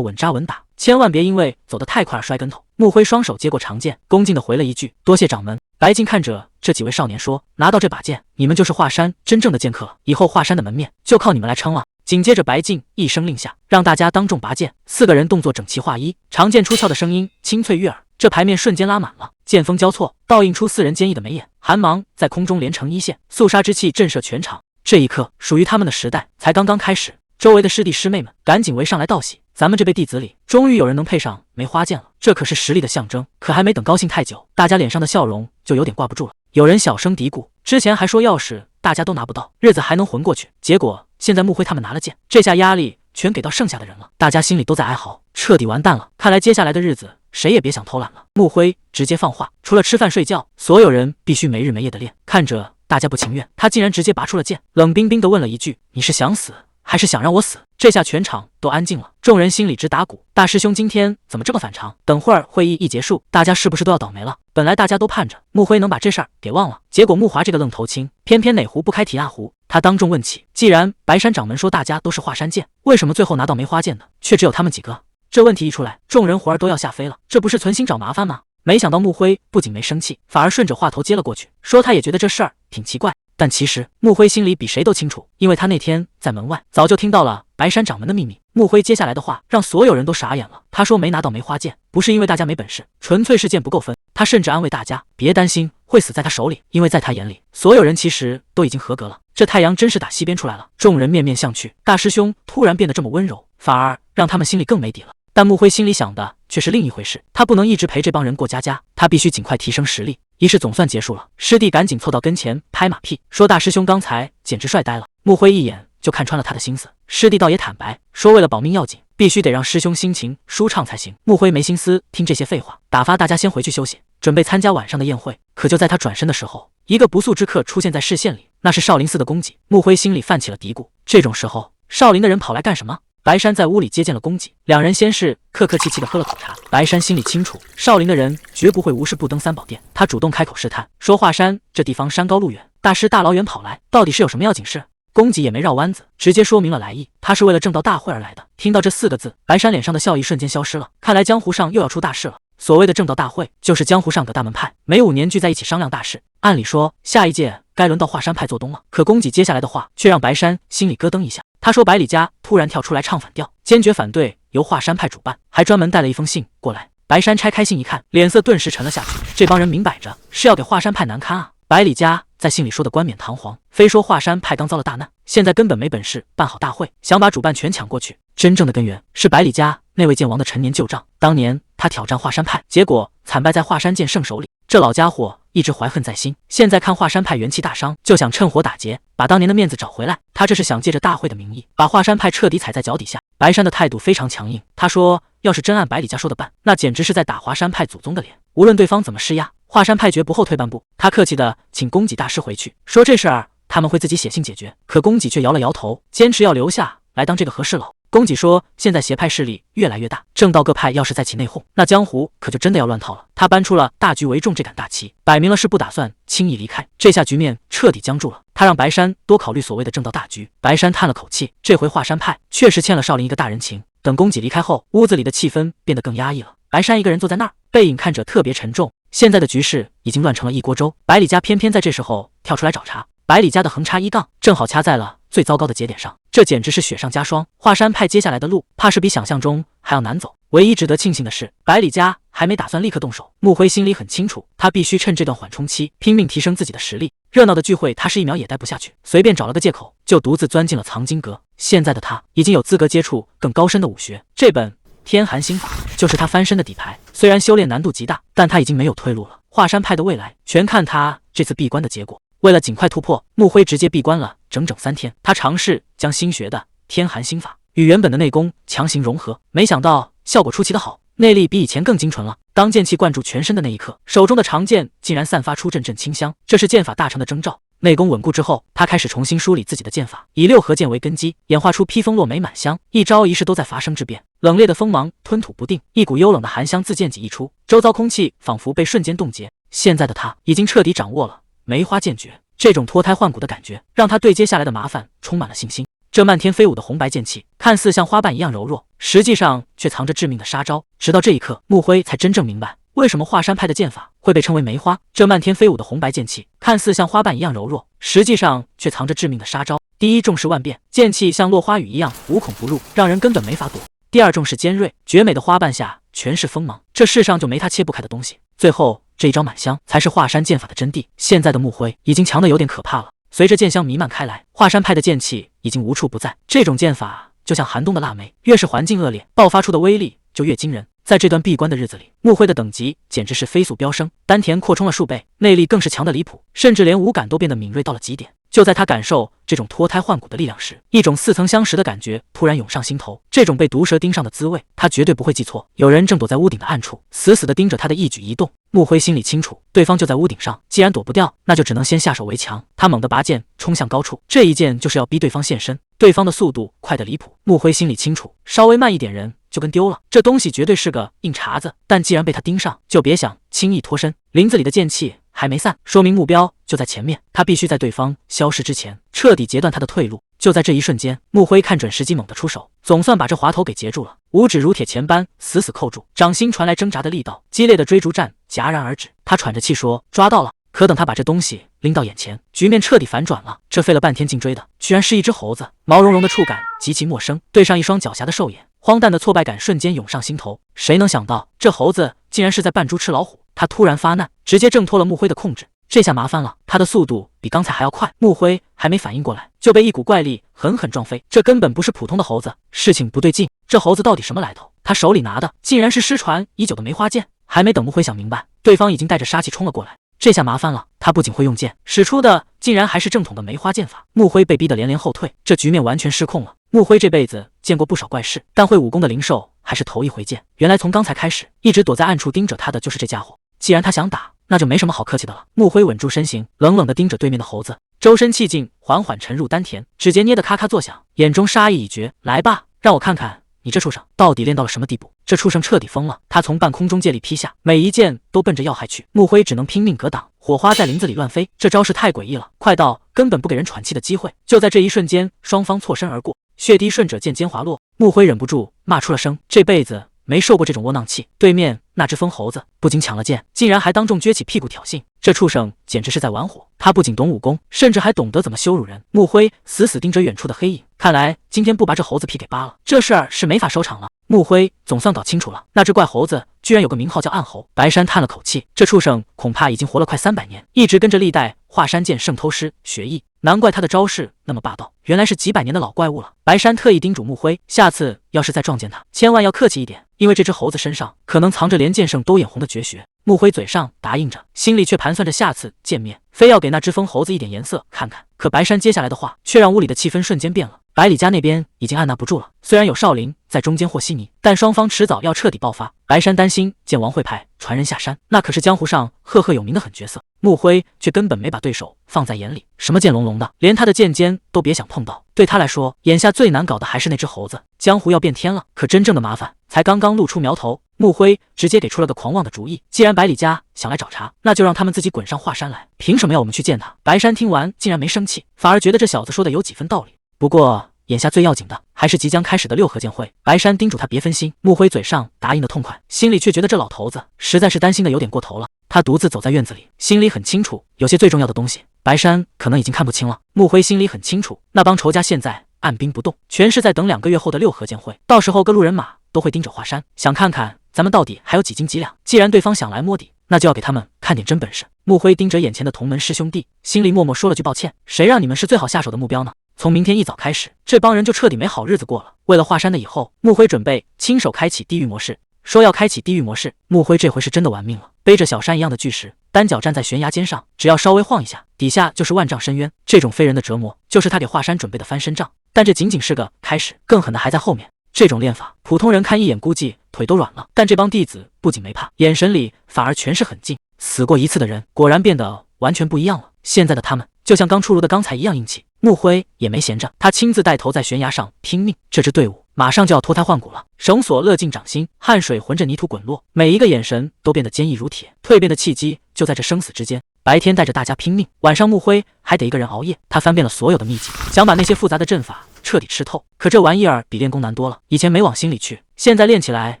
稳扎稳打，千万别因为走得太快而摔跟头。穆辉双手接过长剑，恭敬地回了一句：多谢掌门。白净看着这几位少年说：拿到这把剑，你们就是华山真正的剑客了，以后华山的门面就靠你们来撑了。紧接着白净一声令下，让大家当众拔剑。4个人动作整齐划一，长剑出鞘的声音清脆悦耳，这牌面瞬间拉满了，剑锋交错，倒映出4人坚毅的眉眼，寒芒在空中连成一线，肃杀之气震慑全场。这一刻，属于他们的时代才刚刚开始。周围的师弟师妹们赶紧围上来道喜，咱们这辈弟子里终于有人能配上梅花剑了，这可是实力的象征。可还没等高兴太久，大家脸上的笑容就有点挂不住了。有人小声嘀咕，之前还说要是大家都拿不到，日子还能混过去，结果现在穆辉他们拿了剑，这下压力全给到剩下的人了，大家心里都在哀嚎，彻底完蛋了。看来接下来的日子谁也别想偷懒了。穆辉直接放话，除了吃饭睡觉，所有人必须没日没夜的练。看着大家不情愿，他竟然直接拔出了剑，冷冰冰的问了一句：你是想死还是想让我死？这下全场都安静了，众人心里直打鼓。大师兄今天怎么这么反常？等会儿会议一结束，大家是不是都要倒霉了？本来大家都盼着穆辉能把这事儿给忘了，结果穆华这个愣头青，偏偏哪壶不开提哪壶。他当众问起，既然白山掌门说大家都是华山剑，为什么最后拿到梅花剑的却只有他们几个？这问题一出来，众人活儿都要吓飞了，这不是存心找麻烦吗？没想到穆辉不仅没生气，反而顺着话头接了过去，说他也觉得这事儿挺奇怪。但其实穆辉心里比谁都清楚，因为他那天在门外早就听到了白山掌门的秘密。穆辉接下来的话让所有人都傻眼了，他说没拿到梅花剑不是因为大家没本事，纯粹是剑不够分。他甚至安慰大家别担心会死在他手里，因为在他眼里所有人其实都已经合格了。这太阳真是打西边出来了。众人面面相觑，大师兄突然变得这么温柔，反而让他们心里更没底了。但穆辉心里想的却是另一回事，他不能一直陪这帮人过家家，他必须尽快提升实力。仪式总算结束了，师弟赶紧凑到跟前拍马屁，说大师兄刚才简直帅呆了。穆辉一眼就看穿了他的心思，师弟倒也坦白，说为了保命要紧，必须得让师兄心情舒畅才行。穆辉没心思听这些废话，打发大家先回去休息，准备参加晚上的宴会。可就在他转身的时候，一个不速之客出现在视线里，那是少林寺的供给。穆辉心里泛起了嘀咕，这种时候少林的人跑来干什么？白山在屋里接见了供给，两人先是客客气气的喝了口茶。白山心里清楚，少林的人绝不会无事不登三宝殿。他主动开口试探，说华山这地方山高路远，大师大老远跑来，到底是有什么要紧事？供给也没绕弯子，直接说明了来意，他是为了正道大会而来的。听到这4个字，白山脸上的笑意瞬间消失了，看来江湖上又要出大事了。所谓的正道大会，就是江湖上各大门派每5年聚在一起商量大事。按理说下一届该轮到华山派做东了，可供给接下来的话却让白山心里咯噔一下。他说百里家突然跳出来唱反调，坚决反对由华山派主办，还专门带了一封信过来。白山拆开信一看，脸色顿时沉了下去，这帮人明摆着是要给华山派难堪啊。百里家在信里说的冠冕堂皇，非说华山派刚遭了大难，现在根本没本事办好大会，想把主办权抢过去。真正的根源是百里家那位剑王的陈年旧账，当年他挑战华山派，结果惨败在华山剑圣手里，这老家伙一直怀恨在心，现在看华山派元气大伤，就想趁火打劫，把当年的面子找回来。他这是想借着大会的名义，把华山派彻底踩在脚底下。白山的态度非常强硬，他说要是真按百里家说的办，那简直是在打华山派祖宗的脸，无论对方怎么施压，华山派绝不后退半步。他客气的请供给大师回去，说这事儿他们会自己写信解决。可供给却摇了摇头，坚持要留下来当这个和事佬。供给说现在邪派势力越来越大，正道各派要是再起内讧，那江湖可就真的要乱套了。他搬出了大局为重这杆大旗，摆明了是不打算轻易离开。这下局面彻底僵住了，他让白山多考虑所谓的正道大局。白山叹了口气，这回华山派确实欠了少林一个大人情。等供给离开后，屋子里的气氛变得更压抑了。白山一个人坐在那儿，背影看着特别沉重。现在的局势已经乱成了一锅粥，百里家偏偏在这时候跳出来找茬。百里家的横插一杠正好掐在了最糟糕的节点上，这简直是雪上加霜。华山派接下来的路怕是比想象中还要难走。唯一值得庆幸的是，百里家还没打算立刻动手。穆辉心里很清楚，他必须趁这段缓冲期拼命提升自己的实力。热闹的聚会，他是一秒也待不下去，随便找了个借口就独自钻进了藏经阁。现在的他已经有资格接触更高深的武学，这本天寒心法就是他翻身的底牌。虽然修炼难度极大，但他已经没有退路了。华山派的未来全看他这次闭关的结果。为了尽快突破，穆辉直接闭关了整整3天。他尝试将新学的天寒心法与原本的内功强行融合，没想到效果出奇的好，内力比以前更精纯了。当剑气灌注全身的那一刻，手中的长剑竟然散发出阵阵清香，这是剑法大成的征兆。内功稳固之后，他开始重新梳理自己的剑法，以6合剑为根基，演化出披风落梅满香，一招一式都在发生质变。冷冽的锋芒吞吐不定，一股幽冷的寒香自剑脊溢出，周遭空气仿佛被瞬间冻结。现在的他已经彻底掌握了梅花剑诀，这种脱胎换骨的感觉让他对接下来的麻烦充满了信心。这漫天飞舞的红白剑气看似像花瓣一样柔弱，实际上却藏着致命的杀招。直到这一刻，穆辉才真正明白为什么华山派的剑法会被称为梅花。这漫天飞舞的红白剑气看似像花瓣一样柔弱，实际上却藏着致命的杀招。第一，重视万变，剑气像落花雨一样无孔不入，让人根本没法躲。第二，重视尖锐，绝美的花瓣下全是锋芒，这世上就没他切不开的东西。最后，这一招满香才是华山剑法的真谛。现在的穆辉已经强得有点可怕了。随着剑香弥漫开来，华山派的剑气已经无处不在。这种剑法就像寒冬的腊梅，越是环境恶劣，爆发出的威力就越惊人。在这段闭关的日子里，穆辉的等级简直是飞速飙升，丹田扩充了数倍，内力更是强得离谱，甚至连五感都变得敏锐到了极点。就在他感受这种脱胎换骨的力量时，一种似曾相识的感觉突然涌上心头。这种被毒蛇盯上的滋味，他绝对不会记错。有人正躲在屋顶的暗处，死死地盯着他的一举一动。穆辉心里清楚，对方就在屋顶上，既然躲不掉，那就只能先下手为强。他猛地拔剑冲向高处，这一剑就是要逼对方现身。对方的速度快得离谱，穆辉心里清楚，稍微慢一点人就跟丢了。这东西绝对是个硬茬子，但既然被他盯上，就别想轻易脱身。林子里的剑气还没散，说明目标就在前面，他必须在对方消失之前彻底截断他的退路。就在这一瞬间，穆辉看准时机，猛地出手，总算把这滑头给截住了。五指如铁钳般死死扣住，掌心传来挣扎的力道，激烈的追逐战戛然而止。他喘着气说：“抓到了。”可等他把这东西拎到眼前，局面彻底反转了。这费了半天劲追的，居然是一只猴子，毛茸茸的触感极其陌生，对上一双狡黠的兽眼，荒诞的挫败感瞬间涌上心头。谁能想到，这猴子竟然是在扮猪吃老虎？他突然发难，直接挣脱了穆辉的控制。这下麻烦了，他的速度比刚才还要快，穆辉还没反应过来，就被一股怪力狠狠撞飞。这根本不是普通的猴子，事情不对劲，这猴子到底什么来头？他手里拿的竟然是失传已久的梅花剑。还没等穆辉想明白，对方已经带着杀气冲了过来。这下麻烦了，他不仅会用剑，使出的竟然还是正统的梅花剑法。穆辉被逼得连连后退，这局面完全失控了。穆辉这辈子见过不少怪事，但会武功的灵兽还是头一回见。原来从刚才开始，一直躲在暗处盯着他的就是这家伙。既然他想打，那就没什么好客气的了。穆辉稳住身形，冷冷地盯着对面的猴子，周身气劲缓缓沉入丹田，指节捏得咔咔作响，眼中杀意已决。来吧，让我看看你这畜生到底练到了什么地步。这畜生彻底疯了，他从半空中借力劈下，每一剑都奔着要害去。穆辉只能拼命格挡，火花在林子里乱飞，这招式太诡异了，快到根本不给人喘气的机会。就在这一瞬间，双方错身而过，血滴顺着剑尖滑落。穆辉忍不住骂出了声，这辈子没受过这种窝囊气。对面那只疯猴子不仅抢了剑，竟然还当众撅起屁股挑衅，这畜生简直是在玩火。他不仅懂武功，甚至还懂得怎么羞辱人。穆辉死死盯着远处的黑影，看来今天不把这猴子皮给扒了，这事儿是没法收场了。穆辉总算搞清楚了，那只怪猴子居然有个名号叫暗猴。白山叹了口气，这畜生恐怕已经活了快300年，一直跟着历代华山剑圣偷师学艺，难怪他的招式那么霸道，原来是几百年的老怪物了。白山特意叮嘱穆辉，下次要是再撞见他，千万要客气一点，因为这只猴子身上可能藏着连剑圣都眼红的绝学。穆辉嘴上答应着，心里却盘算着下次见面非要给那只疯猴子一点颜色看看。可白山接下来的话却让屋里的气氛瞬间变了。百里家那边已经按捺不住了，虽然有少林在中间和稀泥，但双方迟早要彻底爆发。白山担心剑王会派传人下山，那可是江湖上赫赫有名的狠角色。穆辉却根本没把对手放在眼里，什么剑龙龙的，连他的剑尖都别想碰到。对他来说，眼下最难搞的还是那只猴子。江湖要变天了，可真正的麻烦才刚刚露出苗头。穆辉直接给出了个狂妄的主意，既然百里家想来找茬，那就让他们自己滚上华山来，凭什么要我们去见他？白山听完竟然没生气，反而觉得这小子说的有几分道理。不过眼下最要紧的还是即将开始的6合剑会。白山叮嘱他别分心，穆辉嘴上答应的痛快，心里却觉得这老头子实在是担心的有点过头了。他他独自走在院子里，心里很清楚，有些最重要的东西，白山可能已经看不清了。穆辉心里很清楚，那帮仇家现在按兵不动，全是在等2个月后的6合剑会，到时候各路人马都会盯着华山，想看看咱们到底还有几斤几两。既然对方想来摸底，那就要给他们看点真本事。穆辉盯着眼前的同门师兄弟，心里默默说了句抱歉，谁让你们是最好下手的目标呢？从明天一早开始，这帮人就彻底没好日子过了。为了华山的以后，穆辉准备亲手开启地狱模式。说要开启地狱模式，穆辉这回是真的玩命了，背着小山一样的巨石，单脚站在悬崖尖上，只要稍微晃一下，底下就是万丈深渊。这种非人的折磨，就是他给华山准备的翻身仗。但这仅仅是个开始，更狠的还在后面。这种练法，普通人看一眼估计腿都软了，但这帮弟子不仅没怕，眼神里反而全是狠劲。死过一次的人，果然变得完全不一样了。现在的他们，就像刚出炉的钢材一样硬气。穆辉也没闲着，他亲自带头在悬崖上拼命。这支队伍马上就要脱胎换骨了，绳索勒进掌心，汗水浑着泥土滚落，每一个眼神都变得坚毅如铁。蜕变的契机就在这生死之间。白天带着大家拼命，晚上穆辉还得一个人熬夜。他翻遍了所有的秘籍，想把那些复杂的阵法彻底吃透。可这玩意儿比练功难多了，以前没往心里去，现在练起来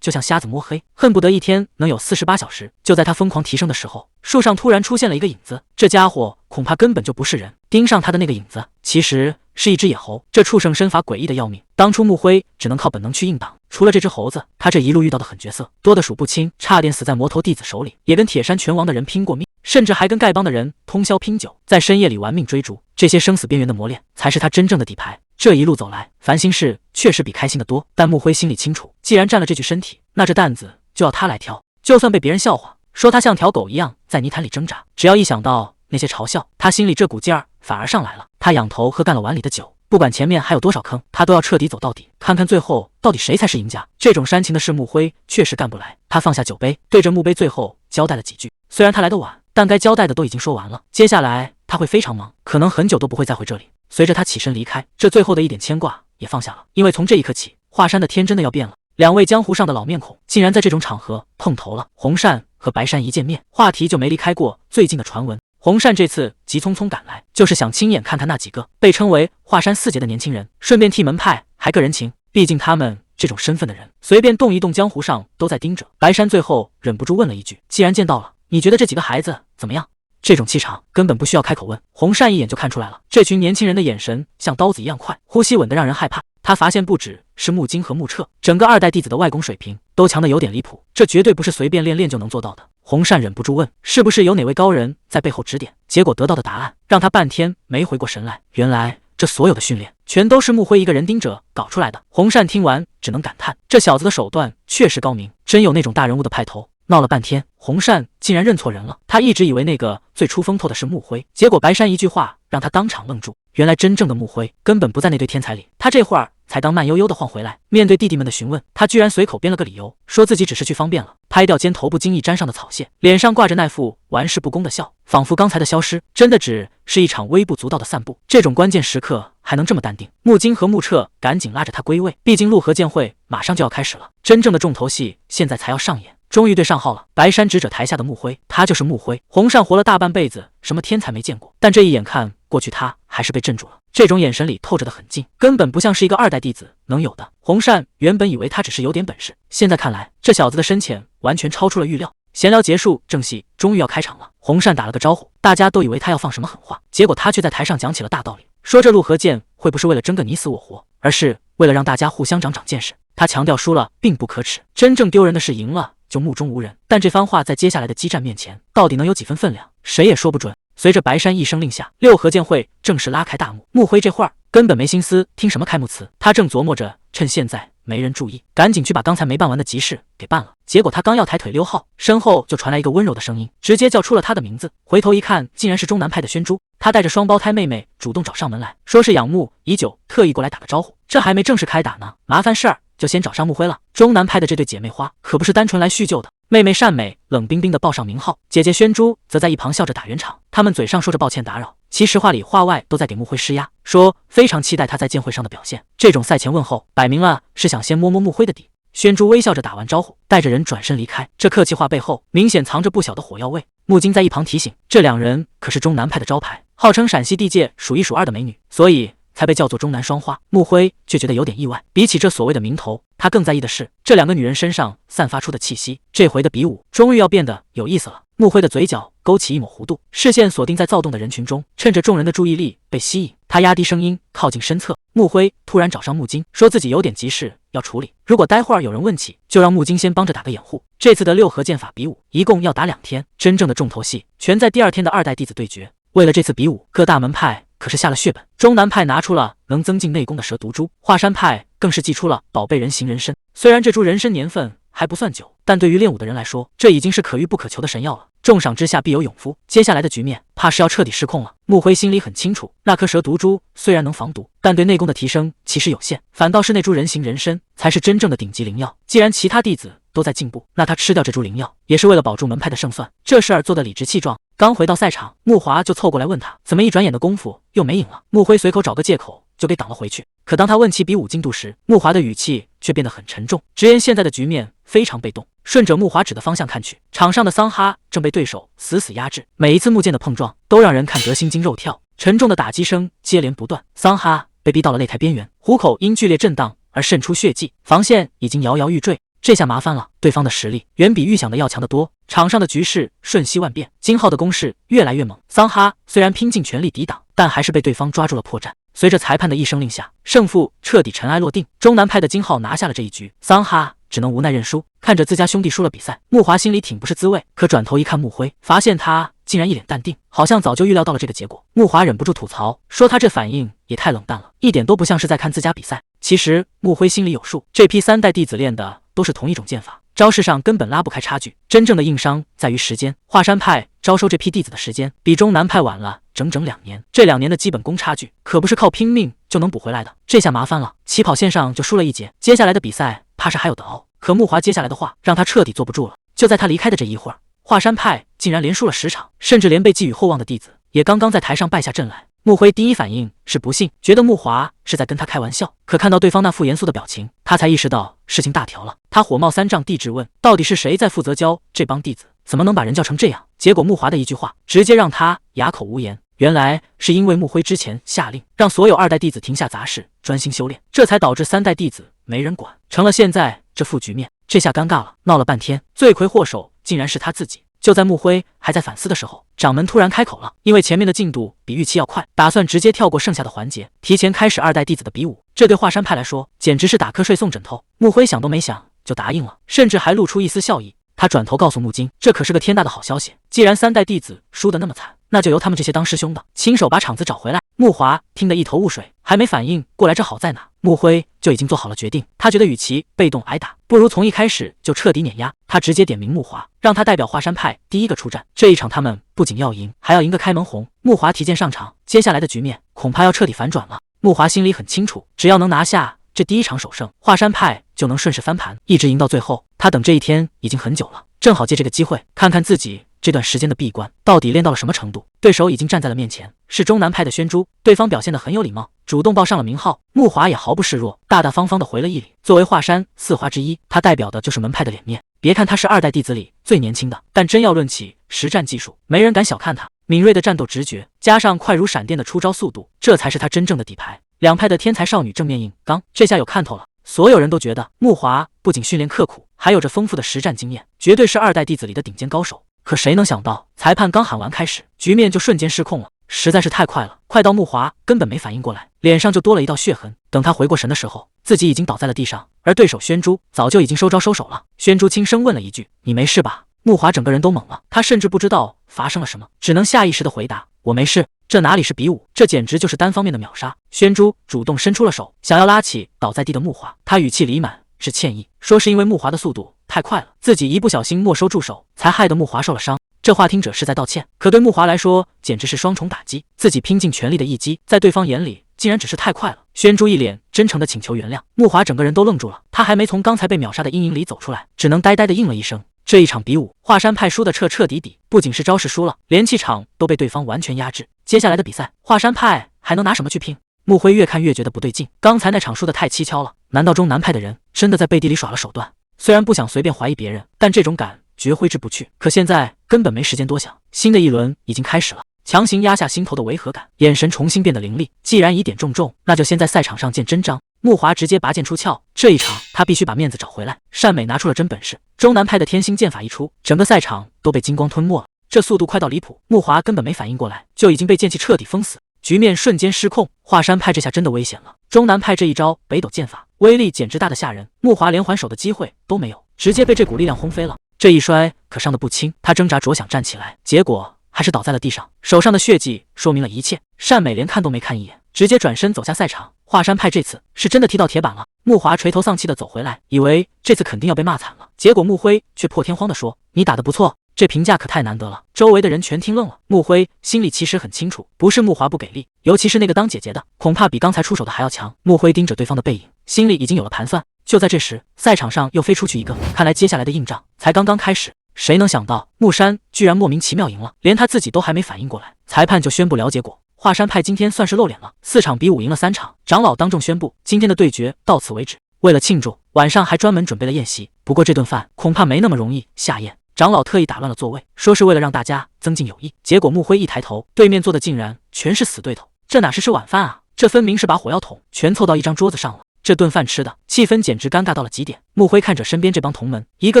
就像瞎子摸黑，恨不得一天能有48小时。就在他疯狂提升的时候，树上突然出现了一个影子，这家伙恐怕根本就不是人。盯上他的那个影子，其实是一只野猴。这畜生身法诡异的要命，当初穆辉只能靠本能去硬挡。除了这只猴子，他这一路遇到的狠角色多得数不清，差点死在魔头弟子手里，也跟铁山拳王的人拼过命，甚至还跟丐帮的人通宵拼酒，在深夜里玩命追逐。这些生死边缘的磨练，才是他真正的底牌。这一路走来，烦心事确实比开心的多，但穆辉心里清楚，既然占了这具身体，那这担子就要他来挑。就算被别人笑话，说他像条狗一样在泥潭里挣扎，只要一想到那些嘲笑，他心里这股劲儿反而上来了。他仰头喝干了碗里的酒，不管前面还有多少坑，他都要彻底走到底，看看最后到底谁才是赢家。这种煽情的事，穆辉确实干不来。他放下酒杯，对着墓碑最后交代了几句。虽然他来得晚，但该交代的都已经说完了。接下来他会非常忙，可能很久都不会再回这里。随着他起身离开，这最后的一点牵挂也放下了，因为从这一刻起，华山的天真的要变了。2位江湖上的老面孔，竟然在这种场合碰头了。洪善和白山一见面，话题就没离开过最近的传闻。洪善这次急匆匆赶来，就是想亲眼看看那几个被称为华山4杰的年轻人，顺便替门派还个人情。毕竟他们这种身份的人，随便动一动，江湖上都在盯着。白山最后忍不住问了一句：“既然见到了，你觉得这几个孩子怎么样？”这种气场根本不需要开口问，洪善一眼就看出来了。这群年轻人的眼神像刀子一样快，呼吸稳得让人害怕。他发现不只是穆金和穆彻，整个2代弟子的外功水平都强得有点离谱，这绝对不是随便练就能做到的。洪善忍不住问，是不是有哪位高人在背后指点？结果得到的答案让他半天没回过神来。原来这所有的训练全都是穆辉一个人盯着搞出来的。洪善听完只能感叹，这小子的手段确实高明，真有那种大人物的派头。闹了半天，洪善竟然认错人了。他一直以为那个最出风头的是穆辉，结果白山一句话让他当场愣住。原来真正的穆辉根本不在那堆天才里。他这会儿才刚慢悠悠的晃回来，面对弟弟们的询问，他居然随口编了个理由，说自己只是去方便了，拍掉肩头不经意沾上的草屑，脸上挂着那副玩世不恭的笑，仿佛刚才的消失真的只是一场微不足道的散步。这种关键时刻还能这么淡定？穆金和穆彻赶紧拉着他归位，毕竟陆河剑会马上就要开始了，真正的重头戏现在才要上演。终于对上号了，白山指着台下的穆辉，他就是穆辉。洪善活了大半辈子，什么天才没见过，但这一眼看过去，他还是被镇住了。这种眼神里透着的狠劲，根本不像是一个2代弟子能有的。洪善原本以为他只是有点本事，现在看来，这小子的深浅完全超出了预料。闲聊结束，正戏终于要开场了。洪善打了个招呼，大家都以为他要放什么狠话，结果他却在台上讲起了大道理，说这陆河剑会不是为了争个你死我活，而是为了让大家互相长见识。他强调输了并不可耻，真正丢人的是赢了就目中无人。但这番话在接下来的激战面前，到底能有几分分量，谁也说不准。随着白山一声令下，6合剑会正式拉开大幕。穆辉这会儿根本没心思听什么开幕词，他正琢磨着趁现在没人注意，赶紧去把刚才没办完的急事给办了。结果他刚要抬腿溜号，身后就传来一个温柔的声音，直接叫出了他的名字。回头一看，竟然是中南派的宣珠。他带着双胞胎妹妹主动找上门来，说是仰慕已久，特意过来打个招呼。这还没正式开打呢，麻烦事儿就先找上穆辉了。中南派的这对姐妹花可不是单纯来叙旧的。妹妹善美冷冰冰地报上名号，姐姐宣珠则在一旁笑着打圆场。他们嘴上说着抱歉打扰，其实话里话外都在给穆辉施压，说非常期待他在剑会上的表现。这种赛前问候，摆明了是想先摸摸穆辉的底。宣珠微笑着打完招呼，带着人转身离开。这客气话背后明显藏着不小的火药味。穆金在一旁提醒，这2人可是中南派的招牌，号称陕西地界数1数2的美女，所以才被叫做中南双花。穆辉却觉得有点意外，比起这所谓的名头，他更在意的是这两个女人身上散发出的气息。这回的比武终于要变得有意思了。穆辉的嘴角勾起一抹弧度，视线锁定在躁动的人群中，趁着众人的注意力被吸引，他压低声音靠近身侧。穆辉突然找上木金，说自己有点急事要处理，如果待会儿有人问起，就让木金先帮着打个掩护。这次的六合剑法比武一共要打2天，真正的重头戏全在第2天的2代弟子对决。为了这次比武，各大门派可是下了血本。中南派拿出了能增进内功的蛇毒珠，华山派更是祭出了宝贝人形人参。虽然这株人参年份还不算久，但对于练武的人来说，这已经是可遇不可求的神药了。重赏之下必有勇夫，接下来的局面怕是要彻底失控了。穆辉心里很清楚，那颗蛇毒珠虽然能防毒，但对内功的提升其实有限，反倒是那株人形人参才是真正的顶级灵药。既然其他弟子都在进步，那他吃掉这株灵药也是为了保住门派的胜算，这事儿做得理直气壮。刚回到赛场，穆华就凑过来问他，怎么一转眼的功夫又没影了？穆辉随口找个借口就给挡了回去。可当他问起比武进度时，穆华的语气却变得很沉重，直言现在的局面非常被动。顺着穆华指的方向看去，场上的桑哈正被对手死死压制，每一次木剑的碰撞都让人看得心惊肉跳，沉重的打击声接连不断。桑哈被逼到了擂台边缘，虎口因剧烈震荡而渗出血迹，防线已经摇摇欲坠。这下麻烦了，对方的实力远比预想的要强得多，场上的局势瞬息万变，金浩的攻势越来越猛。桑哈虽然拼尽全力抵挡，但还是被对方抓住了破绽。随着裁判的一声令下，胜负彻底尘埃落定，中南派的金浩拿下了这一局，桑哈只能无奈认输。看着自家兄弟输了比赛，穆华心里挺不是滋味，可转头一看穆辉，发现他竟然一脸淡定，好像早就预料到了这个结果。穆华忍不住吐槽，说他这反应也太冷淡了，一点都不像是在看自家比赛。其实穆辉心里有数，这批3代弟子练的都是同一种剑法，招式上根本拉不开差距，真正的硬伤在于时间。华山派招收这批弟子的时间比中南派晚了整整2年，这2年的基本功差距可不是靠拼命就能补回来的。这下麻烦了，起跑线上就输了一截，接下来的比赛怕是还有得熬。可穆华接下来的话让他彻底坐不住了。就在他离开的这一会儿，华山派竟然连输了10场，甚至连被寄予厚望的弟子也刚刚在台上败下阵来。穆辉第一反应是不信，觉得穆华是在跟他开玩笑，可看到对方那副严肃的表情，他才意识到事情大条了。他火冒三丈地质问，到底是谁在负责教这帮弟子，怎么能把人教成这样？结果穆华的一句话直接让他哑口无言。原来是因为穆辉之前下令让所有2代弟子停下杂事，专心修炼，这才导致3代弟子没人管，成了现在这副局面。这下尴尬了，闹了半天，罪魁祸首竟然是他自己。就在穆辉还在反思的时候，掌门突然开口了，因为前面的进度比预期要快，打算直接跳过剩下的环节，提前开始2代弟子的比武。这对华山派来说简直是打瞌睡送枕头。穆辉想都没想就答应了，甚至还露出一丝笑意。他转头告诉木金，这可是个天大的好消息，既然3代弟子输得那么惨，那就由他们这些当师兄的亲手把场子找回来。穆华听得一头雾水，还没反应过来这好在哪，穆辉就已经做好了决定。他觉得与其被动挨打，不如从一开始就彻底碾压。他直接点名穆华，让他代表华山派第一个出战。这一场他们不仅要赢，还要赢个开门红。穆华提剑上场，接下来的局面恐怕要彻底反转了。穆华心里很清楚，只要能拿下这第1场首胜，华山派就能顺势翻盘，一直赢到最后。他等这一天已经很久了，正好借这个机会看看自己这段时间的闭关到底练到了什么程度。对手已经站在了面前，是中南派的宣珠，对方表现得很有礼貌，主动报上了名号。穆华也毫不示弱，大大方方地回了一礼。作为华山4华之一，他代表的就是门派的脸面。别看他是2代弟子里最年轻的，但真要论起实战技术，没人敢小看他。敏锐的战斗直觉，加上快如闪电的出招速度，这才是他真正的底牌。2派的天才少女正面硬刚，这下有看头了。所有人都觉得穆华不仅训练刻苦，还有着丰富的实战经验，绝对是2代弟子里的顶尖高手。可谁能想到，裁判刚喊完开始，局面就瞬间失控了，实在是太快了，快到穆华根本没反应过来，脸上就多了一道血痕。等他回过神的时候，自己已经倒在了地上，而对手宣珠早就已经收招收手了。宣珠轻声问了一句：“你没事吧？”穆华整个人都懵了，他甚至不知道发生了什么，只能下意识的回答：“我没事。”这哪里是比武，这简直就是单方面的秒杀。宣珠主动伸出了手，想要拉起倒在地的穆华，他语气里满是歉意，说是因为穆华的速度太快了，自己一不小心没收住手，才害得穆华受了伤。这话听者是在道歉，可对穆华来说简直是双重打击。自己拼尽全力的一击，在对方眼里竟然只是太快了。宣珠一脸真诚的请求原谅，穆华整个人都愣住了，他还没从刚才被秒杀的阴影里走出来，只能呆呆的应了一声。这一场比武，华山派输得彻彻底底，不仅是招式输了，连气场都被对方完全压制。接下来的比赛，华山派还能拿什么去拼？穆辉越看越觉得不对劲，刚才那场输得太蹊跷了，难道中南派的人真的在背地里耍了手段？虽然不想随便怀疑别人，但这种感觉挥之不去。可现在根本没时间多想，新的一轮已经开始了。强行压下心头的违和感，眼神重新变得凌厉。既然疑点重重，那就先在赛场上见真章。木华直接拔剑出鞘，这一场他必须把面子找回来。善美拿出了真本事，中南派的天星剑法一出，整个赛场都被金光吞没了。这速度快到离谱，木华根本没反应过来，就已经被剑气彻底封死，局面瞬间失控。华山派这下真的危险了，中南派这一招北斗剑法威力简直大得吓人，木华连还手的机会都没有，直接被这股力量轰飞了。这一摔可伤得不轻，他挣扎着想站起来，结果还是倒在了地上，手上的血迹说明了一切。善美连看都没看一眼，直接转身走下赛场。华山派这次是真的踢到铁板了。木华垂头丧气的走回来，以为这次肯定要被骂惨了，结果木辉却破天荒的说：“你打得不错。”这评价可太难得了，周围的人全听愣了。木辉心里其实很清楚，不是木华不给力，尤其是那个当姐姐的，恐怕比刚才出手的还要强。木辉盯着对方的背影，心里已经有了盘算。就在这时，赛场上又飞出去一个，看来接下来的硬仗才刚刚开始。谁能想到木山居然莫名其妙赢了，连他自己都还没反应过来，裁判就宣布了结果。华山派今天算是露脸了，4场比5赢了3场，长老当众宣布今天的对决到此为止。为了庆祝，晚上还专门准备了宴席，不过这顿饭恐怕没那么容易下咽。长老特意打乱了座位，说是为了让大家增进友谊。结果木辉一抬头，对面坐的竟然全是死对头，这哪是吃晚饭啊，这分明是把火药桶全凑到一张桌子上了。这顿饭吃的气氛简直尴尬到了极点。木辉看着身边这帮同门，一个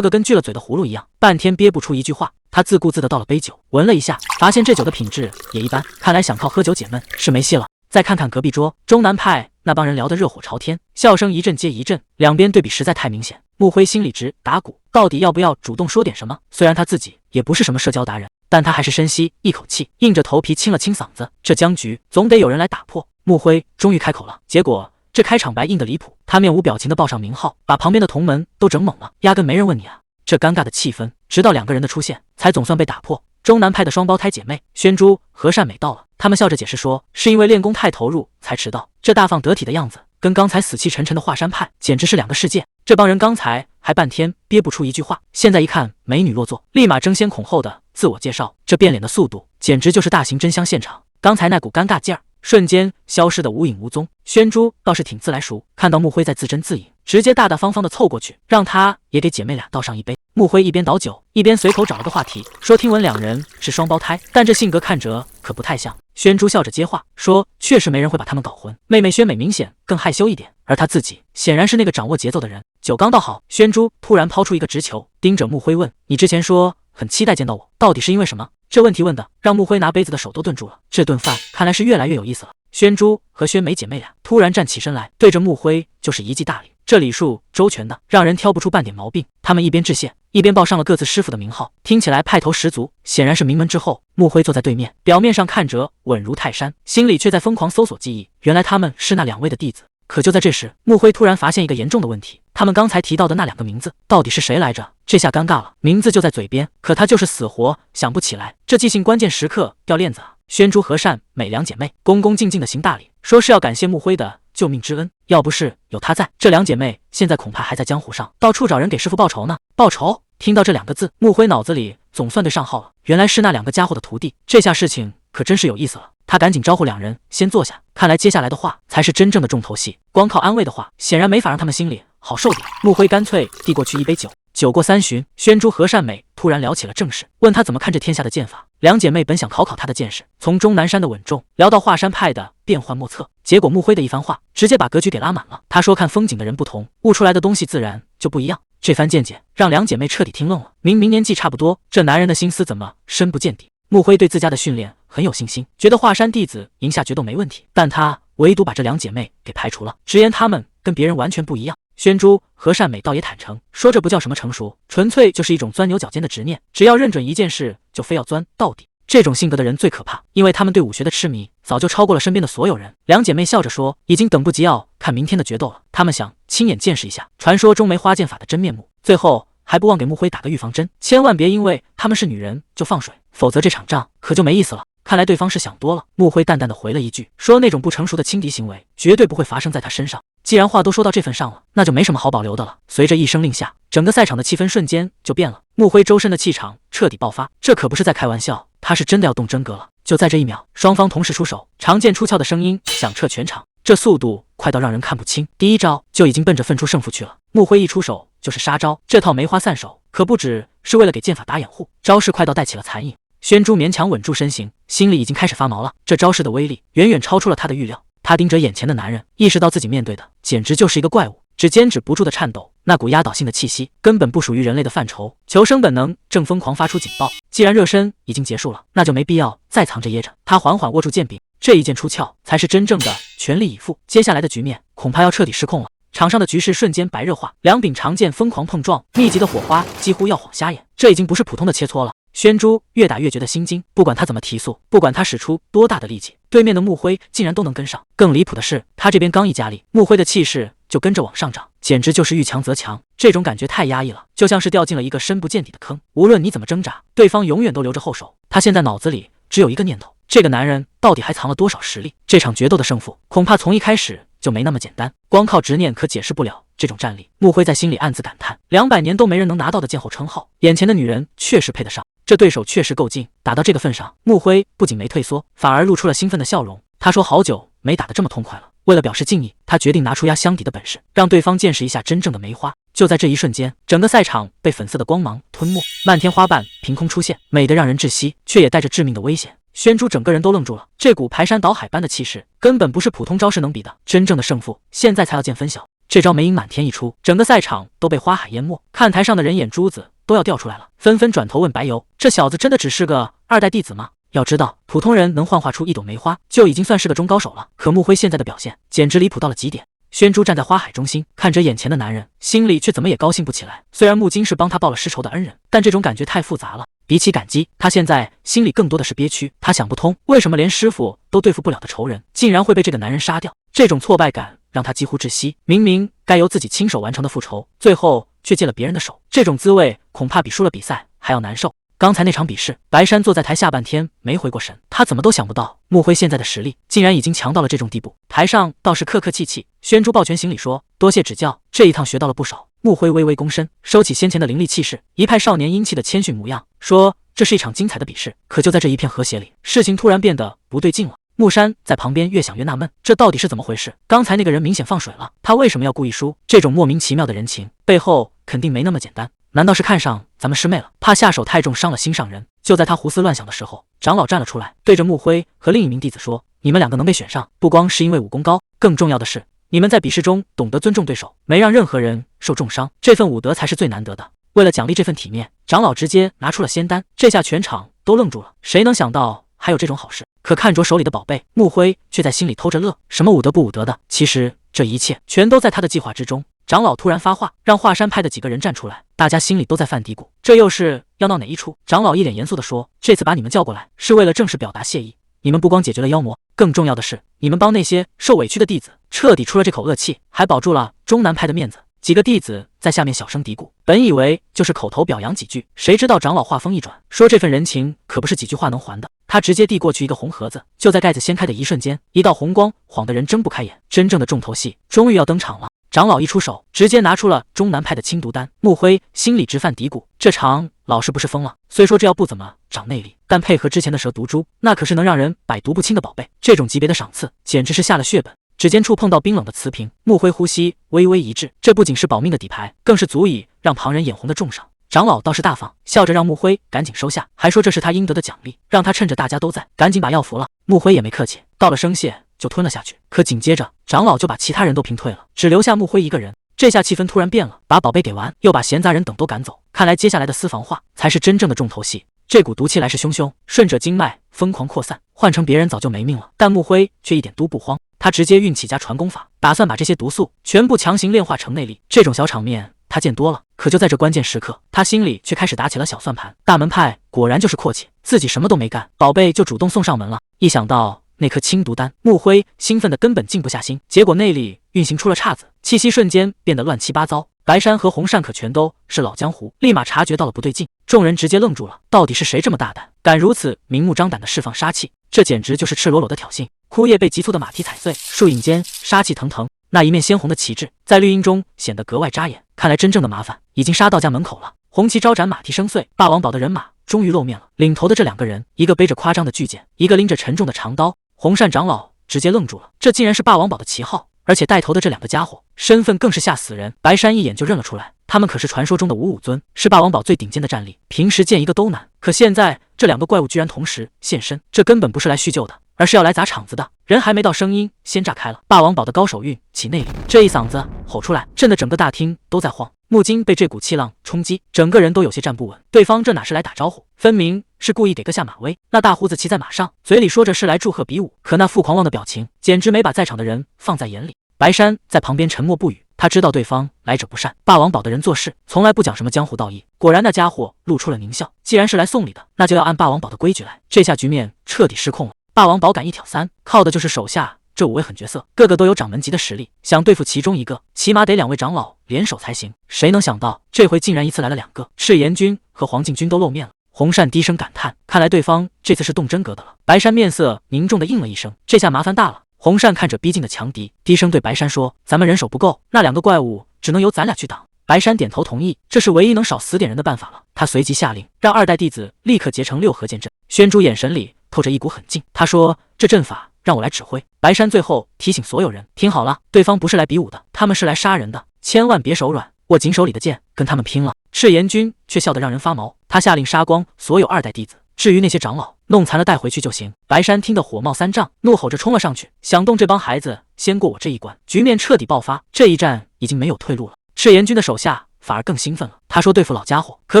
个跟锯了嘴的葫芦一样，半天憋不出一句话。他自顾自的倒了杯酒，闻了一下，发现这酒的品质也一般，看来想靠喝酒解闷是没戏了。再看看隔壁桌，中南派那帮人聊得热火朝天，笑声一阵接一阵，两边对比实在太明显。木辉心里直打鼓，到底要不要主动说点什么？虽然他自己也不是什么社交达人，但他还是深吸一口气，硬着头皮清了清嗓子。这僵局总得有人来打破。木辉终于开口了，结果这开场白硬得离谱，他面无表情的报上名号，把旁边的同门都整懵了，压根没人问你啊。这尴尬的气氛，直到2个人的出现，才总算被打破。中南派的双胞胎姐妹宣珠和善美到了，她们笑着解释说，是因为练功太投入才迟到。这大方得体的样子，跟刚才死气沉沉的华山派简直是2个世界。这帮人刚才还半天憋不出一句话，现在一看美女落座，立马争先恐后的自我介绍，这变脸的速度简直就是大型真香现场。刚才那股尴尬劲儿瞬间消失得无影无踪。宣珠倒是挺自来熟，看到木辉在自斟自饮，直接大大方方的凑过去，让他也给姐妹俩倒上一杯。木辉一边倒酒，一边随口找了个话题，说听闻2人是双胞胎，但这性格看着可不太像。宣珠笑着接话，说确实没人会把他们搞混，妹妹宣美明显更害羞一点，而她自己显然是那个掌握节奏的人。酒刚倒好，宣珠突然抛出一个直球，盯着木辉问，你之前说很期待见到我，到底是因为什么？这问题问的让木辉拿杯子的手都顿住了，这顿饭看来是越来越有意思了。宣珠和宣美姐妹俩突然站起身来，对着木辉就是一记大礼，这礼数周全的让人挑不出半点毛病。他们一边致谢，一边报上了各自师傅的名号，听起来派头十足，显然是名门之后。木辉坐在对面，表面上看着稳如泰山，心里却在疯狂搜索记忆，原来他们是那2位的弟子。可就在这时，木辉突然发现一个严重的问题，他们刚才提到的那2个名字到底是谁来着？这下尴尬了，名字就在嘴边，可他就是死活想不起来，这记性关键时刻掉链子啊。宣珠和善美2姐妹恭恭敬敬的行大礼，说是要感谢木辉的救命之恩，要不是有他在，这2姐妹现在恐怕还在江湖上到处找人给师傅报仇呢。报仇？听到这2个字，木辉脑子里总算对上号了，原来是那2个家伙的徒弟，这下事情可真是有意思了。他赶紧招呼2人先坐下，看来接下来的话才是真正的重头戏，光靠安慰的话显然没法让他们心里好受点。木辉干脆递过去一杯酒。酒过3巡，宣珠和善美突然聊起了正事，问他怎么看这天下的剑法。2姐妹本想考考他的见识，从钟南山的稳重聊到华山派的变幻莫测，结果木辉的一番话直接把格局给拉满了。他说看风景的人不同，悟出来的东西自然就不一样。这番见解让2姐妹彻底听愣了，明明年纪差不多，这男人的心思怎么深不见底？木辉对自家的训练很有信心，觉得华山弟子赢下决斗没问题，但他唯独把这2姐妹给排除了，直言她们跟别人完全不一样。宣珠和善美倒也坦诚，说这不叫什么成熟，纯粹就是一种钻牛角尖的执念，只要认准一件事就非要钻到底。这种性格的人最可怕，因为他们对武学的痴迷早就超过了身边的所有人。2姐妹笑着说，已经等不及要看明天的决斗了，她们想亲眼见识一下传说中梅花剑法的真面目。最后还不忘给木辉打个预防针，千万别因为她们是女人就放水，否则这场仗可就没意思了。看来对方是想多了，木辉淡淡的回了一句，说那种不成熟的轻敌行为绝对不会发生在他身上。既然话都说到这份上了，那就没什么好保留的了。随着一声令下，整个赛场的气氛瞬间就变了，木辉周身的气场彻底爆发，这可不是在开玩笑，他是真的要动真格了。就在这一秒，双方同时出手，长剑出鞘的声音响彻全场，这速度快到让人看不清，第一招就已经奔着分出胜负去了。木辉一出手就是杀招，这套梅花散手可不只是为了给剑法打掩护，招式快到带起了残影。宣珠勉强稳住身形，心里已经开始发毛了。这招式的威力远远超出了他的预料。他盯着眼前的男人，意识到自己面对的简直就是一个怪物，指尖止不住的颤抖，那股压倒性的气息根本不属于人类的范畴。求生本能正疯狂发出警报，既然热身已经结束了，那就没必要再藏着掖着。他缓缓握住剑柄，这一剑出鞘才是真正的全力以赴。接下来的局面恐怕要彻底失控了。场上的局势瞬间白热化，两柄长剑疯狂碰撞，密集的火花几乎要晃瞎眼。这已经不是普通的切磋了。宣珠越打越觉得心惊，不管他怎么提速，不管他使出多大的力气，对面的木辉竟然都能跟上。更离谱的是，他这边刚一加力，木辉的气势就跟着往上涨，简直就是遇强则强。这种感觉太压抑了，就像是掉进了一个深不见底的坑，无论你怎么挣扎，对方永远都留着后手。他现在脑子里只有一个念头，这个男人到底还藏了多少实力？这场决斗的胜负恐怕从一开始就没那么简单，光靠执念可解释不了这种战力。木辉在心里暗自感叹，200年都没人能拿到的剑后称号，眼前的女人确实配得上，这对手确实够劲。打到这个份上，木辉不仅没退缩，反而露出了兴奋的笑容。他说好久没打得这么痛快了。为了表示敬意，他决定拿出压箱底的本事，让对方见识一下真正的梅花。就在这一瞬间，整个赛场被粉色的光芒吞没，漫天花瓣凭空出现，美得让人窒息，却也带着致命的危险。宣珠整个人都愣住了，这股排山倒海般的气势根本不是普通招式能比的。真正的胜负现在才要见分晓。这招梅影满天一出，整个赛场都被花海淹没，看台上的人眼珠子都要掉出来了，纷纷转头问白油：这小子真的只是个2代弟子吗？要知道，普通人能幻化出一朵梅花就已经算是个中高手了，可木辉现在的表现简直离谱到了极点。宣珠站在花海中心，看着眼前的男人，心里却怎么也高兴不起来。虽然木金是帮他报了失仇的恩人，但这种感觉太复杂了。比起感激，他现在心里更多的是憋屈。他想不通，为什么连师傅都对付不了的仇人，竟然会被这个男人杀掉。这种挫败感让他几乎窒息。明明该由自己亲手完成的复仇，最后却借了别人的手，这种滋味恐怕比输了比赛还要难受。刚才那场比试，白山坐在台下半天没回过神，他怎么都想不到木辉现在的实力竟然已经强到了这种地步。台上倒是客客气气，宣珠抱拳行礼说：多谢指教，这一趟学到了不少。木辉微微躬身，收起先前的凌厉气势，一派少年英气的谦逊模样，说：这是一场精彩的比试。可就在这一片和谐里，事情突然变得不对劲了。木山在旁边越想越纳闷，这到底是怎么回事？刚才那个人明显放水了，他为什么要故意输？这种莫名其妙的人情背后肯定没那么简单。难道是看上咱们师妹了，怕下手太重伤了心上人？就在他胡思乱想的时候，长老站了出来，对着木辉和另一名弟子说：你们2个能被选上，不光是因为武功高，更重要的是你们在比试中懂得尊重对手，没让任何人受重伤，这份武德才是最难得的。为了奖励这份体面，长老直接拿出了仙丹，这下全场都愣住了，谁能想到还有这种好事？可看着手里的宝贝，木辉却在心里偷着乐，什么武德不武德的，其实这一切全都在他的计划之中。长老突然发话，让华山派的几个人站出来，大家心里都在犯嘀咕，这又是要闹哪一出？长老一脸严肃地说：这次把你们叫过来，是为了正式表达谢意。你们不光解决了妖魔，更重要的是，你们帮那些受委屈的弟子彻底出了这口恶气，还保住了中南派的面子。几个弟子在下面小声嘀咕，本以为就是口头表扬几句，谁知道长老话锋一转，说这份人情可不是几句话能还的。他直接递过去一个红盒子，就在盖子掀开的一瞬间，一道红光晃得人睁不开眼，真正的重头戏终于要登场了。长老一出手，直接拿出了中南派的清毒丹。木辉心里直犯嘀咕，这场老是不是疯了？虽说这药不怎么长内力，但配合之前的蛇毒珠，那可是能让人百毒不侵的宝贝。这种级别的赏赐，简直是下了血本。指尖触碰到冰冷的瓷瓶，木辉呼吸微微一滞，这不仅是保命的底牌，更是足以让旁人眼红的重赏。长老倒是大方，笑着让木辉赶紧收下，还说这是他应得的奖励，让他趁着大家都在，赶紧把药服了。木辉也没客气，到了声谢就吞了下去。可紧接着，长老就把其他人都平退了，只留下木辉一个人。这下气氛突然变了，把宝贝给完，又把闲杂人等都赶走。看来接下来的私房话才是真正的重头戏。这股毒气来势汹汹，顺着经脉疯狂扩散，换成别人早就没命了，但木辉却一点都不慌。他直接运起家传功法，打算把这些毒素全部强行炼化成内力。这种小场面他见多了，可就在这关键时刻，他心里却开始打起了小算盘。大门派果然就是阔气，自己什么都没干，宝贝就主动送上门了。一想到那颗清毒丹，木辉兴奋的根本静不下心，结果内力运行出了岔子，气息瞬间变得乱七八糟。白山和红善可全都是老江湖，立马察觉到了不对劲，众人直接愣住了，到底是谁这么大胆，敢如此明目张胆的释放杀气？这简直就是赤裸裸的挑衅。枯叶被急促的马蹄踩碎，树影间杀气腾腾，那一面鲜红的旗帜在绿荫中显得格外扎眼。看来真正的麻烦已经杀到家门口了。红旗招展，马蹄声碎，霸王堡的人马终于露面了。领头的这2个人，一个背着夸张的巨剑，一个拎着沉重的长刀。红善长老直接愣住了，这竟然是霸王堡的旗号，而且带头的这2个家伙身份更是吓死人。白山一眼就认了出来，他们可是传说中的五武尊，是霸王堡最顶尖的战力，平时见一个都难。可现在这两个怪物居然同时现身，这根本不是来叙旧的，而是要来砸场子的。人还没到，声音先炸开了。霸王堡的高手运起内力，这一嗓子吼出来，震得整个大厅都在晃。木金被这股气浪冲击，整个人都有些站不稳。对方这哪是来打招呼，分明是故意给个下马威。那大胡子骑在马上，嘴里说着是来祝贺比武，可那富狂妄的表情简直没把在场的人放在眼里。白山在旁边沉默不语，他知道对方来者不善，霸王堡的人做事从来不讲什么江湖道义。果然那家伙露出了狞笑，既然是来送礼的，那就要按霸王堡的规矩来。这下局面彻底失控了。霸王堡敢一挑三，靠的就是手下这5位狠角色，个个都有掌门级的实力，想对付其中一个，起码得2位长老联手才行。谁能想到这回竟然一次来了2个，赤炎君和黄敬军都露面了。红扇低声感叹，看来对方这次是动真格的了。白山面色凝重的应了一声，这下麻烦大了。红扇看着逼近的强敌，低声对白山说，咱们人手不够，那2个怪物只能由咱俩去挡。白山点头同意，这是唯一能少死点人的办法了。他随即下令，让2代弟子立刻结成6合剑阵。宣珠眼神里透着一股狠劲，他说，这阵法让我来指挥。白山最后提醒所有人，听好了，对方不是来比武的，他们是来杀人的，千万别手软，握紧手里的剑，跟他们拼了。赤炎君却笑得让人发毛，他下令杀光所有2代弟子，至于那些长老，弄残了带回去就行。白山听得火冒三丈，怒吼着冲了上去，想动这帮孩子先过我这一关。局面彻底爆发，这一战已经没有退路了。赤炎君的手下反而更兴奋了，他说，对付老家伙可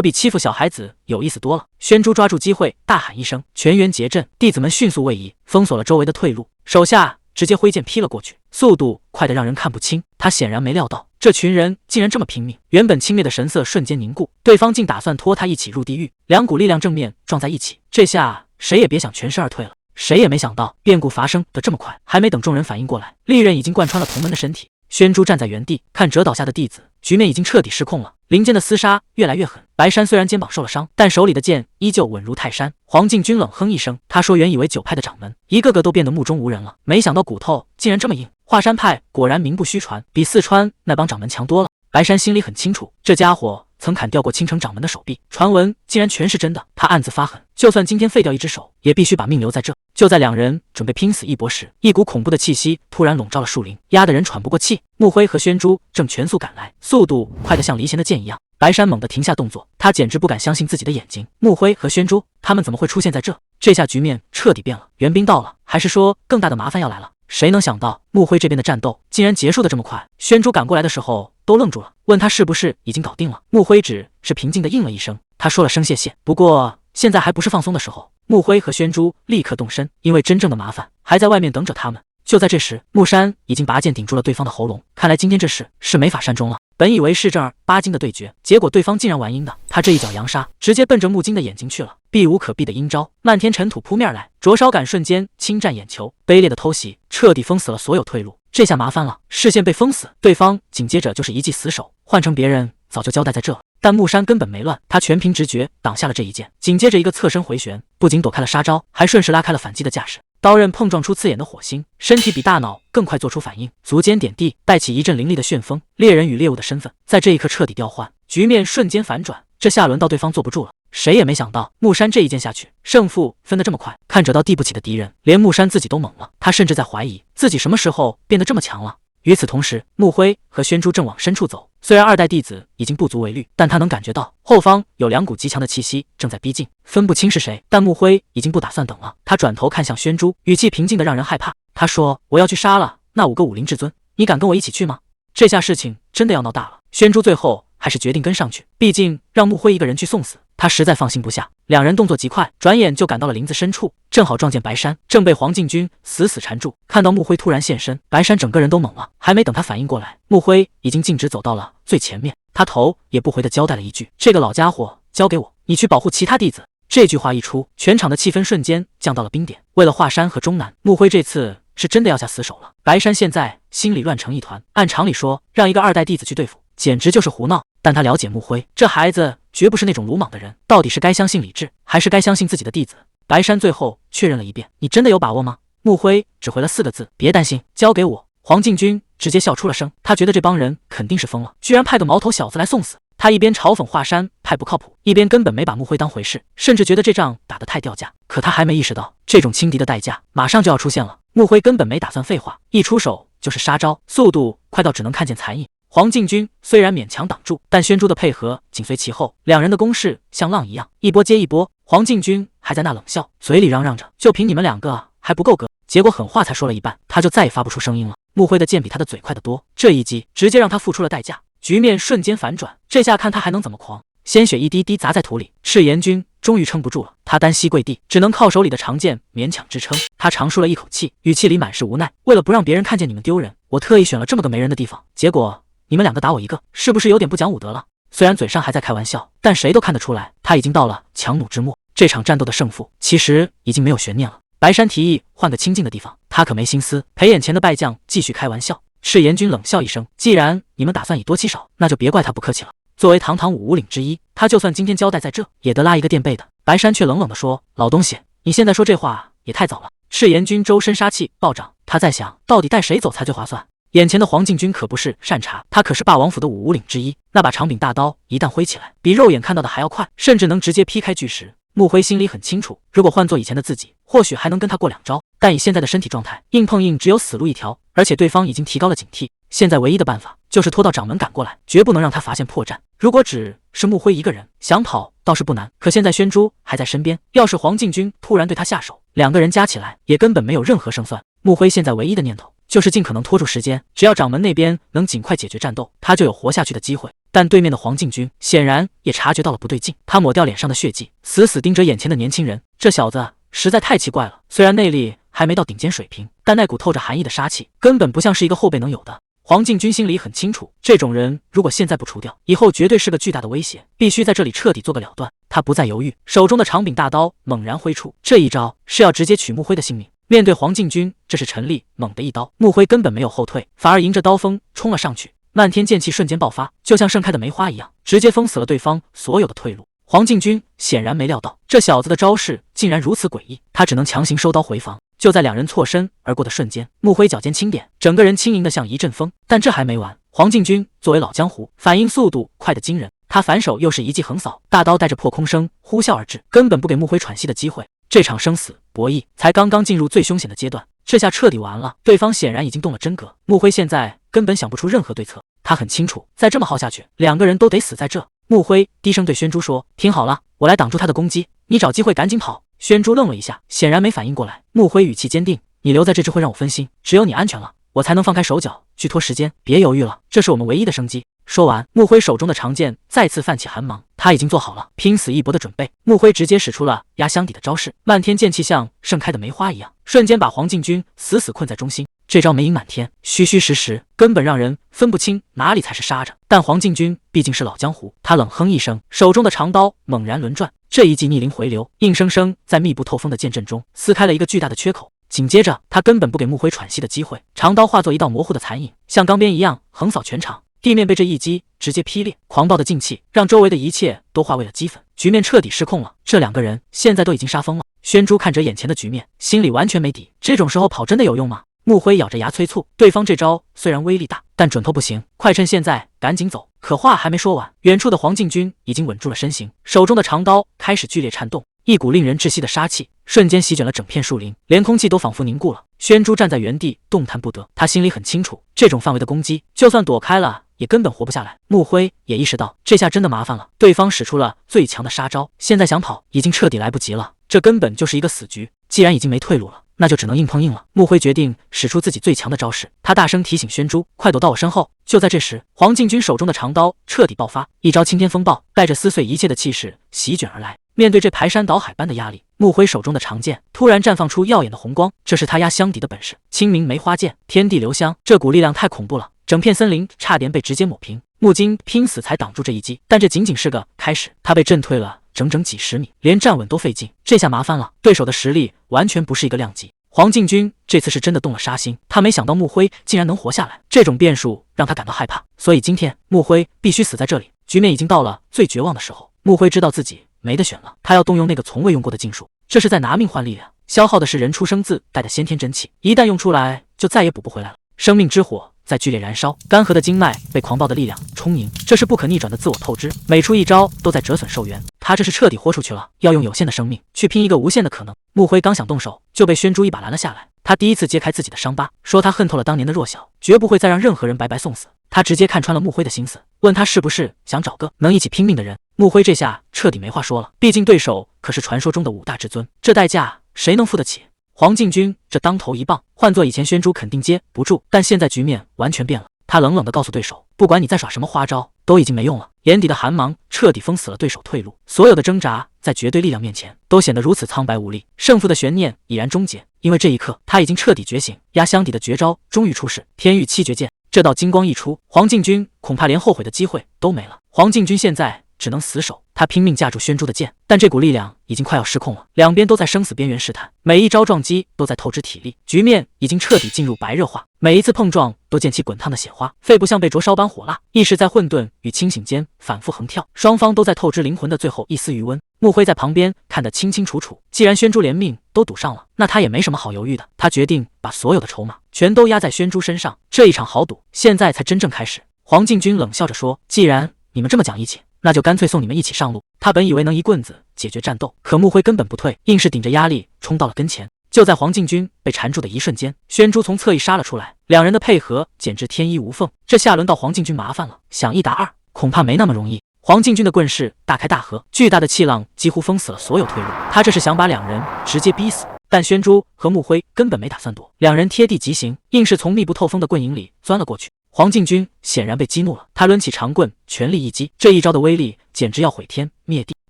比欺负小孩子有意思多了。宣珠抓住机会大喊一声，全员结阵，弟子们迅速位移，封锁了周围的退路，手下直接挥剑劈了过去，速度快得让人看不清。他显然没料到这群人竟然这么拼命，原本轻蔑的神色瞬间凝固，对方竟打算拖他一起入地狱。2股力量正面撞在一起，这下谁也别想全身而退了。谁也没想到变故发生的这么快，还没等众人反应过来，利刃已经贯穿了同门的身体。宣珠站在原地看折倒下的弟子，局面已经彻底失控了，林间的厮杀越来越狠。白山虽然肩膀受了伤，但手里的剑依旧稳如泰山。黄敬军冷哼一声，他说，原以为9派的掌门一个个都变得目中无人了，没想到骨头竟然这么硬。华山派果然名不虚传，比四川那帮掌门强多了。白山心里很清楚，这家伙曾砍掉过青城掌门的手臂，传闻竟然全是真的。他暗自发狠，就算今天废掉一只手，也必须把命留在这。就在2人准备拼死一搏时，一股恐怖的气息突然笼罩了树林，压得人喘不过气。木辉和宣珠正全速赶来，速度快得像离弦的箭一样。白山猛地停下动作，他简直不敢相信自己的眼睛。木辉和宣珠，他们怎么会出现在这？这下局面彻底变了，援兵到了，还是说更大的麻烦要来了？谁能想到木辉这边的战斗竟然结束的这么快？宣珠赶过来的时候都愣住了，问他是不是已经搞定了。木辉只是平静地应了一声，他说了声谢谢，不过现在还不是放松的时候。木辉和宣珠立刻动身，因为真正的麻烦还在外面等着他们。就在这时，木山已经拔剑顶住了对方的喉咙，看来今天这事是没法善终了。本以为是正儿八经的对决，结果对方竟然玩阴的，他这一脚扬杀直接奔着木金的眼睛去了。避无可避的阴招，漫天尘土扑面来，灼烧感瞬间侵占眼球，卑劣的偷袭彻底封死了所有退路。这下麻烦了，视线被封死，对方紧接着就是一记死手，换成别人早就交代在这了。但木山根本没乱，他全凭直觉挡下了这一剑，紧接着一个侧身回旋，不仅躲开了杀招，还顺势拉开了反击的架势。刀刃碰撞出刺眼的火星，身体比大脑更快做出反应，足尖点地，带起一阵凌厉的旋风。猎人与猎物的身份在这一刻彻底调换，局面瞬间反转。这下轮到对方坐不住了，谁也没想到木山这一剑下去，胜负分得这么快。看着到地不起的敌人，连木山自己都懵了，他甚至在怀疑自己什么时候变得这么强了。与此同时，木辉和宣珠正往深处走，虽然2代弟子已经不足为虑，但他能感觉到后方有2股极强的气息正在逼近，分不清是谁，但木辉已经不打算等了。他转头看向宣珠，语气平静的让人害怕。他说，我要去杀了那5个武林至尊，你敢跟我一起去吗？这下事情真的要闹大了。宣珠最后还是决定跟上去，毕竟让木辉一个人去送死，他实在放心不下。2人动作极快，转眼就赶到了林子深处，正好撞见白山正被黄敬军死死缠住。看到木辉突然现身，白山整个人都懵了，还没等他反应过来，木辉已经径直走到了最前面，他头也不回地交代了一句，这个老家伙交给我，你去保护其他弟子。这句话一出，全场的气氛瞬间降到了冰点。为了华山和中南，木辉这次是真的要下死手了。白山现在心里乱成一团，按常理说让一个2代弟子去对付简直就是胡闹，但他了解木辉这孩子绝不是那种鲁莽的人，到底是该相信理智，还是该相信自己的弟子？白山最后确认了一遍，你真的有把握吗？木辉只回了4个字，别担心，交给我。黄敬军直接笑出了声，他觉得这帮人肯定是疯了，居然派个毛头小子来送死。他一边嘲讽华山派不靠谱，一边根本没把木辉当回事，甚至觉得这仗打得太掉价。可他还没意识到，这种轻敌的代价马上就要出现了。木辉根本没打算废话，一出手就是杀招，速度快到只能看见残影。黄敬军虽然勉强挡住，但宣珠的配合紧随其后，两人的攻势像浪一样，一波接一波。黄敬军还在那冷笑，嘴里嚷嚷着就凭你们两个还不够格，结果狠话才说了一半，他就再也发不出声音了。穆辉的剑比他的嘴快得多，这一击直接让他付出了代价，局面瞬间反转。这下看他还能怎么狂！鲜血一滴滴砸在土里，赤炎君终于撑不住了，他单膝跪地，只能靠手里的长剑勉强支撑。他长舒了一口气，语气里满是无奈，为了不让别人看见你们丢人，我特意选了这么个没人的地方，结果你们两个打我一个，是不是有点不讲武德了？虽然嘴上还在开玩笑，但谁都看得出来，他已经到了强弩之末。这场战斗的胜负其实已经没有悬念了。白山提议换个清静的地方，他可没心思陪眼前的败将继续开玩笑。赤炎君冷笑一声，既然你们打算以多欺少，那就别怪他不客气了。作为堂堂五武岭之一，他就算今天交代在这，也得拉一个垫背的。白山却冷冷地说：“老东西，你现在说这话也太早了。”赤炎君周身杀气暴涨，他在想到底带谁走才最划算。眼前的黄敬军可不是善茬，他可是霸王府的五武岭之一，那把长柄大刀一旦挥起来，比肉眼看到的还要快，甚至能直接劈开巨石。穆辉心里很清楚，如果换做以前的自己，或许还能跟他过两招，但以现在的身体状态，硬碰硬只有死路一条，而且对方已经提高了警惕。现在唯一的办法就是拖到掌门赶过来，绝不能让他发现破绽。如果只是穆辉一个人，想跑倒是不难，可现在宣珠还在身边，要是黄敬军突然对他下手，两个人加起来也根本没有任何胜算。穆辉现在唯一的念头就是尽可能拖住时间，只要掌门那边能尽快解决战斗，他就有活下去的机会。但对面的黄敬军显然也察觉到了不对劲，他抹掉脸上的血迹，死死盯着眼前的年轻人。这小子实在太奇怪了，虽然内力还没到顶尖水平，但那股透着寒意的杀气根本不像是一个后辈能有的。黄敬军心里很清楚，这种人如果现在不除掉，以后绝对是个巨大的威胁，必须在这里彻底做个了断。他不再犹豫，手中的长柄大刀猛然挥出，这一招是要直接取穆辉的性命。面对黄敬军，这是陈力猛的一刀，穆辉根本没有后退，反而迎着刀锋冲了上去，漫天剑气瞬间爆发，就像盛开的梅花一样，直接封死了对方所有的退路。黄敬军显然没料到这小子的招式竟然如此诡异，他只能强行收刀回防。就在两人错身而过的瞬间，穆辉脚尖轻点，整个人轻盈的像一阵风。但这还没完，黄敬军作为老江湖，反应速度快得惊人，他反手又是一记横扫，大刀带着破空声呼啸而至，根本不给穆辉喘息的机会。这场生死博弈才刚刚进入最凶险的阶段，这下彻底完了。对方显然已经动了真格，穆辉现在根本想不出任何对策。他很清楚，再这么耗下去，两个人都得死在这。穆辉低声对宣珠说：“听好了，我来挡住他的攻击，你找机会赶紧跑。”宣珠愣了一下，显然没反应过来。穆辉语气坚定：“你留在这只会让我分心，只有你安全了，我才能放开手脚去拖时间。别犹豫了，这是我们唯一的生机。”说完，穆辉手中的长剑再次泛起寒芒，他已经做好了拼死一搏的准备。穆辉直接使出了压箱底的招式，漫天剑气像盛开的梅花一样，瞬间把黄敬军死死困在中心。这招眉影满天，虚虚实实，根本让人分不清哪里才是杀着。但黄敬军毕竟是老江湖，他冷哼一声，手中的长刀猛然轮转，这一记逆鳞回流，硬生生在密不透风的剑阵中撕开了一个巨大的缺口。紧接着，他根本不给穆辉喘息的机会，长刀化作一道模糊的残影，像钢鞭一样横扫全场。地面被这一击直接劈裂，狂暴的劲气让周围的一切都化为了齑粉，局面彻底失控了。这两个人现在都已经杀疯了。宣珠看着眼前的局面，心里完全没底，这种时候跑真的有用吗？穆辉咬着牙催促，对方这招虽然威力大，但准头不行，快趁现在赶紧走。可话还没说完，远处的黄敬军已经稳住了身形，手中的长刀开始剧烈颤动，一股令人窒息的杀气瞬间席卷了整片树林，连空气都仿佛凝固了。宣珠站在原地动弹不得，他心里很清楚，这种范围的攻击，就算躲开了也根本活不下来。穆辉也意识到，这下真的麻烦了，对方使出了最强的杀招，现在想跑已经彻底来不及了，这根本就是一个死局。既然已经没退路了，那就只能硬碰硬了。穆辉决定使出自己最强的招式，他大声提醒宣珠：“快躲到我身后！”就在这时，黄敬军手中的长刀彻底爆发，一招青天风暴带着撕碎一切的气势席卷而来。面对这排山倒海般的压力，穆辉手中的长剑突然绽放出耀眼的红光，这是他压箱底的本事——清明梅花剑。天地留香，这股力量太恐怖了，整片森林差点被直接抹平。穆金拼死才挡住这一击，但这仅仅是个开始，他被震退了整整几十米，连站稳都费劲。这下麻烦了，对手的实力完全不是一个量级。黄敬军这次是真的动了杀心，他没想到穆辉竟然能活下来，这种变数让他感到害怕。所以今天穆辉必须死在这里。局面已经到了最绝望的时候，穆辉知道自己没得选了，他要动用那个从未用过的禁术，这是在拿命换力量，消耗的是人出生自带的先天真气，一旦用出来就再也补不回来了。生命之火在剧烈燃烧，干涸的经脉被狂暴的力量充盈，这是不可逆转的自我透支，每出一招都在折损寿元。他这是彻底豁出去了，要用有限的生命去拼一个无限的可能。穆辉刚想动手，就被宣珠一把拦了下来。他第一次揭开自己的伤疤，说他恨透了当年的弱小，绝不会再让任何人白白送死。他直接看穿了穆辉的心思，问他是不是想找个能一起拼命的人。穆辉这下彻底没话说了，毕竟对手可是传说中的5大至尊，这代价谁能付得起？黄敬军这当头一棒，换做以前宣珠肯定接不住，但现在局面完全变了。他冷冷地告诉对手，不管你在耍什么花招，都已经没用了。眼底的寒芒彻底封死了对手退路，所有的挣扎在绝对力量面前都显得如此苍白无力。胜负的悬念已然终结，因为这一刻他已经彻底觉醒，压箱底的绝招终于出世，天域七绝剑。这道金光一出，黄敬军恐怕连后悔的机会都没了。黄敬军现在只能死守，他拼命架住宣珠的剑，但这股力量已经快要失控了，两边都在生死边缘试探，每一招撞击都在透支体力，局面已经彻底进入白热化，每一次碰撞都溅起滚烫的血花，肺部像被灼烧般火辣，意识在混沌与清醒间反复横跳，双方都在透支灵魂的最后一丝余温。穆辉在旁边看得清清楚楚，既然宣珠连命都赌上了，那他也没什么好犹豫的，他决定把所有的筹码全都压在宣珠身上，这一场豪赌现在才真正开始。黄敬军冷笑着说，既然你们这么讲义气，那就干脆送你们一起上路。他本以为能一棍子解决战斗，可穆辉根本不退，硬是顶着压力冲到了跟前。就在黄敬军被缠住的一瞬间，宣珠从侧翼杀了出来，两人的配合简直天衣无缝。这下轮到黄敬军麻烦了，想一打二恐怕没那么容易。黄敬军的棍势大开大合，巨大的气浪几乎封死了所有退路，他这是想把两人直接逼死。但宣珠和穆辉根本没打算躲，两人贴地急行，硬是从密不透风的棍影里钻了过去。黄敬军显然被激怒了，他抡起长棍全力一击，这一招的威力简直要毁天灭地。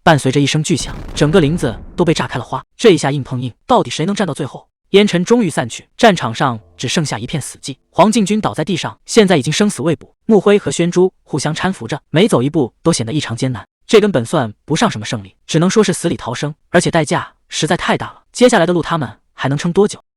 伴随着一声巨响，整个林子都被炸开了花。这一下硬碰硬，到底谁能站到最后？烟尘终于散去，战场上只剩下一片死寂。黄敬军倒在地上，现在已经生死未卜。穆辉和宣珠互相搀扶着，每走一步都显得异常艰难。这根本算不上什么胜利，只能说是死里逃生，而且代价实在太大了。接下来的路他们还能撑多久？